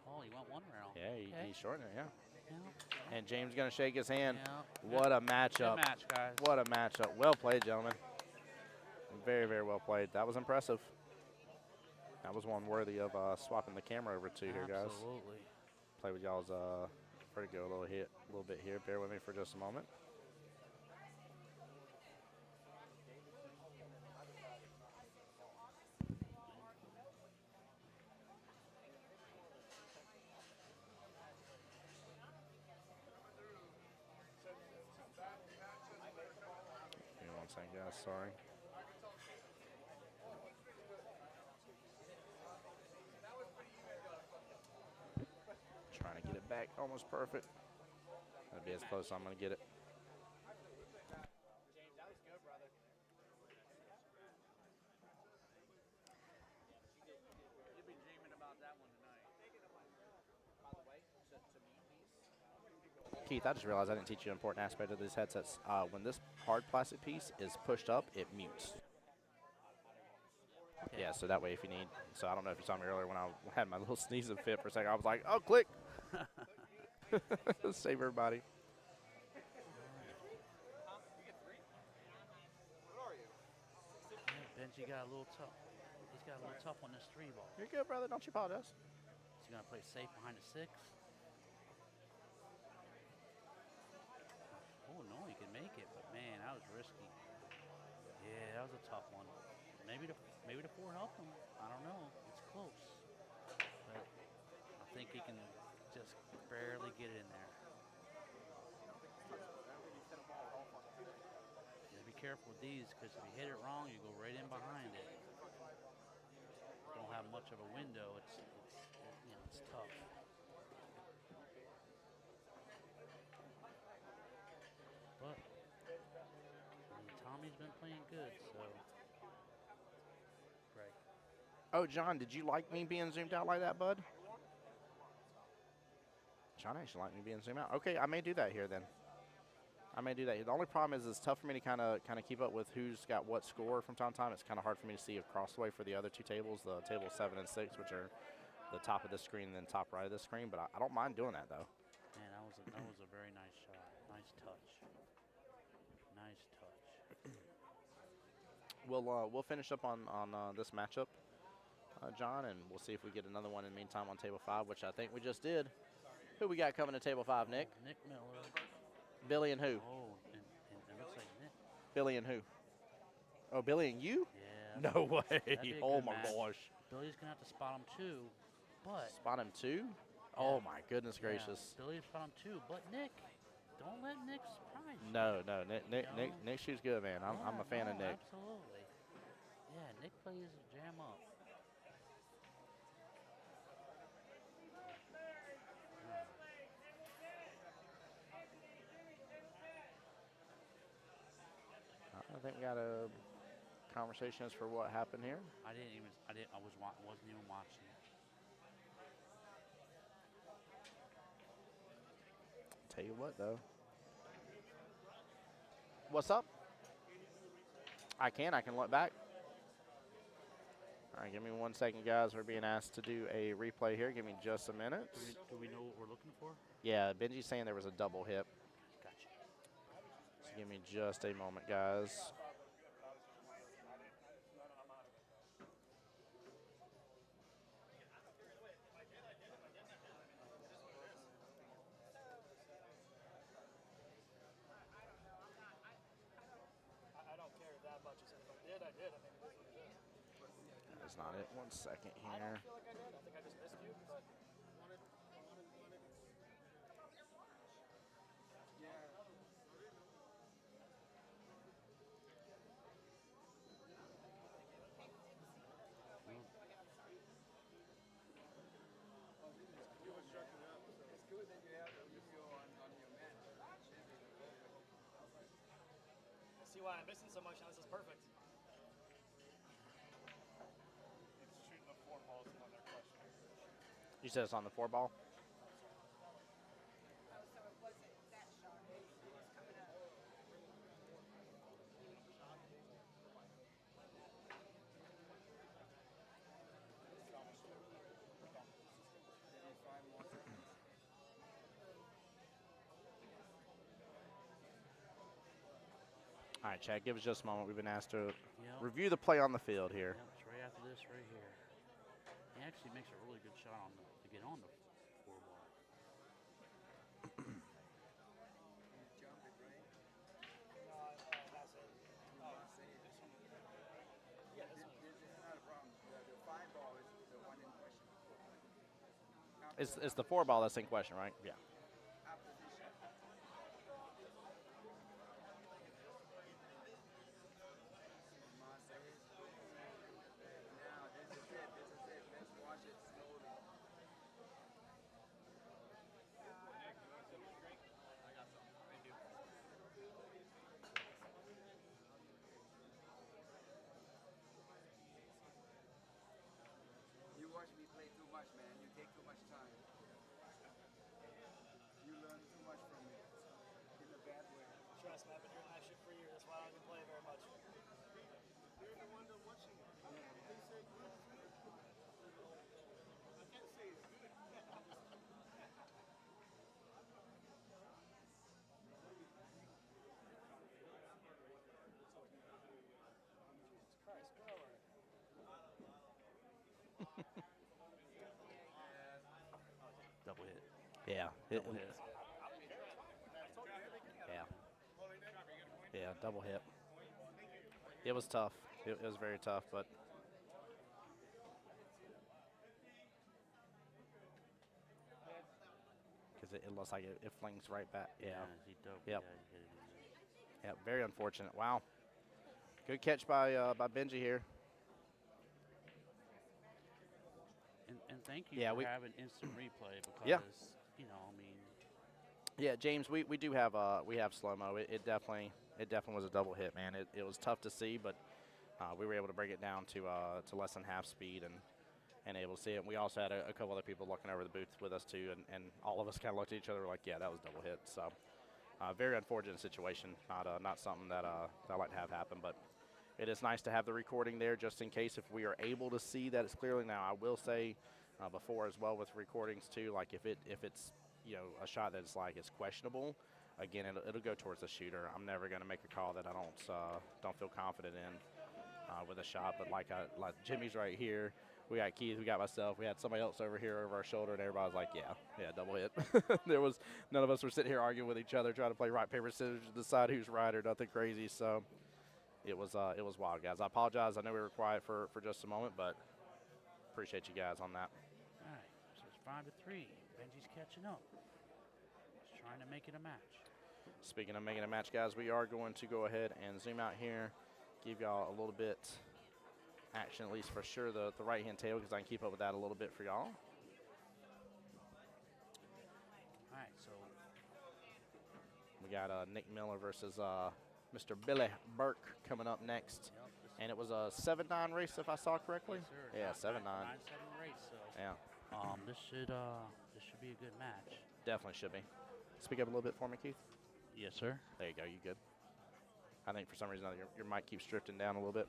Oh, he went 1 rail. Yeah, he's shorting it, yeah. Yeah. And James going to shake his hand. Yeah. What a matchup. Good match, guys. What a matchup. Well played, gentlemen. Very, very well played. That was impressive. That was one worthy of swapping the camera over to here, guys. Absolutely. Play with y'all's vertigo a little bit here. Bear with me for just a moment. Give me one second, guys. Sorry. Trying to get it back almost perfect. That'd be as close as I'm going to get it. James, that was good, brother. You'll be dreaming about that one tonight. By the way, to meet these. Keith, I just realized I didn't teach you an important aspect of these headsets. When this hard plastic piece is pushed up, it mutes. Okay. Yeah, so that way if you need. So I don't know if you saw me earlier when I had my little sneezing fit for a second. I was like, oh, click. Save everybody. Benji got a little tough. He's got a little tough on this 3 ball. You're good, brother. Don't you apologize. He's gonna play safe behind the 6. Oh no, he can make it, but man, that was risky. Yeah, that was a tough one. Maybe the 4 helped him. I don't know. It's close, but I think he can just barely get it in there. Yeah, be careful with these because if you hit it wrong, you go right in behind it. Don't have much of a window. It's tough. But I mean, Tommy's been playing good, so Greg. Oh, John, did you like me being zoomed out like that, bud? John actually liked me being zoomed out. Okay, I may do that here then. I may do that. The only problem is it's tough for me to kind of keep up with who's got what score from time to time. It's kind of hard for me to see across the way for the other 2 tables, the table 7 and 6, which are the top of the screen and then top right of the screen. But I don't mind doing that though. Man, that was a very nice shot. Nice touch. Nice touch. We'll finish up on this matchup, John, and we'll see if we get another one in the meantime on table 5, which I think we just did. Who we got coming to table 5, Nick? Nick Miller. Billy and who? Oh, and it looks like Nick. Billy and who? Oh, Billy and you? Yeah. No way. That'd be a Oh good my match. gosh. Billy's gonna have to spot him too, but Spot him 2? Oh my goodness gracious. Yeah, Billy spot him too, but Nick, don't let Nick surprise you. No, Nick You know? Nick shoots good, man. I'm a fan of Nick. Absolutely. Yeah, Nick plays his jam up. I think we got a conversation as for what happened here. I wasn't even watching it. Tell you what, though. What's up? I can look back. All right, give me 1 second, guys. We're being asked to do a replay here. Give me just a minute. Do we know what we're looking for? Yeah, Benji's saying there was a double hip. Gotcha. So give me just a moment, guys. I don't care that much. If I did, I did. I mean, it is what it is. That's not it. 1 second I here. don't feel like I did. I think I just missed you, but I see why I'm missing so much now. This is perfect. It's shooting the 4 balls on their question. You said it's on the 4 ball? All right, Chad, give us just a moment. We've been asked to Yep. review the play on the field here. Yep, it's right after this right here. He actually makes a really good shot on to get on the 4 ball. That's it. Oh, this one. Yeah, this one. It's the 4 ball that's in question, right? Yeah. You watch me play too much, man. You take too much time. Yeah. Double hit. Yeah. Yeah, double hit. It was tough. It was very tough, but because it looks like it flings right back. Yeah. He double. Yep. Yeah, he hit it in there. Yeah. Very unfortunate. Wow. Good catch by Benji here. And thank you Yeah, for we- having instant replay because, Yeah. you know, I mean, Yeah, James, we do have slow mo. It definitely was a double hit, man. It was tough to see, but we were able to bring it down to less than half speed and able to see it. And we also had a couple other people looking over the booth with us too, and all of us kind of looked at each other like, yeah, that was double hit. So very unfortunate situation. Not something that I like to have happen, but it is nice to have the recording there just in case if we are able to see that it's clearly. Now I will say before as well with recordings too, like if it's a shot that's like it's questionable, again it'll go towards the shooter. I'm never going to make a call that I don't feel confident in with a shot. But like Jimmy's right here, we got Keith, we got myself, we had somebody else over here over our shoulder, and everybody was like, yeah, double hit. There was none of us were sitting here arguing with each other trying to play rock paper scissors to decide who's right or nothing crazy. So it was wild, guys. I apologize. I know we were quiet for just a moment, but appreciate you guys on that. all right. So it's 5-3. Benji's catching up. He's trying to make it a match. Speaking of making a match, guys, we are going to go ahead and zoom out here, give y'all a little bit action, at least for sure, the right-hand tail, because I can keep up with that a little bit for y'all. All right, so We got Nick Miller versus Mr. Billy Burke coming up next. yep, this And it was a 7-9 race, if I saw correctly. yes, sir. Yeah, 7-9. 9-7 race. So Yeah, this should be a good match. definitely should be. Speak up a little bit for me, Keith. Yes, sir. There you go. You good? I think for some reason your mic keeps drifting down a little bit.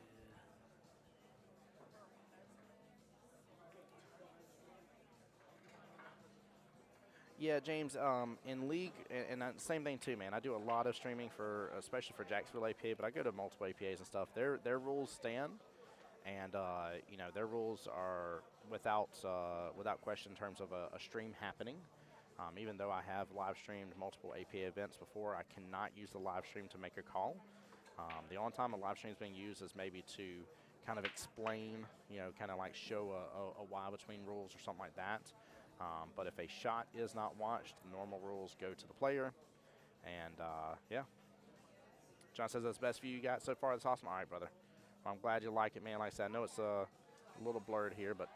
Yeah, James, in league, and same thing too, man. I do a lot of streaming especially for Jacksonville APA, but I go to multiple APAs and stuff. Their rules stand, and their rules are without question in terms of a stream happening. Even though I have live streamed multiple APA events before, I cannot use the live stream to make a call. The only time a live stream is being used is maybe to kind of explain, kind of like show a why between rules or something like that. But if a shot is not watched, the normal rules go to the player. And, yeah. John says that's the best view you got so far. That's awesome. All right, brother. Well, I'm glad you like it, man. Like I said, I know it's a little blurred here, but.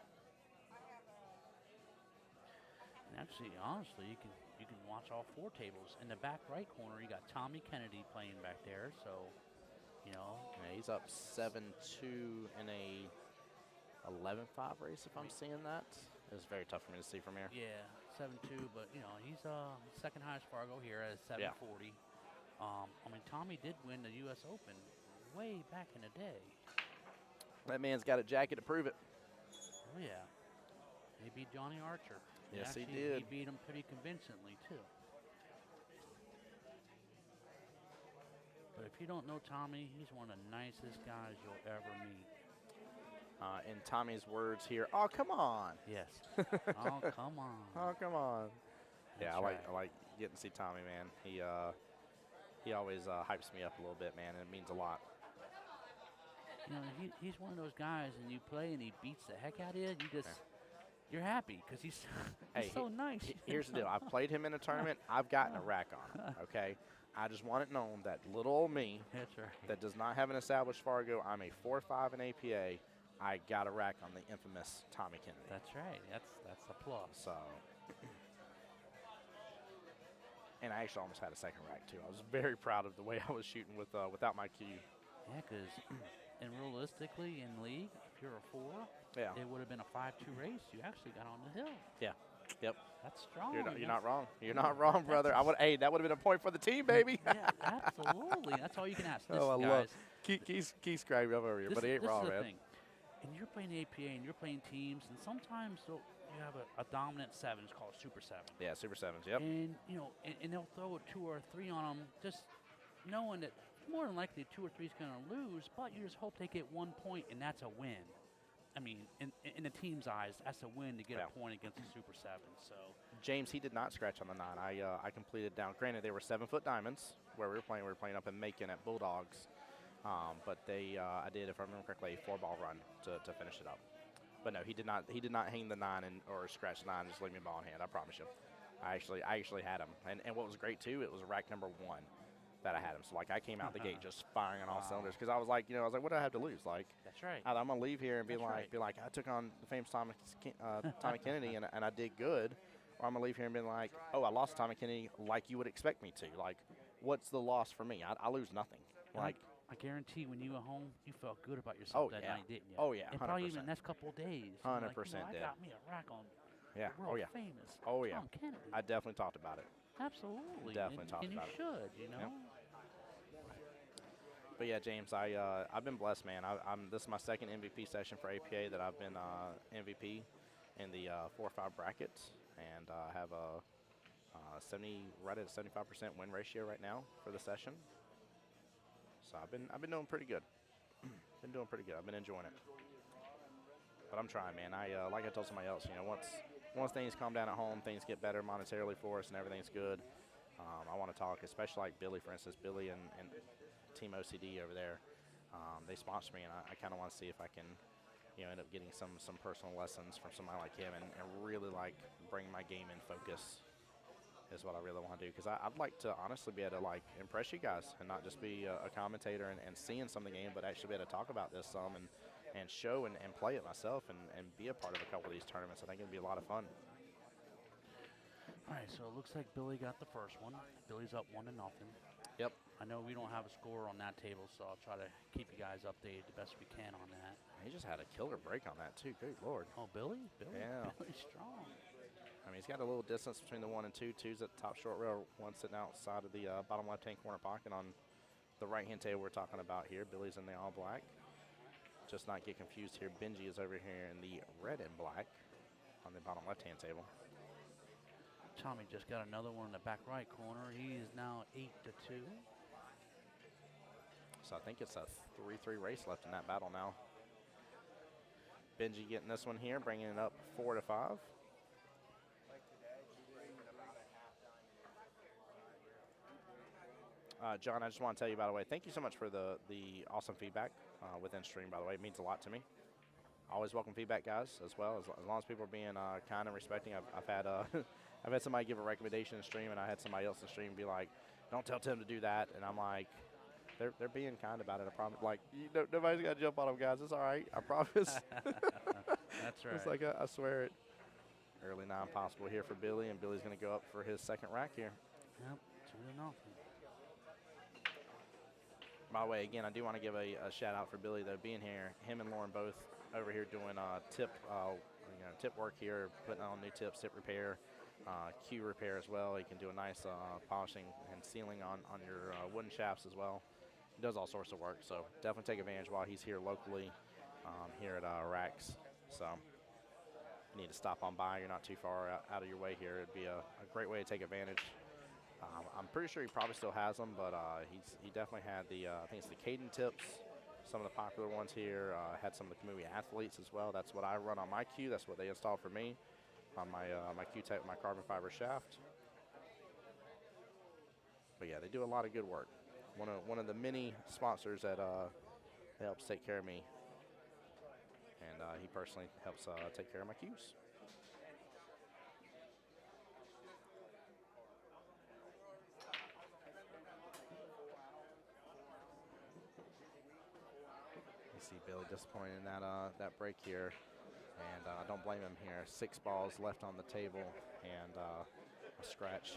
And actually, honestly, you can watch all four tables. In the back right corner, you got Tommy Kennedy playing back there. So, Yeah, he's up 7-2 in a 11-5 race, if I'm seeing that. It's very tough for me to see from here. yeah, 7-2. But he's second highest Fargo here at 740. Tommy did win the U.S. Open way back in the day. That man's got a jacket to prove it. Oh yeah, he beat Johnny Archer. Yes, he Actually, did. He beat him pretty convincingly too. But if you don't know Tommy, he's one of the nicest guys you'll ever meet. In Tommy's words here, oh, come on. Yes. Oh, come on. Oh, come on. Yeah, That's I like getting to see Tommy, man. He always hypes me up a little bit, man, and it means a lot. He's one of those guys, and you play, and he beats the heck out of you. You're happy because he's so nice. Here's the deal. I've played him in a tournament. I've gotten a rack on him, okay? I just want it known that little old me That's right. that does not have an established Fargo, I'm a 4-5 in APA. I got a rack on the infamous Tommy Kennedy. That's right. That's a plus. So, and I actually almost had a second rack too. I was very proud of the way I was shooting without my cue. Yeah, because and realistically in league, if you're a 4, Yeah. it would have been a 5-2 race. You actually got on the hill. Yeah. Yep. That's strong. You're not wrong. You're not wrong, brother. Hey, that would have been a point for the team, baby. Yeah, absolutely. That's all you can ask. Oh, I Listen, love guys, Keith scribed up over here, but he ain't wrong, this is the man. thing. And you're playing APA and you're playing teams, and sometimes you have a dominant 7. It's called Super 7. Yeah, Super 7s, yep. And and they'll throw a 2 or a 3 on them, just knowing that more than likely 2 or 3 is going to lose, but you just hope they get 1 point, and that's a win. I mean, in the team's eyes, that's a win to get Yeah. a point against the Super 7. So James, he did not scratch on the 9. I completed down. Granted, they were 7-foot diamonds where we were playing. We were playing up in Macon at Bulldogs. But I did, if I remember correctly, a 4-ball run to finish it up. But no, he did not hang the 9 or scratch the 9 and just leave me ball in hand. I promise you. I actually had him. And what was great, too, it was rack number 1 that I had him. So, like, I came out the gate just firing on all cylinders because I was like, what do I have to lose? Like, That's right. I'm going to leave here and be That's like, I took on the famous Tommy Kennedy and I did good. Or I'm going to leave here and be like, oh, I lost Tommy Kennedy like you would expect me to. Like, what's the loss for me? I lose nothing. Like, I guarantee when you were home, you felt good about yourself that night, didn't you? Oh, yeah, and 100%. probably even the next couple of days. 100% like, I did. got me a rack on Oh, yeah. famous Oh, yeah. Tom Kennedy. I definitely talked about it. Absolutely. Definitely talked and about you it. should, Yep. But yeah, James, I've been blessed, man. This is my second MVP session for APA that I've been MVP in the 4 or 5 brackets, and have a right at a 75% win ratio right now for the session. So I've been doing pretty good. Been doing pretty good. I've been enjoying it. But I'm trying, man. Like I told somebody else, once things calm down at home, things get better monetarily for us, and everything's good. I want to talk, especially like Billy, for instance. Billy and Team OCD over there, they sponsor me, and I kind of want to see if I can, end up getting some personal lessons from somebody like him, and really like bring my game in focus. Is what I really want to do, because I'd like to honestly be able to like impress you guys and not just be a commentator and seeing some of the game, but actually be able to talk about this some and show and play it myself and be a part of a couple of these tournaments. I think it'd be a lot of fun. All right, so it looks like Billy got the first one. Billy's up 1-0. Yep. I know we don't have a score on that table, so I'll try to keep you guys updated the best we can on that. He just had a killer break on that too. Good Lord. Oh, Billy? Yeah. Billy's strong. I mean, he's got a little distance between the 1 and 2. 2's at the top short rail, 1 sitting outside of the bottom left-hand corner pocket on the right-hand table we're talking about here. Billy's in the all black. Just not get confused here. Benji is over here in the red and black on the bottom left-hand table. Tommy just got another one in the back right corner. He is now 8-2. So I think it's a 3-3 race left in that battle now. Benji getting this one here, bringing it up 4-5. John, I just want to tell you, by the way, thank you so much for the awesome feedback within stream, by the way. It means a lot to me. Always welcome feedback, guys, as well. As long as people are being kind and respecting. I've had I've had somebody give a recommendation in stream, and I had somebody else in stream be like, don't tell Tim to do that. And I'm like, they're being kind about it. I promise. Like, nobody's got to jump on them, guys. It's all right. I promise. That's right. It's like, I swear it. Early 9 possible here for Billy, and Billy's going to go up for his second rack here. Yep, 2-0. By the way, again, I do want to give a shout out for Billy, though, being here. Him and Lauren both over here doing tip work here, putting on new tips, tip repair, cue repair as well. He can do a nice polishing and sealing on your wooden shafts as well. He does all sorts of work, so definitely take advantage while he's here locally here at Racks. So you need to stop on by. You're not too far out of your way here. It'd be a great way to take advantage. I'm pretty sure he probably still has them, but he definitely had I think it's the Caden tips, some of the popular ones here. Had some of the Kamui athletes as well. That's what I run on my cue. That's what they installed for me on my Q-Tech, my carbon fiber shaft. But yeah, they do a lot of good work. One of the many sponsors that helps take care of me, and he personally helps take care of my cues. See Billy disappointed in that break here, and I don't blame him here. 6 balls left on the table, and a scratch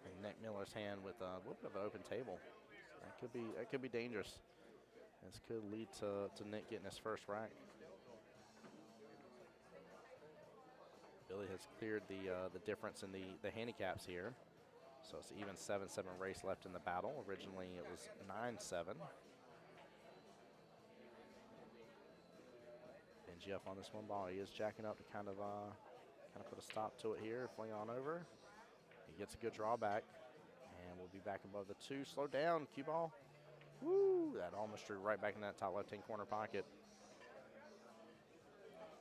in Nick Miller's hand with a little bit of an open table. That could be dangerous. This could lead to Nick getting his first rack. Billy has cleared the difference in the handicaps here, so it's even 7-7 race left in the battle. Originally it was 9-7. Benji up on this one ball. He is jacking up to kind of put a stop to it here. Fling on over. He gets a good drawback, and we'll be back above the 2. Slow down, cue ball. Woo! That almost drew right back in that top left-hand corner pocket.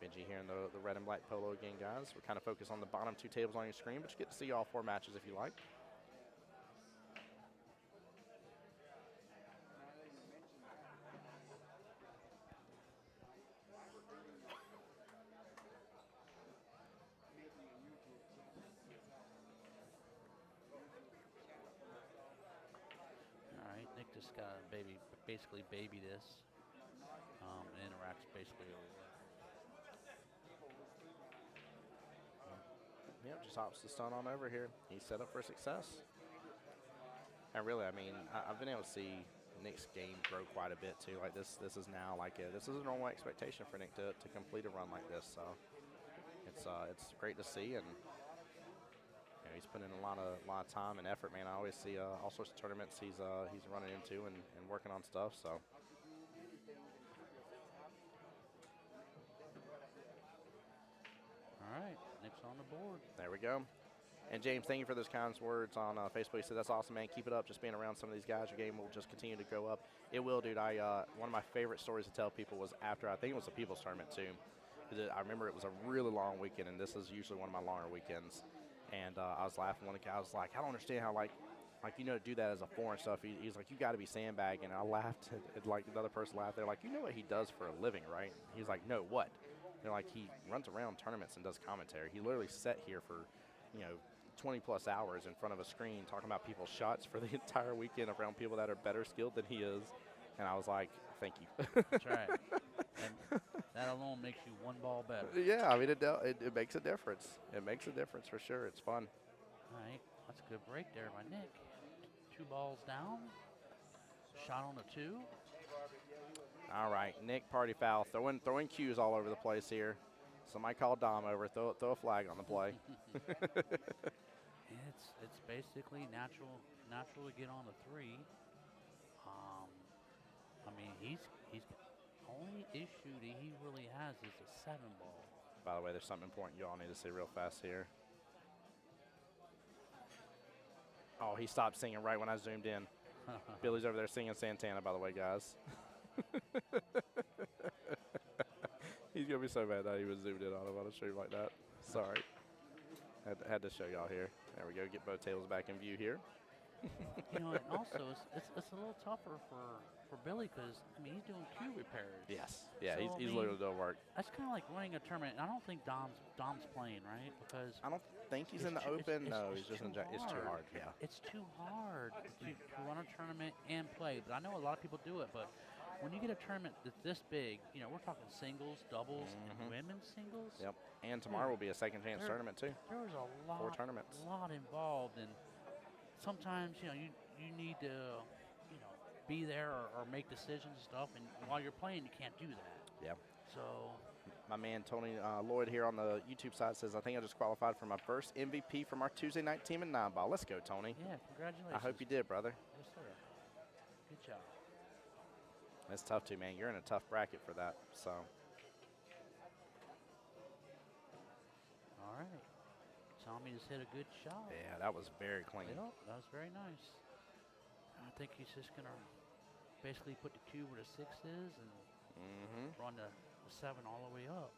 Benji here in the red and black polo again, guys. We're kind of focused on the bottom 2 tables on your screen, but you get to see all 4 matches if you like. All right, Nick just got to basically baby this, and Racks basically over. Yep, just hops the stun on over here. He's set up for success. And really, I mean, I've been able to see Nick's game grow quite a bit too. Like this is now like this is a normal expectation for Nick to complete a run like this. So it's great to see, and you know, he's put in a lot of time and effort, man. I always see all sorts of tournaments he's running into and working on stuff. So. All right, Nick's on the board. There we go. And James, thank you for those kind words on Facebook. He said, that's awesome, man. Keep it up. Just being around some of these guys, your game will just continue to go up. It will, dude. One of my favorite stories to tell people was after, I think it was the People's Tournament, too. I remember it was a really long weekend, and this is usually one of my longer weekends. And I was laughing. One guy, I was like, I don't understand how, like to do that as a foreign stuff. He's like, you got to be sandbagging. And I laughed. Like, another person laughed. They're like, you know what he does for a living, right? He's like, no, what? They're like, he runs around tournaments and does commentary. He literally sat here for, 20-plus hours in front of a screen talking about people's shots for the entire weekend around people that are better skilled than he is. And I was like, thank you. That's right. And that alone makes you 1 ball better. Yeah, I mean, it makes a difference. It makes a difference for sure. It's fun. All right, that's a good break there by Nick. 2 balls down. Shot on the 2. All right, Nick, party foul. Throwing cues all over the place here. Somebody call Dom over. Throw a flag on the play. It's basically natural to get on the 3. I mean, he's only issue that he really has is a 7 ball. By the way, there's something important you all need to see real fast here. Oh, he stopped singing right when I zoomed in. Billy's over there singing Santana, by the way, guys. He's going to be so mad that he was zoomed in on a stream like that. Sorry. Had to show y'all here. There we go. Get both tables back in view here. And also, it's a little tougher for Billy because, I mean, he's doing cue repairs. Yes. Yeah, So, he's literally doing work. That's kind of like running a tournament. And I don't think Dom's playing, right? Because I don't think he's in the open. No, he's just in the It's too hard, yeah. It's too hard to run a tournament and play. But I know a lot of people do it. But when you get a tournament that's this big, we're talking singles, doubles, and women's singles. Yep. And tomorrow will be a second chance tournament, too. There's a lot, 4 tournaments. lot involved. And sometimes, you need to, be there or make decisions and stuff. And while you're playing, you can't do that. Yeah. So my man Tony Lloyd here on the YouTube side says, I think I just qualified for my first MVP from our Tuesday night team in 9-ball. Let's go, Tony. yeah, congratulations. I hope you did, brother. Yes, sir. Good job. That's tough, too, man. You're in a tough bracket for that, so. All right. Tommy just hit a good shot. Yeah, that was very clean. Yep, that was very nice. I think he's just going to basically put the cue where the 6 is and run the 7 all the way up.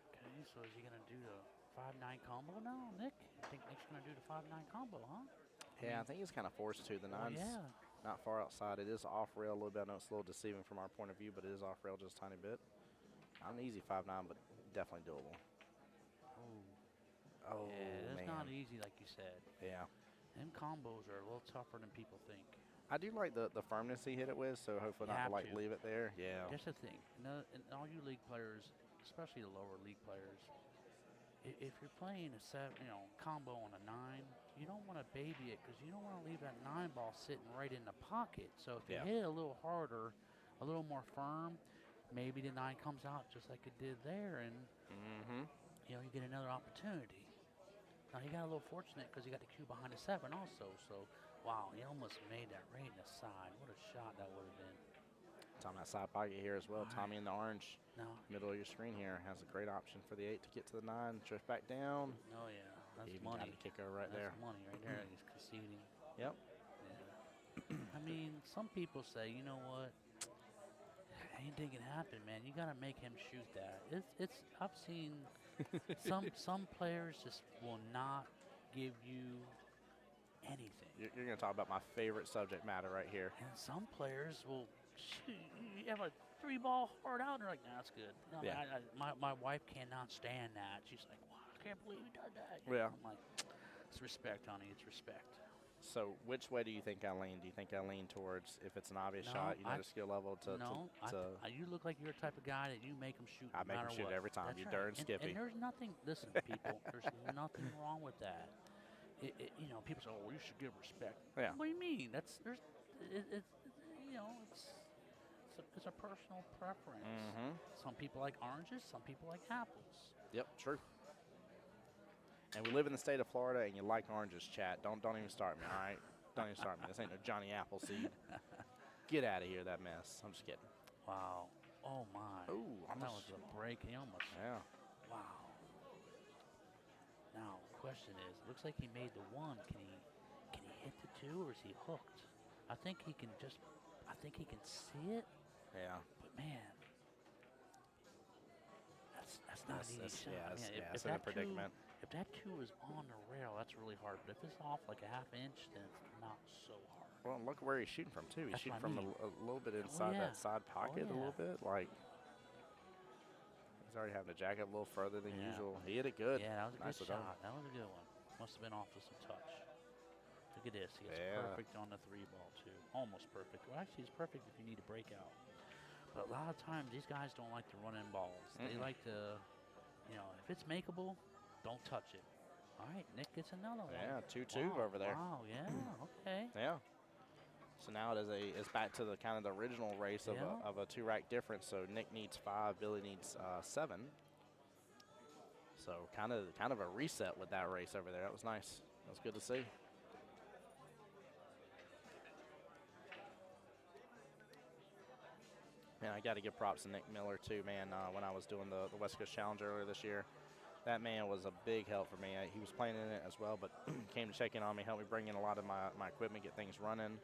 Okay, so is he going to do the 5-9 combo now, Nick? I think Nick's going to do the 5-9 combo, huh? Yeah, I think he's kind of forced to. The 9's not far outside. It is off rail a little bit. I know it's a little deceiving from our point of view, but it is off rail just a tiny bit. Not an easy 5-9, but definitely doable. Oh, yeah, it's man. not easy, like you said. Yeah. Them combos are a little tougher than people think. I do like the firmness he hit it with, so hopefully not to leave it there. Yeah. That's the thing. And all you league players, especially the lower league players, if you're playing a combo on a 9, you don't want to baby it because you don't want to leave that 9 ball sitting right in the pocket. So if you hit it a little harder, a little more firm, maybe the 9 comes out just like it did there, and you get another opportunity. Now he got a little fortunate because he got the cue behind the 7 also. So wow, he almost made that right in the side. What a shot that would have been. Tommy that side pocket here as well. Tommy in the orange. No. Middle of your screen here has a great option for the 8 to get to the 9. Drift back down. Oh, yeah. That's Even money. got the kicker right there. That's money right there. He's conceding. Yep. Yeah. I mean, some people say, you know what? Anything can happen, man. You gotta make him shoot that. It's. I've seen some players just will not give you anything, You're going to talk about my favorite subject matter right here. and some players will shoot. You have a 3-ball hard out, and they're like, "Nah, that's good." No, Yeah. my wife cannot stand that. She's like, "Wow, I can't believe you did that." Yeah. I'm like, "It's respect, honey. It's respect." So which way do you think I lean? Do you think I lean towards if it's an obvious No, shot, you know, I- the skill level to No, you look like you're the type of guy that you make them shoot. I no make 'em matter shoot what. every time. That's You're right. darn And- skippy. And there's nothing. Listen, people. There's nothing wrong with that. You know, people say, "Oh, well, you should give respect." Yeah. What do you mean? It's you know, it's a personal preference. Mm-hmm. Some people like oranges. Some people like apples. Yep, true. And we live in the state of Florida, and you like oranges, chat. Don't even start me, all right? Don't even start me. This ain't no Johnny Appleseed. Get out of here, that mess. I'm just kidding. Wow. Oh my. Ooh, that was a break. He almost. Yeah. Wow. Now, question is, looks like he made the 1. Can he hit the 2, or is he hooked? I think he can see it, Yeah. but man, that's not an easy shot. Yeah, I it's, mean, yeah, if it's in a that predicament. if that 2 is on the rail, that's really hard. But if it's off like a half inch, then it's not so hard. Well, look where he's shooting from, too. He's That's shooting what I from mean. a little bit inside yeah. that side pocket a little bit. Like, he's already having to jack up a little further than Yeah. usual. He hit it good. Yeah, that was a Nicely good done. shot. That was a good one. Must have been off with some touch. Look at this. He gets Yeah. perfect on the 3-ball, too. Almost perfect. Well, actually, it's perfect if you need a breakout. But a lot of times, these guys don't like to run in balls. They Mm-mm. like to, you know, if it's makeable, don't touch it. All right, Nick gets another one. Yeah, 2-2 Wow, over there. Wow, yeah, okay. Yeah. So now it's back to the kind of the original race of Yeah. a 2-rack difference. So Nick needs 5, Billy needs 7. So kind of a reset with that race over there. That was nice. That was good to see. Man, I got to give props to Nick Miller too, man. When I was doing the West Coast Challenge earlier this year, that man was a big help for me. He was playing in it as well, but came to check in on me, helped me bring in a lot of my equipment, get things running.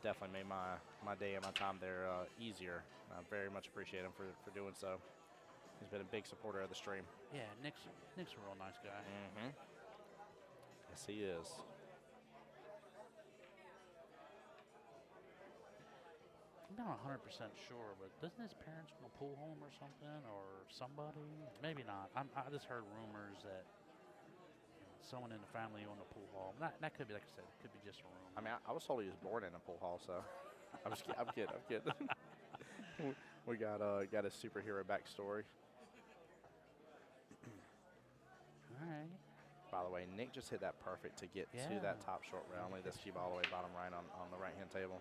Definitely made my day and my time there easier. I very much appreciate him for doing so. He's been a big supporter of the stream. Yeah, Nick's a real nice guy. Mm-hmm. Yes, he is. I'm not 100% sure, but doesn't his parents own a pool home or something, or somebody? Maybe not. I just heard rumors that someone in the family owned a pool hall. That could be, like I said, it could be just a rumor. I mean, I was told he was born in a pool hall, so I'm kidding. We got a superhero backstory. All right. By the way, Nick just hit that perfect to get to that Yeah. top short rail. Only this cube all the way bottom right on the right-hand table.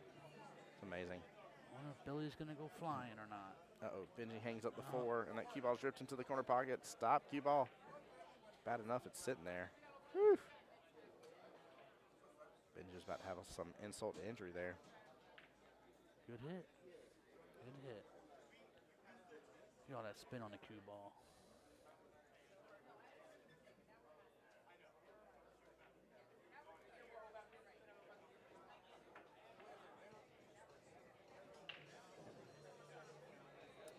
It's amazing. I wonder if Billy's going to go flying or not. Uh-oh, Benji hangs up the Oh. 4, and that cue ball's dripped into the corner pocket. Stop, cue ball. Bad enough it's sitting there. Whew. Benji's about to have some insult to injury there. Good hit. Good hit. Look at all that spin on the cue ball.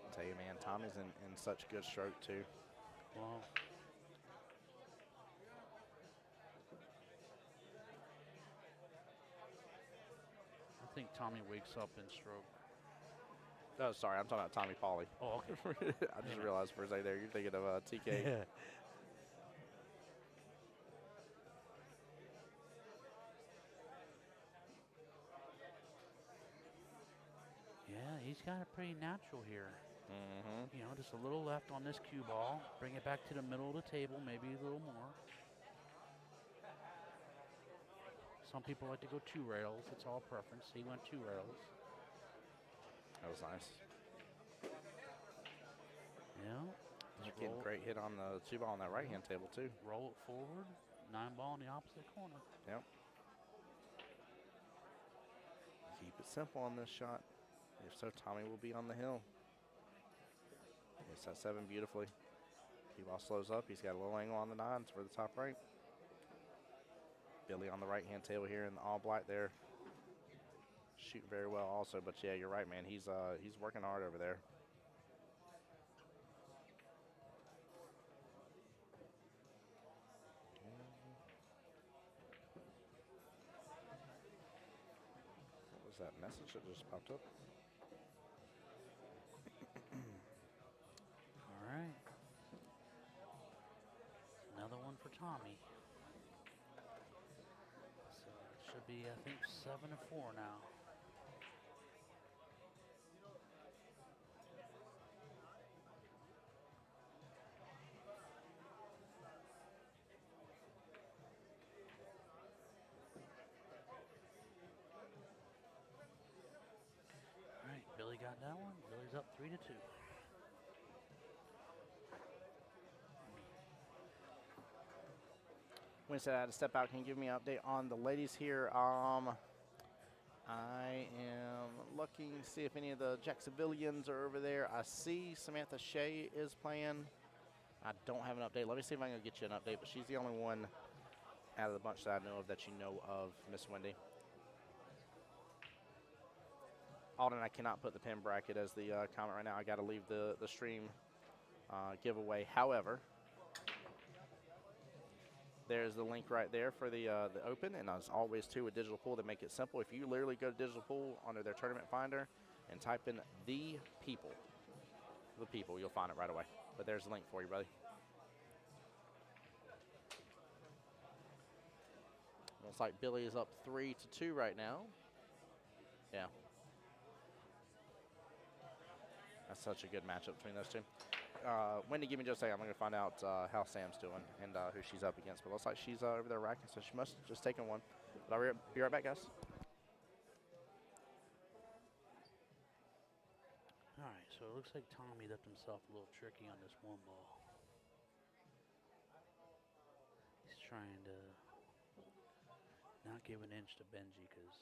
I'll tell you, man, Tommy's in such good stroke, too. Wow. I think Tommy wakes up in stroke. Oh, sorry, I'm talking about Tommy Pauly. Oh, okay. I just realized for a second there, you're thinking of TK. Yeah, he's got it pretty natural here. Mm-hmm. You know, just a little left on this cue ball. Bring it back to the middle of the table, maybe a little more. Some people like to go 2 rails. It's all preference. He went 2 rails. That was nice. Yeah. Nick Just getting roll, great hit on the 2-ball on that right-hand table, too. roll it forward. 9-ball in the opposite corner. Yep. Keep it simple on this shot. If so, Tommy will be on the hill. Hits that 7 beautifully. Cue ball slows up. He's got a little angle on the 9s for the top right. Billy on the right-hand table here in the all black there. shooting very well also. But yeah, you're right, man. He's working hard over there. What was that message that just popped up? All right. Another one for Tommy. So it should be, I think, 7-4 now. All right, Billy got that one. Billy's up 3-2. Winston, I had to step out. Can you give me an update on the ladies here? I am looking to see if any of the Jacksonvillians are over there. I see Samantha Shea is playing. I don't have an update. Let me see if I can get you an update, but she's the only one out of the bunch that I know of that you know of, Miss Wendy. Alden, I cannot put the pin bracket as the comment right now. I got to leave the stream giveaway. However, there's the link right there for the Open, and as always, too, with Digital Pool, they make it simple. If you literally go to Digital Pool under their tournament finder and type in the people, you'll find it right away. But there's the link for you, buddy. Looks like Billy is up 3-2 right now. Yeah. That's such a good matchup between those two. Wendy, give me just a second. I'm going to find out how Sam's doing and who she's up against. But it looks like she's over there racking, so she must have just taken one. But I'll be right back, guys. All right, so it looks like Tommy left himself a little tricky on this one ball. He's trying to not give an inch to Benji because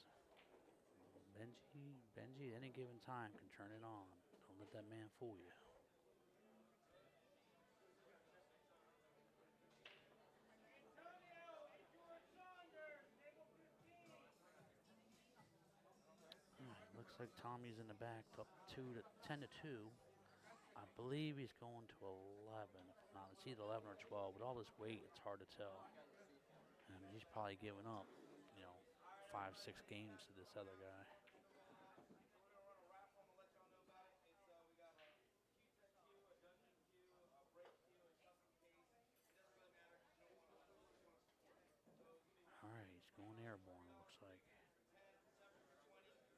Benji at any given time can turn it on. Don't let that man fool you. Looks like Tommy's in the back, up 10-2. I believe he's going to 11. If not, it's either 11 or 12. With all this weight, it's hard to tell. And he's probably giving up, 5-6 games to this other guy. All right, he's going airborne, it looks like.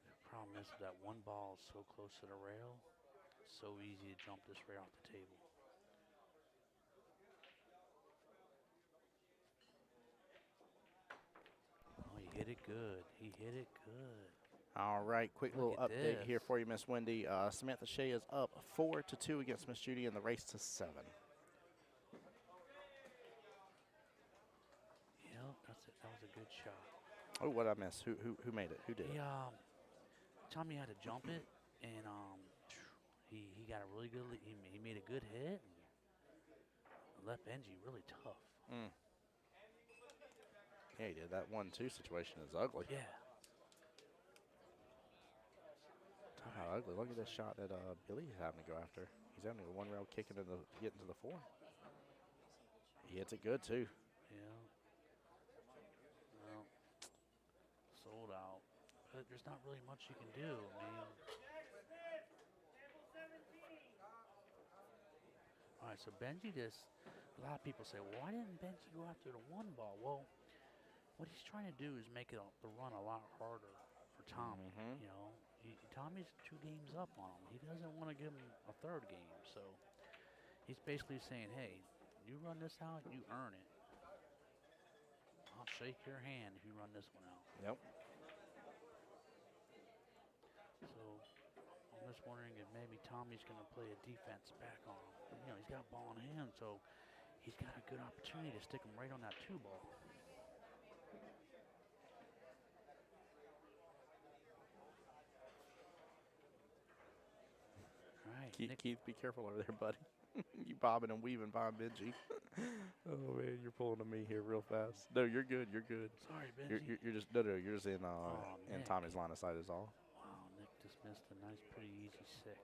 The problem is that one ball is so close to the rail. It's so easy to jump this rail off the table. Oh, he hit it good. He hit it good. All right, quick Look little at update this. here for you, Miss Wendy. Samantha Shea is up 4-2 against Miss Judy in the race to 7. Yeah, that was a good shot. Oh, what I miss? Who made it? Who did it? Tommy had to jump it, and he got a really good lead. He made a good hit and left Benji really tough. Yeah, he did. That 1-2 situation is ugly. Yeah. Talk about ugly. Look at this shot that Billy's having to go after. He's having a one rail kick into getting to the 4. He hits it good too. Yeah. Well, sold out. But there's not really much you can do. I mean, all right, so Benji a lot of people say, well, why didn't Benji go after the one ball? Well, what he's trying to do is make the run a lot harder for Tommy. Tommy's 2 games up on him. He doesn't want to give him a 3rd game. So he's basically saying, hey, you run this out, you earn it. I'll shake your hand if you run this one out. Yep. So I'm just wondering if maybe Tommy's going to play a defense back on him. He's got ball in hand, so he's got a good opportunity to stick him right on that 2 ball. All right, Keith, be careful over there, buddy. You bobbing and weaving behind Benji. Oh man, you're pulling to me here real fast. No, you're good. You're good. Sorry, Benji. You're just you're just in Oh, in man. Tommy's line of sight is all. missed a nice, pretty easy 6.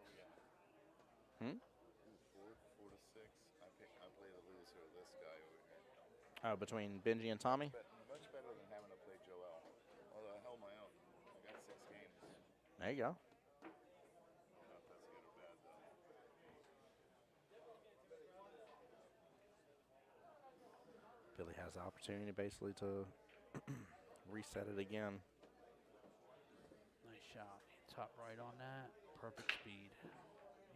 Four to six. I play the loser of this guy over here. Oh, between Benji and Tommy? But much better than having to play Joel. Although I held my own. I got 6 games. There you go. I don't know if that's good or bad, though. Billy has the opportunity basically to reset it again. Nice shot. Top right on that. Perfect speed.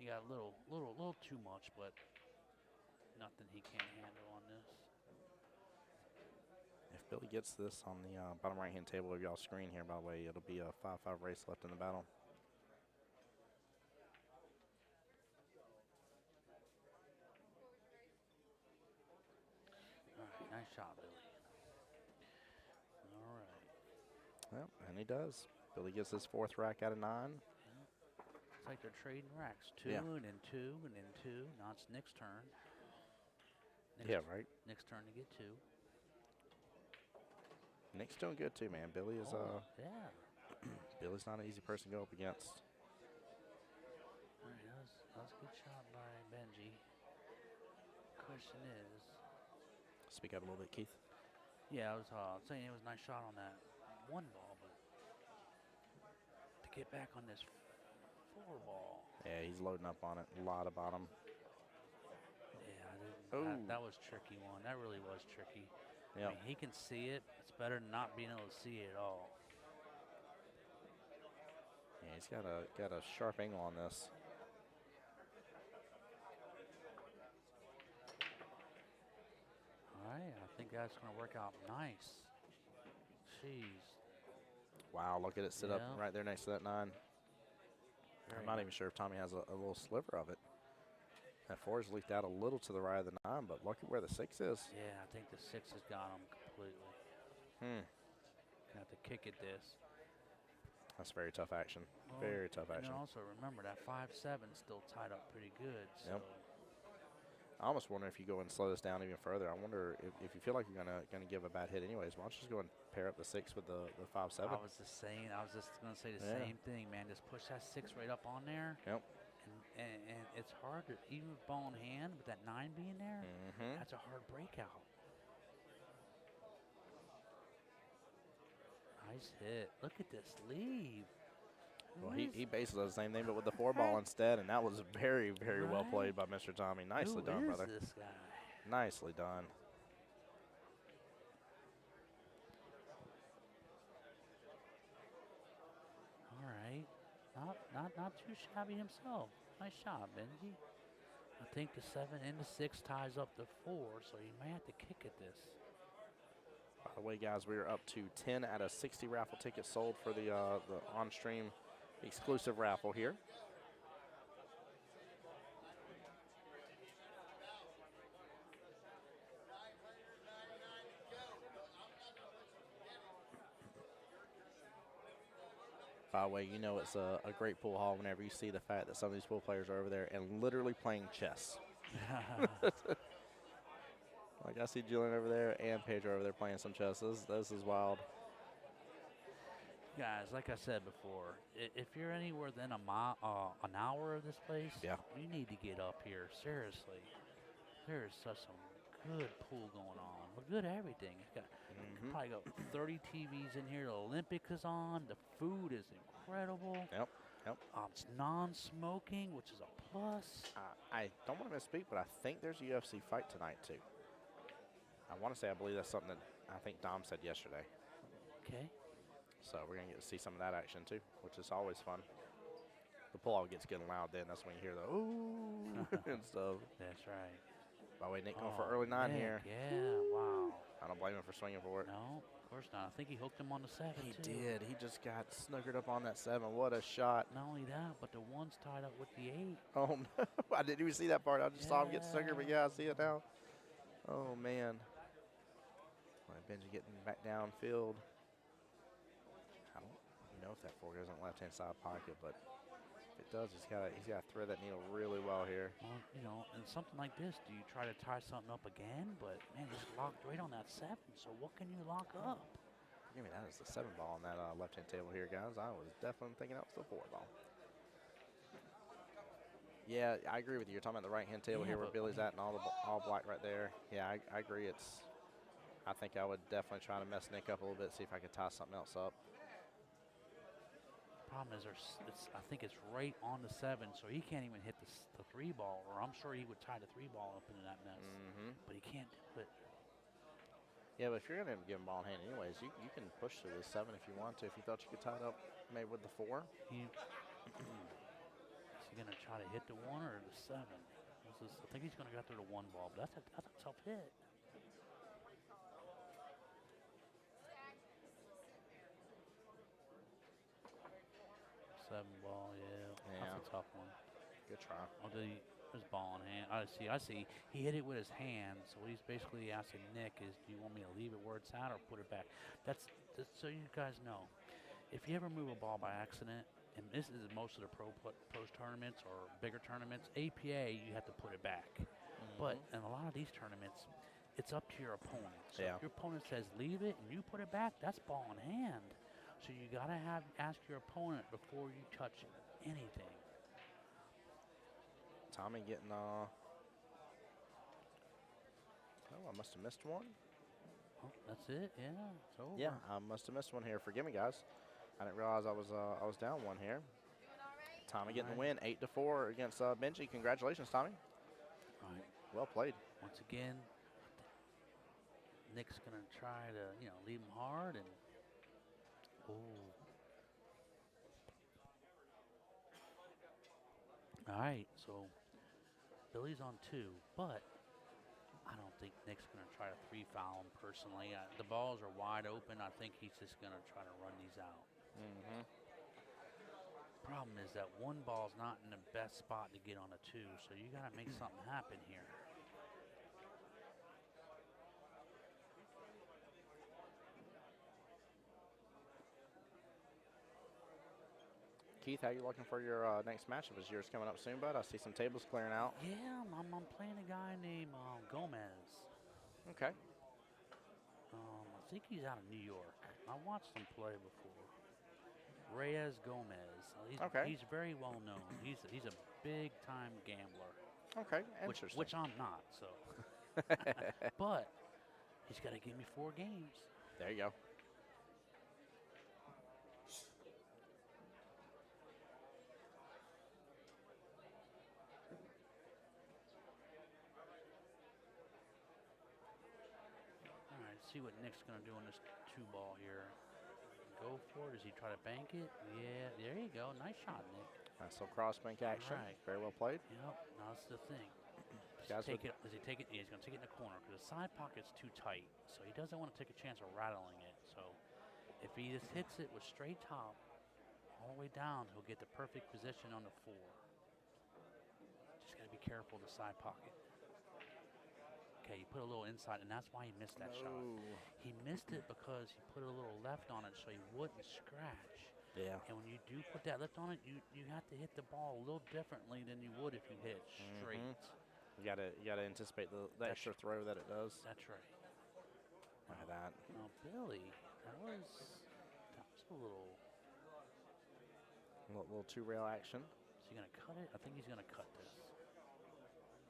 He got a little too much, but nothing he can't handle on this. If Billy gets this on the bottom right-hand table of y'all's screen here, by the way, it'll be a 5-5 race left in the battle. All right, nice shot, Billy. All right. Yep, and he does. Billy gets his 4th rack out of 9. It's like they're trading racks. 2 Yeah. and then 2 and then 2. Now it's Nick's turn. Yeah, right. Nick's turn to get 2. Nick's doing good too, man. Billy is Yeah. Billy's not an easy person to go up against. All right, that was a good shot by Benji. Question is, Speak up a little bit, Keith. yeah, I was saying it was a nice shot on that 1 ball, but to get back on this 4 ball, Yeah, he's loading up on it. A lot of bottom. yeah, I didn't. Ooh. That was a tricky one. That really was tricky. Yep. I mean, he can see it. It's better than not being able to see it at all. Yeah, he's got a sharp angle on this. All right, I think that's going to work out nice. Jeez. Wow, look at it sit up Yeah. right there next to that 9. I'm Very not nice. even sure if Tommy has a little sliver of it. That 4 is leaked out a little to the right of the 9, but look at where the 6 is. Yeah, I think the 6 has got him completely. Hmm. Gonna have to kick at this. That's very tough action. Well, Very tough and action. then also remember that 5-7 still tied up pretty good. So Yep. I almost wonder if you go and slow this down even further. I wonder if you feel like you're gonna give a bad hit anyways. Why don't you just go and pair up the 6 with the 5-7? I was just gonna say the Yeah. same thing, man. Just push that 6 right up on there. Yep. And it's hard to, even with ball in hand, with that 9 being there, Mm-hmm. that's a hard breakout. Nice hit. Look at this leave. Well, Who he is- basically does the same thing, but with the 4 ball instead, and that was very, very well Right. played by Mr. Tommy. Nicely who done, is brother. this guy? Nicely done. All right. Not too shabby himself. Nice shot, Benji. I think the 7 and the 6 ties up the 4, so you may have to kick at this. By the way, guys, we are up to 10 out of 60 raffle tickets sold for the on-stream exclusive raffle here. By the way, you know it's a great pool hall whenever you see the fact that some of these pool players are over there and literally playing chess. Like I see Julian over there and Pedro over there playing some chess. This is wild. Guys, like I said before, if you're anywhere within an hour of this place, Yeah. you need to get up here. Seriously, there is such some good pool going on. Well, good everything. It's got probably got 30 TVs in here. The Olympics is on. The food is incredible. Yep. It's non-smoking, which is a plus. I don't want to misspeak, but I think there's a UFC fight tonight too. I want to say I believe that's something that I think Dom said yesterday. Okay. So we're going to get to see some of that action too, which is always fun. The pull-out gets getting loud then. That's when you hear the ooh and stuff. That's right. By the way, Nick going for early 9 Nick, here. Yeah, wow. I don't blame him for swinging for it. No, of course not. I think he hooked him on the 7, He too. did. He just got snookered up on that 7. What a shot. Not only that, but the 1's tied up with the 8. Oh, no. I didn't even see that part. I just saw him get snookered, but yeah, I see it Yeah. now. Oh, man. All right, Benji getting back downfield. I don't know if that 4 goes on the left-hand side pocket, but if it does, he's got to thread that needle really well here. Well, you know, and something like this, do you try to tie something up again? But, man, he's locked right on that 7, so what can you lock up? Forgive me, that is the 7 ball on that left-hand table here, guys. I was definitely thinking that was the 4 ball. Yeah, I agree with you. You're talking about the right-hand table Yeah, here where but Billy's at and all black right there. Yeah, I agree. I think I would definitely try to mess Nick up a little bit, see if I could tie something else up. Problem is, I think it's right on the 7, so he can't even hit the 3 ball, or I'm sure he would tie the 3 ball up into that mess. But he can't do it. Yeah, but if you're going to give him ball in hand anyways, you can push through the 7 if you want to. If you thought you could tie it up maybe with the 4. Is he going to try to hit the 1 or the 7? I think he's going to go after the 1 ball, but that's a tough hit. Seven ball, yeah. That's a tough one. Good try. His ball in hand. I see. He hit it with his hand, so what he's basically asking Nick is, do you want me to leave it where it's at or put it back? That's so you guys know. If you ever move a ball by accident, and this is most of the pros tournaments or bigger tournaments, APA, you have to put it back. But in a lot of these tournaments, it's up to your opponent. So if your opponent says leave it and you put it back, that's ball in hand. So you gotta ask your opponent before you touch anything. Tommy getting oh, I must have missed one. Oh, that's it. Yeah, it's over. Yeah, I must have missed one here. Forgive me, guys. I didn't realize I was down one here. Tommy getting the win, 8-4 against Benji. Congratulations, Tommy. All right. Well played. Once again, Nick's gonna try to leave him hard and. All right, so Billy's on 2, but I don't think Nick's going to try to 3-foul him personally. The balls are wide open. I think he's just going to try to run these out. Problem is that 1 ball's not in the best spot to get on a 2, so you got to make something happen here. Keith, how you looking for your next matchup? Is yours coming up soon, bud? I see some tables clearing out. Yeah, I'm playing a guy named Gomez. Okay. I think he's out of New York. I watched him play before. Reyes Gomez. He's very well known. He's a big time gambler. Okay, interesting. Which I'm not. So, but he's got to give me 4 games. There you go. See what Nick's going to do on this 2 ball here. Go for it. Does he try to bank it? Yeah, there you go. Nice shot, Nick. Nice little cross bank action. Right. Very well played. Yep, now that's the thing. Does he take it? Yeah, he's going to take it in the corner because the side pocket's too tight. So he doesn't want to take a chance of rattling it. So if he just hits it with straight top all the way down, he'll get the perfect position on the 4. Just got to be careful of the side pocket. Okay, he put a little inside, and that's why he missed that shot. He missed it because he put a little left on it so he wouldn't scratch. Yeah. And when you do put that left on it, you have to hit the ball a little differently than you would if you hit it straight. You gotta anticipate the extra throw that it does. That's right. Look at that. Now, Billy, that was a little 2-rail action. Is he gonna cut it? I think he's gonna cut this.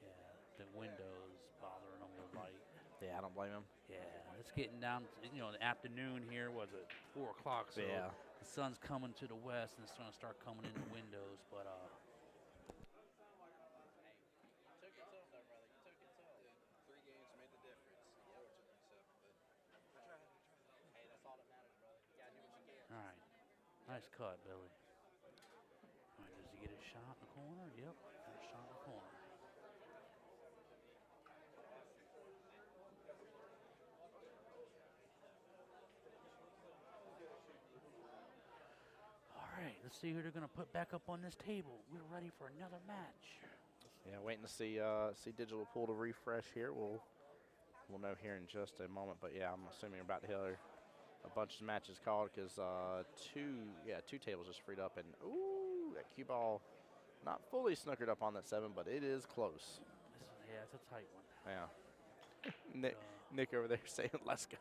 Yeah, the window's bothering him with light. Yeah, I don't blame him. Yeah, it's getting down to, the afternoon here. Was it 4 o'clock? So yeah. The sun's coming to the west and it's gonna start coming in the windows. But all right, nice cut, Billy. All right, does he get a shot in the corner? Yep, got a shot in the corner. All right, let's see who they're going to put back up on this table. We're ready for another match. Yeah, waiting to see digital pull to refresh here. We'll know here in just a moment. But yeah, I'm assuming we're about to hear a bunch of matches called because 2 tables just freed up, and ooh, that cue ball not fully snookered up on that 7, but it is close. Yeah, it's a tight one. Yeah. Nick over there saying, "Let's go."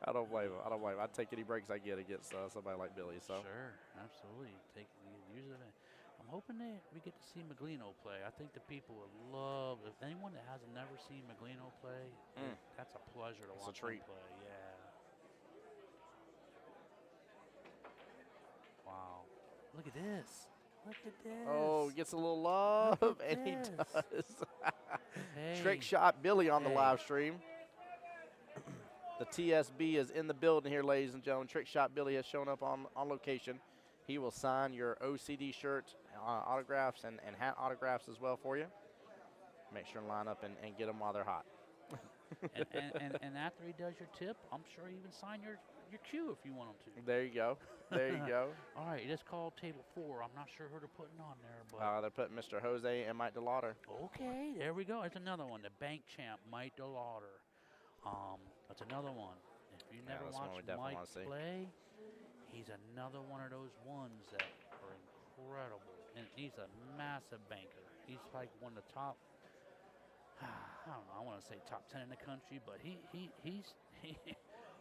I don't blame him. I'd take any breaks I get against somebody like Billy. So sure, absolutely, use it. hoping that we get to see Maglino play. I think the people would love, if anyone that has never seen Maglino play, that's a pleasure to It's a watch treat. him play. Yeah. Wow. Look at this. Look at this. Oh, gets a little love, Look at and he this. does. Hey. Trick shot Billy on the Hey. live stream. The TSB is in the building here, ladies and gentlemen. Trick shot Billy has shown up on location. He will sign your OCD shirt autographs and hat autographs as well for you. Make sure and line up and get them while they're hot. and after he does your tip, I'm sure he even sign your cue if you want him to. There you go. There you go. All right, it is called table 4. I'm not sure who they're putting on there, but They're putting Mr. Jose and Mike DeLauder. okay, there we go. It's another one. The bank champ, Mike DeLauder. That's another one. If you Yeah, never that's one we watched definitely Mike wanna see. play, he's another one of those ones that are incredible. And he's a massive banker. He's like one of the top, I don't know, I want to say top 10 in the country, but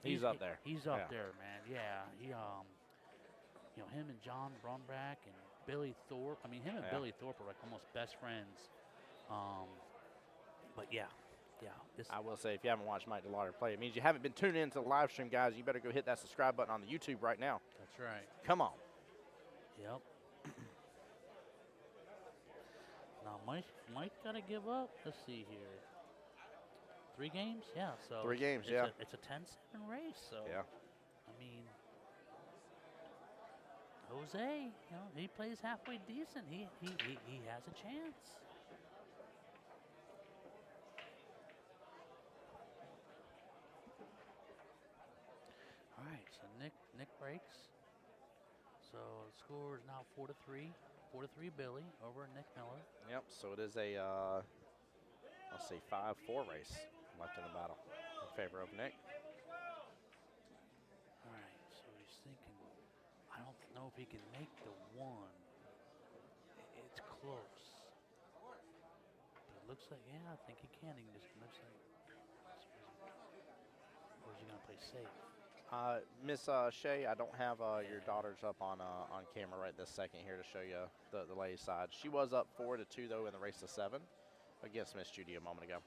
He's up there. He's up Yeah. there, man. Yeah. He him and John Brumback and Billy Thorpe. I mean, him and Yeah. Billy Thorpe are like almost best friends. But yeah. This, I will say, if you haven't watched Mike DeLauder play, it means you haven't been tuning into the live stream, guys. You better go hit that subscribe button on the YouTube right now. that's right. Come on. Yep. Now Mike got to give up. Let's see here. 3 games, yeah. So 3 games, it's yeah. It's a 10-7 race. So Yeah. I mean, Jose, he plays halfway decent. He has a chance. All right, so Nick breaks. So the score is now 4-3. 4-3 Billy over Nick Miller. Yep. So it is a, I'll say 5-4 race left in the battle in favor of Nick. All right, so he's thinking, I don't know if he can make the 1. It's close. But it looks like, yeah, I think he can. He just looks like, or is he going to play safe? Miss Shay, I don't have your daughters up on camera right this second here to show you the ladies' side. She was up 4-2 though in the race to 7 against Miss Judy a moment ago.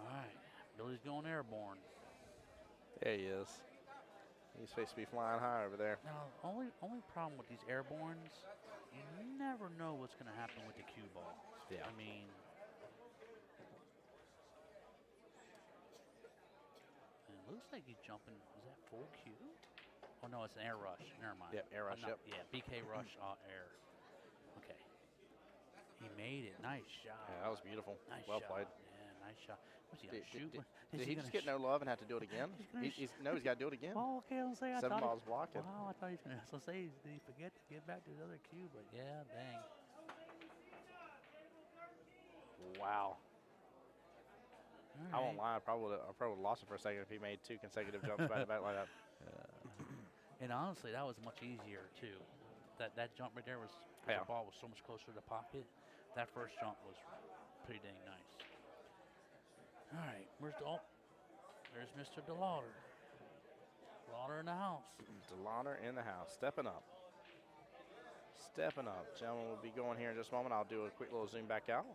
All right, Billy's going airborne. There he is. He's supposed to be flying high over there. Now, only problem with these airbornes, you never know what's going to happen with the cue ball. Yeah. I mean, and it looks like he's jumping. Is that full cue? Oh no, it's an air rush. Never mind. Yep, air rush. No, Yep. Yeah, BK rush air. Okay. He made it. Nice shot. Yeah, that was beautiful. Nice Well shot. played. Yeah, nice shot. Was he going to shoot? Did he just get no love and have to do it again? He's gonna No, he's got to do it again. Oh, okay. I was saying. 7 balls blocking. Wow, I thought he was going to say, did he forget to get back to his other cue? But yeah, dang. Wow. I won't All right. lie. I probably would have lost it for a second if he made 2 consecutive jumps back to back like that. And honestly, that was much easier too. That jump right there was, Yeah. the ball was so much closer to the pocket. That first jump was pretty dang nice. All right, there's Mr. DeLauder. DeLauder in the house. DeLauder in the house, stepping up. Stepping up. Gentlemen, we'll be going here in just a moment. I'll do a quick little zoom back out.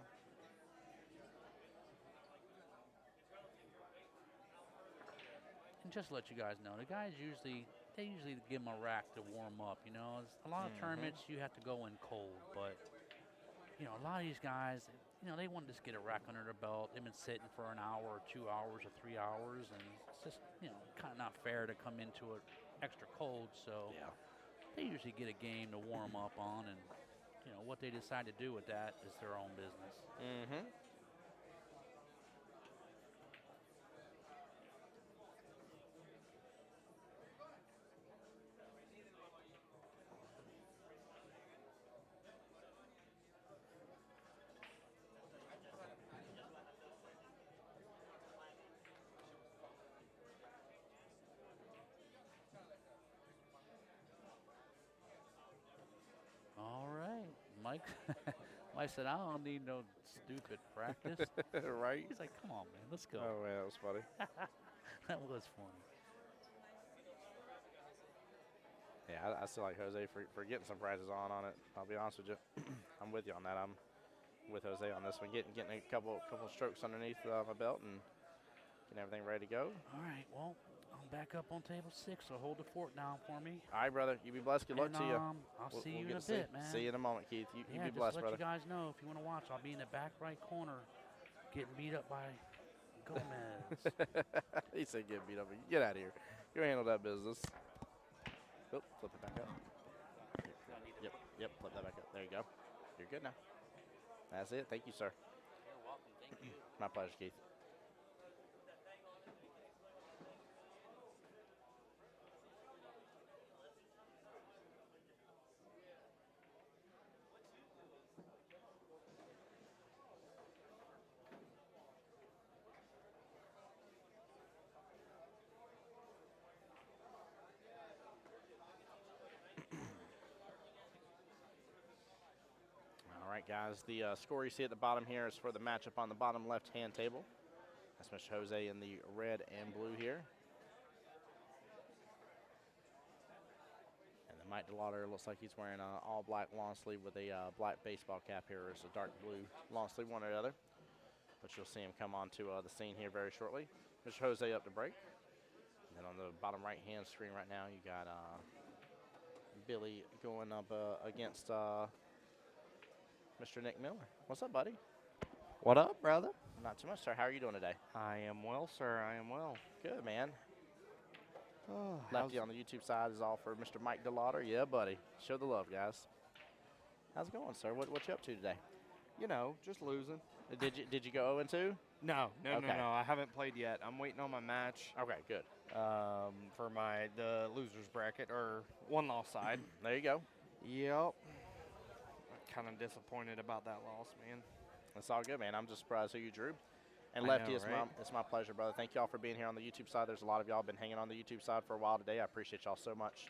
And just to let you guys know, the guys usually give them a rack to warm up. You know, a lot of tournaments you have to go in cold, but a lot of these guys, they want to just get a rack under their belt. They've been sitting for an hour or 2 hours or 3 hours, and it's just kind of not fair to come into it extra cold. So Yeah. they usually get a game to warm up on, and what they decide to do with that is their own business. Mm-hmm. All right, Mike. I said, I don't need no stupid practice. Right? He's like, come on, man, let's go. Oh, man, that was funny. That was funny. Yeah, I still like Jose for getting some practice on it. I'll be honest with you. I'm with you on that. I'm with Jose on this one. Getting a couple strokes underneath my belt and getting everything ready to go. All right, well, I'm back up on table 6, so hold the fort down for me. All right, brother. You be blessed. Good luck And, to you. I'll We'll see you get in a to bit, man. See you in a moment, Keith. You Yeah, be just blessed, let brother. you guys know if you want to watch. I'll be in the back right corner getting beat up by Gomez. He said get beat up. Get out of here. You handle that business. Oh, flip it back up. Yep, flip that back up. There you go. You're good now. That's it. Thank you, sir. You're welcome. Thank you. My pleasure, Keith. All right, guys. The score you see at the bottom here is for the matchup on the bottom left-hand table. That's Mr. Jose in the red and blue here. And then Mike DeLauder looks like he's wearing an all-black long sleeve with a black baseball cap here. It's a dark blue long sleeve, one or the other. But you'll see him come onto the scene here very shortly. Mr. Jose up to break. And then on the bottom right-hand screen right now, you got Billy going up against Mr. Nick Miller. What's up, buddy? What up, brother? Not too much, sir. How are you doing today? I am well, sir. I am well. Good, man. Oh, Lefty on the YouTube side is all for Mr. Mike DeLauder. Yeah, buddy. Show the love, guys. How's it going, sir? What you up to today? you know, just losing. Did you go 0-2? No. Okay. I haven't played yet. I'm waiting on my match Okay, good. for the losers bracket or one loss side. There you go. Yep. Kind of disappointed about that loss, man. It's all good, man. I'm just surprised who you drew. And I Lefty, know, it's right? my pleasure, brother. Thank y'all for being here on the YouTube side. There's a lot of y'all been hanging on the YouTube side for a while today. I appreciate y'all so much.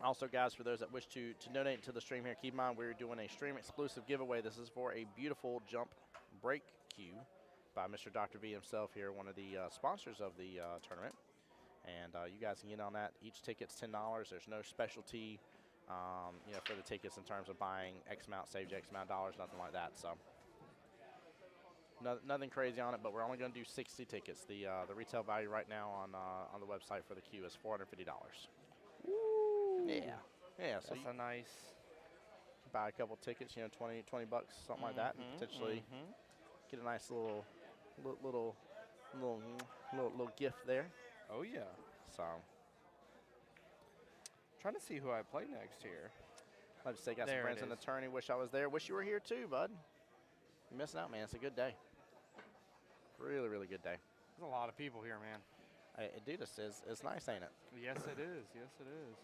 Also, guys, for those that wish to donate to the stream here, keep in mind we're doing a stream exclusive giveaway. This is for a beautiful jump break cue by Mr. Dr. V himself here, one of the sponsors of the tournament. And you guys can get on that. Each ticket's $10. There's no specialty, for the tickets in terms of buying X amount, saves you X amount of dollars, nothing like that. So nothing crazy on it, but we're only going to do 60 tickets. The retail value right now on the website for the queue is $450. Yeah. So That's you a nice. buy a couple tickets, 20 bucks, something like that, and potentially get a nice little gift there. Oh yeah. So Trying to see who I play next here. I'd just say got some There it friends in the is. tourney. Wish I was there. Wish you were here too, bud. You're missing out, man. It's a good day. Really, really good day. There's a lot of people here, man. Dude, it's nice, ain't it? Yes, it is. Yes, it is.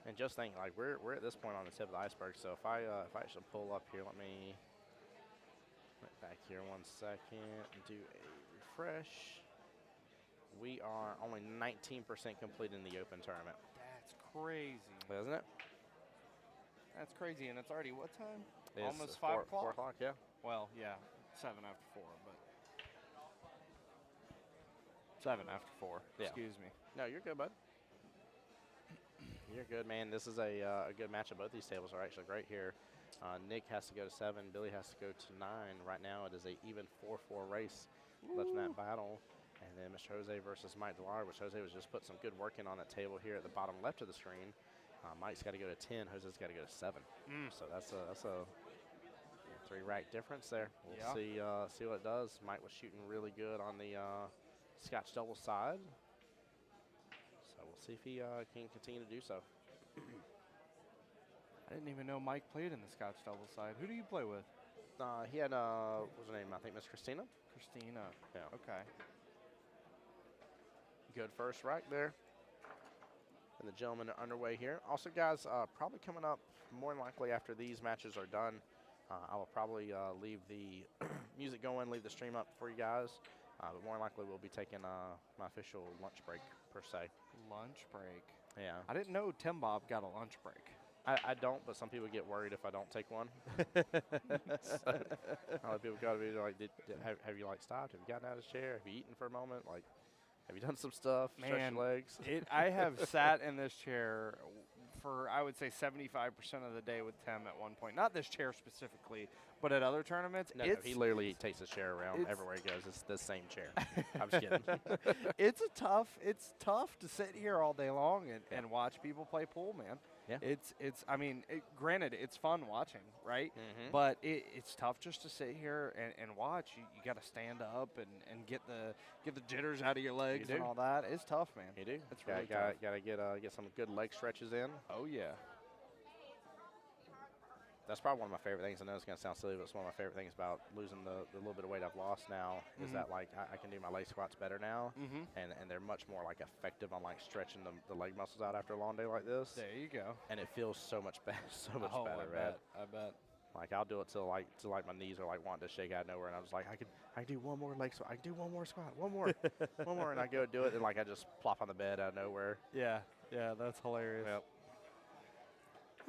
And just think, like we're at this point on the tip of the iceberg. So if I should pull up here, let me back here 1 second and do a refresh. We are only 19% complete in the open tournament, That's crazy. isn't it? That's crazy, and it's already what time? It's Almost 5 o'clock. 4 o'clock, yeah. Well, yeah, 7 after 4, but 7 after 4. Yeah. Excuse me. No, you're good, bud. You're good, man. This is a good matchup. Both these tables are actually great here. Nick has to go to 7. Billy has to go to 9. Right now, it is a even 4-4 race left in that battle. And then Mr. Jose versus Mike DeLauder, which Jose was just putting some good work in on that table here at the bottom left of the screen. Mike's got to go to 10. Jose's got to go to 7. So that's a 3-rack difference there. We'll see what it does. Mike was shooting really good on the Scotch double side. So we'll see if he can continue to do so. I didn't even know Mike played in the Scotch double side. Who do you play with? He had, what was her name? I think Miss Christina. Christina. Yeah. Okay. Good first rack there. And the gentlemen are underway here. Also, guys, probably coming up more than likely after these matches are done, I will probably leave the music going, leave the stream up for you guys. But more than likely, we'll be taking my official lunch break, per se. Lunch break. Yeah. I didn't know Tim Bob got a lunch break. I don't, but some people get worried if I don't take one. So, a lot of people got to be like, have you like stopped? Have you gotten out of the chair? Have you eaten for a moment? Like, have you done some stuff? Stretch Man, your legs? I have sat in this chair for, I would say, 75% of the day with Tim at one point. Not this chair specifically, but at other tournaments. No, he literally takes his chair around everywhere he goes. It's the same chair. I'm just kidding. It's tough to sit here all day long and watch people play pool, man. Yeah. I mean, granted, it's fun watching, right? Mhm. But it's tough just to sit here and watch. You got to stand up and get the jitters out of your legs and all that. It's tough, man. You do. It's really tough. Got to get some good leg stretches in. Oh, yeah. That's probably one of my favorite things. I know it's going to sound silly, but it's one of my favorite things about losing the little bit of weight I've lost now is that, like, I can do my leg squats better now, and they're much more, like, effective on, like, stretching the leg muscles out after a long day like this. There you go. And it feels so much better, I right? bet. Like, I'll do it till my knees are, like, wanting to shake out of nowhere, and I'm just like, I can do one more leg squat. I can do one more squat. One more. One more. And I go do it, and, like, I just plop on the bed out of nowhere. Yeah, that's hilarious. Yep.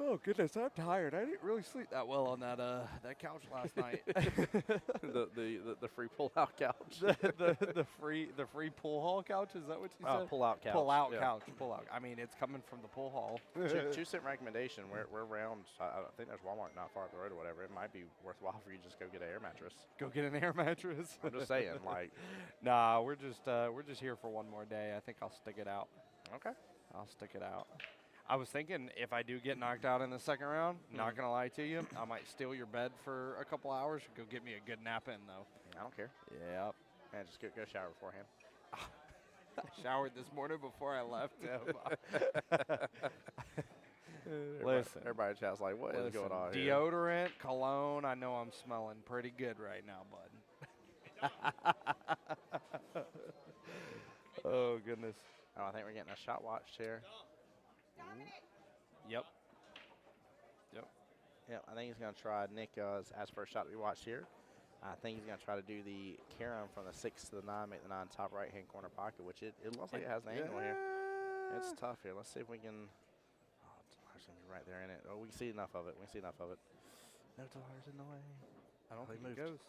Oh goodness, I'm tired. I didn't really sleep that well on that couch last night. the free pull-out couch. the free pull hall couch. Is that what you said? Pull-out couch. Pull-out Yeah. couch. Pull-out. I mean, it's coming from the pull hall. Two cent recommendation. We're around. I think there's Walmart not far up the road or whatever. It might be worthwhile for you to just go get an air mattress. Go get an air mattress. I'm just saying, like. Nah, we're just here for one more day. I think I'll stick it out. Okay. I'll stick it out. I was thinking if I do get knocked out in the second round, not gonna lie to you, I might steal your bed for a couple hours. Go get me a good nap in though. I don't care. Yep. Man, just go shower beforehand. I showered this morning before I left. Listen. Everybody in chat's like, what is going on here? Deodorant, cologne. I know I'm smelling pretty good right now, bud. Oh goodness. Oh, I think we're getting a shot watched here. Yep. Yep, I think he's going to try. Nick as first shot that we watched here. I think he's going to try to do the Karen from the 6 to the 9, make the 9 top right-hand corner pocket, which it looks like it has an angle here. It's tough here. Let's see if we can. Oh, Talar's going to be right there in it. Oh, we can see enough of it. No, Talar's in the way. I don't think moved. it goes.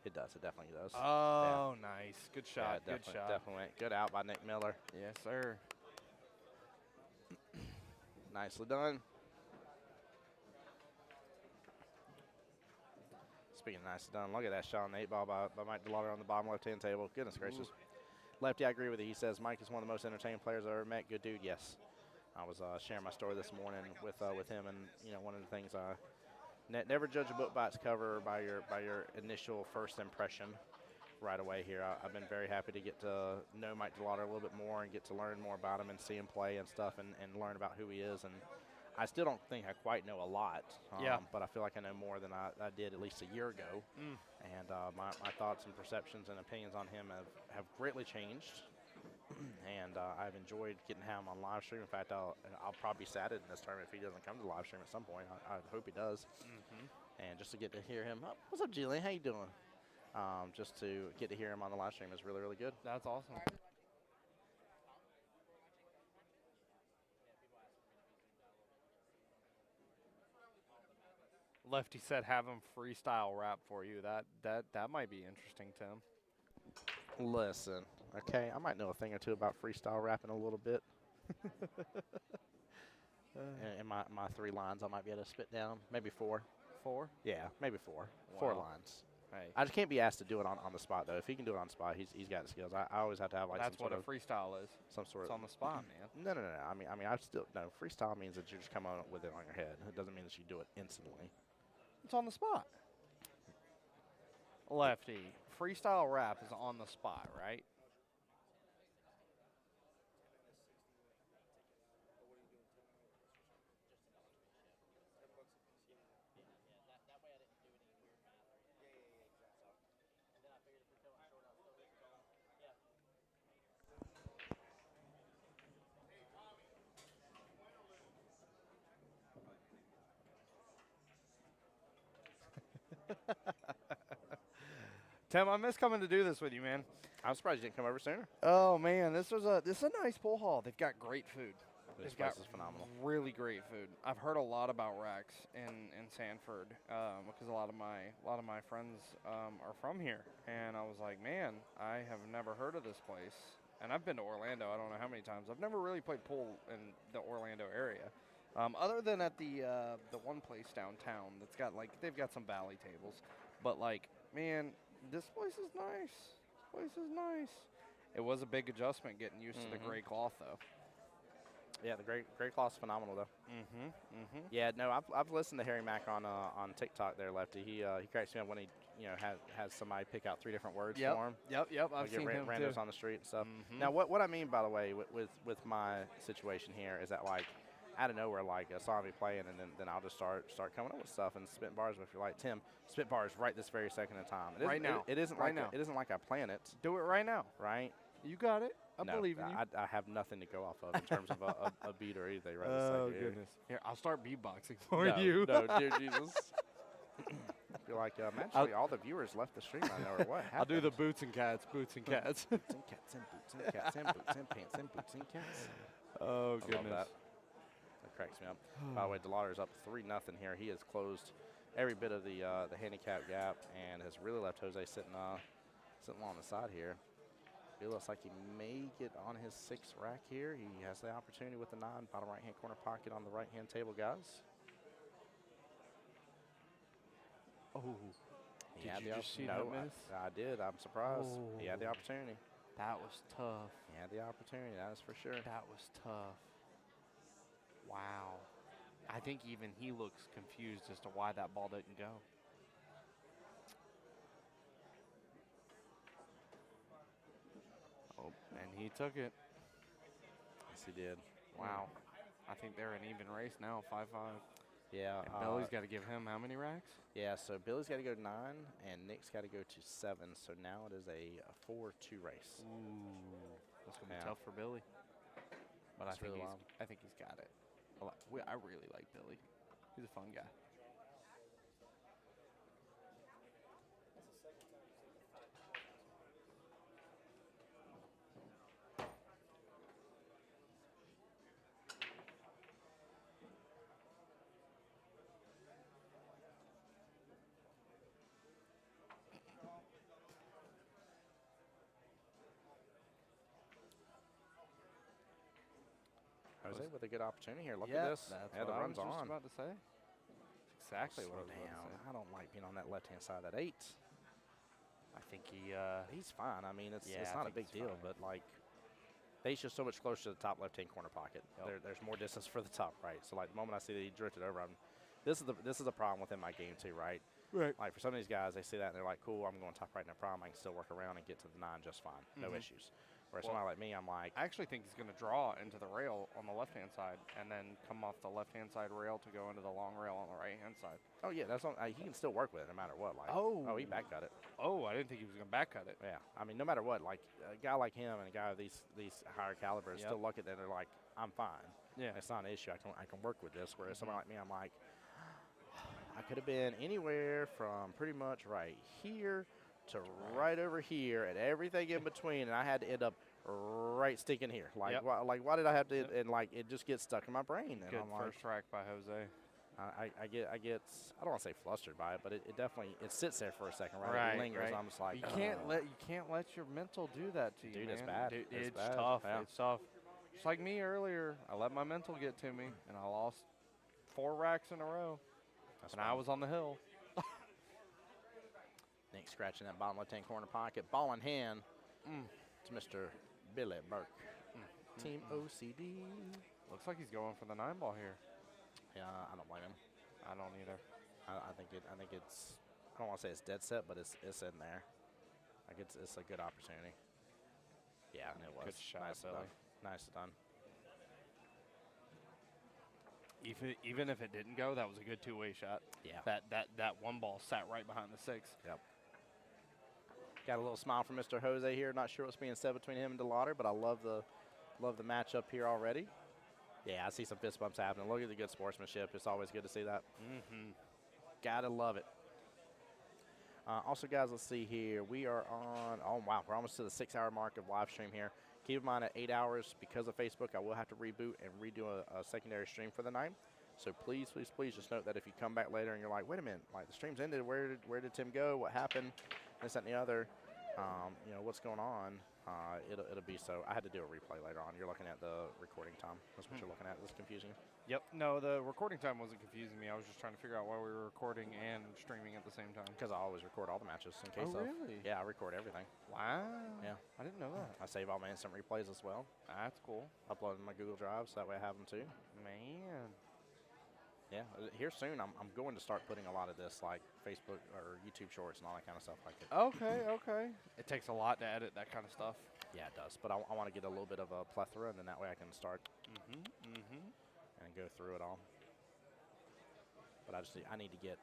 It does. It definitely does. Oh, nice. Good shot. Yeah, Good shot. Definitely went. Good out by Nick Miller. Yes, sir. Nicely done. Speaking of nicely done, look at that shot on the 8-ball by Mike DeLauder on the bottom left-hand table. Goodness gracious. Lefty, I agree with you. He says Mike is one of the most entertaining players I've ever met. Good dude, yes. I was sharing my story this morning with him, and one of the things never judge a book by its cover or by your initial first impression. Right away here, I've been very happy to get to know Mike DeLauder a little bit more and get to learn more about him and see him play and stuff and learn about who he is. And I still don't think I quite know a lot, but I feel like I know more than I did at least a year ago. And my thoughts and perceptions and opinions on him have greatly changed. And I've enjoyed getting him on live stream. In fact, I'll probably be sad in this tournament if he doesn't come to the live stream at some point. I hope he does. And just to get to hear him, what's up, Julian? How you doing? Just to get to hear him on the live stream is really, really good. That's awesome. Lefty said have him freestyle rap for you. That might be interesting, Tim. Listen, okay, I might know a thing or two about freestyle rapping a little bit. In my 3 lines, I might be able to spit down. Maybe 4. 4? Yeah, maybe 4. Wow. 4 lines. Hey. I just can't be asked to do it on the spot, though. If he can do it on the spot, he's got the skills. I always have to have, like, That's some what a sort of freestyle is. some sort It's of on the spot, man. No. I mean, I still no. Freestyle means that you just come up with it on your head. It doesn't mean that you do it instantly. It's on the spot. Lefty, freestyle rap is on the spot, right? Tim, I miss coming to do this with you, man. I'm surprised you didn't come over sooner. Oh man, this is a nice pool hall. They've got great food. This They've got place is phenomenal. really great food. I've heard a lot about Racks in Sanford because a lot of my friends are from here, and I was like, man, I have never heard of this place. And I've been to Orlando. I don't know how many times. I've never really played pool in the Orlando area, other than at the one place downtown that's got they've got some valley tables. But man, this place is nice. This place is nice. It was a big adjustment getting used to the gray cloth though. Yeah, the gray cloth's phenomenal though. Yeah, no, I've listened to Harry Mack on TikTok there, Lefty. He cracks me up when he has somebody pick out 3 different words for him. Yep. I've Get seen him randos too. on the street and stuff. Now, what I mean, by the way, with my situation here is that out of nowhere, I saw me playing, and then I'll just start coming up with stuff and spit bars. If you're like Tim, spit bars right this very second in time. Right now. It isn't Right like now. it isn't like I plan it, Do it right now. right? You got it. I No, believe in you. I have nothing to go off of in terms of a beat or anything. Right this Oh second here. goodness. Here, I'll start beatboxing for No, you. no, dear Jesus. You're like, naturally, all the viewers left the stream. I know, or what happened? I'll do the boots and cats. Boots and cats. Boots and cats and boots and cats and boots and pants and boots and cats. Oh I love goodness. that. That cracks me up. By the way, DeLauder's up 3-0 here. He has closed every bit of the handicap gap and has really left Jose sitting along the side here. It looks like he may get on his 6th rack here. He has the opportunity with the 9, bottom right-hand corner pocket on the right-hand table, guys. Oh. He Did had you the just see no, that miss? I did. I'm surprised. He had the Oh. opportunity. That was tough. He had the opportunity. That is for sure. That was tough. Wow. I think even he looks confused as to why that ball didn't go. Oh, and he took it. Yes, he did. Wow. I think they're an even race now, 5-5. Yeah. And Billy's got to give him how many racks? Yeah, so Billy's got to go to 9, and Nick's got to go to 7. So now it is a 4-2 race. Ooh. That's going to be Yeah. tough for Billy. But That's really wild. I think he's got it. I really like Billy. He's a fun guy. Jose with a good opportunity here. Look Yeah, at this. That's Yeah, what the I run's was just on. about to say. Exactly what I Slow was about down. to say. I don't like being on that left-hand side of that 8. I think he. He's fine. I mean, it's Yeah, I not a think big he's deal, fine. but the 8's just so much closer to the top left-hand corner pocket. Yep. There's more distance for the top right. So the moment I see that he drifted over, this is the problem within my game too, right? Right. Like for some of these guys, they see that and they're like, cool, I'm going top right, no problem. I can still work around and get to the 9 just fine, no issues. Whereas Well, somebody like me, I'm like, I actually think he's going to draw into the rail on the left-hand side and then come off the left-hand side rail to go into the long rail on the right-hand side. oh yeah, that's not, he can still work with it no matter what. Oh. he back cut it. Oh, I didn't think he was going to back cut it. Yeah, I mean, no matter what, like a guy like him and a guy of these higher calibers Yep. still look at that and they're like, I'm fine. Yeah. It's not an issue. I can work with this. Whereas somebody like me, I'm like, I could have been anywhere from pretty much right here to right over here and everything in between, and I had to end up right sticking here. Like, Yep. why did I have to? Yep. And it just gets stuck in my brain. And Good I'm like, first track by Jose. I get I don't want to say flustered by it, but it definitely sits there for a second, right? It lingers. I'm just like, You can't let your mental do that to you, Dude, it's man. bad. Dude, It's it's bad. tough. Yeah. It's tough. Just like me earlier, I let my mental get to me, and I lost 4 racks in a row, and I was on the hill. Nick scratching that bottom left-hand corner pocket, ball in hand to Mr. Billy Burke. Team OCD. Looks like he's going for the 9 ball here. Yeah, I don't blame him. I don't either. I think it's. I don't want to say it's dead set, but it's in there. Like it's a good opportunity. Yeah, and it was. Good shot, Nice Billy. done. Nice done. Even if it didn't go, that was a good 2-way shot. Yeah. That 1 ball sat right behind the 6. Yep. Got a little smile from Mr. Jose here. Not sure what's being said between him and DeLauder, but I love the matchup here already. Yeah, I see some fist bumps happening. Look at the good sportsmanship. It's always good to see that. Gotta love it. Also, guys, let's see here. We are on. Oh wow, we're almost to the 6-hour mark of live stream here. Keep in mind at 8 hours, because of Facebook, I will have to reboot and redo a secondary stream for the night. So please, please, please just note that if you come back later and you're like, wait a minute, like the stream's ended, where did Tim go? What happened? This, that, and the other. You know, what's going on? It'll be so. I had to do a replay later on. You're looking at the recording time. That's what you're looking at. Is this confusing you? Yep. No, the recording time wasn't confusing me. I was just trying to figure out why we were recording and streaming at the same time. Because I always record all the matches in case Oh, of. really? Yeah, I record everything. Wow. Yeah. I didn't know that. I save all my instant replays as well. That's cool. Upload them to my Google Drive so that way I have them too. Man. Yeah, here soon I'm going to start putting a lot of this like Facebook or YouTube Shorts and all that kind of stuff like it. Okay, okay. It takes a lot to edit that kind of stuff. Yeah, it does. But I want to get a little bit of a plethora, and then that way I can start and go through it all. But I need to get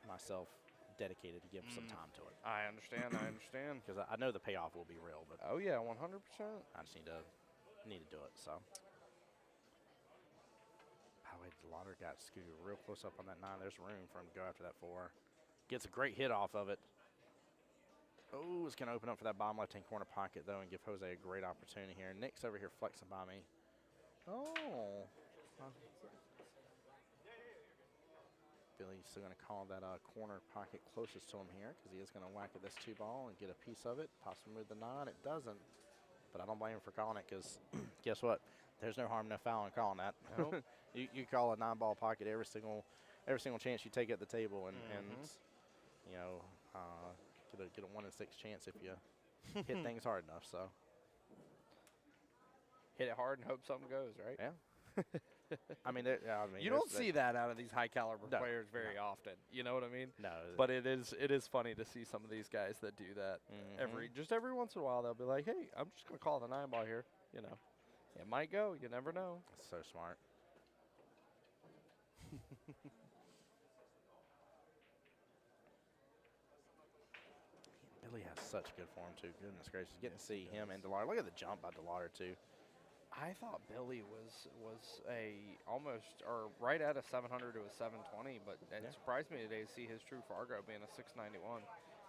myself dedicated to give some time to it. I understand. I understand. Because I know the payoff will be real, but Oh yeah, 100%. I just need to do it. So. By the way, DeLauder got scooted real close up on that 9. There's room for him to go after that 4. Gets a great hit off of it. Oh, it's going to open up for that bottom left-hand corner pocket, though, and give Jose a great opportunity here. Nick's over here flexing by me. Oh. Billy's still going to call that corner pocket closest to him here because he is going to whack at this 2 ball and get a piece of it. Possibly move the 9. It doesn't. But I don't blame him for calling it because guess what? There's no harm, no foul in calling that. Nope. you call a 9-ball pocket every single chance you take at the table, and you know get a 1 in 6 chance if you hit things hard enough. So Hit it hard and hope something goes, right? yeah. I mean, You don't see that out of these high caliber No, players very often. You know what I mean? no, But it is funny to see some of these guys that do that every once in a while. They'll be like, "Hey, I'm just gonna call the 9-ball here." You know, it might go. You never know. so smart. Billy has such good form too. Goodness gracious, getting to see him and DeLauder. Look at the jump by DeLauder too. I thought Billy was a almost or right at a 700 to a 720, but it surprised me today to see his true Fargo being a 691.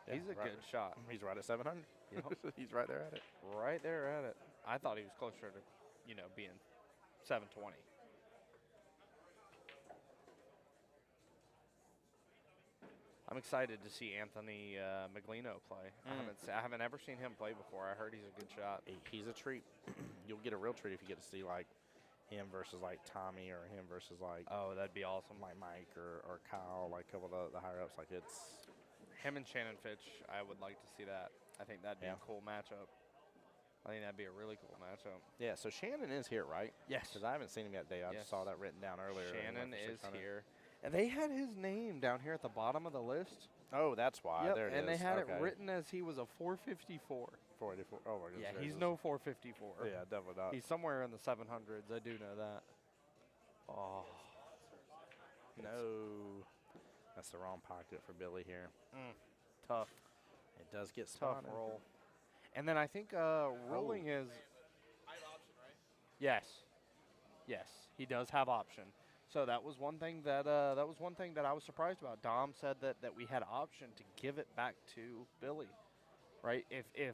Yeah, He's a right. good shot. He's right at 700. Yep. He's right there at it. Right there at it. I thought he was closer to, being 720. I'm excited to see Anthony Maglino play. I haven't ever seen him play before. I heard he's a good shot. He's a treat. You'll get a real treat if you get to see like him versus like Tommy or him versus like Oh, that'd be awesome. like Mike or Kyle, like a couple of the higher ups. Like it's Him and Shannon Fitch, I would like to see that. I think that'd be a cool matchup. I think that'd be a really cool matchup. yeah. So Shannon is here, right? Yes. Because I haven't seen him yet today. I Yes. just saw that written down earlier. Shannon He went is for 600. here. And they had his name down here at the bottom of the list. Oh, that's why. Yep, There it and they is. had Okay. it written as he was a 454. 44. Oh my goodness. Yeah, gracious. he's no 454. Yeah, definitely not. He's somewhere in the 700s. I do know that. Oh. No. That's the wrong pocket for Billy here. Tough. It does get Tough spotted. roll. And then I think rolling is. Yes. Yes, he does have option. So that was one thing that I was surprised about. Dom said that we had option to give it back to Billy, right?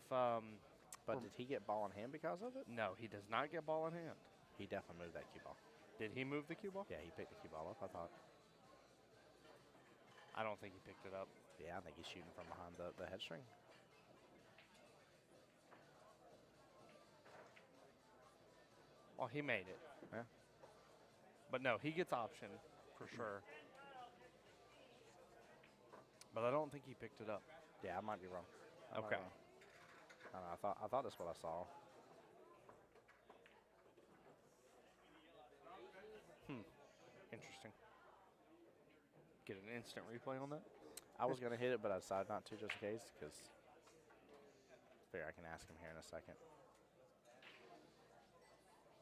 But did he get ball in hand because of it? No, he does not get ball in hand. He definitely moved that cue ball. Did he move the cue ball? Yeah, he picked the cue ball up, I thought. I don't think he picked it up. Yeah, I think he's shooting from behind the head string. Well, he made it. Yeah. But no, he gets option for sure. But I don't think he picked it up. Yeah, I might be wrong. I might be Okay. wrong. I don't know, I thought that's what I saw. Interesting. Get an instant replay on that? I was going to hit it, but I decided not to just in case because I can ask him here in a second.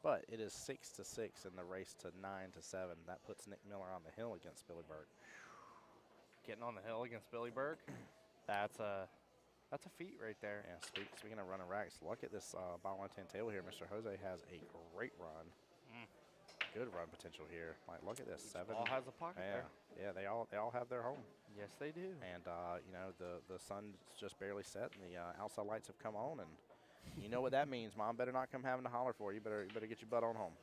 But it is 6-6 in the race to 9-7. That puts Nick Miller on the hill against Billy Burke. Getting on the hill against Billy Burke. That's a feat right there. Yeah, speaking of running racks, look at this ball on 10 table here. Mr. Jose has a great run. Good run potential here. Like, look at this. Each 7. ball has a pocket there. Yeah, they all have their home. Yes, they do. And, you know, the sun's just barely set and the outside lights have come on. And You know what that means. Mom better not come having to holler for you. You better get your butt on home.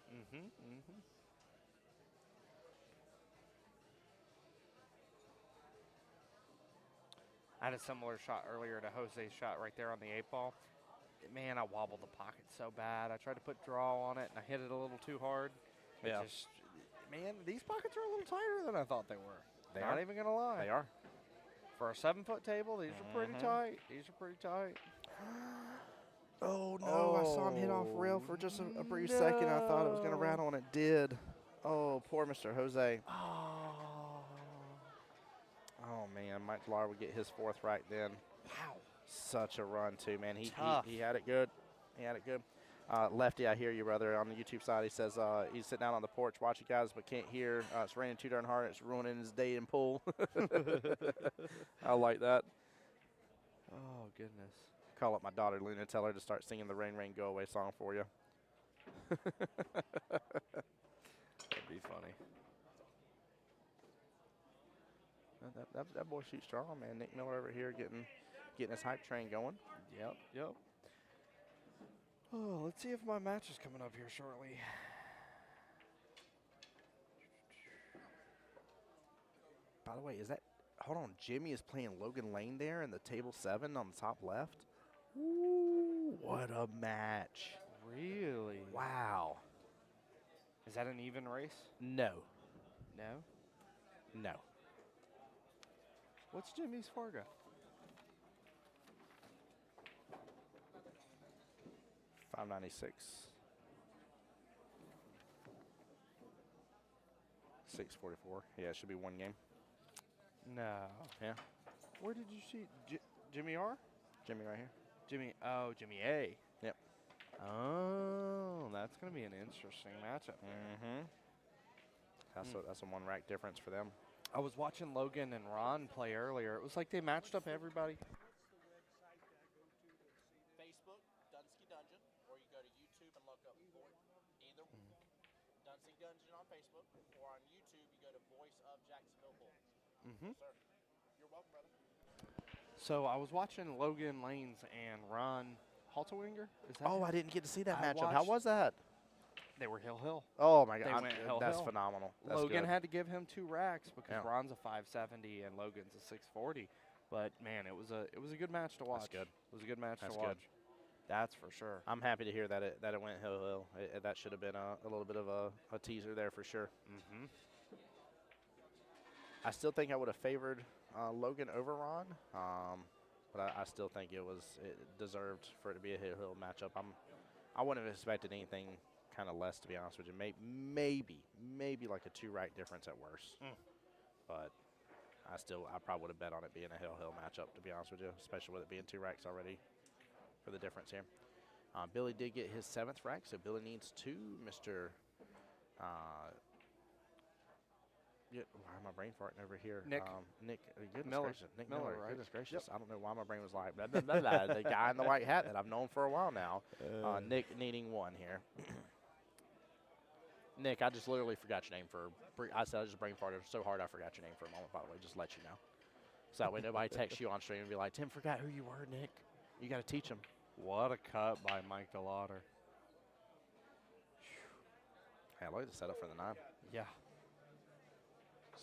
I had a similar shot earlier to Jose's shot right there on the 8-ball. Man, I wobbled the pocket so bad. I tried to put draw on it, and I hit it a little too hard. Yeah. Man, these pockets are a little tighter than I thought they were. They Not are. even going to lie. They are. For a 7-foot table, these are pretty tight. These are pretty tight. Oh, no. I saw him hit off rail for just a brief second. I thought it was going to rattle, and it did. Oh, poor Mr. Jose. Oh, man. Mike Delar would get his 4th right then. Wow. Such a run, too, man. He Tough. had it good. He had it good. Lefty, I hear you, brother. On the YouTube side, he says he's sitting out on the porch watching you guys, but can't hear. It's raining too darn hard. It's ruining his day in pool. I like that. Oh, goodness. Call up my daughter, Luna, tell her to start singing the Rain, Rain, Go Away song for you. That'd be funny. That boy shoots strong, man. Nick Miller over here getting his hype train going. Yep. Oh, let's see if my match is coming up here shortly. By the way, hold on, Jimmy is playing Logan Lane there in the table 7 on the top left. Ooh, what a match. Really? Wow. Is that an even race? No. No? No. What's Jimmy's Fargo? $596. 644. Yeah, it should be one game. No. Yeah. Where did you see Jimmy R? Jimmy right here. Jimmy A. Yep. Oh, that's going to be an interesting matchup. Mm-hmm. That's a 1 rack difference for them. I was watching Logan and Ron play earlier. It was like they matched up everybody. Facebook, Dunsky Dungeon, or you go to YouTube and look up either Dunsky Dungeon on Facebook, or on YouTube you go to Voice of Jacksonville Bull. Sir, you're welcome, brother. So I was watching Logan Lanes and Ron Halterwinger. Is that Oh, his- I didn't get to see that I matchup. How was that? They were hill. Oh my They God, went hell that's hill. phenomenal. That's Logan good. had to give him 2 racks because Yeah. Ron's a 570 and Logan's a 640. But man, it was a good match to watch. good. It was a good match That's to good. watch. That's for sure. I'm happy to hear that it went hill. That should have been a little bit of a teaser there for sure. Mm-hmm. I still think I would have favored Logan over Ron, but I still think it deserved for it to be a hill matchup. I wouldn't have expected anything kind of less, to be honest with you. Maybe like a 2 rack difference at worst. But I probably would have bet on it being a hill matchup, to be honest with you, especially with it being 2 racks already for the difference here. Billy did get his 7th rack, so Billy needs 2. Mr. Why am I brain farting over here? Nick. Nick, goodness Miller. gracious. Nick Miller, Miller, right? goodness gracious. I don't know why my brain was like, blah, blah, blah, blah. The guy in the white hat that I've known for a while now. Nick needing 1 here. Nick, I just literally forgot your name I just brain farted so hard I forgot your name for a moment, by the way, just to let you know. So that way nobody texts you on stream and be like, Tim forgot who you were, Nick. You got to teach him. What a cut by Mike DeLauder. Hey, I like the setup for the 9. Yeah.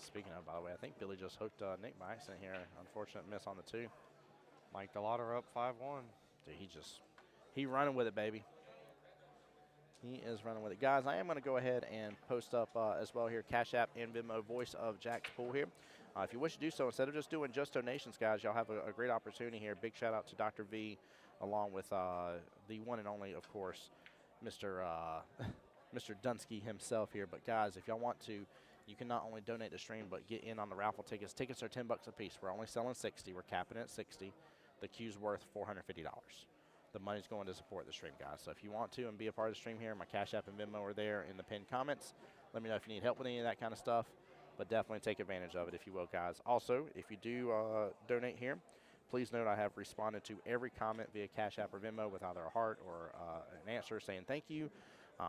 Speaking of, by the way, I think Billy just hooked Nick by accident here. Unfortunate miss on the 2. Mike DeLauder up 5-1. Dude, he running with it, baby. He is running with it. Guys, I am going to go ahead and post up as well here, Cash App and Venmo, Voice of Jack's Pool here. If you wish to do so, instead of just doing just donations, guys, y'all have a great opportunity here. Big shout out to Dr. V, along with the one and only, of course, Mr. Mr. Dunsky himself here. But guys, if y'all want to, you can not only donate to stream, but get in on the raffle tickets. Tickets are $10 a piece. We're only selling 60. We're capping it at 60. The queue's worth $450. The money's going to support the stream, guys. So if you want to and be a part of the stream here, my Cash App and Venmo are there in the pinned comments. Let me know if you need help with any of that kind of stuff. But definitely take advantage of it, if you will, guys. Also, if you do donate here, please note I have responded to every comment via Cash App or Venmo with either a heart or an answer saying thank you.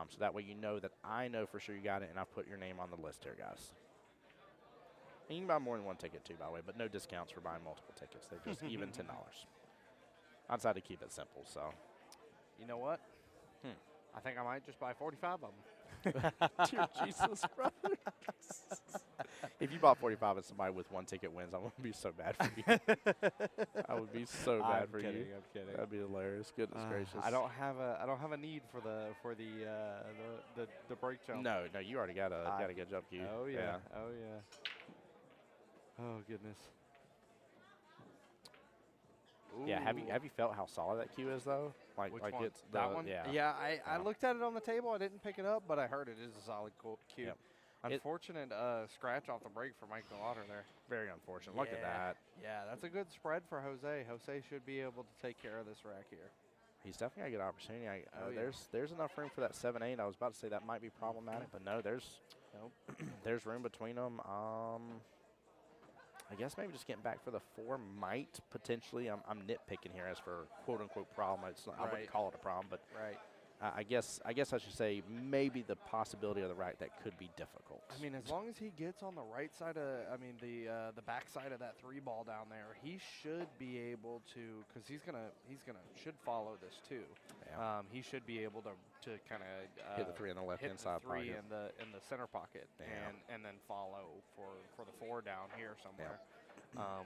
So that way you know that I know for sure you got it, and I've put your name on the list here, guys. And you can buy more than 1 ticket, too, by the way, but no discounts for buying multiple tickets. They're just even $10. I decided to keep it simple, so. You know what? Hmm. I think I might just buy 45 of them. Dear Jesus, brother. If you bought 45 and somebody with 1 ticket wins, I would be so bad for you. I would be so bad for you. I'm kidding. That'd be hilarious. Goodness gracious. I don't have a need for the break jump. No, you already got a jump cue. Oh yeah. Oh yeah. Oh goodness. Yeah. Have you felt how solid that cue is though? Which one? It's That one? Yeah. Yeah. I Yeah. looked at it on the table. I didn't pick it up, but I heard it is a solid cue. Yep. Unfortunate scratch off the break for Mike DeLauder there. Very unfortunate. Look at that. Yeah, that's a good spread for Jose. Jose should be able to take care of this rack here. He's definitely got a good opportunity. Yeah. There's enough room for that 7-8. I was about to say that might be problematic, but no, there's there's room between them. I guess maybe just getting back for the 4 might potentially. I'm nitpicking here as for quote unquote problem. It's not, I wouldn't call it a problem, but Right. I guess I should say maybe the possibility of the rack that could be difficult. I mean, as long as he gets on the right side of, the back side of that 3 ball down there, he should be able to, because should follow this too. Yeah. He should be able to kind of Hit the 3 on the left hand side hit the 3 pocket. in the center pocket, Yeah. and then follow for the 4 down here somewhere,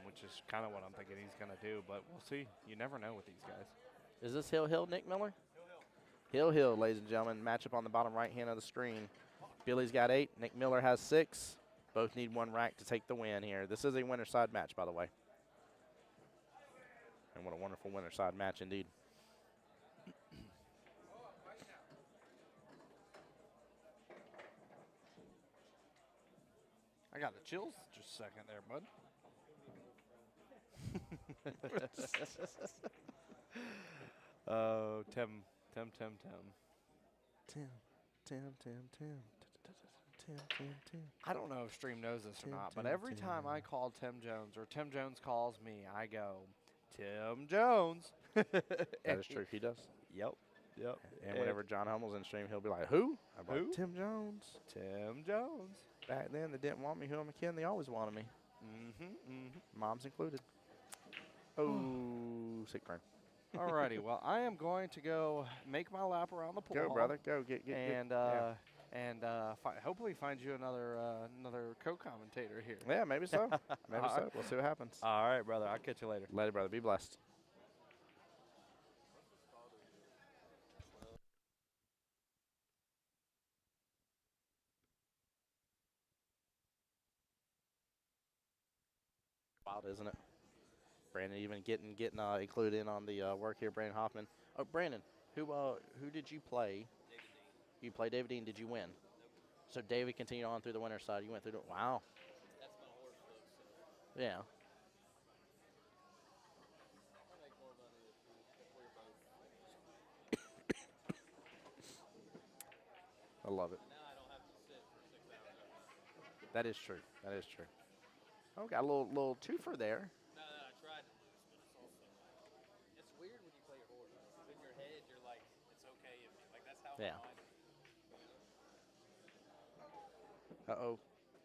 which is kind of what I'm thinking he's gonna do. But we'll see. You never know with these guys. Is this Hill, Nick Miller? Hill, ladies and gentlemen. Matchup on the bottom right hand of the screen. Billy's got 8. Nick Miller has 6. Both need 1 rack to take the win here. This is a winner side match, by the way. And what a wonderful winner side match indeed. I got the chills just a second there, bud. Oh, Tim. I don't know if Stream knows this or not, but every time I call Tim Jones or Tim Jones calls me, I go, Tim Jones. That is true. He does. Yep. And whenever John Hummel's in stream, he'll be like, who? I'm like, Who? Tim Jones. Tim Jones. Back then, they didn't want me. Hill and McKinn, they always wanted me. Mom's included. Oh, sick burn. Alrighty, well, I am going to go make my lap around the pool Go, hall brother. Go. Get. Hopefully find you another co-commentator here. Yeah, maybe so. Maybe so. We'll see what happens. All right, brother. I'll catch you later. Later, brother. Be blessed. Wild, isn't it? Brandon even getting included in on the work here. Brandon Hoffman. Oh, Brandon, who did you play? You played David Dean. Did you win? So David continued on through the winner's side. You went through the wow. That's my horse, folks. Yeah. I make more money if we're both. I love it. And now I don't have to sit for 6 hours. That is true. That is true. Oh, got a little twofer there. No, I tried to lose, but it's also it's weird when you play your horse. In your head, you're like, it's okay if you, like that's how Yeah. my mind. Uh-oh.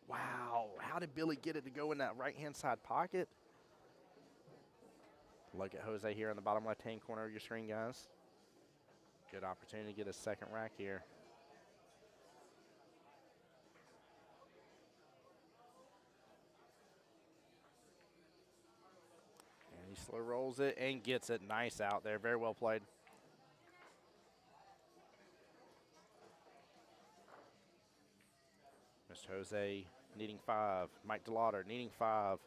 Wow. How did Billy get it to go in that right-hand side pocket? Look at Jose here in the bottom left-hand corner of your screen, guys. Good opportunity to get a second rack here. And he slow rolls it and gets it. Nice out there. Very well played. Mr. Jose needing 5. Mike DeLauder needing 5.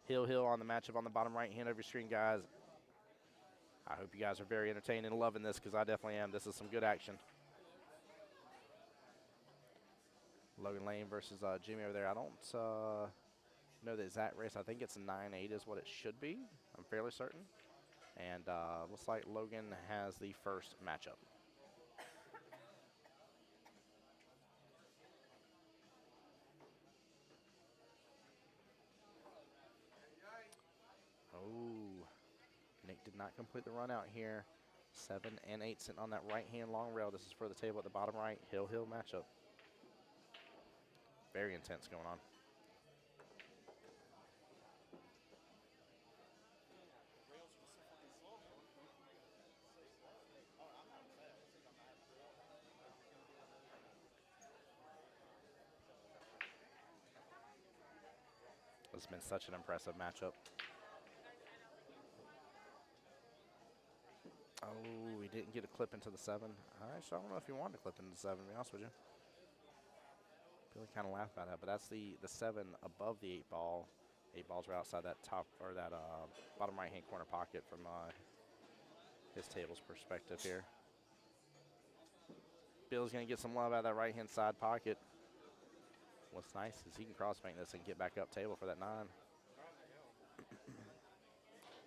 Hill on the matchup on the bottom right hand of your screen, guys. I hope you guys are very entertained and loving this because I definitely am. This is some good action. Logan Lane versus Jimmy over there. I don't know the exact race. I think it's 9-8 is what it should be. I'm fairly certain. And looks like Logan has the first matchup. Oh, Nick did not complete the run out here. 7 and 8 sitting on that right-hand long rail. This is for the table at the bottom right. Hill matchup. Very intense going on. It's been such an impressive matchup. Oh, he didn't get a clip into the 7. Actually, I don't know if he wanted to clip into the 7, to be honest with you. Billy kind of laughed about that, but that's the 7 above the 8 ball. 8 balls are outside that top or that bottom right-hand corner pocket from his table's perspective here. Bill's going to get some love out of that right-hand side pocket. What's nice is he can cross-bank this and get back up table for that 9.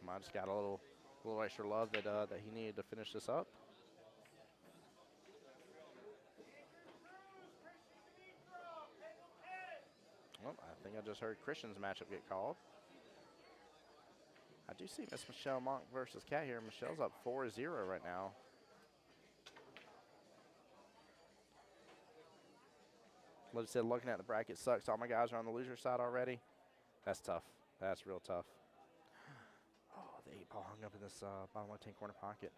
I just got a little extra love that he needed to finish this up. Well, I think I just heard Christian's matchup get called. I do see Miss Michelle Monk versus Cat here. Michelle's up 4-0 right now. Like I said, looking at the bracket sucks. All my guys are on the loser side already. That's tough. That's real tough. Oh, the 8 ball hung up in this bottom left-hand corner pocket.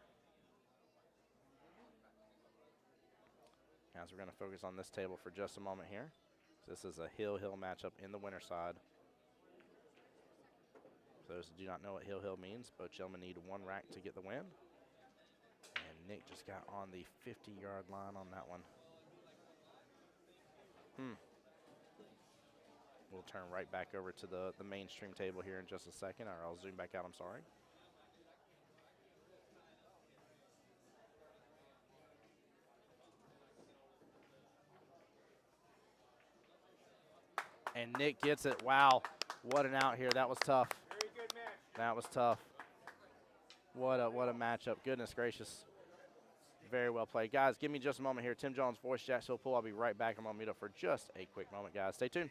Guys, we're going to focus on this table for just a moment here. This is a hill-hill matchup in the winner side. For those who do not know what hill-hill means, both gentlemen need 1 rack to get the win. And Nick just got on the 50-yard line on that one. We'll turn right back over to the mainstream table here in just a second, or I'll zoom back out, I'm sorry. And Nick gets it. Wow, what an out here. That was tough. Very good match. That was tough. What a matchup. Goodness gracious. Very well played. Guys, give me just a moment here. Tim Jones, voice Jacksonville Pool. I'll be right back. I'm going to mute up for just a quick moment, guys. Stay tuned.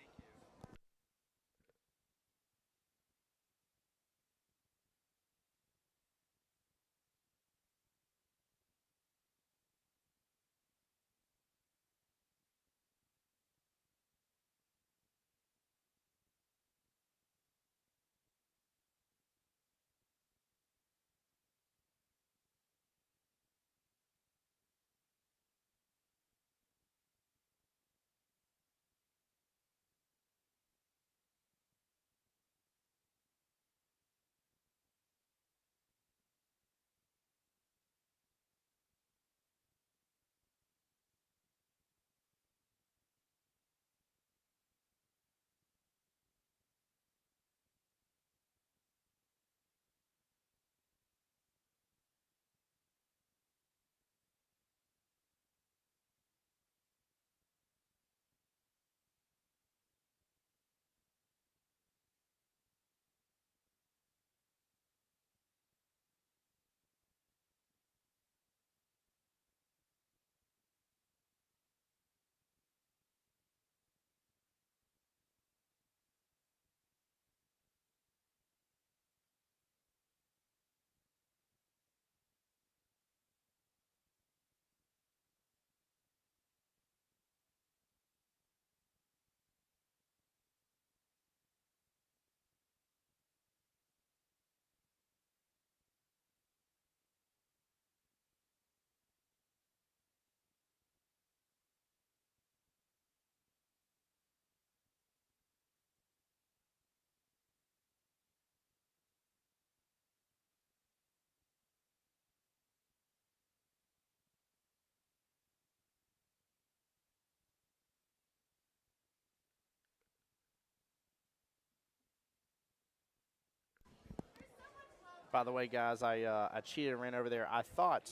By the way, guys, I cheated and ran over there. I thought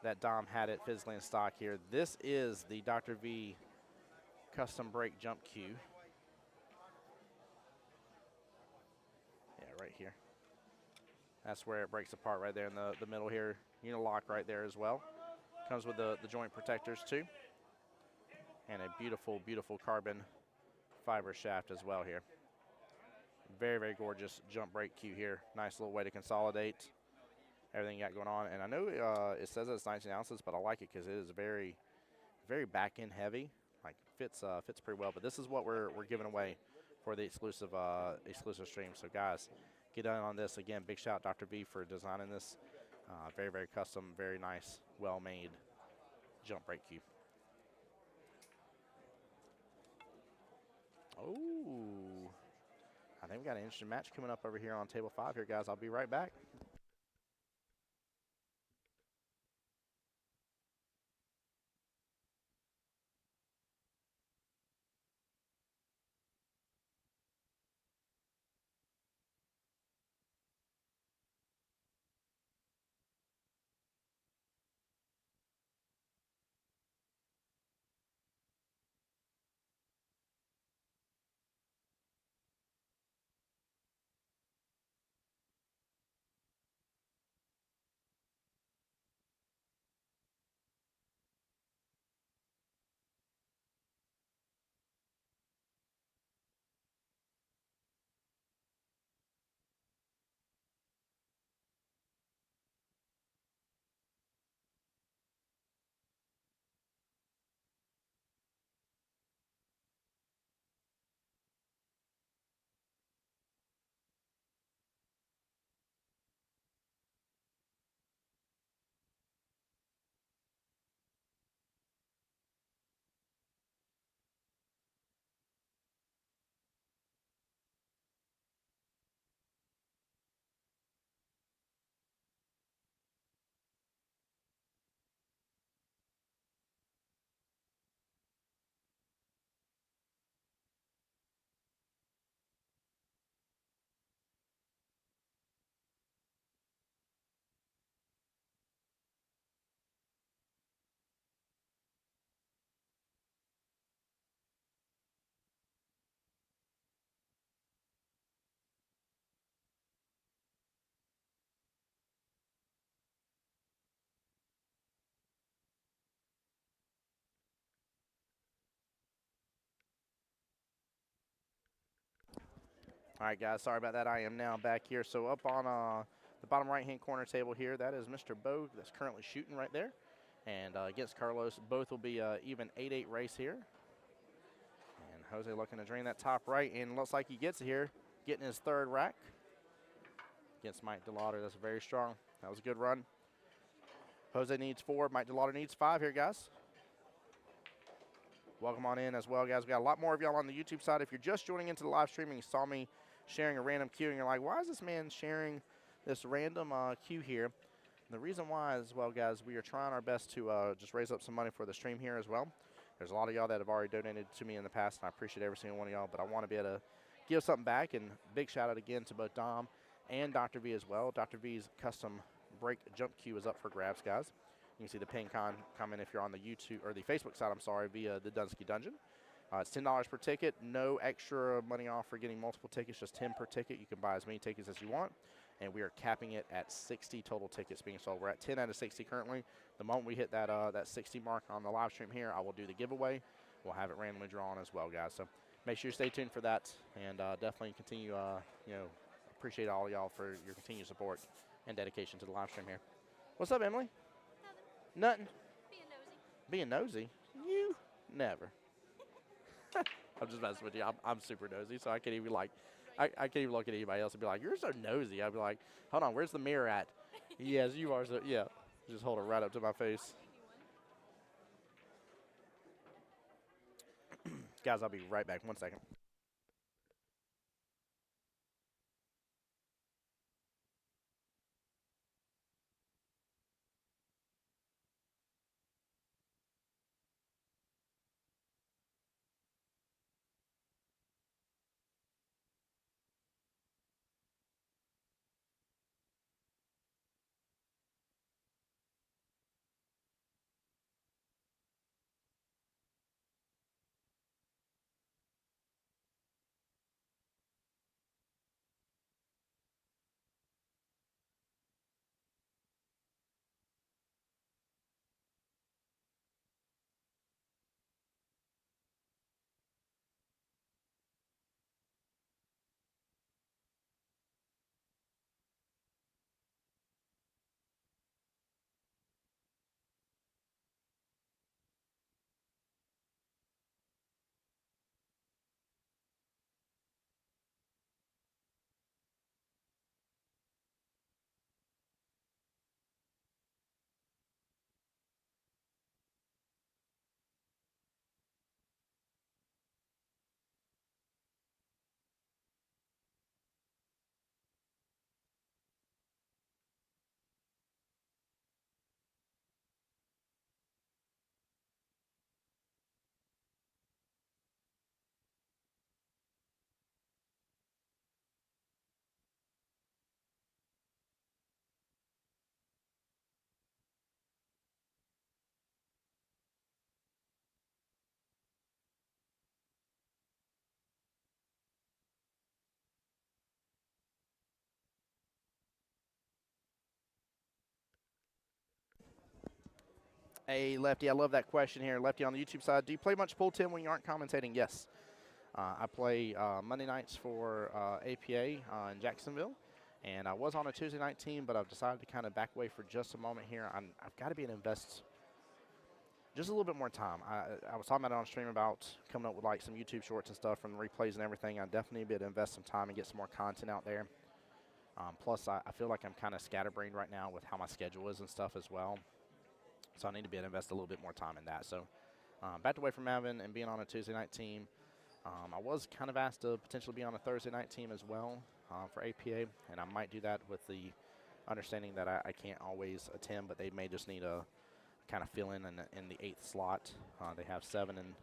that Dom had it physically in stock here. This is the Dr. V custom break jump cue. Yeah, right here. That's where it breaks apart right there in the middle here. Unilock right there as well. Comes with the joint protectors too. And a beautiful, beautiful carbon fiber shaft as well here. Very, very gorgeous jump break cue here. Nice little way to consolidate everything you got going on. And I know it says it's 19 ounces, but I like it because it is very, very back end heavy. Like fits pretty well. But this is what we're giving away for the exclusive stream. So guys, get in on this. Again, big shout out Dr. V for designing this. Very, very custom, very nice, well made jump break cue. Oh, I think we got an interesting match coming up over here on table 5 here, guys. I'll be right back. All right, guys, sorry about that. I am now back here. So up on the bottom right-hand corner table here, that is Mr. Bogue that's currently shooting right there. And against Carlos, both will be even 8-8 race here. And Jose looking to drain that top right, and looks like he gets it here, getting his third rack against Mike DeLauder. That's very strong. That was a good run. Jose needs 4. Mike DeLauder needs 5 here, guys. Welcome on in as well, guys. We got a lot more of y'all on the YouTube side. If you're just joining into the live stream and you saw me sharing a random cue and you're like, why is this man sharing this random cue here? And the reason why is, well, guys, we are trying our best to just raise up some money for the stream here as well. There's a lot of y'all that have already donated to me in the past, and I appreciate every single one of y'all, but I want to be able to give something back, and big shout out again to both Dom and Dr. V as well. Dr. V's custom break jump cue is up for grabs, guys. You can see the pin comment if you're on the YouTube or the Facebook side, I'm sorry, via the Dunsky Dungeon. It's $10 per ticket. No extra money off for getting multiple tickets, just 10 per ticket. You can buy as many tickets as you want. And we are capping it at 60 total tickets being sold. We're at 10 out of 60 currently. The moment we hit that 60 mark on the live stream here, I will do the giveaway. We'll have it randomly drawn as well, guys. So make sure you stay tuned for that, and definitely continue, appreciate all y'all for your continued support and dedication to the live stream here. What's up, Emily? Nothing. Being nosy? You never. I'm just messing with you. I'm super nosy, so I can't even I can't even look at anybody else and be like, you're so nosy. I'd be like, hold on, where's the mirror at? Yes, you are. So yeah, just hold it right up to my face. Guys, I'll be right back. 1 second. Hey, Lefty, I love that question here. Lefty on the YouTube side, do you play much pool, Tim, when you aren't commentating? Yes. I play Monday nights for APA in Jacksonville, and I was on a Tuesday night team, but I've decided to kind of back away for just a moment here. I've got to be an invest just a little bit more time. I was talking about it on stream about coming up with like some YouTube shorts and stuff from the replays and everything. I definitely need to invest some time and get some more content out there. Plus, I feel like I'm kind of scatterbrained right now with how my schedule is and stuff as well. So I need to be able to invest a little bit more time in that. So backed away from Avon and being on a Tuesday night team. I was kind of asked to potentially be on a Thursday night team as well for APA, and I might do that with the understanding that I can't always attend, but they may just need a kind of fill in the 8th slot. They have 7 and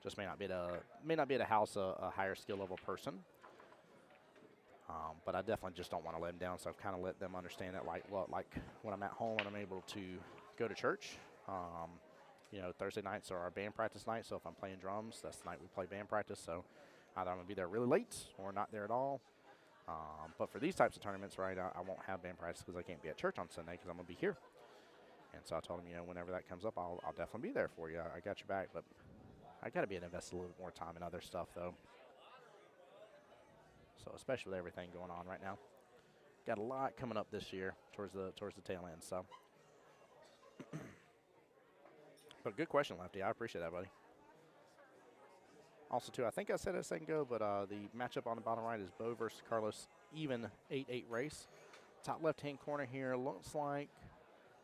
just may not be able to house a higher skill level person. But I definitely just don't want to let them down, so I've kind of let them understand that like when I'm at home and I'm able to go to church. You know, Thursday nights are our band practice night, so if I'm playing drums, that's the night we play band practice. So either I'm going to be there really late or not there at all. But for these types of tournaments, right, I won't have band practice because I can't be at church on Sunday because I'm going to be here. And so I told him, you know, whenever that comes up, I'll definitely be there for you. I got your back, but I got to be invested a little bit more time in other stuff, though. So especially with everything going on right now. Got a lot coming up this year towards the tail end, so. But good question, Lefty. I appreciate that, buddy. Also, too, I think I said it a second ago, but the matchup on the bottom right is Bo versus Carlos, even 8-8 race. Top left-hand corner here looks like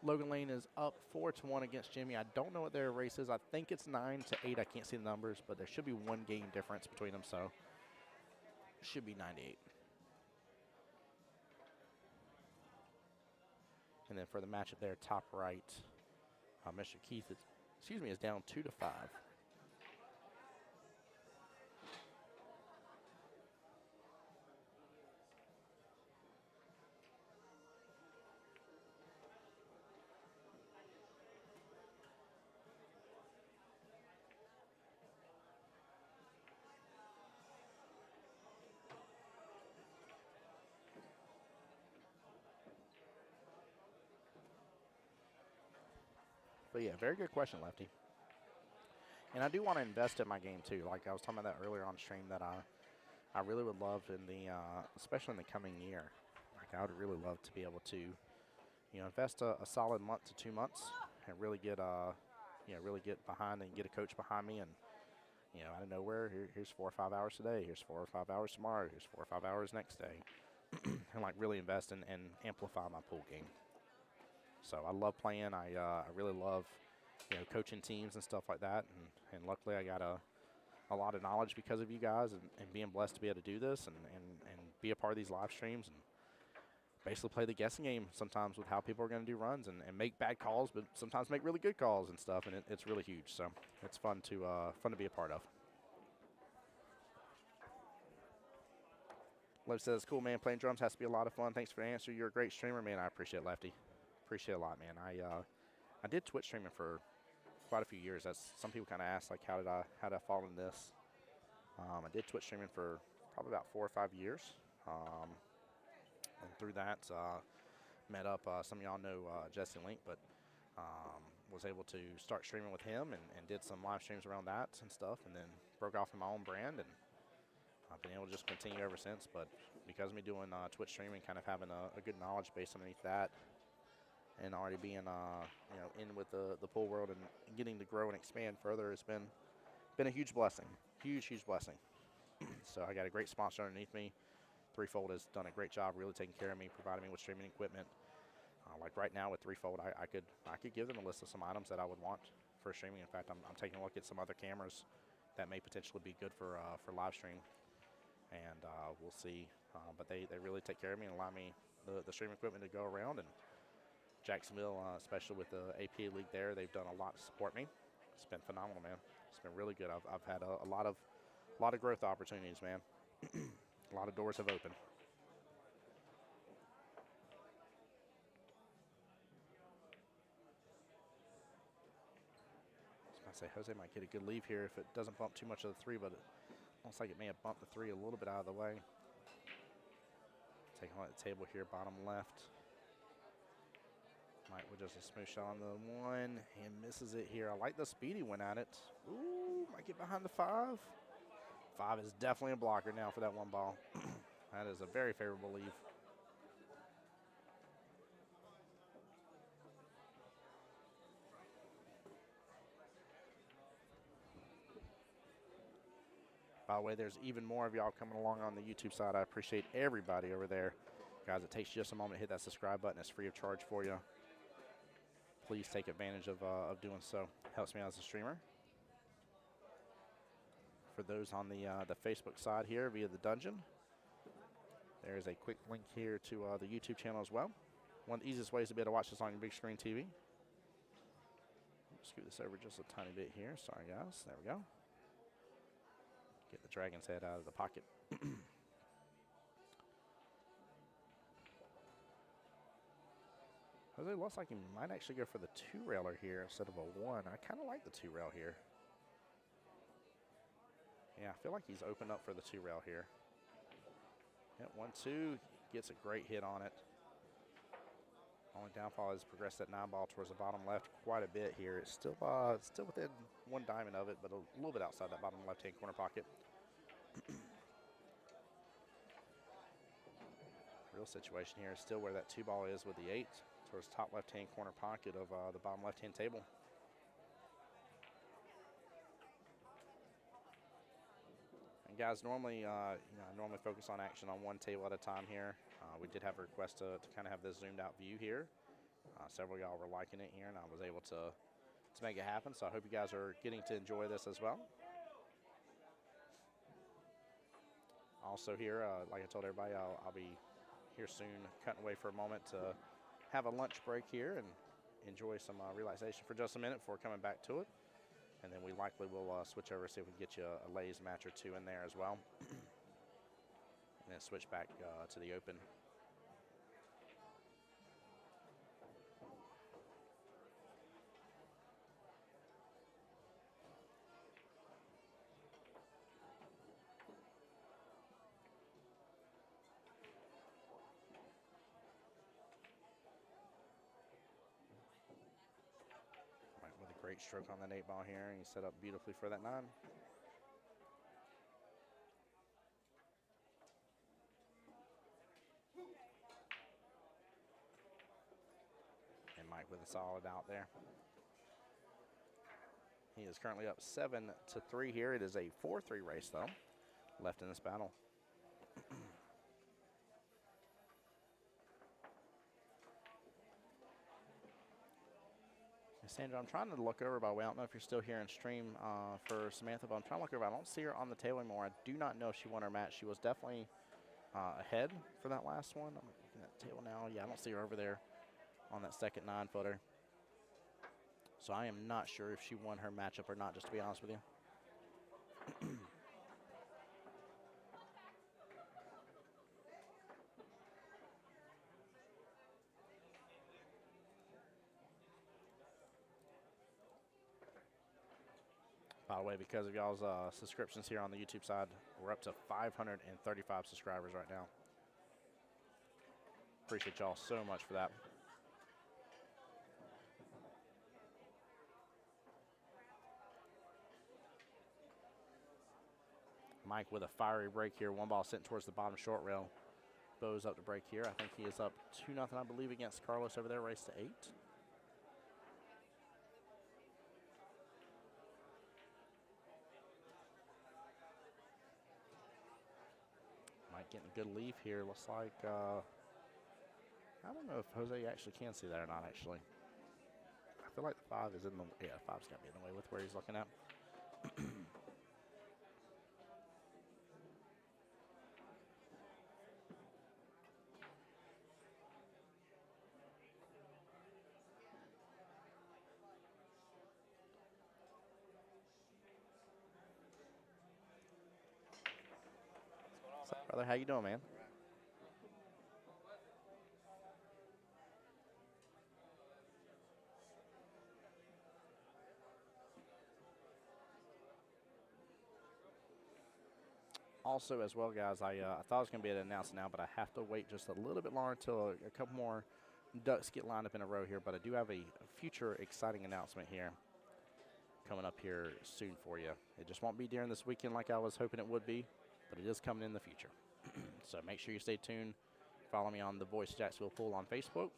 Logan Lane is up 4-1 against Jimmy. I don't know what their race is. I think it's 9-8. I can't see the numbers, but there should be 1 game difference between them, so it should be 9-8. And then for the matchup there, top right, Mr. Keith is down 2-5. But yeah, very good question, Lefty. And I do want to invest in my game too. Like I was talking about that earlier on stream, that I really would love in the, especially in the coming year. Like I would really love to be able to, you know, invest a solid month to 2 months and really get, really get behind and get a coach behind me. And, you know, out of nowhere, here's 4 or 5 hours today. Here's 4 or 5 hours tomorrow. Here's 4 or 5 hours next day. And like really invest and amplify my pool game. So I love playing. I really love, you know, coaching teams and stuff like that. And luckily I got a lot of knowledge because of you guys and being blessed to be able to do this and be a part of these live streams and basically play the guessing game sometimes with how people are going to do runs and make bad calls, but sometimes make really good calls and stuff. And it's really huge. So it's fun to be a part of. Lev says, cool, man. Playing drums has to be a lot of fun. Thanks for the answer. You're a great streamer, man. I appreciate it, Lefty. Appreciate it a lot, man. I did Twitch streaming for quite a few years. That's some people kind of ask, like, how did I fall in this? I did Twitch streaming for probably about 4 or 5 years. And through that, met up, some of y'all know Jesse Link, but was able to start streaming with him and did some live streams around that and stuff, and then broke off in my own brand, and I've been able to just continue ever since. But because of me doing Twitch streaming, kind of having a good knowledge base underneath that, and already being in with the pool world and getting to grow and expand further, it's been a huge blessing, huge blessing. So I got a great sponsor underneath me. Threefold has done a great job really taking care of me, providing me with streaming equipment. Like right now with Threefold, I could give them a list of some items that I would want for streaming. In fact, I'm taking a look at some other cameras that may potentially be good for live stream, and we'll see. But they really take care of me and allow me the streaming equipment to go around. And Jacksonville, especially with the APA League there, they've done a lot to support me. It's been phenomenal, man. It's been really good. I've had a lot of growth opportunities, man. A lot of doors have opened. I say Jose might get a good leave here if it doesn't bump too much of the 3, but it looks like it may have bumped the 3 a little bit out of the way. Taking a look at the table here, bottom left. Mike with just a smooth shot on the one and misses it here. I like the speed he went at it. Ooh, might get behind the 5. 5 is definitely a blocker now for that one ball. That is a very favorable leave. By the way, there's even more of y'all coming along on the YouTube side. I appreciate everybody over there. Guys, it takes just a moment to hit that subscribe button. It's free of charge for you. Please take advantage of doing so. Helps me out as a streamer. For those on the Facebook side here via the dungeon, there is a quick link here to the YouTube channel as well. One of the easiest ways to be able to watch this on your big screen TV. Scoot this over just a tiny bit here. Sorry, guys. There we go. Get the dragon's head out of the pocket. Jose looks like he might actually go for the 2-railer here instead of a 1. I kind of like the 2-rail here. Yeah, I feel like he's opened up for the 2-rail here. Hit 1-2, gets a great hit on it. Only downfall is progressed that 9 ball towards the bottom left quite a bit here. It's still within 1 diamond of it, but a little bit outside that bottom left-hand corner pocket. Real situation here is still where that 2 ball is with the 8 towards top left-hand corner pocket of the bottom left-hand table. And guys, normally, I normally focus on action on one table at a time here. We did have a request to kind of have this zoomed out view here. Several of y'all were liking it here, and I was able to make it happen. So I hope you guys are getting to enjoy this as well. Also here, like I told everybody, I'll be here soon, cutting away for a moment to have a lunch break here and enjoy some relaxation for just a minute before coming back to it. And then we likely will switch over, see if we can get you a Lays match or 2 in there as well. And then switch back to the open. With a great stroke on that 8 ball here, and he set up beautifully for that 9. And Mike with a solid out there. He is currently up 7-3 here. It is a 4-3 race, though, left in this battle. Sandra, I'm trying to look over, by the way. I don't know if you're still here in stream for Samantha, but I'm trying to look over. I don't see her on the table anymore. I do not know if she won her match. She was definitely ahead for that last one. I'm looking at the table now. Yeah, I don't see her over there on that second 9-footer. So I am not sure if she won her matchup or not, just to be honest with you. By the way, because of y'all's subscriptions here on the YouTube side, we're up to 535 subscribers right now. Appreciate y'all so much for that. Mike with a fiery break here. 1 ball sent towards the bottom short rail. Bo's up to break here. I think he is up 2-0, I believe, against Carlos over there, race to 8. Getting a good leaf here. Looks like, I don't know if Jose actually can see that or not, actually. I feel like the 5 is in the, yeah, 5's got to be in the way with where he's looking at. What's up, brother? How you doing, man? Also, as well, guys, I thought I was going to be able to announce it now, but I have to wait just a little bit longer until a couple more ducks get lined up in a row here, but I do have a future exciting announcement here coming up here soon for you. It just won't be during this weekend like I was hoping it would be, but it is coming in the future. So make sure you stay tuned. Follow me on the Voice Jacksonville Pool on Facebook,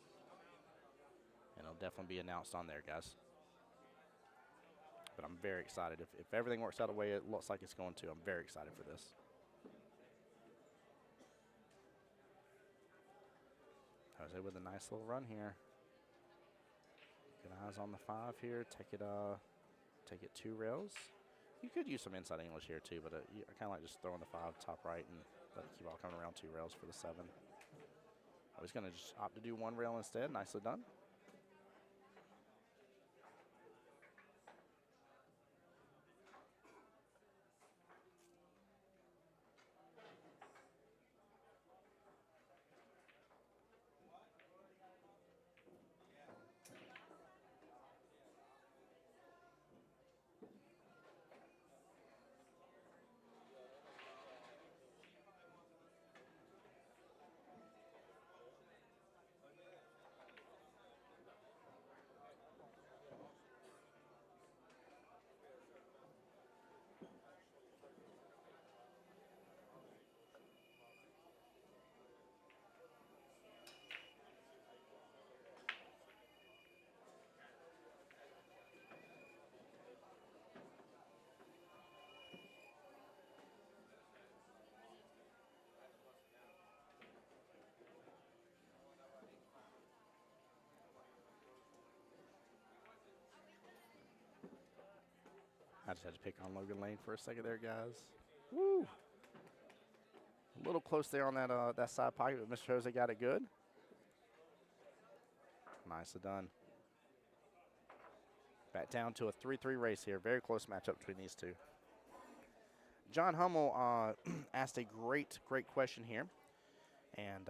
and it'll definitely be announced on there, guys. But I'm very excited. If everything works out the way it looks like it's going to, I'm very excited for this. Jose with a nice little run here. Good eyes on the 5 here. Take it 2 rails. You could use some inside English here too, but I kind of like just throwing the 5 top right and let the cue ball coming around 2 rails for the 7. I was going to just opt to do 1 rail instead. Nicely done. I just had to pick on Logan Lane for a second there, guys. Woo! A little close there on that side pocket, but Mr. Jose got it good. Nicely done. Back down to a 3-3 race here. Very close matchup between these two. John Hummel asked a great question here. And,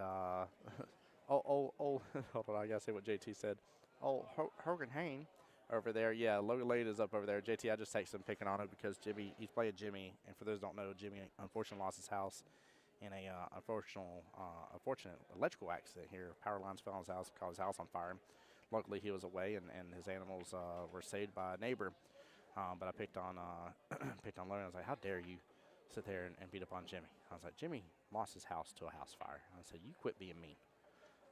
hold on, I got to say what JT said. Oh, Hogan Hain over there. Yeah, Logan Lane is up over there. JT, I just texted him picking on it because he's playing Jimmy. And for those who don't know, Jimmy unfortunately lost his house in a unfortunate electrical accident here. Power lines fell on his house, caught his house on fire. Luckily, he was away, and his animals were saved by a neighbor. But I picked on Logan. I was like, how dare you sit there and beat up on Jimmy? I was like, Jimmy lost his house to a house fire. I said, you quit being mean.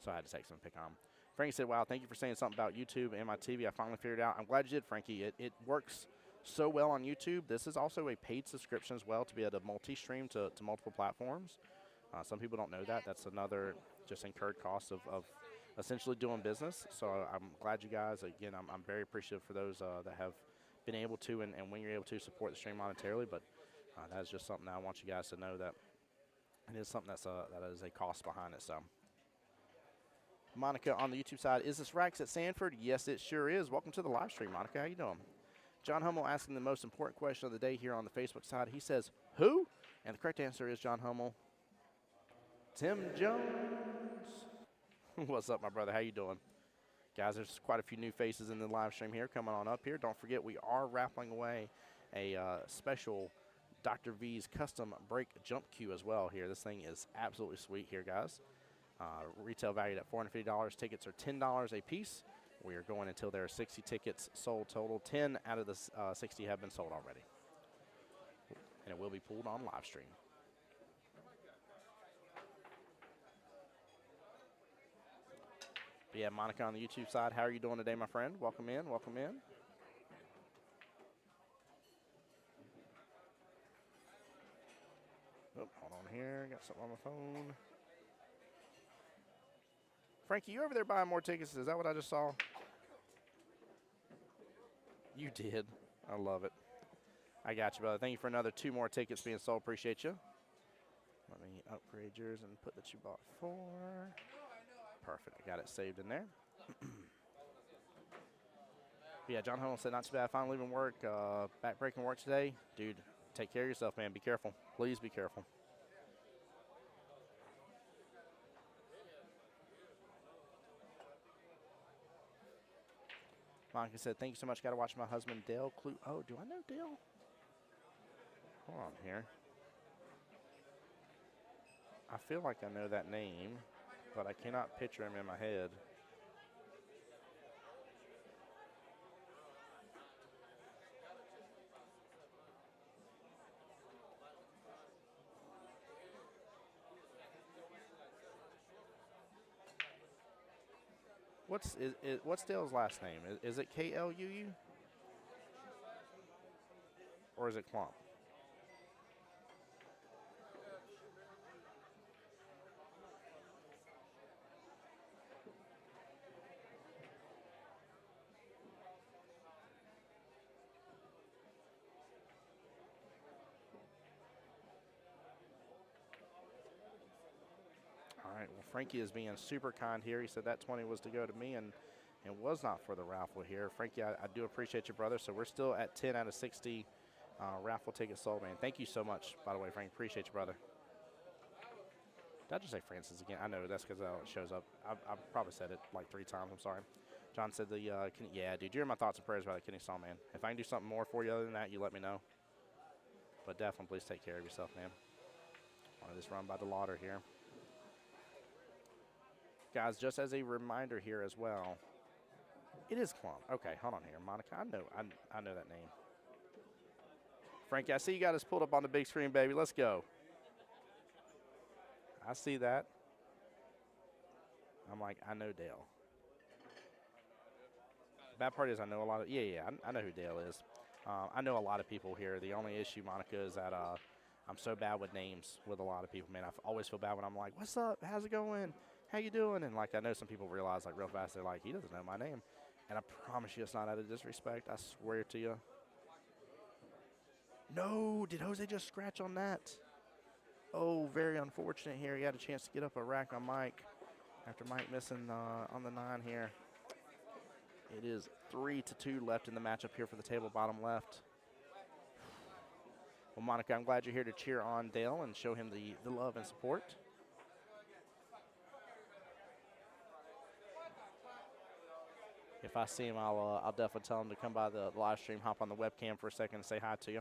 So I had to text him and pick on him. Frankie said, wow, thank you for saying something about YouTube and my TV. I finally figured it out. I'm glad you did, Frankie. It works so well on YouTube. This is also a paid subscription as well to be able to multi-stream to multiple platforms. Some people don't know that. That's another just incurred cost of essentially doing business. So I'm glad you guys, again, I'm very appreciative for those that have been able to and when you're able to support the stream monetarily. But that is just something that I want you guys to know that it is something that is a cost behind it. So Monica on the YouTube side, is this Racks at Sanford? Yes, it sure is. Welcome to the live stream, Monica. How you doing? John Hummel asking the most important question of the day here on the Facebook side. He says, who? And the correct answer is John Hummel. Tim Jones. What's up, my brother? How you doing? Guys, there's quite a few new faces in the live stream here coming on up here. Don't forget, we are raffling away a special Dr. V's custom break jump cue as well here. This thing is absolutely sweet here, guys. Retail valued at $450. Tickets are $10 a piece. We are going until there are 60 tickets sold total. 10 out of the 60 have been sold already. And it will be pulled on live stream. But yeah, Monica on the YouTube side, how are you doing today, my friend? Welcome in, welcome in. Oh, hold on here, got something on my phone. Frankie, you over there buying more tickets? Is that what I just saw? You did. I love it. I got you, brother. Thank you for another 2 more tickets being sold. Appreciate you. Let me upgrade yours and put that you bought 4. Perfect. I got it saved in there. Yeah, John Hummel said, not too bad. Finally leaving work. Back-breaking work today. Dude, take care of yourself, man. Be careful. Please be careful. Monica said, thank you so much. Got to watch my husband, Dale Clue. Oh, do I know Dale? Hold on here. I feel like I know that name, but I cannot picture him in my head. What's Dale's last name? Is it Kluu? Or is it Klump? All right, well, Frankie is being super kind here. He said that 20 was to go to me and was not for the raffle here. Frankie, I do appreciate you, brother. So we're still at 10 out of 60 raffle tickets sold, man. Thank you so much, by the way, Frank. Appreciate you, brother. Did I just say Francis again? I know, that's because it shows up. I probably said it like 3 times. I'm sorry. John said yeah, dude, you're in my thoughts and prayers about the kidney stone, man. If I can do something more for you other than that, you let me know. But definitely, please take care of yourself, man. Want to just run by the lauder here. Guys, just as a reminder here as well, it is Klump. Okay, hold on here. Monica, I know that name. Frankie, I see you got us pulled up on the big screen, baby. Let's go. I see that. I'm like, I know Dale. Bad part is I know a lot of, I know who Dale is. I know a lot of people here. The only issue, Monica, is that I'm so bad with names with a lot of people, man. I always feel bad when I'm like, what's up? How's it going? How you doing? And, like, I know some people realize, like, real fast, they're like, he doesn't know my name. And I promise you it's not out of disrespect. I swear to you. No, did Jose just scratch on that? Oh, very unfortunate here. He had a chance to get up a rack on Mike after Mike missing on the 9 here. It is 3-2 left in the matchup here for the table bottom left. Well, Monica, I'm glad you're here to cheer on Dale and show him the love and support. If I see him, I'll definitely tell him to come by the live stream, hop on the webcam for a second and say hi to you.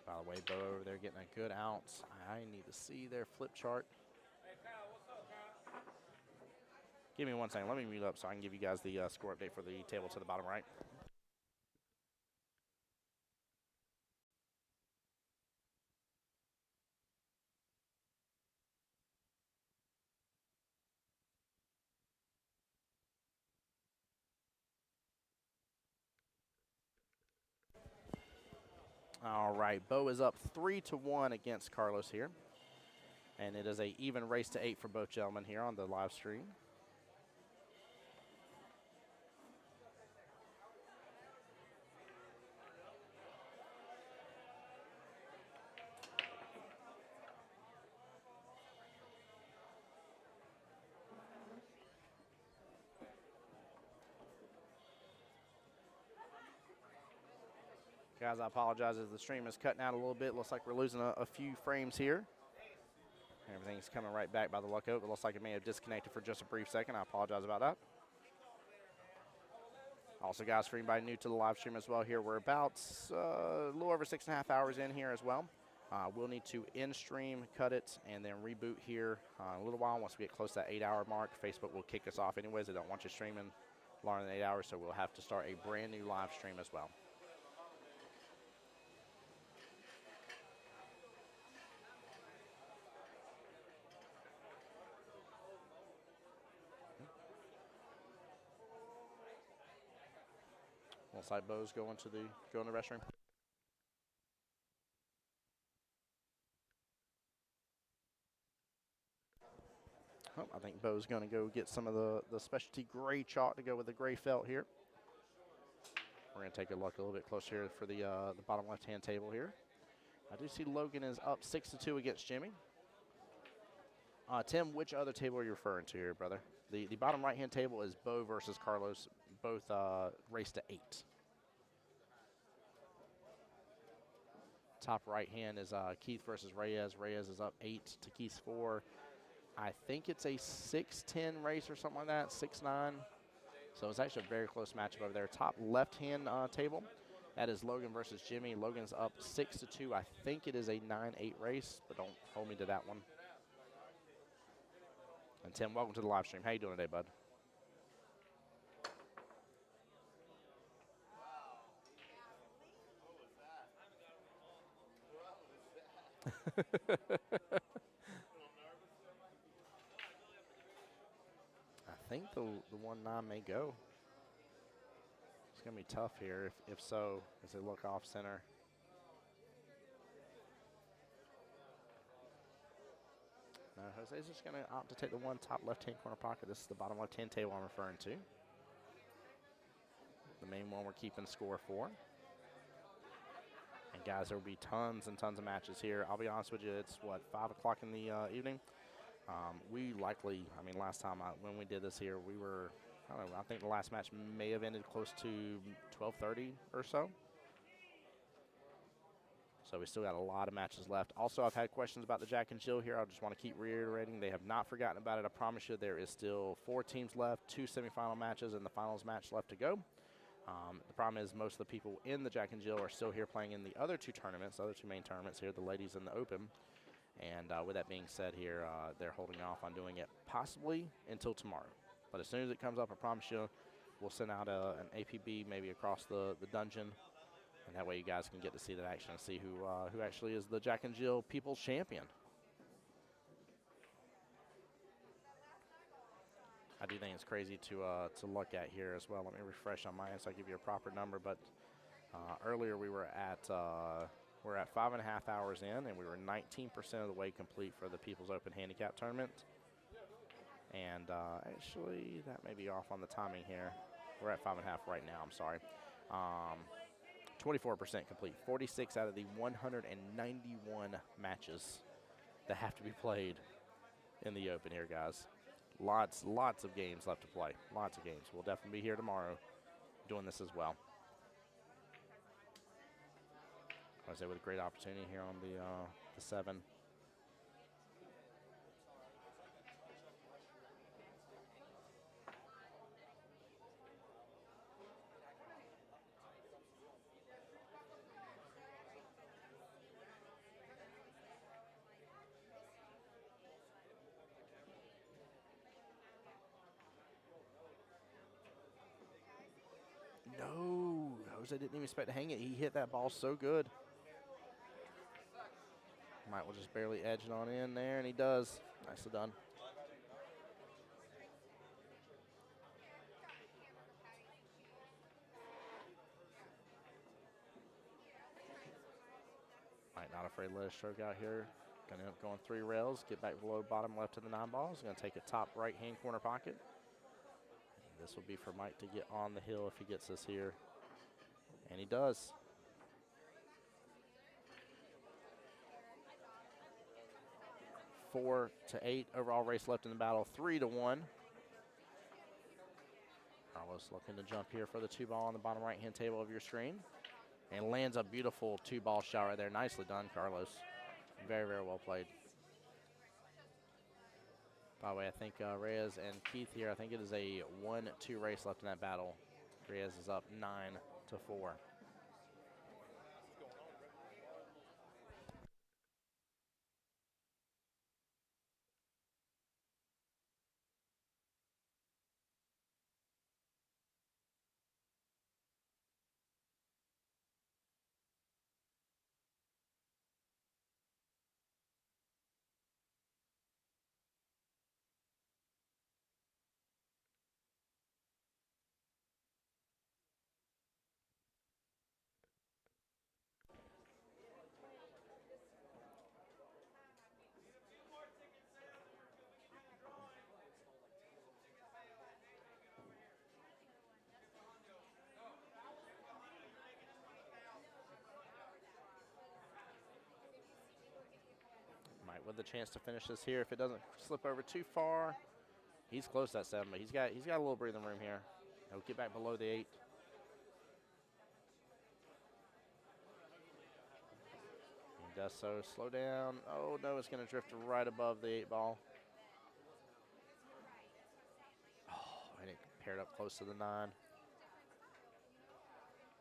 By the way, Bo over there getting a good ounce. I need to see their flip chart. Give me 1 second. Let me mute up so I can give you guys the score update for the table to the bottom right. All right, Bo is up 3-1 against Carlos here. And it is an even race to 8 for both gentlemen here on the live stream. Guys, I apologize as the stream is cutting out a little bit. Looks like we're losing a few frames here. Everything's coming right back by the luck of it. It looks like it may have disconnected for just a brief second. I apologize about that. Also, guys, for anybody new to the live stream as well here, we're about a little over 6.5 hours in here as well. We'll need to end stream, cut it, and then reboot here in a little while. Once we get close to that 8-hour mark, Facebook will kick us off anyways. They don't want you streaming longer than 8 hours, so we'll have to start a brand new live stream as well. Looks like Bo's going to the restroom. Oh, I think Bo's going to go get some of the specialty gray chalk to go with the gray felt here. We're going to take a look a little bit closer here for the bottom left-hand table here. I do see Logan is up 6-2 against Jimmy. Tim, which other table are you referring to here, brother? The bottom right-hand table is Bo versus Carlos, both raced to 8. Top right-hand is Keith versus Reyes. Reyes is up 8 to Keith's 4. I think it's a 6-10 race or something like that, 6-9. So it's actually a very close matchup over there. Top left-hand table, that is Logan versus Jimmy. Logan's up 6-2. I think it is a 9-8 race, but don't hold me to that one. And Tim, welcome to the live stream. How you doing today, bud? I think the 1-9 may go. It's going to be tough here if so, as they look off center. No, Jose's just going to opt to take the one top left-hand corner pocket. This is the bottom left-hand table I'm referring to. The main one we're keeping score for. And guys, there will be tons and tons of matches here. I'll be honest with you, it's what, 5 o'clock in the evening? We likely, I mean, last time when we did this here, we were, I don't know, I think the last match may have ended close to 12:30 or so. So we still got a lot of matches left. Also, I've had questions about the Jack and Jill here. I just want to keep reiterating, they have not forgotten about it. I promise you there is still 4 teams left, 2 semifinal matches, and the finals match left to go. The problem is most of the people in the Jack and Jill are still here playing in the other 2 tournaments, the other 2 main tournaments here, the ladies and the open. And with that being said here, they're holding off on doing it possibly until tomorrow. But as soon as it comes up, I promise you, we'll send out an APB maybe across the dungeon. And that way you guys can get to see that action and see who actually is the Jack and Jill People's Champion. I do think it's crazy to look at here as well. Let me refresh on my end so I give you a proper number. But earlier we were at 5.5 hours in, and we were 19% of the way complete for the People's Open Handicap Tournament. And actually, that may be off on the timing here. We're at 5.5 right now, I'm sorry. 24% complete. 46 out of the 191 matches that have to be played in the Open here, guys. Lots of games left to play. Lots of games. We'll definitely be here tomorrow doing this as well. I say with a great opportunity here on the 7. No, Jose didn't even expect to hang it. He hit that ball so good. Mike will just barely edge it on in there, and he does. Nicely done. Mike not afraid to let a stroke out here. Going to end up going 3 rails, get back below bottom left to the 9 balls. Going to take a top right-hand corner pocket. And this will be for Mike to get on the hill if he gets this here. And he does. Four to 8 overall race left in the battle, 3-1. Carlos looking to jump here for the 2-ball on the bottom right-hand table of your screen. And lands a beautiful 2-ball shot right there. Nicely done, Carlos. Very, very well played. By the way, I think Reyes and Keith here, I think it is a 1-2 race left in that battle. Reyes is up 9-4. Mike with the chance to finish this here if it doesn't slip over too far. He's close to that 7, but he's got a little breathing room here. He'll get back below the 8. He does so. Slow down. Oh no, it's going to drift right above the 8-ball. Oh, and it paired up close to the 9.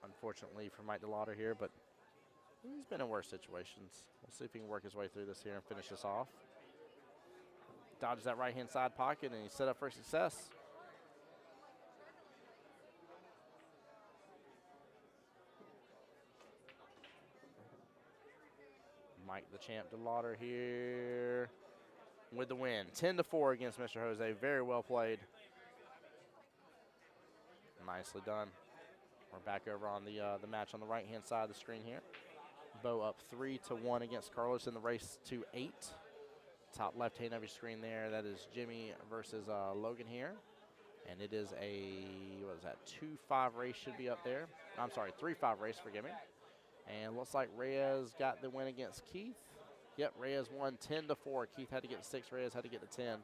Unfortunately for Mike DeLauder here, but he's been in worse situations. We'll see if he can work his way through this here and finish this off. Dodges that right-hand side pocket, and he's set up for success. Mike the Champ DeLauder here with the win. 10-4 against Mr. Jose. Very well played. Nicely done. We're back over on the match on the right-hand side of the screen here. Bo up 3-1 against Carlos in the race to 8. Top left-hand of your screen there, that is Jimmy versus Logan here. And it is a, what is that, 2-5 race should be up there. I'm sorry, 3-5 race, forgive me. And looks like Reyes got the win against Keith. Yep, Reyes won 10-4. Keith had to get 6, Reyes had to get to 10.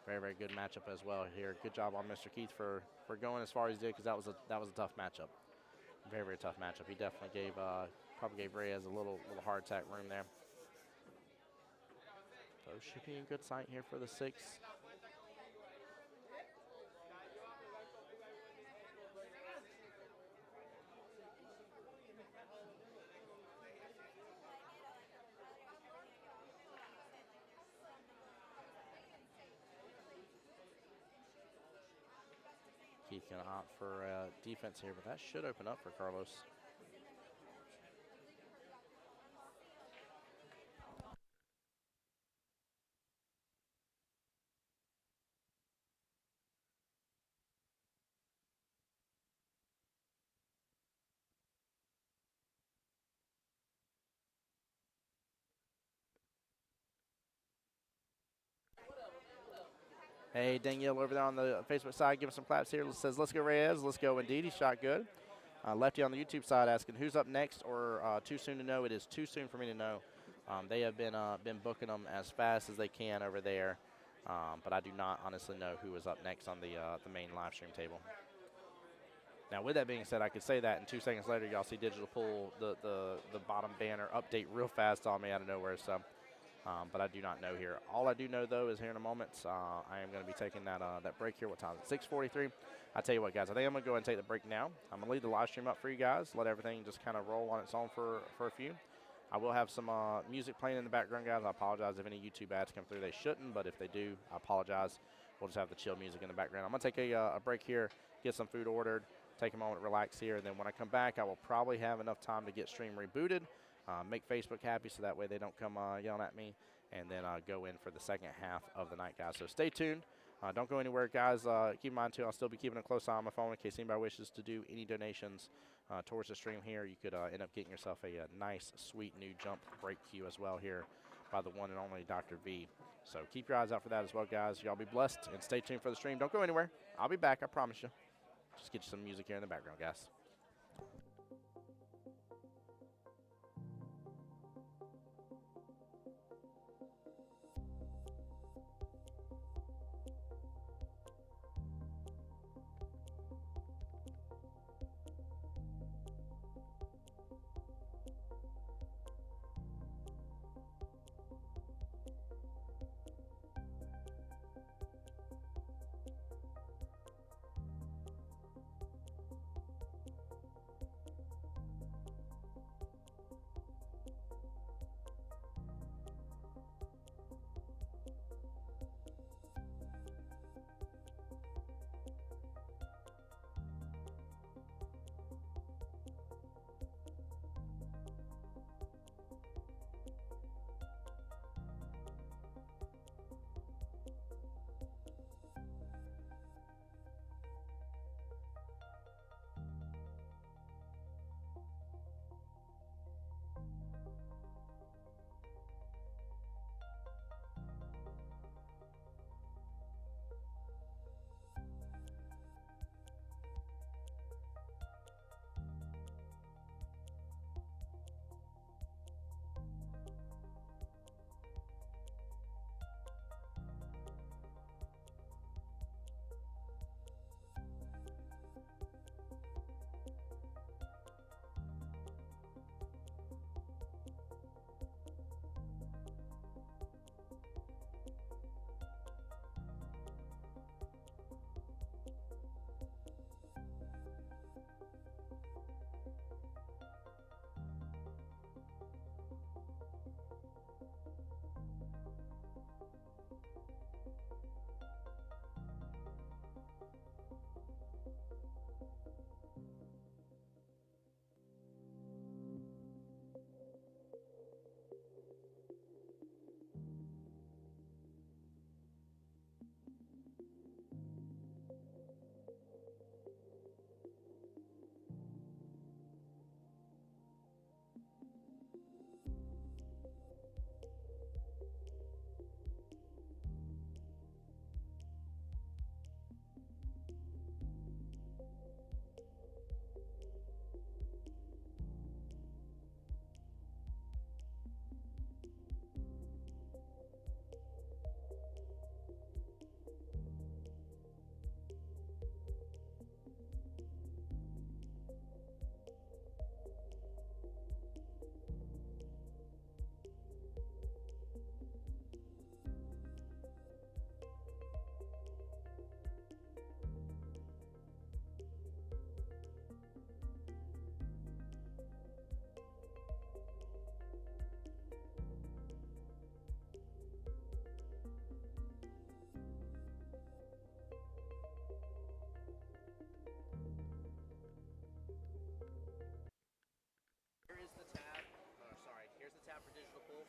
Very, very good matchup as well here. Good job on Mr. Keith for going as far as he did, because that was a tough matchup. Very, very tough matchup. He definitely gave probably gave Reyes a little hard attack room there. So should be in good sight here for the 6. Keith going to opt for defense here, but that should open up for Carlos. Hey, Danielle over there on the Facebook side, giving some claps here. Says, let's go Reyes. Let's go indeed. He shot good. Lefty on the YouTube side asking, who's up next or too soon to know? It is too soon for me to know. They have been booking them as fast as they can over there. But I do not honestly know who is up next on the main live stream table. Now, with that being said, I could say that, and 2 seconds later, y'all see Digital pull the bottom banner update real fast on me out of nowhere. So. But I do not know here. All I do know, though, is here in a moment, I am going to be taking that break here. What time is it? 6:43. I tell you what, guys, I think I'm going to go ahead and take the break now. I'm going to leave the live stream up for you guys, let everything just kind of roll on its own for a few. I will have some music playing in the background, guys. I apologize if any YouTube ads come through. They shouldn't, but if they do, I apologize. We'll just have the chill music in the background. I'm going to take a break here, get some food ordered, take a moment, relax here, and then when I come back, I will probably have enough time to get stream rebooted. Make Facebook happy so that way they don't come yelling at me, and then go in for the second half of the night, guys. So stay tuned. Don't go anywhere, guys. Keep in mind, too, I'll still be keeping a close eye on my phone in case anybody wishes to do any donations towards the stream here. You could end up getting yourself a nice, sweet new jump break cue as well here by the one and only Dr. V. So keep your eyes out for that as well, guys. Y'all be blessed, and stay tuned for the stream. Don't go anywhere. I'll be back, I promise you. Just get you some music here in the background, guys.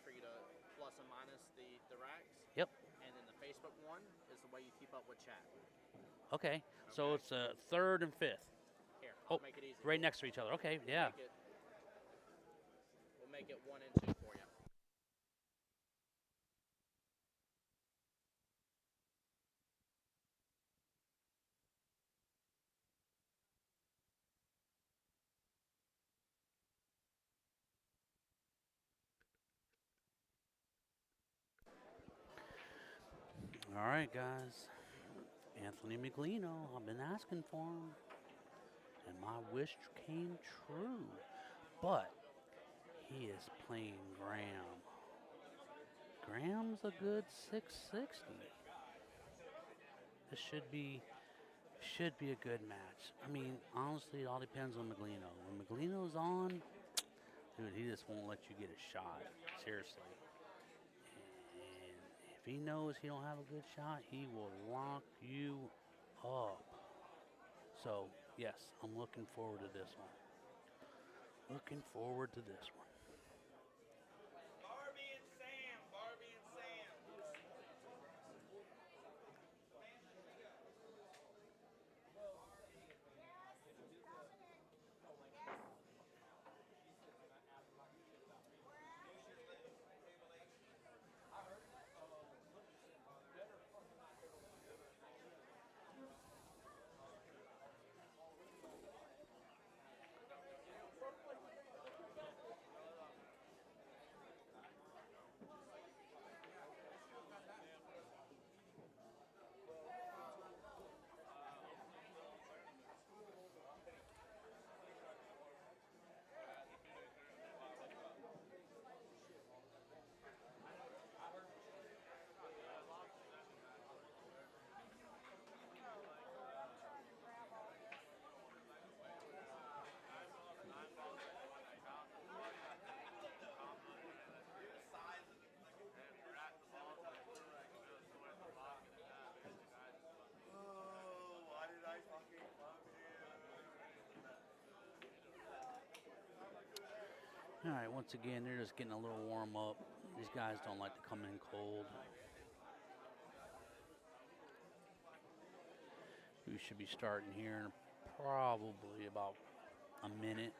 for you to plus and minus the racks. Yep. And then the Facebook one is the way you keep up with chat. Okay. So it's 3rd and 5th. Here, I'll Oh, make it easy. right next to each other. Okay, yeah. We'll make it 1 and 2 for you. All right, guys. Anthony McLeano, I've been asking for him, and my wish came true. But he is playing Graham. Graham's a good 660. This should be a good match. I mean, honestly, it all depends on McLeano. When McLeano's on, dude, he just won't let you get a shot. Seriously. And if he knows he don't have a good shot, he will lock you up. So, yes, I'm looking forward to this one. Looking forward to this one. Barbie and Sam. Barbie and Sam. All right, once again, they're just getting a little warm up. These guys don't like to come in cold. We should be starting here in probably about a minute.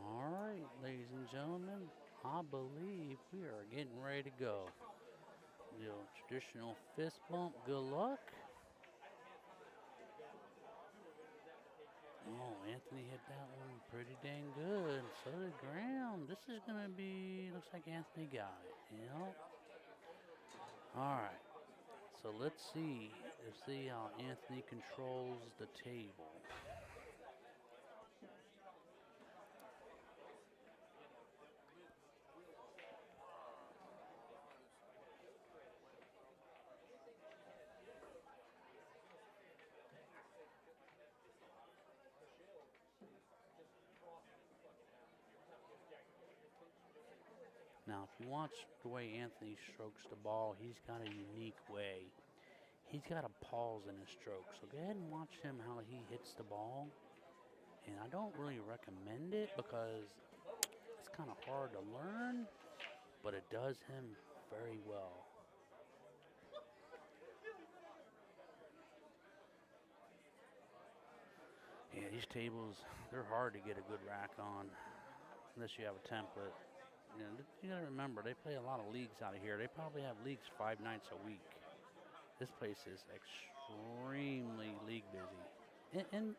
All right, ladies and gentlemen, I believe we are getting ready to go. The traditional fist bump, good luck. Oh, Anthony hit that one pretty dang good. So did Graham. This is going to be, looks like Anthony got it, you know? All right. So let's see how Anthony controls the table. Now, if you watch the way Anthony strokes the ball, he's got a unique way. He's got a pause in his stroke. So go ahead and watch him how he hits the ball. And I don't really recommend it because it's kind of hard to learn, but it does him very well. Yeah, these tables, they're hard to get a good rack on unless you have a template. You know, you gotta remember, they play a lot of leagues out of here. They probably have leagues 5 nights a week. This place is extremely league busy. And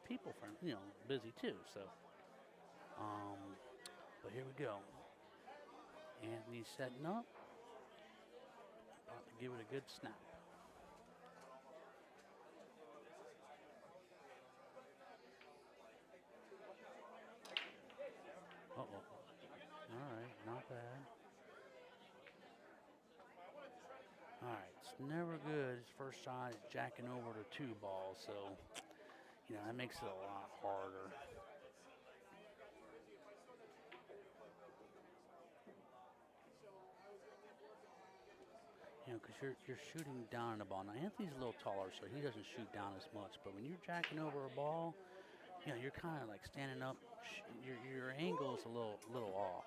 people friendly, you know, busy too. So, but here we go. Anthony's setting up. About to give it a good snap. it's never good. His first shot is jacking over the 2 ball, so that makes it a lot harder. Because you're shooting down on the ball. Now Anthony's a little taller, so he doesn't shoot down as much. But when you're jacking over a ball, you're kind of like standing up. Your angle is a little off.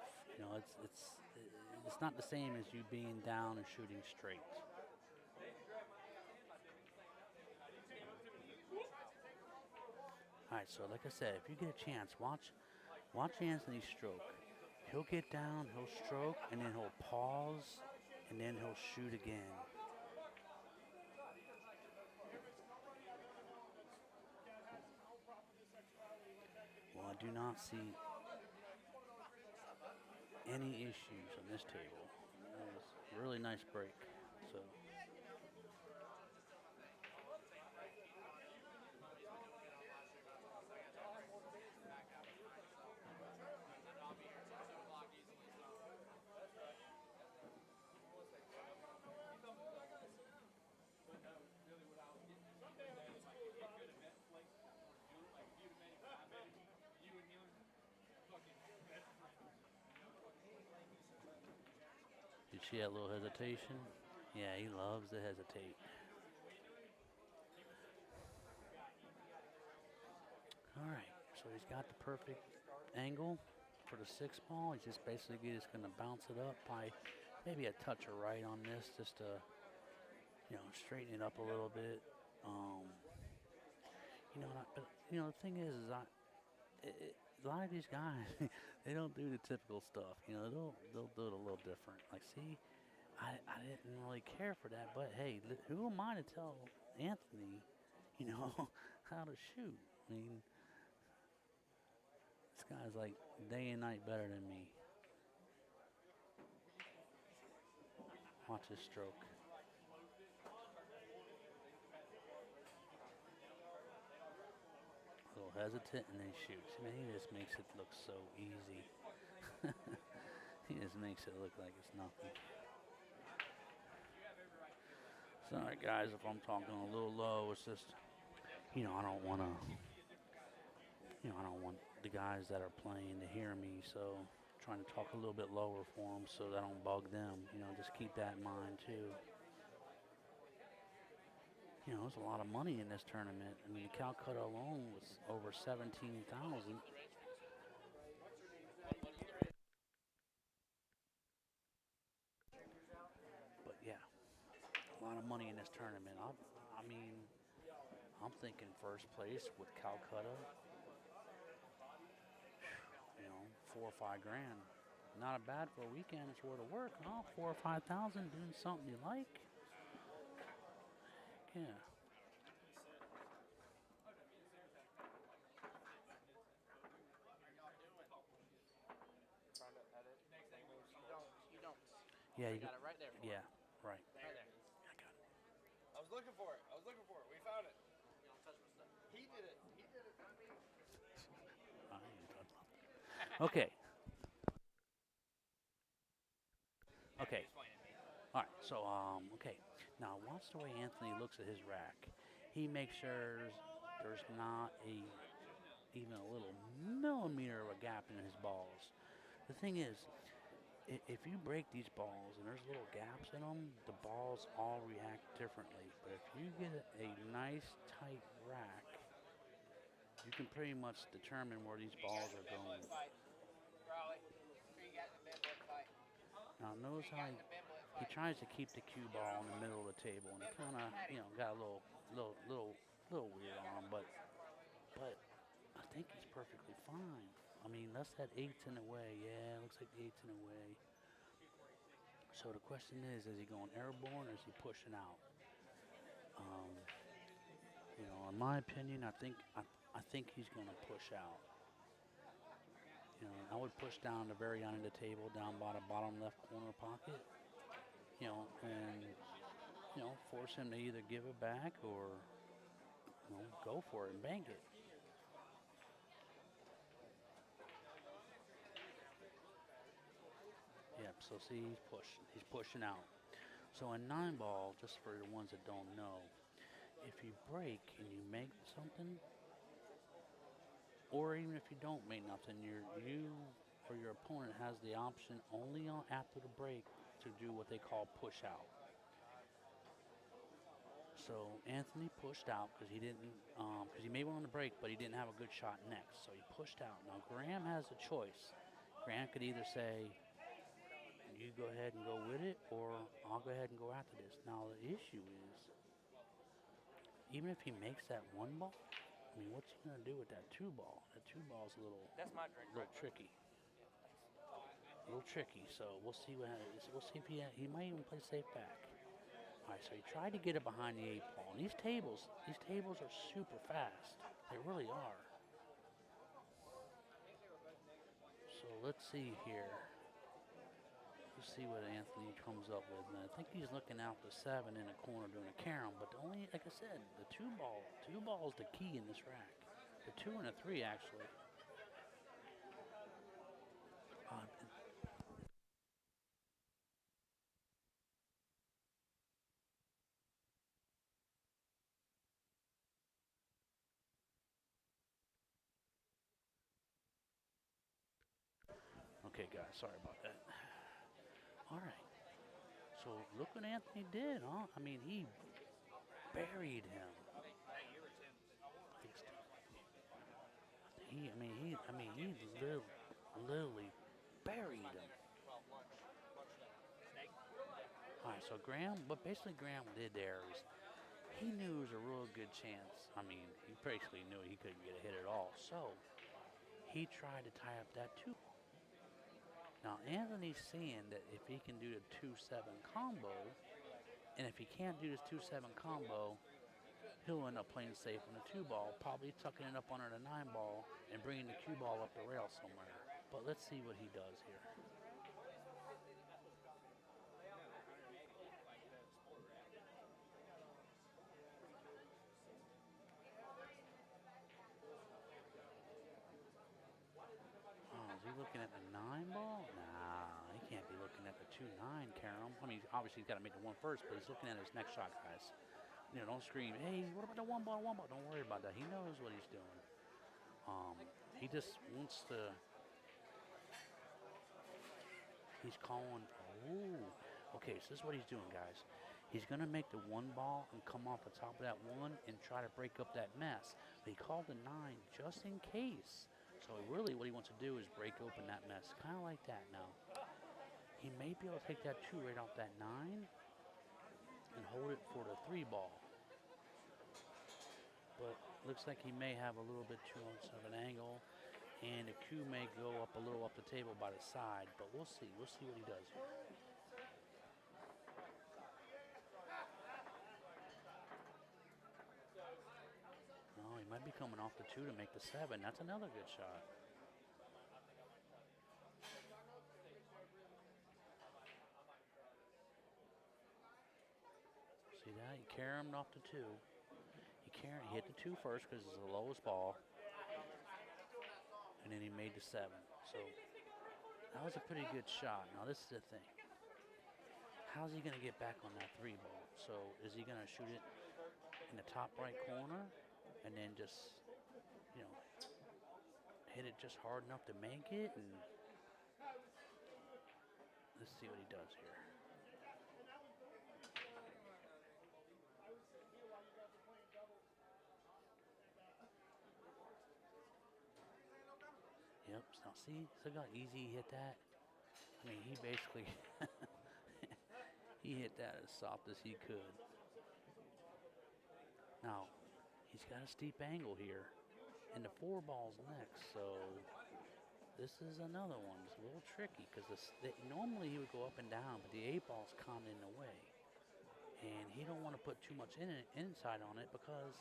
It's not the same as you being down and shooting straight. All right, so like I said, if you get a chance, watch Anthony stroke. He'll get down, he'll stroke, and then he'll pause, and then he'll shoot again. Well, I do not see any issues on this table. That was a really nice break. So. Did you see that little hesitation? Yeah, he loves to hesitate. All right, so he's got the perfect angle for the 6 ball. He's just basically just going to bounce it up by maybe a touch of right on this, just to straighten it up a little bit. The thing is a lot of these guys, they don't do the typical stuff. They'll do it a little different. Like, see, I didn't really care for that, but hey, who am I to tell Anthony, how to shoot? I mean, this guy's like day and night better than me. Watch his stroke. A little hesitant and then shoots. Man, he just makes it look so easy. He just makes it look like it's nothing. Sorry guys if I'm talking a little low. It's just, I don't want to, I don't want the guys that are playing to hear me. So trying to talk a little bit lower for them so that I don't bug them. Just keep that in mind too. There's a lot of money in this tournament. I mean, Calcutta alone was over 17,000. But yeah, a lot of money in this tournament. I'm thinking first place with Calcutta. 4 or 5 grand. Not bad for a weekend. It's worth of work, huh? 4 or 5,000 doing something you like. Yeah. Yeah, you got it right there. Yeah, right. Right there. I got it. I was looking for it. We found it. He did it. Okay. Okay. All right. So, okay. Now, watch the way Anthony looks at his rack. He makes sure there's not even a little millimeter of a gap in his balls. The thing is, if you break these balls and there's little gaps in them, the balls all react differently. But if you get a nice tight rack, you can pretty much determine where these balls are going. Now notice how he tries to keep the cue ball in the middle of the table, and it kind of got a little weird on him, but I think he's perfectly fine. I mean, that's that 8's in the way. Yeah, looks like the 8's in the way. So the question is he going airborne or is he pushing out? In my opinion, I think he's going to push out. I would push down the very end of the table, down by the bottom left corner pocket, and force him to either give it back or go for it and bank it. Yep, so see, he's pushing out. So in 9-ball, just for the ones that don't know, if you break and you make something, or even if you don't make nothing, you or your opponent has the option only on after the break to do what they call push out. So Anthony pushed out because he didn't, because he made one on the break, but he didn't have a good shot next. So he pushed out. Now Graham has a choice. Graham could either say, "You go ahead and go with it," or "I'll go ahead and go after this." Now the issue is, even if he makes that 1-ball, I mean, what's he gonna do with that 2-ball? That 2-ball's a little, That's my drink. little tricky. A little tricky. So we'll see what happens. We'll see if he might even play safe back. All right, so he tried to get it behind the 8-ball. And these tables are super fast. They really are. So let's see here. Let's see what Anthony comes up with. And I think he's looking out the 7 in the corner doing a carom. But only, like I said, the 2-ball. 2-ball is the key in this rack. The 2 and a 3, actually. Okay, guys, sorry about that. All right. So look what Anthony did, huh? I mean, he buried him. He literally buried him. All right, so what basically Graham did there is he knew it was a real good chance. I mean, he basically knew he couldn't get a hit at all. So he tried to tie up that 2. Now, Anthony's seeing that if he can do the 2-7 combo, and if he can't do this 2-7 combo, he'll end up playing safe on the 2-ball, probably tucking it up under the 9-ball and bringing the cue ball up the rail somewhere. But let's see what he does here. Is he looking at the 9-ball? Nah, he can't be looking at the 2-9 carom. I mean, obviously he's got to make the 1 first, but he's looking at his next shot, guys. You know, don't scream, "Hey, what about the 1-ball, 1-ball?" Don't worry about that. He knows what he's doing. He just wants to. He's calling. Oh, okay. So this is what he's doing, guys. He's gonna make the 1-ball and come off the top of that 1 and try to break up that mess. But he called the 9 just in case. So really what he wants to do is break open that mess, kind of like that now. He may be able to take that 2 right off that 9 and hold it for the 3-ball. But looks like he may have a little bit too much of an angle, and the cue may go up a little up the table by the side, but we'll see. We'll see what he does here. Oh, he might be coming off the 2 to make the 7. That's another good shot. See that? He caromed off the 2. He hit the 2 first because it's the lowest ball. And then he made the 7. So that was a pretty good shot. Now this is the thing. How's he going to get back on that 3-ball? So is he going to shoot it in the top right corner and then just, you know, hit it just hard enough to make it? And let's see what he does here. Yep, now see how easy he hit that? I mean, he basically, he hit that as soft as he could. Now, he's got a steep angle here, and the 4-ball's next, so this is another one. It's a little tricky, because normally he would go up and down, but the 8-ball's kind of in the way. And he don't want to put too much inside on it, because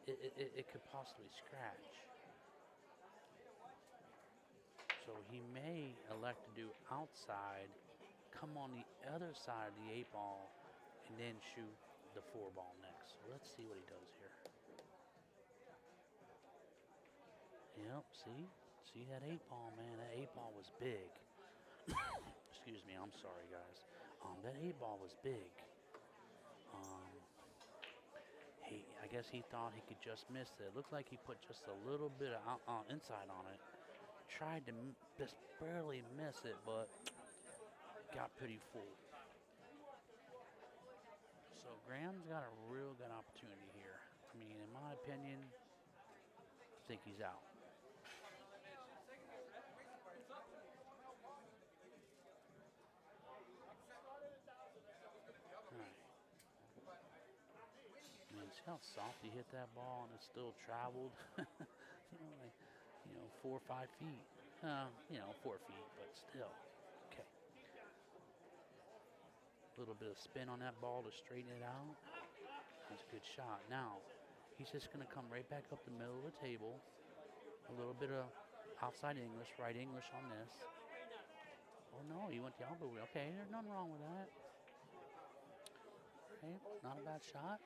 it could possibly scratch. So he may elect to do outside, come on the other side of the 8-ball, and then shoot the 4-ball next. So let's see what he does here. Yep, see that 8-ball, man. That 8-ball was big. Excuse me, I'm sorry, guys. That 8 ball was big. I guess he thought he could just miss it. It looked like he put just a little bit of inside on it. Tried to just barely miss it, but got pretty full. So Graham's got a real good opportunity here. I mean, in my opinion, I think he's out. See how soft he hit that ball and it still traveled? 4 or 5 feet. 4 feet, but still. Okay. A little bit of spin on that ball to straighten it out. That's a good shot. Now, he's just going to come right back up the middle of the table. A little bit of outside English, right English on this. Oh, no, he went the elbow. Okay, there's nothing wrong with that. Okay, not a bad shot.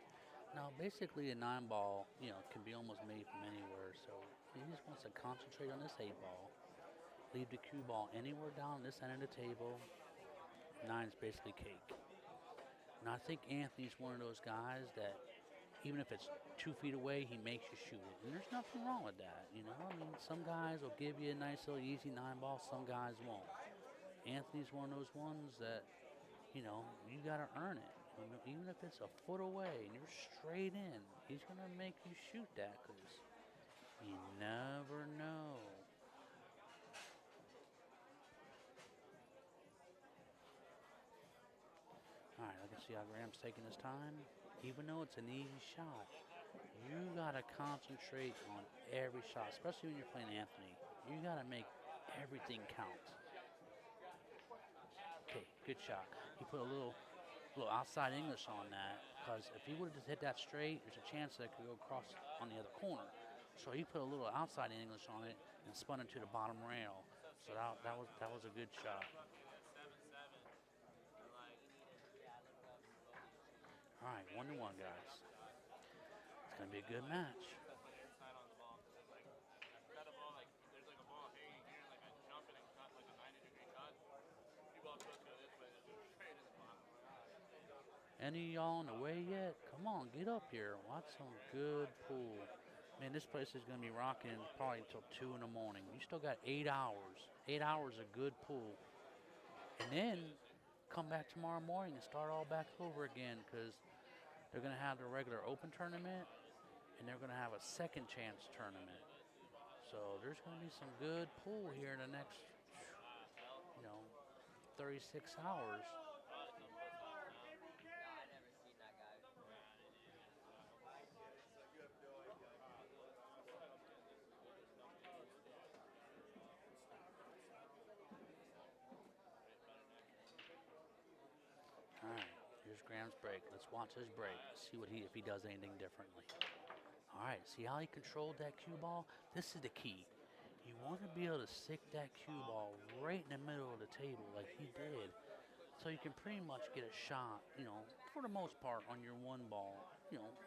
Now, basically, a 9-ball, can be almost made from anywhere. So he just wants to concentrate on this 8-ball. Leave the cue ball anywhere down this end of the table. 9's basically cake. And I think Anthony's one of those guys that even if it's 2 feet away, he makes you shoot it. And there's nothing wrong with that, I mean, some guys will give you a nice little easy 9-ball. Some guys won't. Anthony's one of those ones that, you got to earn it. Even if it's a foot away and you're straight in, he's going to make you shoot that because you never know. All right, I can see how Graham's taking his time. Even though it's an easy shot, you got to concentrate on every shot, especially when you're playing Anthony. You got to make everything count. Okay, good shot. He put a little outside English on that, because if he would have just hit that straight, there's a chance that it could go across on the other corner. So he put a little outside English on it and spun it to the bottom rail. So that was a good shot. All right, 1-1, guys. It's gonna be a good match. Any of y'all on the way yet? Come on, get up here. Watch some good pool. Man, this place is going to be rocking probably until 2 in the morning. You still got 8 hours. 8 hours of good pool. And then come back tomorrow morning and start all back over again because they're going to have the regular open tournament and they're going to have a second chance tournament. So there's going to be some good pool here in the next, 36 hours. All right, here's Graham's break. Let's watch his break. Let's see if he does anything differently. All right, see how he controlled that cue ball? This is the key. You want to be able to stick that cue ball right in the middle of the table like he did. So you can pretty much get a shot, for the most part on your 1 ball,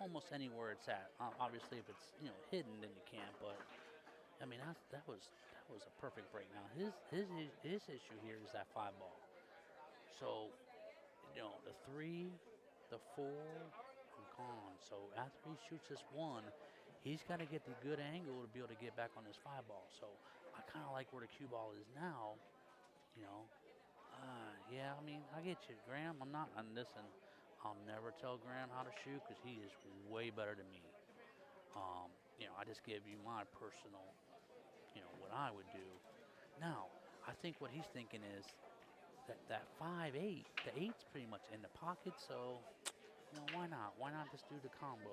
almost anywhere it's at. Obviously, if it's, hidden, then you can't. But, I mean, that was a perfect break. Now, his issue here is that 5 ball. So, the 3, the 4 are gone. So after he shoots this 1, he's got to get the good angle to be able to get back on this 5 ball. So I kind of like where the cue ball is now. Yeah, I mean, I get you, Graham. Listen, I'll never tell Graham how to shoot because he is way better than me. I just give you my personal, what I would do. Now, I think what he's thinking is, that 5-8, the 8's pretty much in the pocket, so, why not? Why not just do the combo?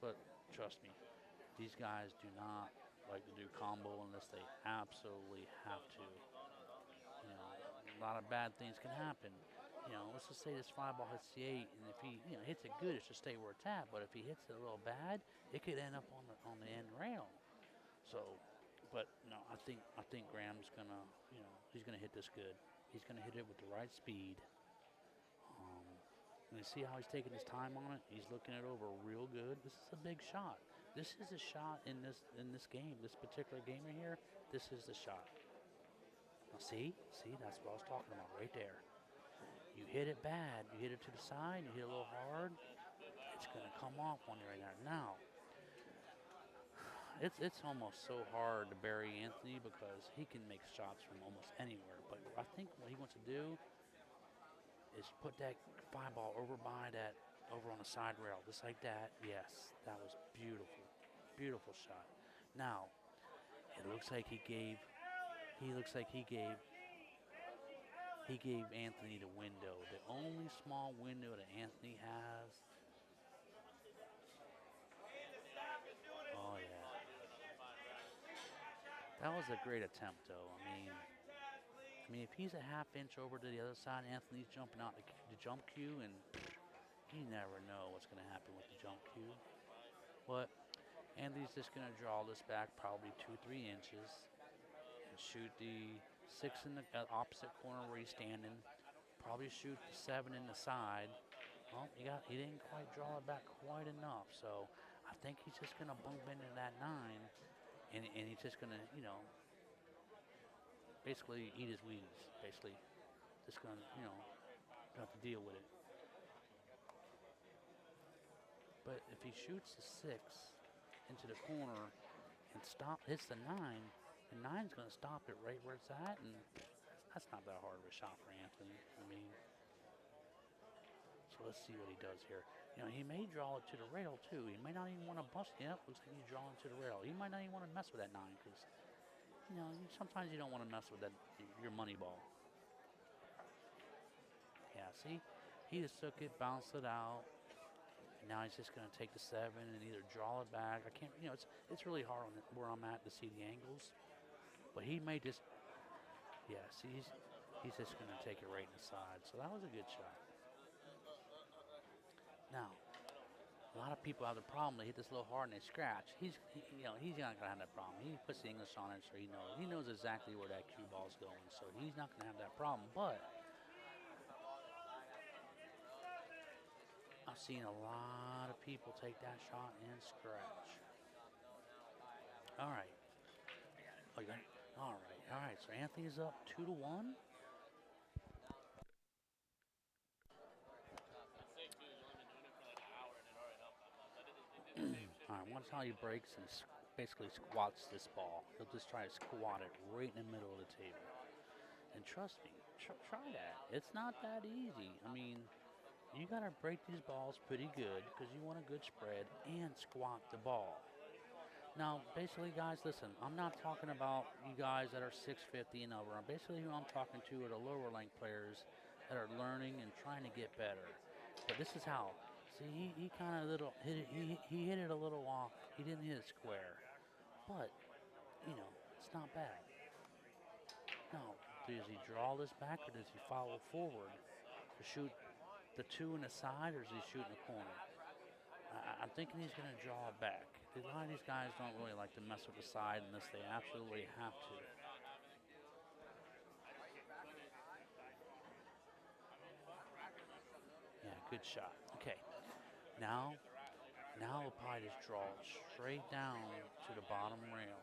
But trust me, these guys do not like to do combo unless they absolutely have to. A lot of bad things can happen. Let's just say this 5 ball hits the 8, and if he, hits it good, it should stay where it's at. But if he hits it a little bad, it could end up on the end rail. So, but no, I think Graham's gonna, he's gonna hit this good. He's gonna hit it with the right speed. And you see how he's taking his time on it? He's looking it over real good. This is a big shot. This is a shot in this game, this particular game right here. This is the shot. Now see, that's what I was talking about right there. You hit it bad, you hit it to the side, you hit it a little hard, it's gonna come off on you right there. Now, it's almost so hard to bury Anthony because he can make shots from almost anywhere. But I think what he wants to do is put that 5-ball over on the side rail, just like that. Yes, that was beautiful, beautiful shot. Now, it looks like he gave Anthony the window, the only small window that Anthony has. Oh yeah, that was a great attempt, though. I mean, if he's a half inch over to the other side, Anthony's jumping out the jump cue, and you never know what's going to happen with the jump cue. But Anthony's just going to draw this back probably 2-3 inches and shoot the 6 in the opposite corner where he's standing. Probably shoot the 7 in the side. Well, he didn't quite draw it back quite enough, so I think he's just going to bump into that 9, and he's just going to, basically eat his Wheaties. Basically, just going to, have to deal with it. But if he shoots the 6 into the corner and hits the 9, the 9's going to stop it right where it's at, and that's not that hard of a shot for Anthony. I mean, so let's see what he does here. He may draw it to the rail too. He may not even want to bust. Yep, looks like he's drawing to the rail. He might not even want to mess with that 9 because, sometimes you don't want to mess with your money ball. Yeah, see, he just took it, bounced it out. And now he's just going to take the 7 and either draw it back. I can't, it's really hard on where I'm at to see the angles. But he may just, yeah, see, he's just going to take it right in the side. So that was a good shot. Now, a lot of people have the problem. They hit this a little hard and they scratch. He's not going to have that problem. He puts the English on it, so he knows exactly where that cue ball's going. So he's not going to have that problem. But I've seen a lot of people take that shot and scratch. All right. All right. So Anthony's up 2-1. All right. Watch how he breaks and basically squats this ball. He'll just try to squat it right in the middle of the table. And trust me, try that. It's not that easy. I mean, you got to break these balls pretty good because you want a good spread and squat the ball. Now, basically, guys, listen, I'm not talking about you guys that are 650 and over. Basically, who I'm talking to are the lower length players that are learning and trying to get better. But this is how. See, he kind of hit it. He hit it a little off. He didn't hit it square. But, it's not bad. Now, does he draw this back or does he follow forward to shoot the 2 in the side, or is he shooting the corner? I'm thinking he's going to draw it back. A lot of these guys don't really like to mess with the side unless they absolutely have to. Yeah, good shot. Okay. Now he'll probably just draw it straight down to the bottom rail.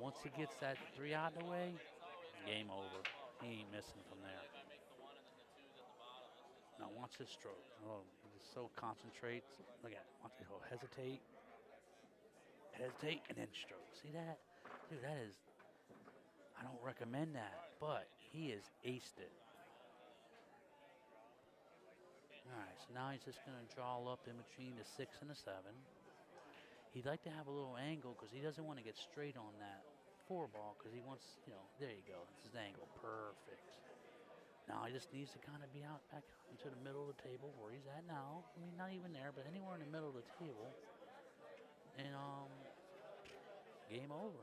Once he gets that 3 out of the way, game over. He ain't missing from there. Now watch his stroke. Oh, he just so concentrates. Look at it. Watch it. He'll hesitate, and then stroke. See that? Dude, that is, I don't recommend that, but he has aced it. All right, so now he's just going to draw up in between the 6 and the 7. He'd like to have a little angle because he doesn't want to get straight on that 4 ball because he wants, there you go. That's his angle. Perfect. Now he just needs to kind of be out back into the middle of the table where he's at now. I mean, not even there, but anywhere in the middle of the table. And game over.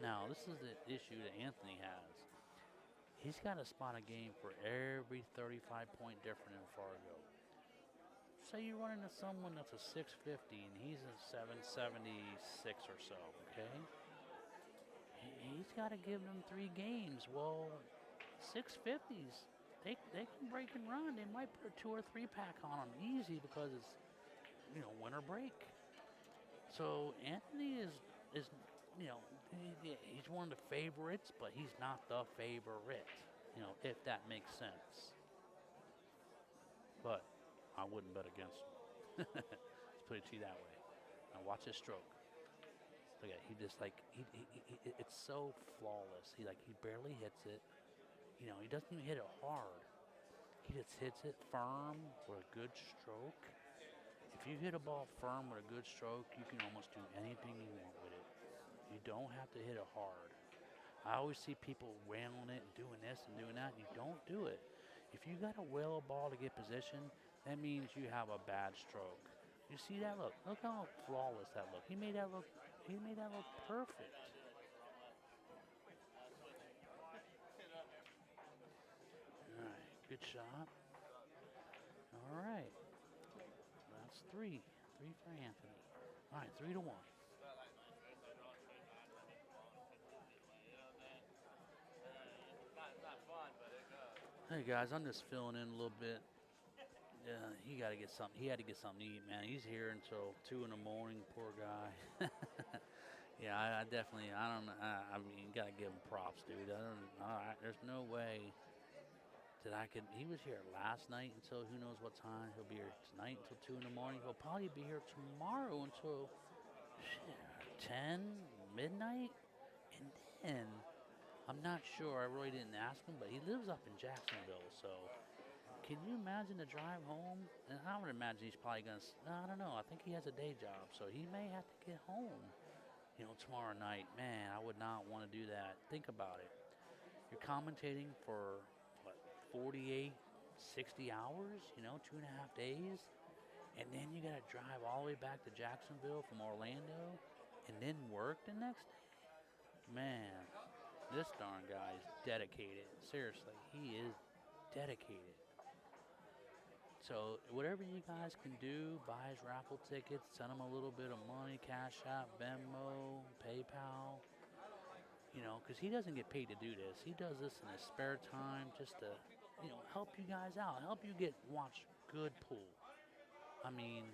Now, this is the issue that Anthony has. He's got to spot a game for every 35-point difference in Fargo. say you run into someone that's a 650 and he's a 776 or so, okay? He's got to give them 3 games. Well, 650s, they can break and run. They might put a 2 or 3 pack on them easy because it's, winter break. So Anthony is he's one of the favorites, but he's not the favorite, if that makes sense. But I wouldn't bet against him. Let's put it to you that way. Now watch his stroke. Look at it. He just it's so flawless. He barely hits it. He doesn't even hit it hard. He just hits it firm with a good stroke. If you hit a ball firm with a good stroke, you can almost do anything you want with it. You don't have to hit it hard. I always see people wailing it and doing this and doing that, and you don't do it. If you got to whale a ball to get position, that means you have a bad stroke. You see that look? Look how flawless that look. He made that look perfect. All right, good shot. All right. That's 3. 3 for Anthony. All right, 3-1. Hey guys, I'm just filling in a little bit. Yeah, he got to get something. He had to get something to eat, man. He's here until 2 in the morning. Poor guy. Yeah, I definitely. I don't. I mean, you got to give him props, dude. There's no way that I could. He was here last night until who knows what time. He'll be here tonight until 2 in the morning. He'll probably be here tomorrow until 10 midnight, and then. I'm not sure. I really didn't ask him, but he lives up in Jacksonville. So, can you imagine the drive home? And I would imagine he's probably going to. I don't know. I think he has a day job, so he may have to get home. Tomorrow night. Man, I would not want to do that. Think about it. You're commentating for what, 48, 60 hours? 2.5 days, and then you got to drive all the way back to Jacksonville from Orlando, and then work the next day. Man. This darn guy is dedicated. Seriously, he is dedicated. So whatever you guys can do, buy his raffle tickets, send him a little bit of money, Cash App, Venmo, PayPal. Because he doesn't get paid to do this. He does this in his spare time just to, help you guys out, help you watch good pool. I mean,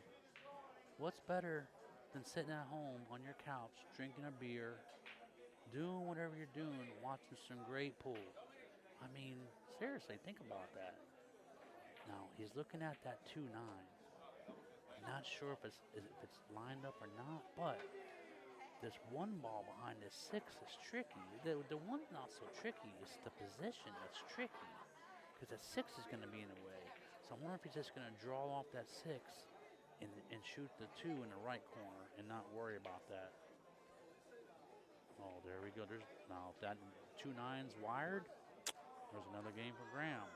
what's better than sitting at home on your couch, drinking a beer, doing whatever you're doing, watching some great pool. I mean, seriously, think about that. Now, he's looking at that 2-9. I'm not sure if it's lined up or not, but this one ball behind this 6 is tricky. The one's not so tricky. It's the position that's tricky because the 6 is going to be in the way. So I wonder if he's just going to draw off that 6 and shoot the 2 in the right corner and not worry about that. Oh, there we go. Now, if that 2-9's wired, there's another game for Graham.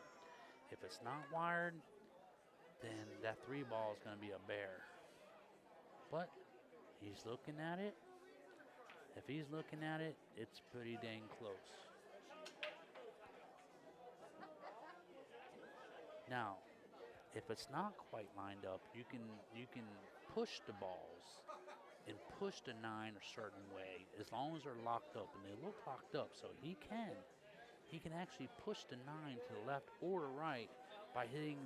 If it's not wired, then that 3 ball is going to be a bear. But he's looking at it. If he's looking at it, it's pretty dang close. Now, if it's not quite lined up, you can push the balls and push the 9 a certain way as long as they're locked up, and they look locked up, so he can actually push the 9 to the left or the right by hitting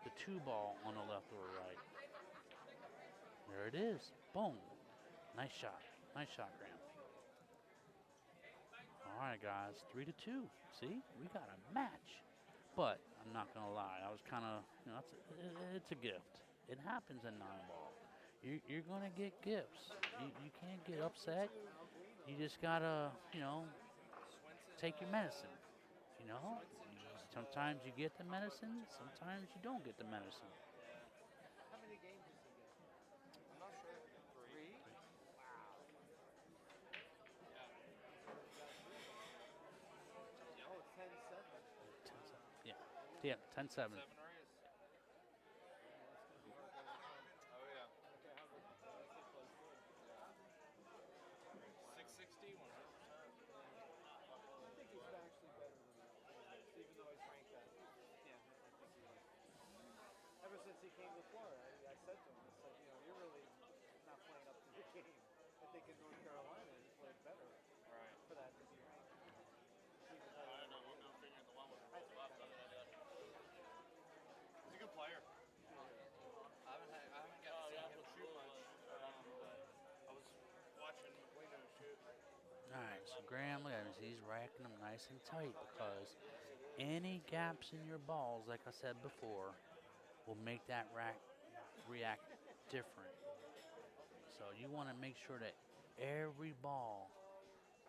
the 2 ball on the left or the right. There it is. Boom. Nice shot, Graham. All right, guys, 3-2. See, we got a match. But I'm not gonna lie, I was kind of, it's a gift. It happens in 9-ball. You're going to get gifts. You can't get upset. You just got to, take your medicine. Sometimes you get the medicine. Sometimes you don't get the medicine. How many games does he get? I'm not sure. 3? Wow. Oh, it's 10-7. 10-7. Yeah, 10-7. Ever since he came to Florida, Graham, look at him. He's racking them nice and tight because any gaps in your balls, like I said before, will make that rack react different. So you want to make sure that every ball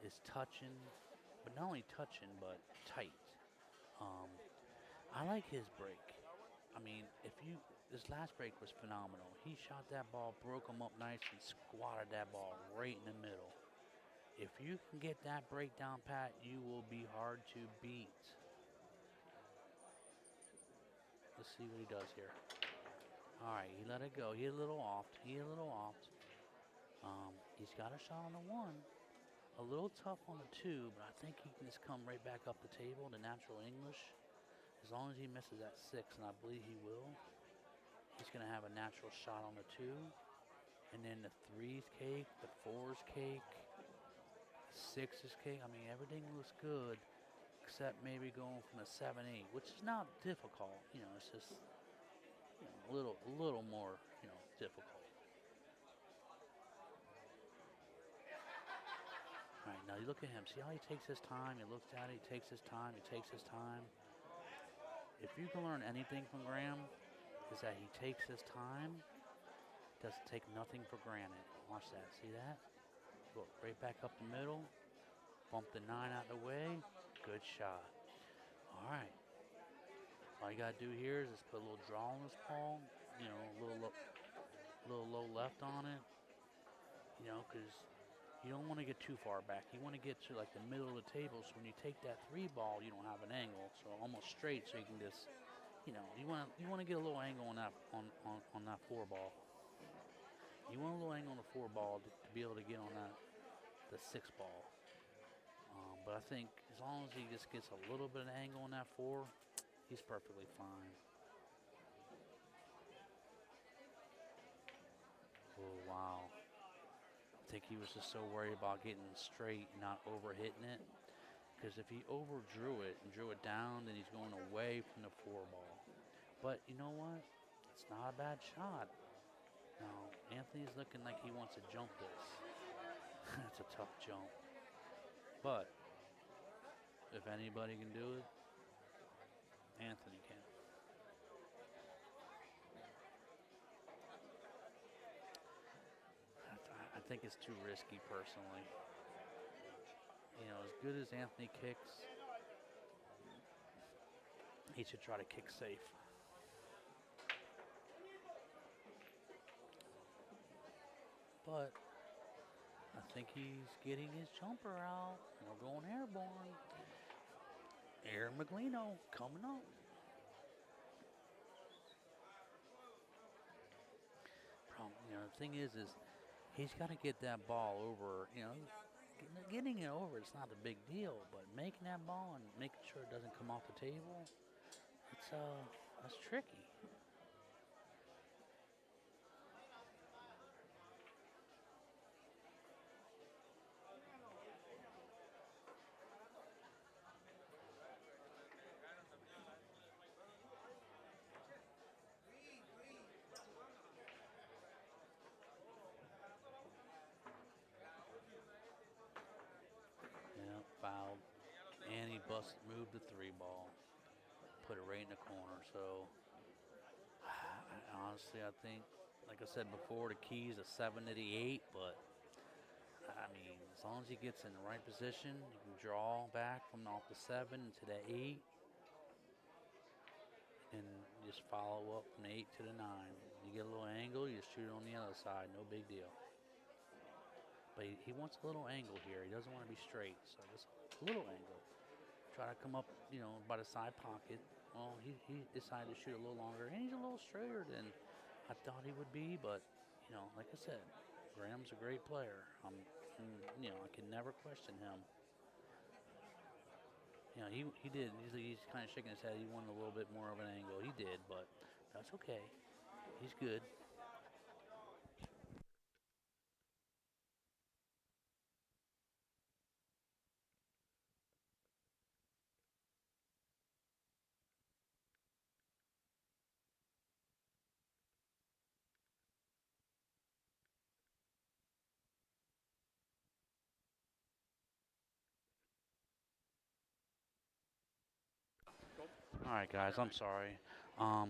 is touching, but not only touching, but tight. Um, I like his break. I mean, this last break was phenomenal. He shot that ball, broke him up nice, and squatted that ball right in the middle. If you can get that break down pat, you will be hard to beat. Let's see what he does here. All right, he let it go. He hit a little off. He's got a shot on the one. A little tough on the two, but I think he can just come right back up the table, the natural English. As long as he misses that six, and I believe he will, he's going to have a natural shot on the two. And then the three's cake, the four's cake, six is cake. I mean, everything looks good except maybe going from a 7-8, which is not difficult. You know, it's just a little more, difficult. All right, now you look at him. See how he takes his time? He looks at it, he takes his time, he takes his time. If you can learn anything from Graham, is that he takes his time, doesn't take nothing for granted. Watch that, see that? Look, right back up the middle, bump the 9 out of the way, good shot. All right, all you gotta do here is just put a little draw on this ball, a little low left on it, because you don't want to get too far back. You want to get to like the middle of the table, so when you take that 3 ball, you don't have an angle, so almost straight, so you can just, you want to get a little angle on that 4 ball. You want a little angle on the 4 ball to be able to get on the 6 ball. But I think as long as he just gets a little bit of angle on that 4, he's perfectly fine. Oh, wow. I think he was just so worried about getting straight and not overhitting it. Because if he overdrew it and drew it down, then he's going away from the 4 ball. But you know what? It's not a bad shot. Now, Anthony's looking like he wants to jump this. It's a tough jump. But if anybody can do it, Anthony can. I think it's too risky personally. As good as Anthony kicks, he should try to kick safe. But I think he's getting his jumper out. We're going airborne. Aaron Maglino coming up. The thing is he's got to get that ball over. Getting it over, it's not a big deal, but making that ball and making sure it doesn't come off the table, that's tricky. Fouled, and he moved the 3 ball, put it right in the corner. So honestly, I think, like I said before, the key is a 7 to the 8, but I mean, as long as he gets in the right position, you can draw back from off the 7 to the 8, and just follow up from the 8 to the 9. You get a little angle, you just shoot it on the other side, no big deal. But he wants a little angle here. He doesn't want to be straight, so just a little angle. Try to come up, by the side pocket. Well, he decided to shoot a little longer, and he's a little straighter than I thought he would be. But, like I said, Graham's a great player. I can never question him. He did. He's kind of shaking his head. He wanted a little bit more of an angle. He did, but that's okay. He's good. All right, guys, I'm sorry. I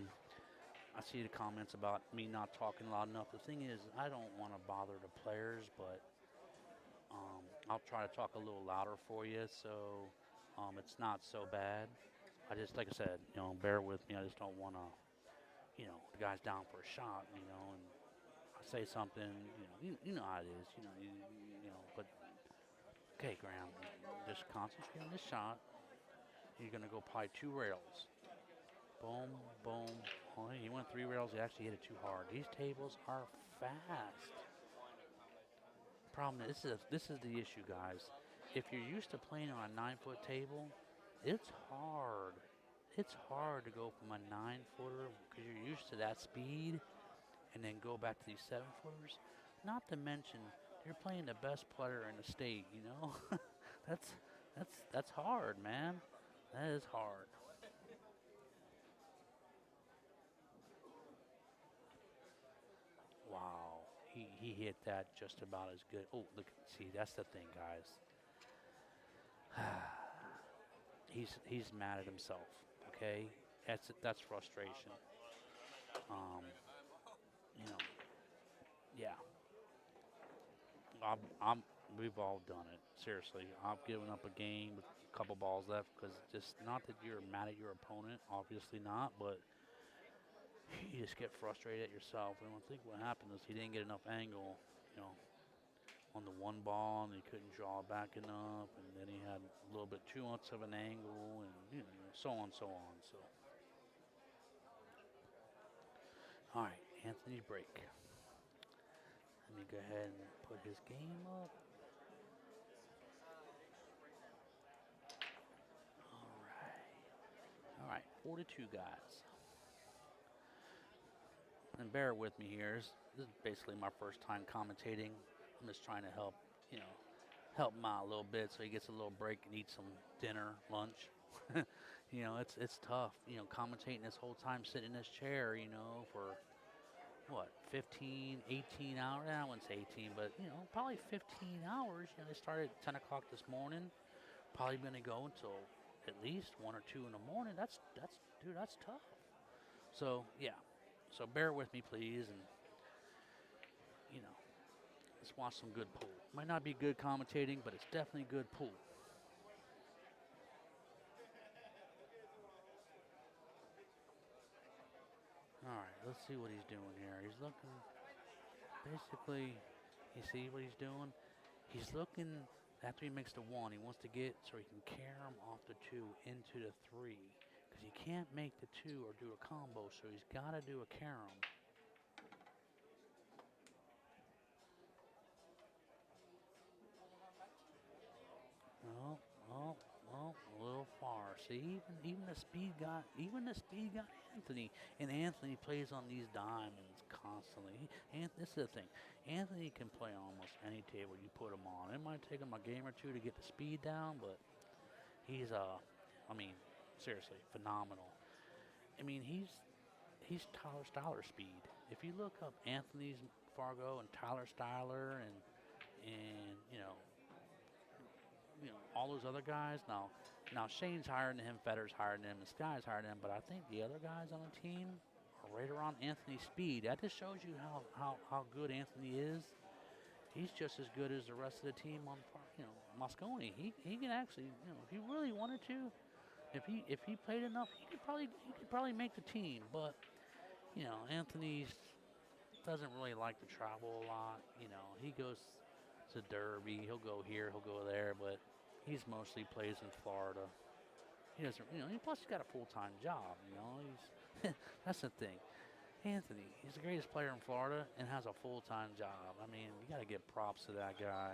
see the comments about me not talking loud enough. The thing is, I don't want to bother the players, but I'll try to talk a little louder for you so it's not so bad. I just, like I said, bear with me. I just don't want to, the guy's down for a shot, and I say something, you know how it is, but okay, Graham, just concentrate on this shot. You're going to go probably 2 rails. Boom, boom. Oh, he went 3 rails. He actually hit it too hard. These tables are fast. Problem is, this is the issue, guys. If you're used to playing on a 9-foot table, it's hard. It's hard to go from a 9-footer because you're used to that speed and then go back to these 7-footers. Not to mention, you're playing the best player in the state, that's hard, man. That is hard. Wow, he hit that just about as good. Oh, look, see, that's the thing, guys. He's mad at himself. Okay, that's frustration. Um, yeah. We've all done it. Seriously, I've given up a game with a couple balls left because just not that you're mad at your opponent, obviously not, but you just get frustrated at yourself. And I think what happened is he didn't get enough angle, on the one ball, and he couldn't draw it back enough, and then he had a little bit too much of an angle, and so on, so on. So, all right, Anthony break. Let me go ahead and put his game up. All right, 42 guys. And bear with me here. This is basically my first time commentating. I'm just trying to help him out a little bit so he gets a little break and eat some dinner, lunch. It's tough, commentating this whole time sitting in this chair, for what, 15, 18 hours? I wouldn't say 18, but, probably 15 hours. They started at 10 o'clock this morning. Probably going to go until at least 1 or 2 in the morning. That's tough. So, yeah. So bear with me, please, and, let's watch some good pool. Might not be good commentating, but it's definitely good pool. All right, let's see what he's doing here. He's looking, basically, you see what he's doing? He's looking, after he makes the 1, he wants to get so he can carry him off the 2 into the 3. Because he can't make the 2 or do a combo, so he's got to do a carom. Oh, a little far. See, even the speed got Anthony, and Anthony plays on these diamonds constantly. And this is the thing, Anthony can play almost any table you put him on. It might take him a game or 2 to get the speed down, but he's seriously phenomenal. He's Tyler Styler speed. If you look up Anthony's Fargo and Tyler Styler and all those other guys. Now Shane's higher than him, Federer's higher than him, and Sky's higher than him. But I think the other guys on the team are right around Anthony's speed. That just shows you how good Anthony is. He's just as good as the rest of the team on, Moscone. He can actually, if he really wanted to, if he played enough, he could probably make the team. But Anthony doesn't really like to travel a lot. He goes to Derby. He'll go here, he'll go there, but he's mostly plays in Florida. He doesn't, plus he's got a full-time job, he's, that's the thing. Anthony, he's the greatest player in Florida and has a full-time job. You got to give props to that guy.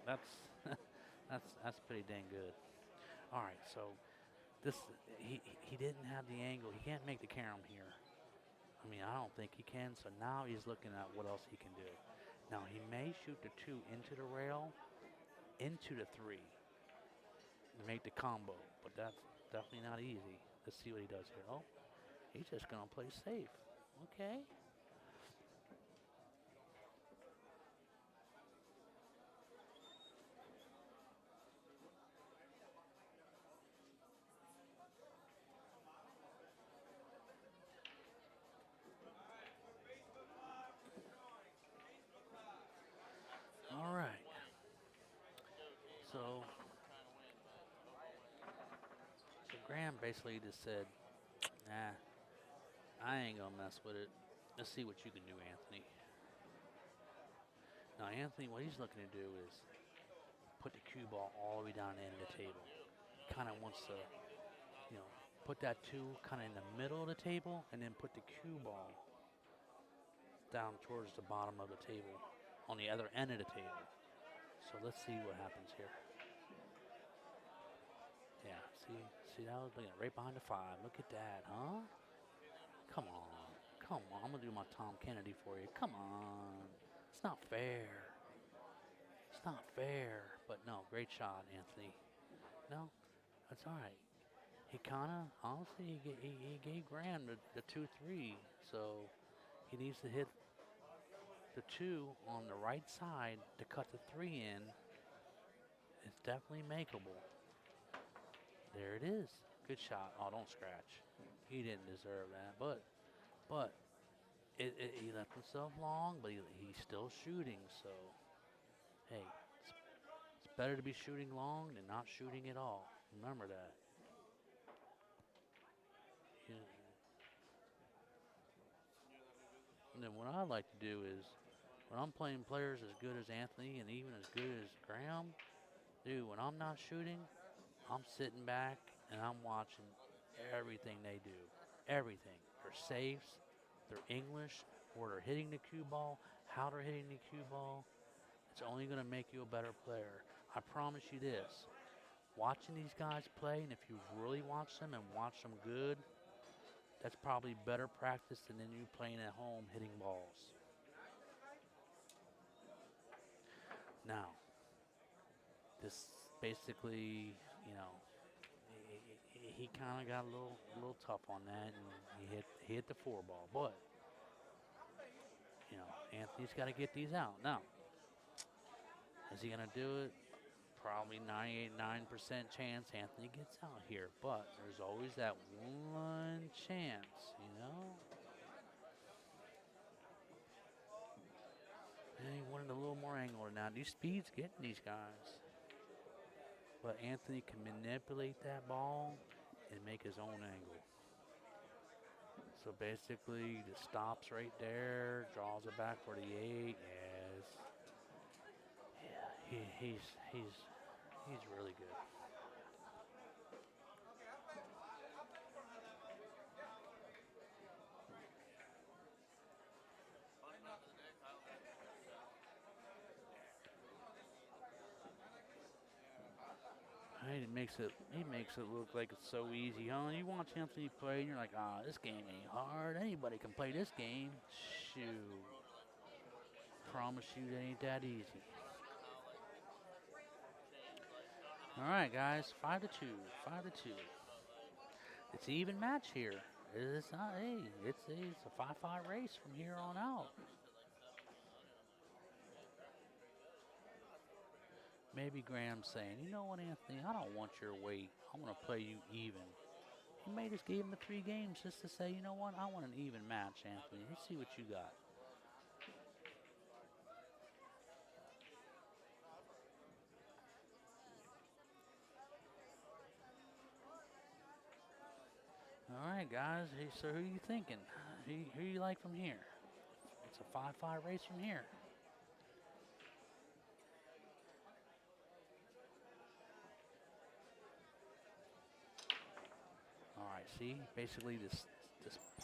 That's pretty dang good. All right, so he didn't have the angle. He can't make the carom here. I don't think he can, so now he's looking at what else he can do. Now, he may shoot the 2 into the rail, into the 3 to make the combo, but that's definitely not easy. Let's see what he does here. Oh, he's just going to play safe. Okay. Graham basically just said, nah, I ain't gonna mess with it. Let's see what you can do, Anthony. Now, Anthony, what he's looking to do is put the cue ball all the way down the end of the table. Kind of wants to, you know, put that 2 kind of in the middle of the table and then put the cue ball down towards the bottom of the table on the other end of the table. So let's see what happens here. Yeah, see that was looking right behind the 5. Look at that, huh? Come on. I'm gonna do my Tom Kennedy for you. Come on. It's not fair. It's not fair. But no, great shot, Anthony. No, that's all right. He kind of, honestly, he gave Graham the 2-3. So he needs to hit the 2 on the right side to cut the 3 in. It's definitely makeable. There it is. Good shot. Oh, don't scratch. He didn't deserve that. But he left himself long, but he's still shooting. So, hey, it's better to be shooting long than not shooting at all. Remember that. Yeah. And then what I like to do is, when I'm playing players as good as Anthony and even as good as Graham, dude, when I'm not shooting, I'm sitting back and I'm watching everything they do. Everything. Their safes, their English, where they're hitting the cue ball, how they're hitting the cue ball. It's only going to make you a better player. I promise you this. Watching these guys play, and if you really watch them and watch them good, that's probably better practice than you playing at home hitting balls. Now, this basically, you know, he kind of got a little tough on that, and he hit the 4 ball. But, you know, Anthony's got to get these out. Now, is he going to do it? Probably 99% chance Anthony gets out here, but there's always that one chance, you know? And he wanted a little more angle now. These speeds getting these guys. But Anthony can manipulate that ball and make his own angle. So basically, the stops right there, draws it back for the 8. Yes. Yeah, he's really good. Right, he makes it look like it's so easy, huh? You watch Anthony play and you're like, this game ain't hard. Anybody can play this game. Shoot. Promise you it ain't that easy. All right, guys, 5-2, 5-2. It's an even match here. It's not. Hey, it's a 5-5 race from here on out. Maybe Graham's saying, you know what, Anthony, I don't want your weight. I want to play you even. He may just gave him the 3 games just to say, you know what, I want an even match, Anthony. Let's see what you got. All right, guys. Hey, so who are you thinking? Who you like from here? It's a 5-5 race from here. All right, see? Basically, just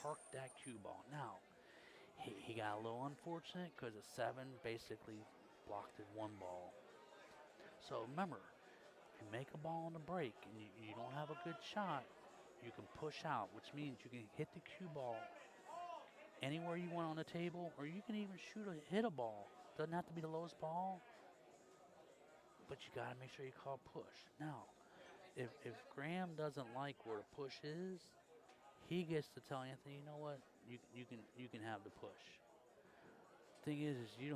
parked that cue ball. Now, he got a little unfortunate because a 7 basically blocked his 1 ball. So remember, if you make a ball on the break and you don't have a good shot, you can push out, which means you can hit the cue ball anywhere you want on the table, or you can even hit a ball. Doesn't have to be the lowest ball, but you got to make sure you call push. Now, if Graham doesn't like where the push is, he gets to tell Anthony, you know what, you can have the push. Thing is you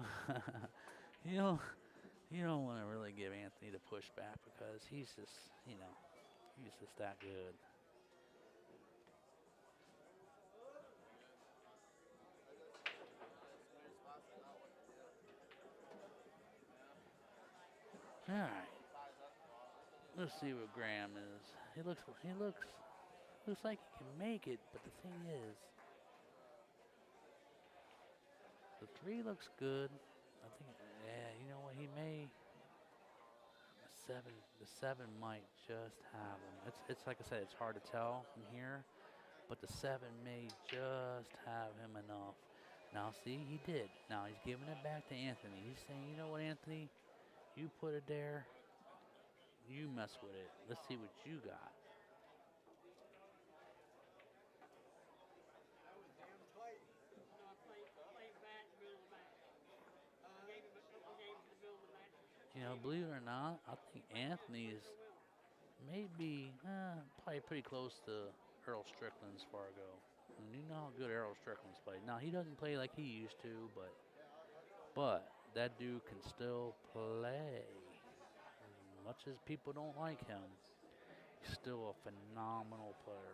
don't you don't want to really give Anthony the push back because he's just that good. All right. Let's see what Graham is. He looks Looks like he can make it, but the thing is, the 3 looks good. I think, yeah, you know what? He may. The 7 might just have him. It's like I said, it's hard to tell from here, but the 7 may just have him enough. Now, see, he did. Now he's giving it back to Anthony. He's saying, you know what, Anthony? You put it there. You mess with it. Let's see what you got. You know, believe it or not, I think Anthony is maybe probably pretty close to Earl Strickland's Fargo. And you know how good Earl Strickland's played. Now he doesn't play like he used to, but that dude can still play. As much as people don't like him, he's still a phenomenal player.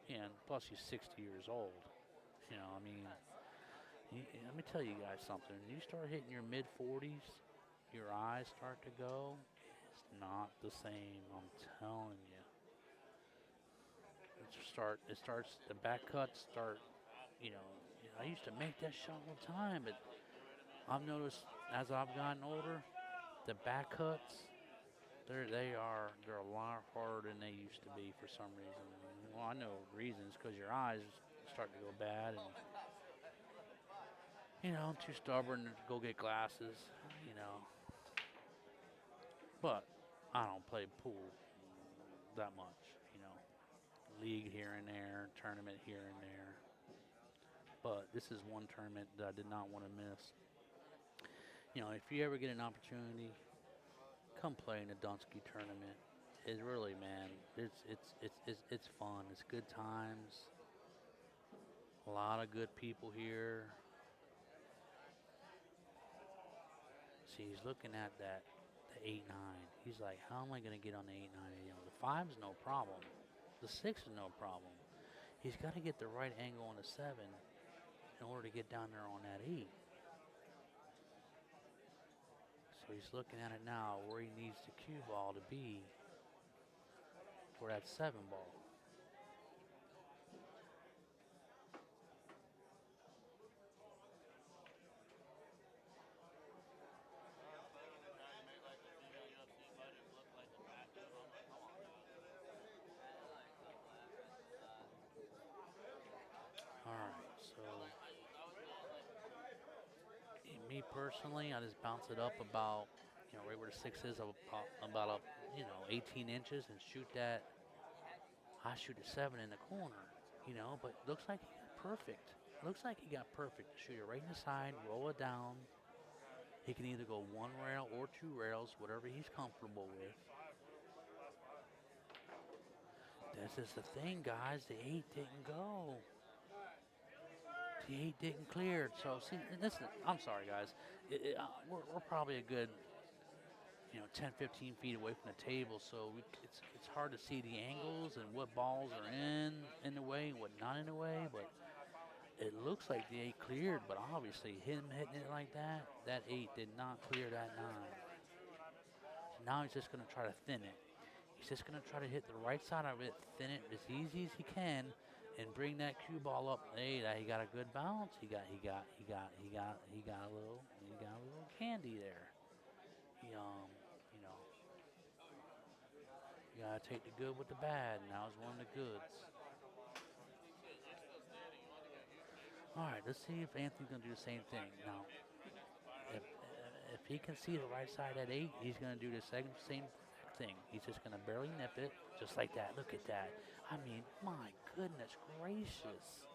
And plus, he's 60 years old. You know, I mean, let me tell you guys something. You start hitting your mid 40s, your eyes start to go. It's not the same. I'm telling you. It starts. The back cuts start. You know, I used to make that shot all the time, but I've noticed as I've gotten older, the back cuts, they're a lot harder than they used to be for some reason. Well, I know reasons, because your eyes start to go bad, and you know, I'm too stubborn to go get glasses, you know. But I don't play pool that much, you know. League here and there, tournament here and there. But this is one tournament that I did not want to miss. You know, if you ever get an opportunity, come play in the Dunsky tournament. It's really, man, it's fun. It's good times. A lot of good people here. See, he's looking at the 8-9. He's like, how am I going to get on the 8-9? You know, the 5's no problem. The 6 is no problem. He's got to get the right angle on the 7 in order to get down there on that 8. So he's looking at it now where he needs the cue ball to be for that 7 ball. Me personally, I just bounce it up about, you know, right where the 6 is, about 18 inches, and shoot that. I shoot a 7 in the corner, you know, but looks like he got perfect. Looks like he got perfect. Shoot it right in the side, roll it down. He can either go 1 rail or 2 rails, whatever he's comfortable with. This is the thing, guys. The 8 didn't go. The 8 didn't clear. So, see, listen, I'm sorry, guys. We're probably a good, 10, 15 feet away from the table, so it's hard to see the angles and what balls are in the way and what not in the way, but it looks like the 8 cleared, but obviously him hitting it like that 8 did not clear that 9. Now he's just going to try to thin it. He's just going to try to hit the right side of it, thin it as easy as he can, and bring that cue ball up. Hey, he got a good bounce. He got a little candy there. You gotta take the good with the bad. Now it's one of the goods. All right, let's see if Anthony's gonna do the same thing. Now, if he can see the right side at 8, he's gonna do the same thing. He's just gonna barely nip it, just like that. Look at that. I mean, my goodness gracious.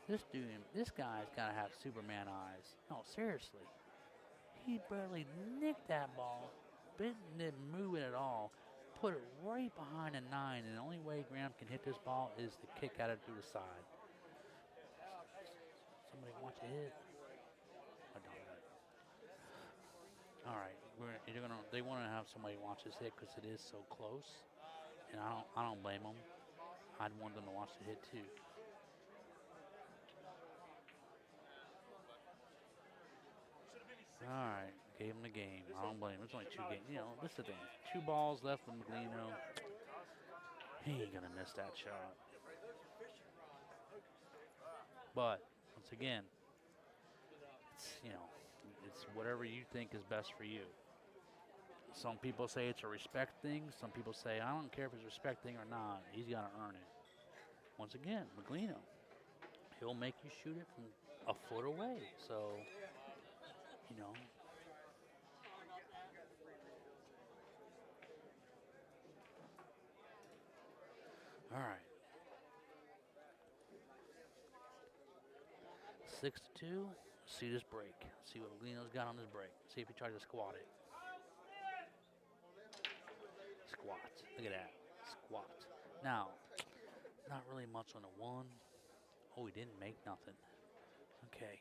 This guy's gotta have Superman eyes. No, seriously. He barely nicked that ball, didn't move it at all, put it right behind a 9, and the only way Graham can hit this ball is to kick at it through the side. Somebody watch it hit. All right, they want to have somebody watch this hit because it is so close, and I don't blame them. I'd want them to watch the hit too. All right, gave him the game. I don't blame him. It's only 2 games. You know, this is the thing. 2 balls left with Maglino. He ain't gonna miss that shot. But once again, it's whatever you think is best for you. Some people say it's a respect thing. Some people say I don't care if it's a respect thing or not. He's got to earn it. Once again, Maglino, he'll make you shoot it from a foot away. So, you know. All right. 6-2. See this break. See what Maglino's got on this break. See if he tries to squat it. Squat. Look at that. Squat. Now, not really much on the 1. Oh, he didn't make nothing. Okay.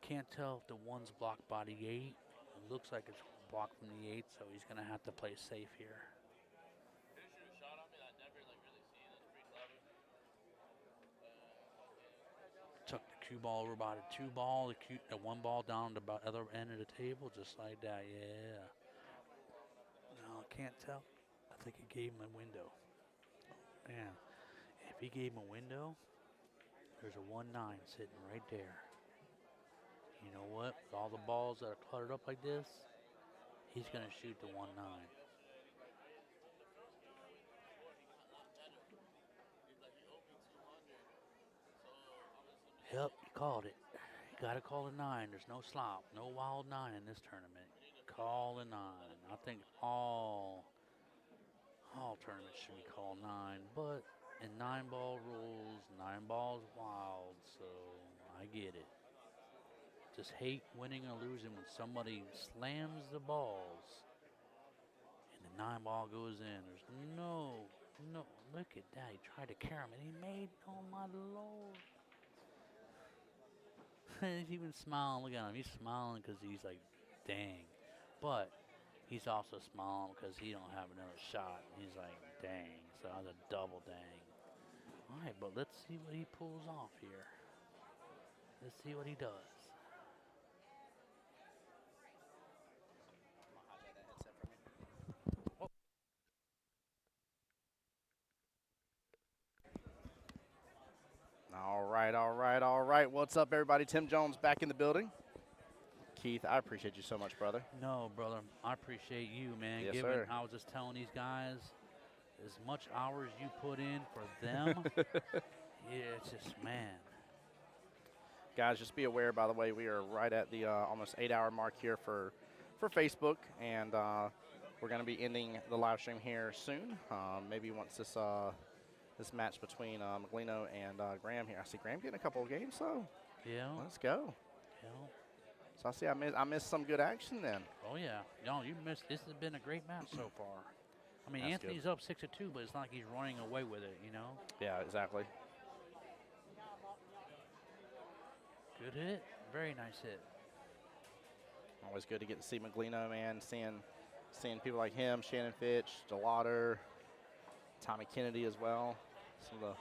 Can't tell if the 1's blocked by the 8. It looks like it's blocked from the 8, so he's going to have to play safe here. Took the cue ball over by the 2 ball, the 1 ball down to the other end of the table, just like that, yeah. No, can't tell. I think he gave him a window. Man, if he gave him a window, there's a 1-9 sitting right there. You know what? With all the balls that are cluttered up like this, he's going to shoot the 1-9. Yep, you called it. You got to call a 9. There's no slop, no wild 9 in this tournament. Call a 9. I think all tournaments should be called 9, but in 9-ball rules, 9 balls wild, so I get it. Just hate winning or losing when somebody slams the balls and the 9-ball goes in. There's no, look at that. He tried to carry him and he made, oh my Lord. He's even smiling. Look at him. He's smiling because he's like, dang. But he's also smiling because he don't have another shot. He's like, dang. So that's a double dang. All right, but let's see what he pulls off here. Let's see what he does. All right. What's up, everybody? Tim Jones back in the building. Keith, I appreciate you so much, brother. No, brother. I appreciate you, man. Yes, sir. I was just telling these guys, as much hours you put in for them, yeah, it's just, man. Guys, just be aware, by the way, we are right at the almost 8-hour mark here for Facebook, and we're going to be ending the live stream here soon. Maybe once this match between Maglino and Graham here. I see Graham getting a couple of games, so yeah, let's go. Yeah. So I see I missed some good action then. Oh yeah, no, you missed. This has been a great match so far. I mean, That's Anthony's good. up 6-2, but it's not like he's running away with it, you know. Yeah, exactly. Good hit, very nice hit. Always good to get to see Maglino, man. Seeing people like him, Shannon Fitch, DeLauder, Tommy Kennedy as well. Some of the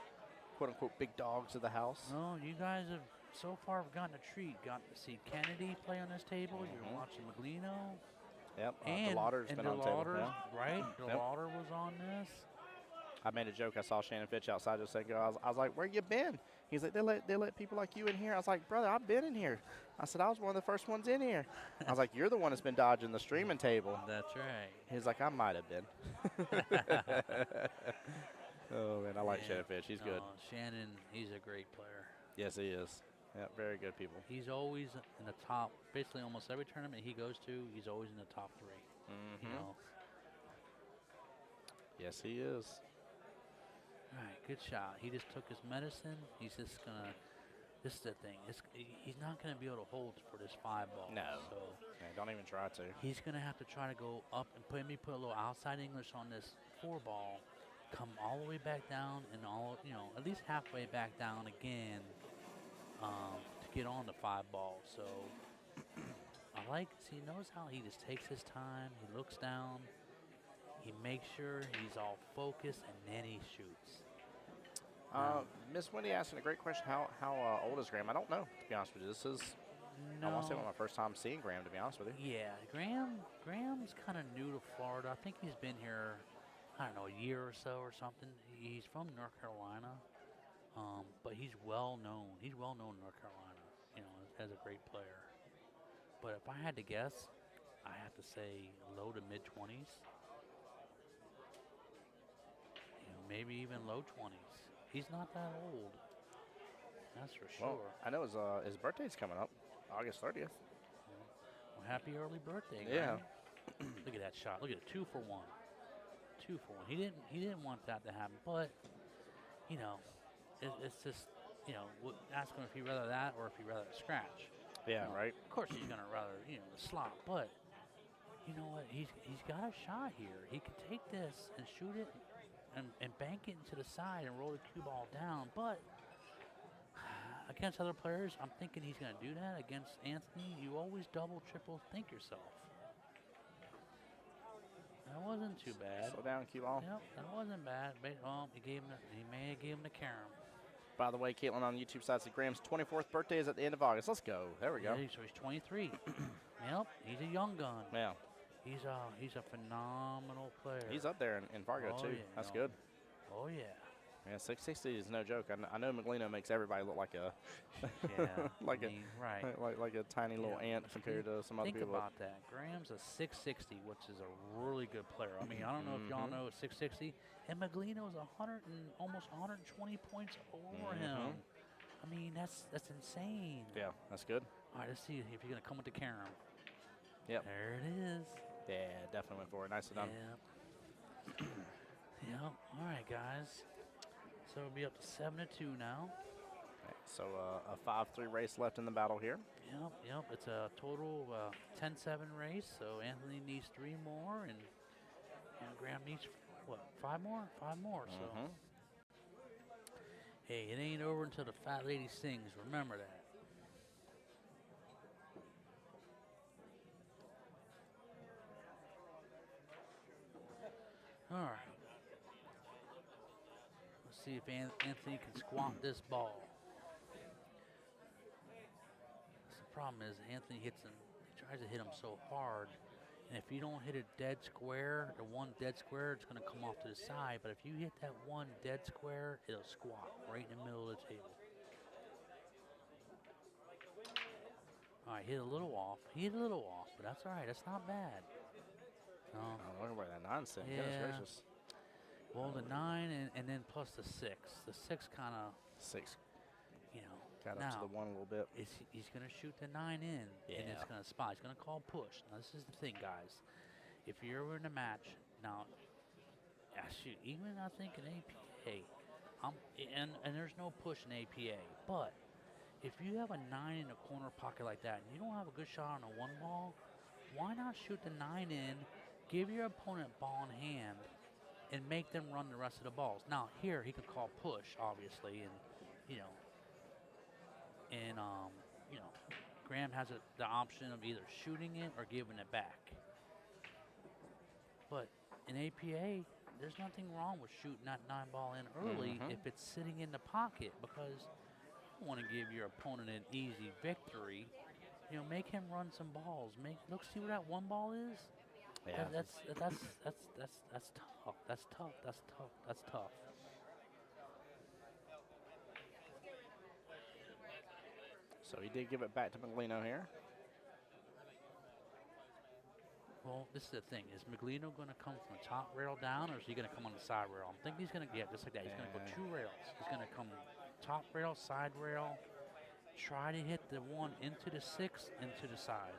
quote-unquote big dogs of the house. No, you guys have so far gotten a treat. Got to see Kennedy play on this table. You're watching Maglino. Yep, And DeLauder's been on the table. Yeah. Right? Yep. DeLauder was on this. I made a joke. I saw Shannon Fitch outside just a second ago. I was like, where you been? He's like, they let people like you in here. I was like, brother, I've been in here. I said, I was one of the first ones in here. I was like, you're the one that's been dodging the streaming table. That's right. He's like, I might have been. Oh, man, I like Shannon Fitch. He's good. Shannon, he's a great player. Yes, he is. Yeah, very good people. He's always in the top, basically almost every tournament he goes to, he's always in the top 3. You know? Yes, he is. All right, good shot. He just took his medicine. He's just going to, this is the thing. He's not going to be able to hold for this 5-ball. No. So Yeah, don't even try to. he's going to have to try to go up and put a little outside English on this 4-ball, come all the way back down and at least halfway back down again to get on the 5-ball. So he knows how he just takes his time. He looks down. He makes sure he's all focused, and then he shoots. Miss Wendy asking a great question. How old is Graham? I don't know, to be honest with you. This is, I want to say, one of my first time seeing Graham, to be honest with you. Yeah, Graham's kind of new to Florida. I think he's been here I don't know, a year or so or something. He's from North Carolina, but he's well known. He's well known in North Carolina, you know, as a great player. But if I had to guess, I have to say low to mid 20s. You know, maybe even low 20s. He's not that old. That's for sure. Well, I know his birthday's coming up, August 30th. Well, happy early birthday, Yeah. man. Look at that shot. Look at it, 2 for 1. 2 for 1. He didn't want that to happen, but you know, it's just, you know, ask him if he'd rather that or if he'd rather scratch. Yeah, You know, right. Of course he's gonna rather, you know, the slot, but you know what? He's got a shot here. He could take this and shoot it and bank it into the side and roll the cue ball down, but against other players, I'm thinking he's going to do that. Against Anthony, you always double, triple think yourself. That wasn't too bad. Slow down, cue ball. Yep, that wasn't bad. But, he may have gave him the carom. By the way, Caitlin on the YouTube side said Graham's 24th birthday is at the end of August. Let's go. There we go. Yeah, so he's 23. Yep, he's a young gun. Yeah. He's a phenomenal player. He's up there in Fargo, Oh, too. yeah, That's no. good. Oh, yeah. Yeah, 660 is no joke. I know Maglino makes everybody look like a Yeah. like I mean, right. like a tiny little Yeah. ant compared to some other Think people. about that. Graham's a 660, which is a really good player. I mean, I don't know if y'all know 660, and Maglino's almost 120 points over him. I mean, that's insane. Yeah, that's good. All right, let's see if you're gonna come with the carom. Yep. There it is. Yeah, definitely went for it. Nicely done. Yep. Yep. All right, guys. So it'll be up to 7-2 now. Okay, so a 5-3 race left in the battle here. Yep. It's a total 10-7 race. So Anthony needs 3 more, and Graham needs what? 5 more? 5 more. So hey, it ain't over until the fat lady sings. Remember that. All right. Let's see if Anthony can squat this ball. The problem is Anthony hits him. He tries to hit him so hard, and if you don't hit a dead square, the one dead square, it's going to come off to the side. But if you hit that one dead square, it'll squat right in the middle of the table. All right, hit a little off. He hit a little off, but that's all right. That's not bad. No. I wonder where that 9's sitting. Yeah. Goodness gracious. Well, the 9 and then plus the 6. The 6 kind of, 6. you know. Got up now, to the 1 a little bit. he's going to shoot the 9 in, and it's Yeah. going to spot. He's going to call push. Now, this is the thing, guys. If you're in a match, now, shoot, even I think in APA, and there's no push in APA, but if you have a 9 in a corner pocket like that, and you don't have a good shot on a 1 ball, why not shoot the 9 in, give your opponent ball in hand, and make them run the rest of the balls. Now, here, he can call push, obviously, and, you know, Graham has the option of either shooting it or giving it back. But in APA, there's nothing wrong with shooting that 9 ball in early if it's sitting in the pocket, because you don't want to give your opponent an easy victory. You know, make him run some balls. See where that 1 ball is. Yeah. That's tough. That's tough. So he did give it back to Maglino here. Well, this is the thing. Is Maglino going to come from the top rail down, or is he going to come on the side rail? I'm thinking he's going to get just like that. He's going to go 2 rails. He's going to come top rail, side rail. Try to hit the 1 into the 6, into the side.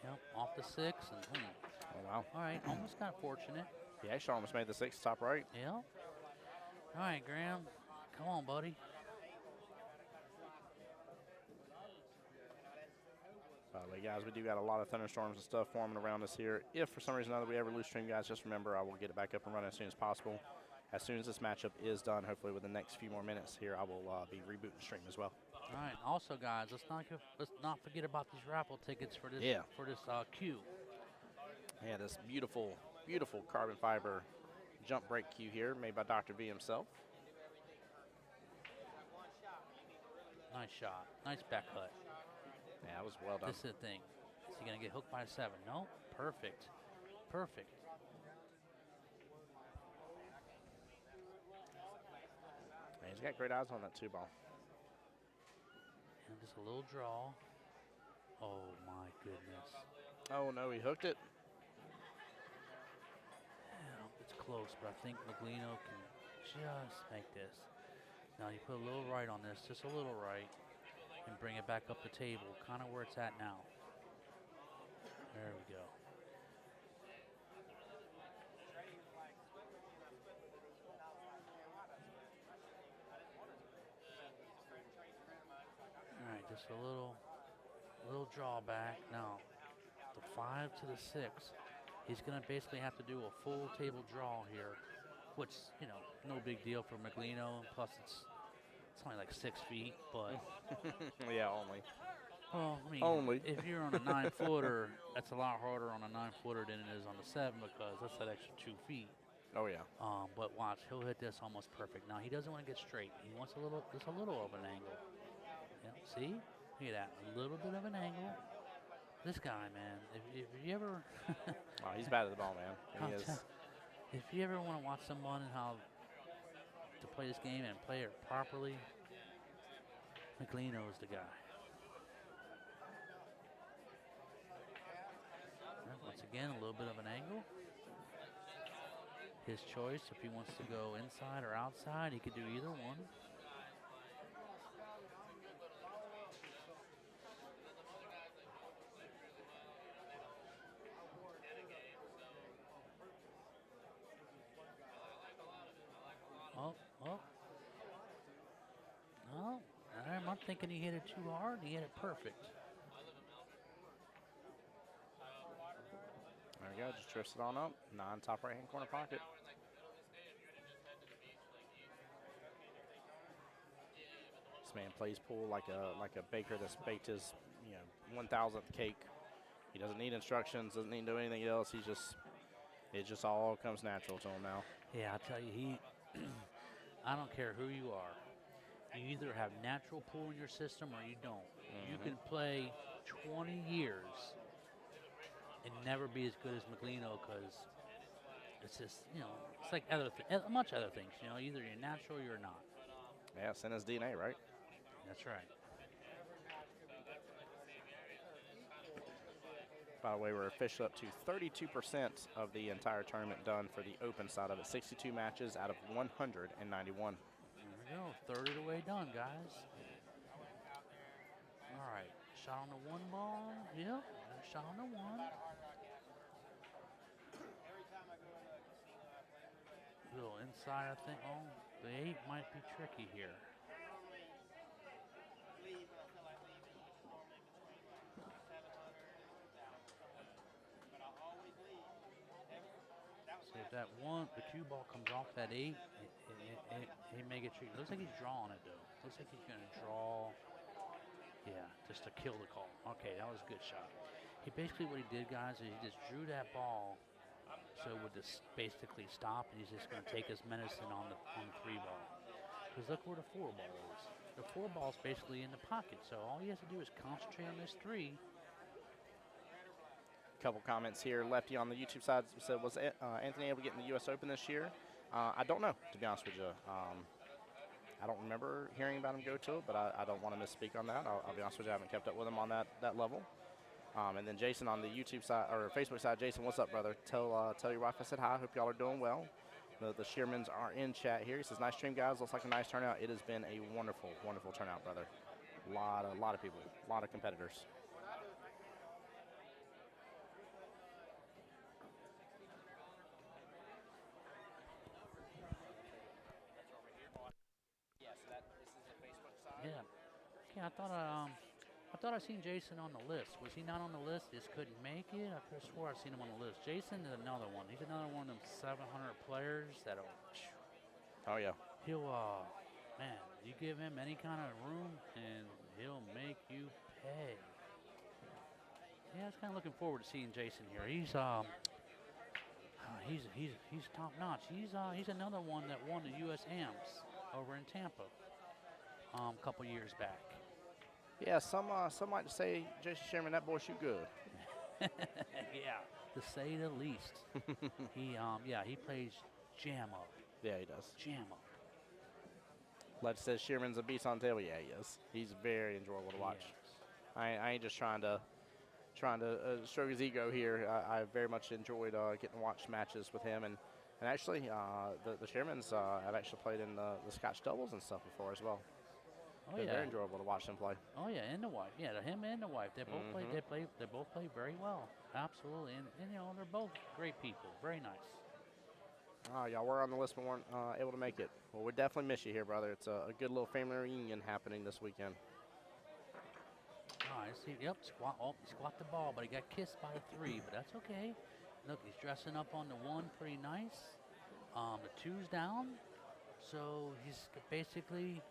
Yep, off the 6 and Oh, wow. all right, almost got fortunate. Yeah, he almost made the 6 top right. Yep. All right, Graham, come on, buddy. By the way, guys, we do got a lot of thunderstorms and stuff forming around us here. If for some reason or other we ever lose stream, guys, just remember I will get it back up and running as soon as possible. As soon as this matchup is done, hopefully within the next few more minutes here, I will be rebooting the stream as well. All right. Also, guys, let's not forget about these raffle tickets for this queue. Yeah, this beautiful, beautiful carbon fiber jump break cue here made by Dr. V himself. Nice shot. Nice back cut. Yeah, that was well done. This is the thing. Is he going to get hooked by a 7? No. Perfect. Perfect. Man, he's got great eyes on that 2 ball. And just a little draw. Oh, my goodness. Oh, no, he hooked it. Yeah, it's close, but I think Maglino can just make this. Now you put a little right on this, just a little right, and bring it back up the table, kind of where it's at now. There we go. All right, just a little drawback. Now, the 5 to the 6. He's going to basically have to do a full table draw here, which, you know, no big deal for Maglino. Plus, it's only like 6 feet, but Yeah, only. well, I mean, Only. if you're on a 9-footer, that's a lot harder on a 9-footer than it is on the 7 because that's that extra 2 feet. Oh, yeah. But watch, he'll hit this almost perfect. Now he doesn't want to get straight. He wants just a little of an angle. Yeah, see? Look at that, a little bit of an angle. This guy, man, if you ever, Oh, he's bad at the ball, man. He is. if you ever want to watch someone and how to play this game and play it properly, Maglino is the guy. Once again, a little bit of an angle. His choice, if he wants to go inside or outside, he could do either one. Oh. No, I'm not thinking he hit it too hard. He hit it perfect. There we go. Just drifts it on up. 9 top right-hand corner pocket. This man plays pool like a baker that's baked his 1,000th cake. He doesn't need instructions. Doesn't need to do anything else. It just all comes natural to him now. Yeah, I tell you, I don't care who you are. You either have natural pool in your system or you don't. You can play 20 years and never be as good as Maglino because it's just, it's like much other things. Either you're natural or you're not. Yeah, it's in his DNA, right? That's right. By the way, we're officially up to 32% of the entire tournament done for the open side of it. 62 matches out of 191. There we go. Third of the way done, guys. All right. Shot on the 1 ball. Yep. Shot on the 1. A little inside, I think. Oh, the 8 might be tricky here. See if that the cue ball comes off that 8, he may get tricky. Looks like he's drawing it though. Looks like he's gonna draw. Yeah, just to kill the call. Okay, that was a good shot. Basically what he did, guys, is he just drew that ball so it would just basically stop, and he's just gonna take his medicine on the 3 ball. Because look where the 4 ball is. The 4 ball's basically in the pocket, so all he has to do is concentrate on this 3. Couple comments here. Lefty on the YouTube side said, was Anthony able to get in the U.S. Open this year? I don't know, to be honest with you. I don't remember hearing about him go to it, but I don't want to misspeak on that. I'll be honest with you, I haven't kept up with him on that level. And then Jason on the YouTube side, or Facebook side, Jason, what's up, brother? Tell your wife I said hi. Hope y'all are doing well. The Shearmans are in chat here. He says, nice stream, guys. Looks like a nice turnout. It has been a wonderful, wonderful turnout, brother. A lot of people, a lot of competitors. Yeah, I thought I seen Jason on the list. Was he not on the list? Just couldn't make it? I could have swore I seen him on the list. Jason is another one. He's another one of them 700 players that'll. Oh yeah. He'll man, you give him any kind of room and he'll make you pay. Yeah, I was kind of looking forward to seeing Jason here. He's he's top notch. He's another one that won the U.S. AMPS over in Tampa a couple years back. Yeah, some might say, Jason Sherman, that boy shoot good. Yeah, to say the least. He plays jam up. Yeah, he does. Jam up. Let's says Sherman's a beast on the table. Yeah, he is. He's very enjoyable to watch. Yes. I ain't just trying to stroke his ego here. I very much enjoyed getting to watch matches with him, and actually the Shermans have actually played in the Scotch doubles and stuff before as well. Oh They're yeah. very enjoyable to watch them play. Oh yeah, and the wife. Yeah, him and the wife. They both play. They both play very well. Absolutely, and they're both great people. Very nice. Y'all were on the list but weren't able to make it. Well, we definitely miss you here, brother. It's a good little family reunion happening this weekend. I see. Yep, squat. Oh, he squat the ball, but he got kissed by the 3. But that's okay. Look, he's dressing up on the 1, pretty nice. The 2's down, so he's basically,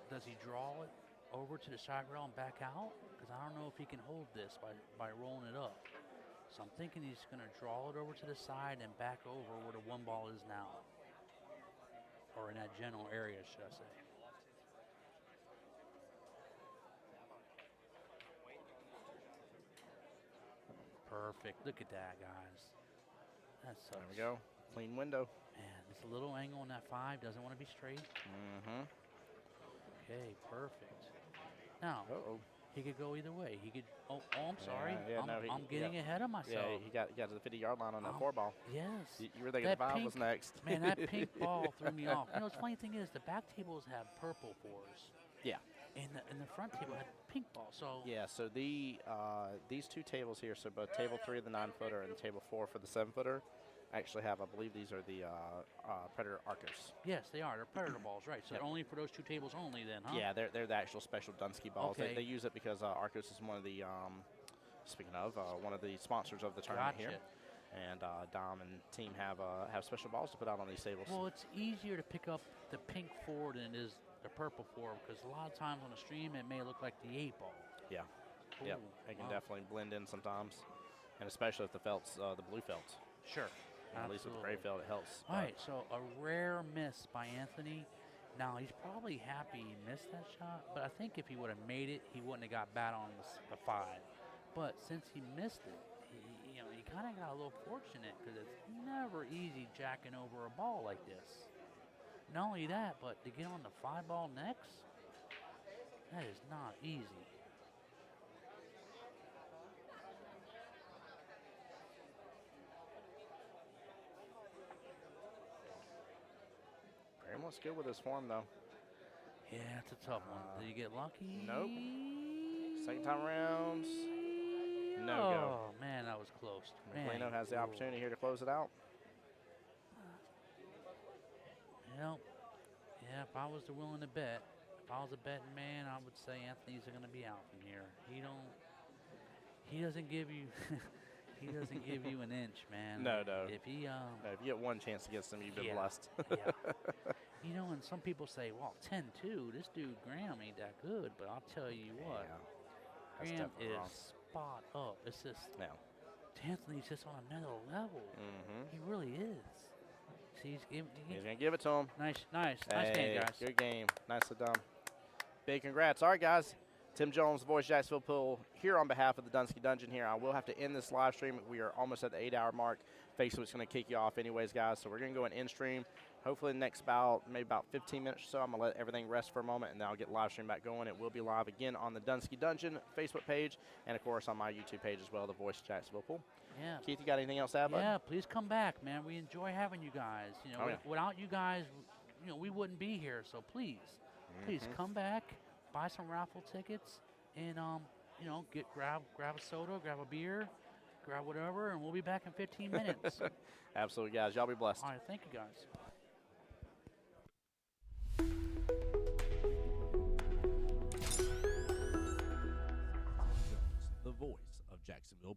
does he draw it over to the side rail and back out? Because I don't know if he can hold this by rolling it up. So I'm thinking he's going to draw it over to the side and back over where the 1 ball is now, or in that general area, should I say? Perfect. Look at that, guys. That's There we go. Clean window. Man, it's a little angle on that 5. Doesn't want to be straight. Mm-hmm. Okay, perfect. Now, he could go either way. He could. Oh, I'm sorry. I'm getting ahead of myself. Yeah, he got to the 50-yard line on that 4 ball. Yes. You were thinking the 5 was next. Man, that pink ball threw me off. The funny thing is, the back tables have purple 4s. Yeah. And the front table had pink ball. So yeah. So these 2 tables here, so both table 3 of the 9-footer and table 4 for the 7-footer, actually have. I believe these are the Predator Arcos. Yes, they are. They're Predator balls, right? So they're only for those 2 tables only, then, huh? Yeah, they're the actual special Dunsky balls. Okay. They use it because Arcos is one of the one of the sponsors of the tournament here. And Dom and team have special balls to put out on these tables. Well, it's easier to pick up the pink 4 than it is the purple 4, because a lot of times on the stream it may look like the 8 ball. Yeah. Ooh, Yep. It can definitely blend in sometimes, and especially if the felt's the blue felt. Sure. At least with the gray felt, it helps. All right, so a rare miss by Anthony. Now, he's probably happy he missed that shot, but I think if he would have made it, he wouldn't have got bat on the 5. But since he missed it, he kind of got a little fortunate, because it's never easy jacking over a ball like this. Not only that, but to get on the 5 ball next, that is not easy. Very much good with his form, though. Yeah, it's a tough one. Did you get lucky? Nope. Second time around, no go. Oh, man, that was close. Leno has the opportunity here to close it out. Well, yeah, if I was willing to bet, if I was a betting man, I would say Anthony's going to be out from here. He doesn't give you he doesn't give you an inch, man. No. If he No, if you get one chance against him, you've been blessed. Yeah. And some people say, well, 10-2, this dude Graham ain't that good, but I'll tell you what, Graham is wrong. spot up. It's just No. Anthony's just on another level. Mm-hmm. He really is. See, He's going to give it to him. Nice Hey, game, guys. Good game. Nicely done. Big congrats. All right, guys. Tim Jones, Voice Jacksonville Pool, here on behalf of the Dunsky Dungeon here. I will have to end this live stream. We are almost at the 8-hour mark. Facebook's going to kick you off anyways, guys. So we're going to go in stream. Hopefully the next maybe about 15 minutes or so, I'm going to let everything rest for a moment, and then I'll get live stream back going. It will be live again on the Dunsky Dungeon Facebook page, and, of course, on my YouTube page as well, the Voice Jacksonville Pool. Yeah. Keith, you got anything else to add, bud? Yeah, please come back, man. We enjoy having you guys. Without you guys, we wouldn't be here. So please come back, buy some raffle tickets, and grab a soda, grab a beer, grab whatever, and we'll be back in 15 minutes. Absolutely, guys. Y'all be blessed. All right, thank you, guys. The voice of Jacksonville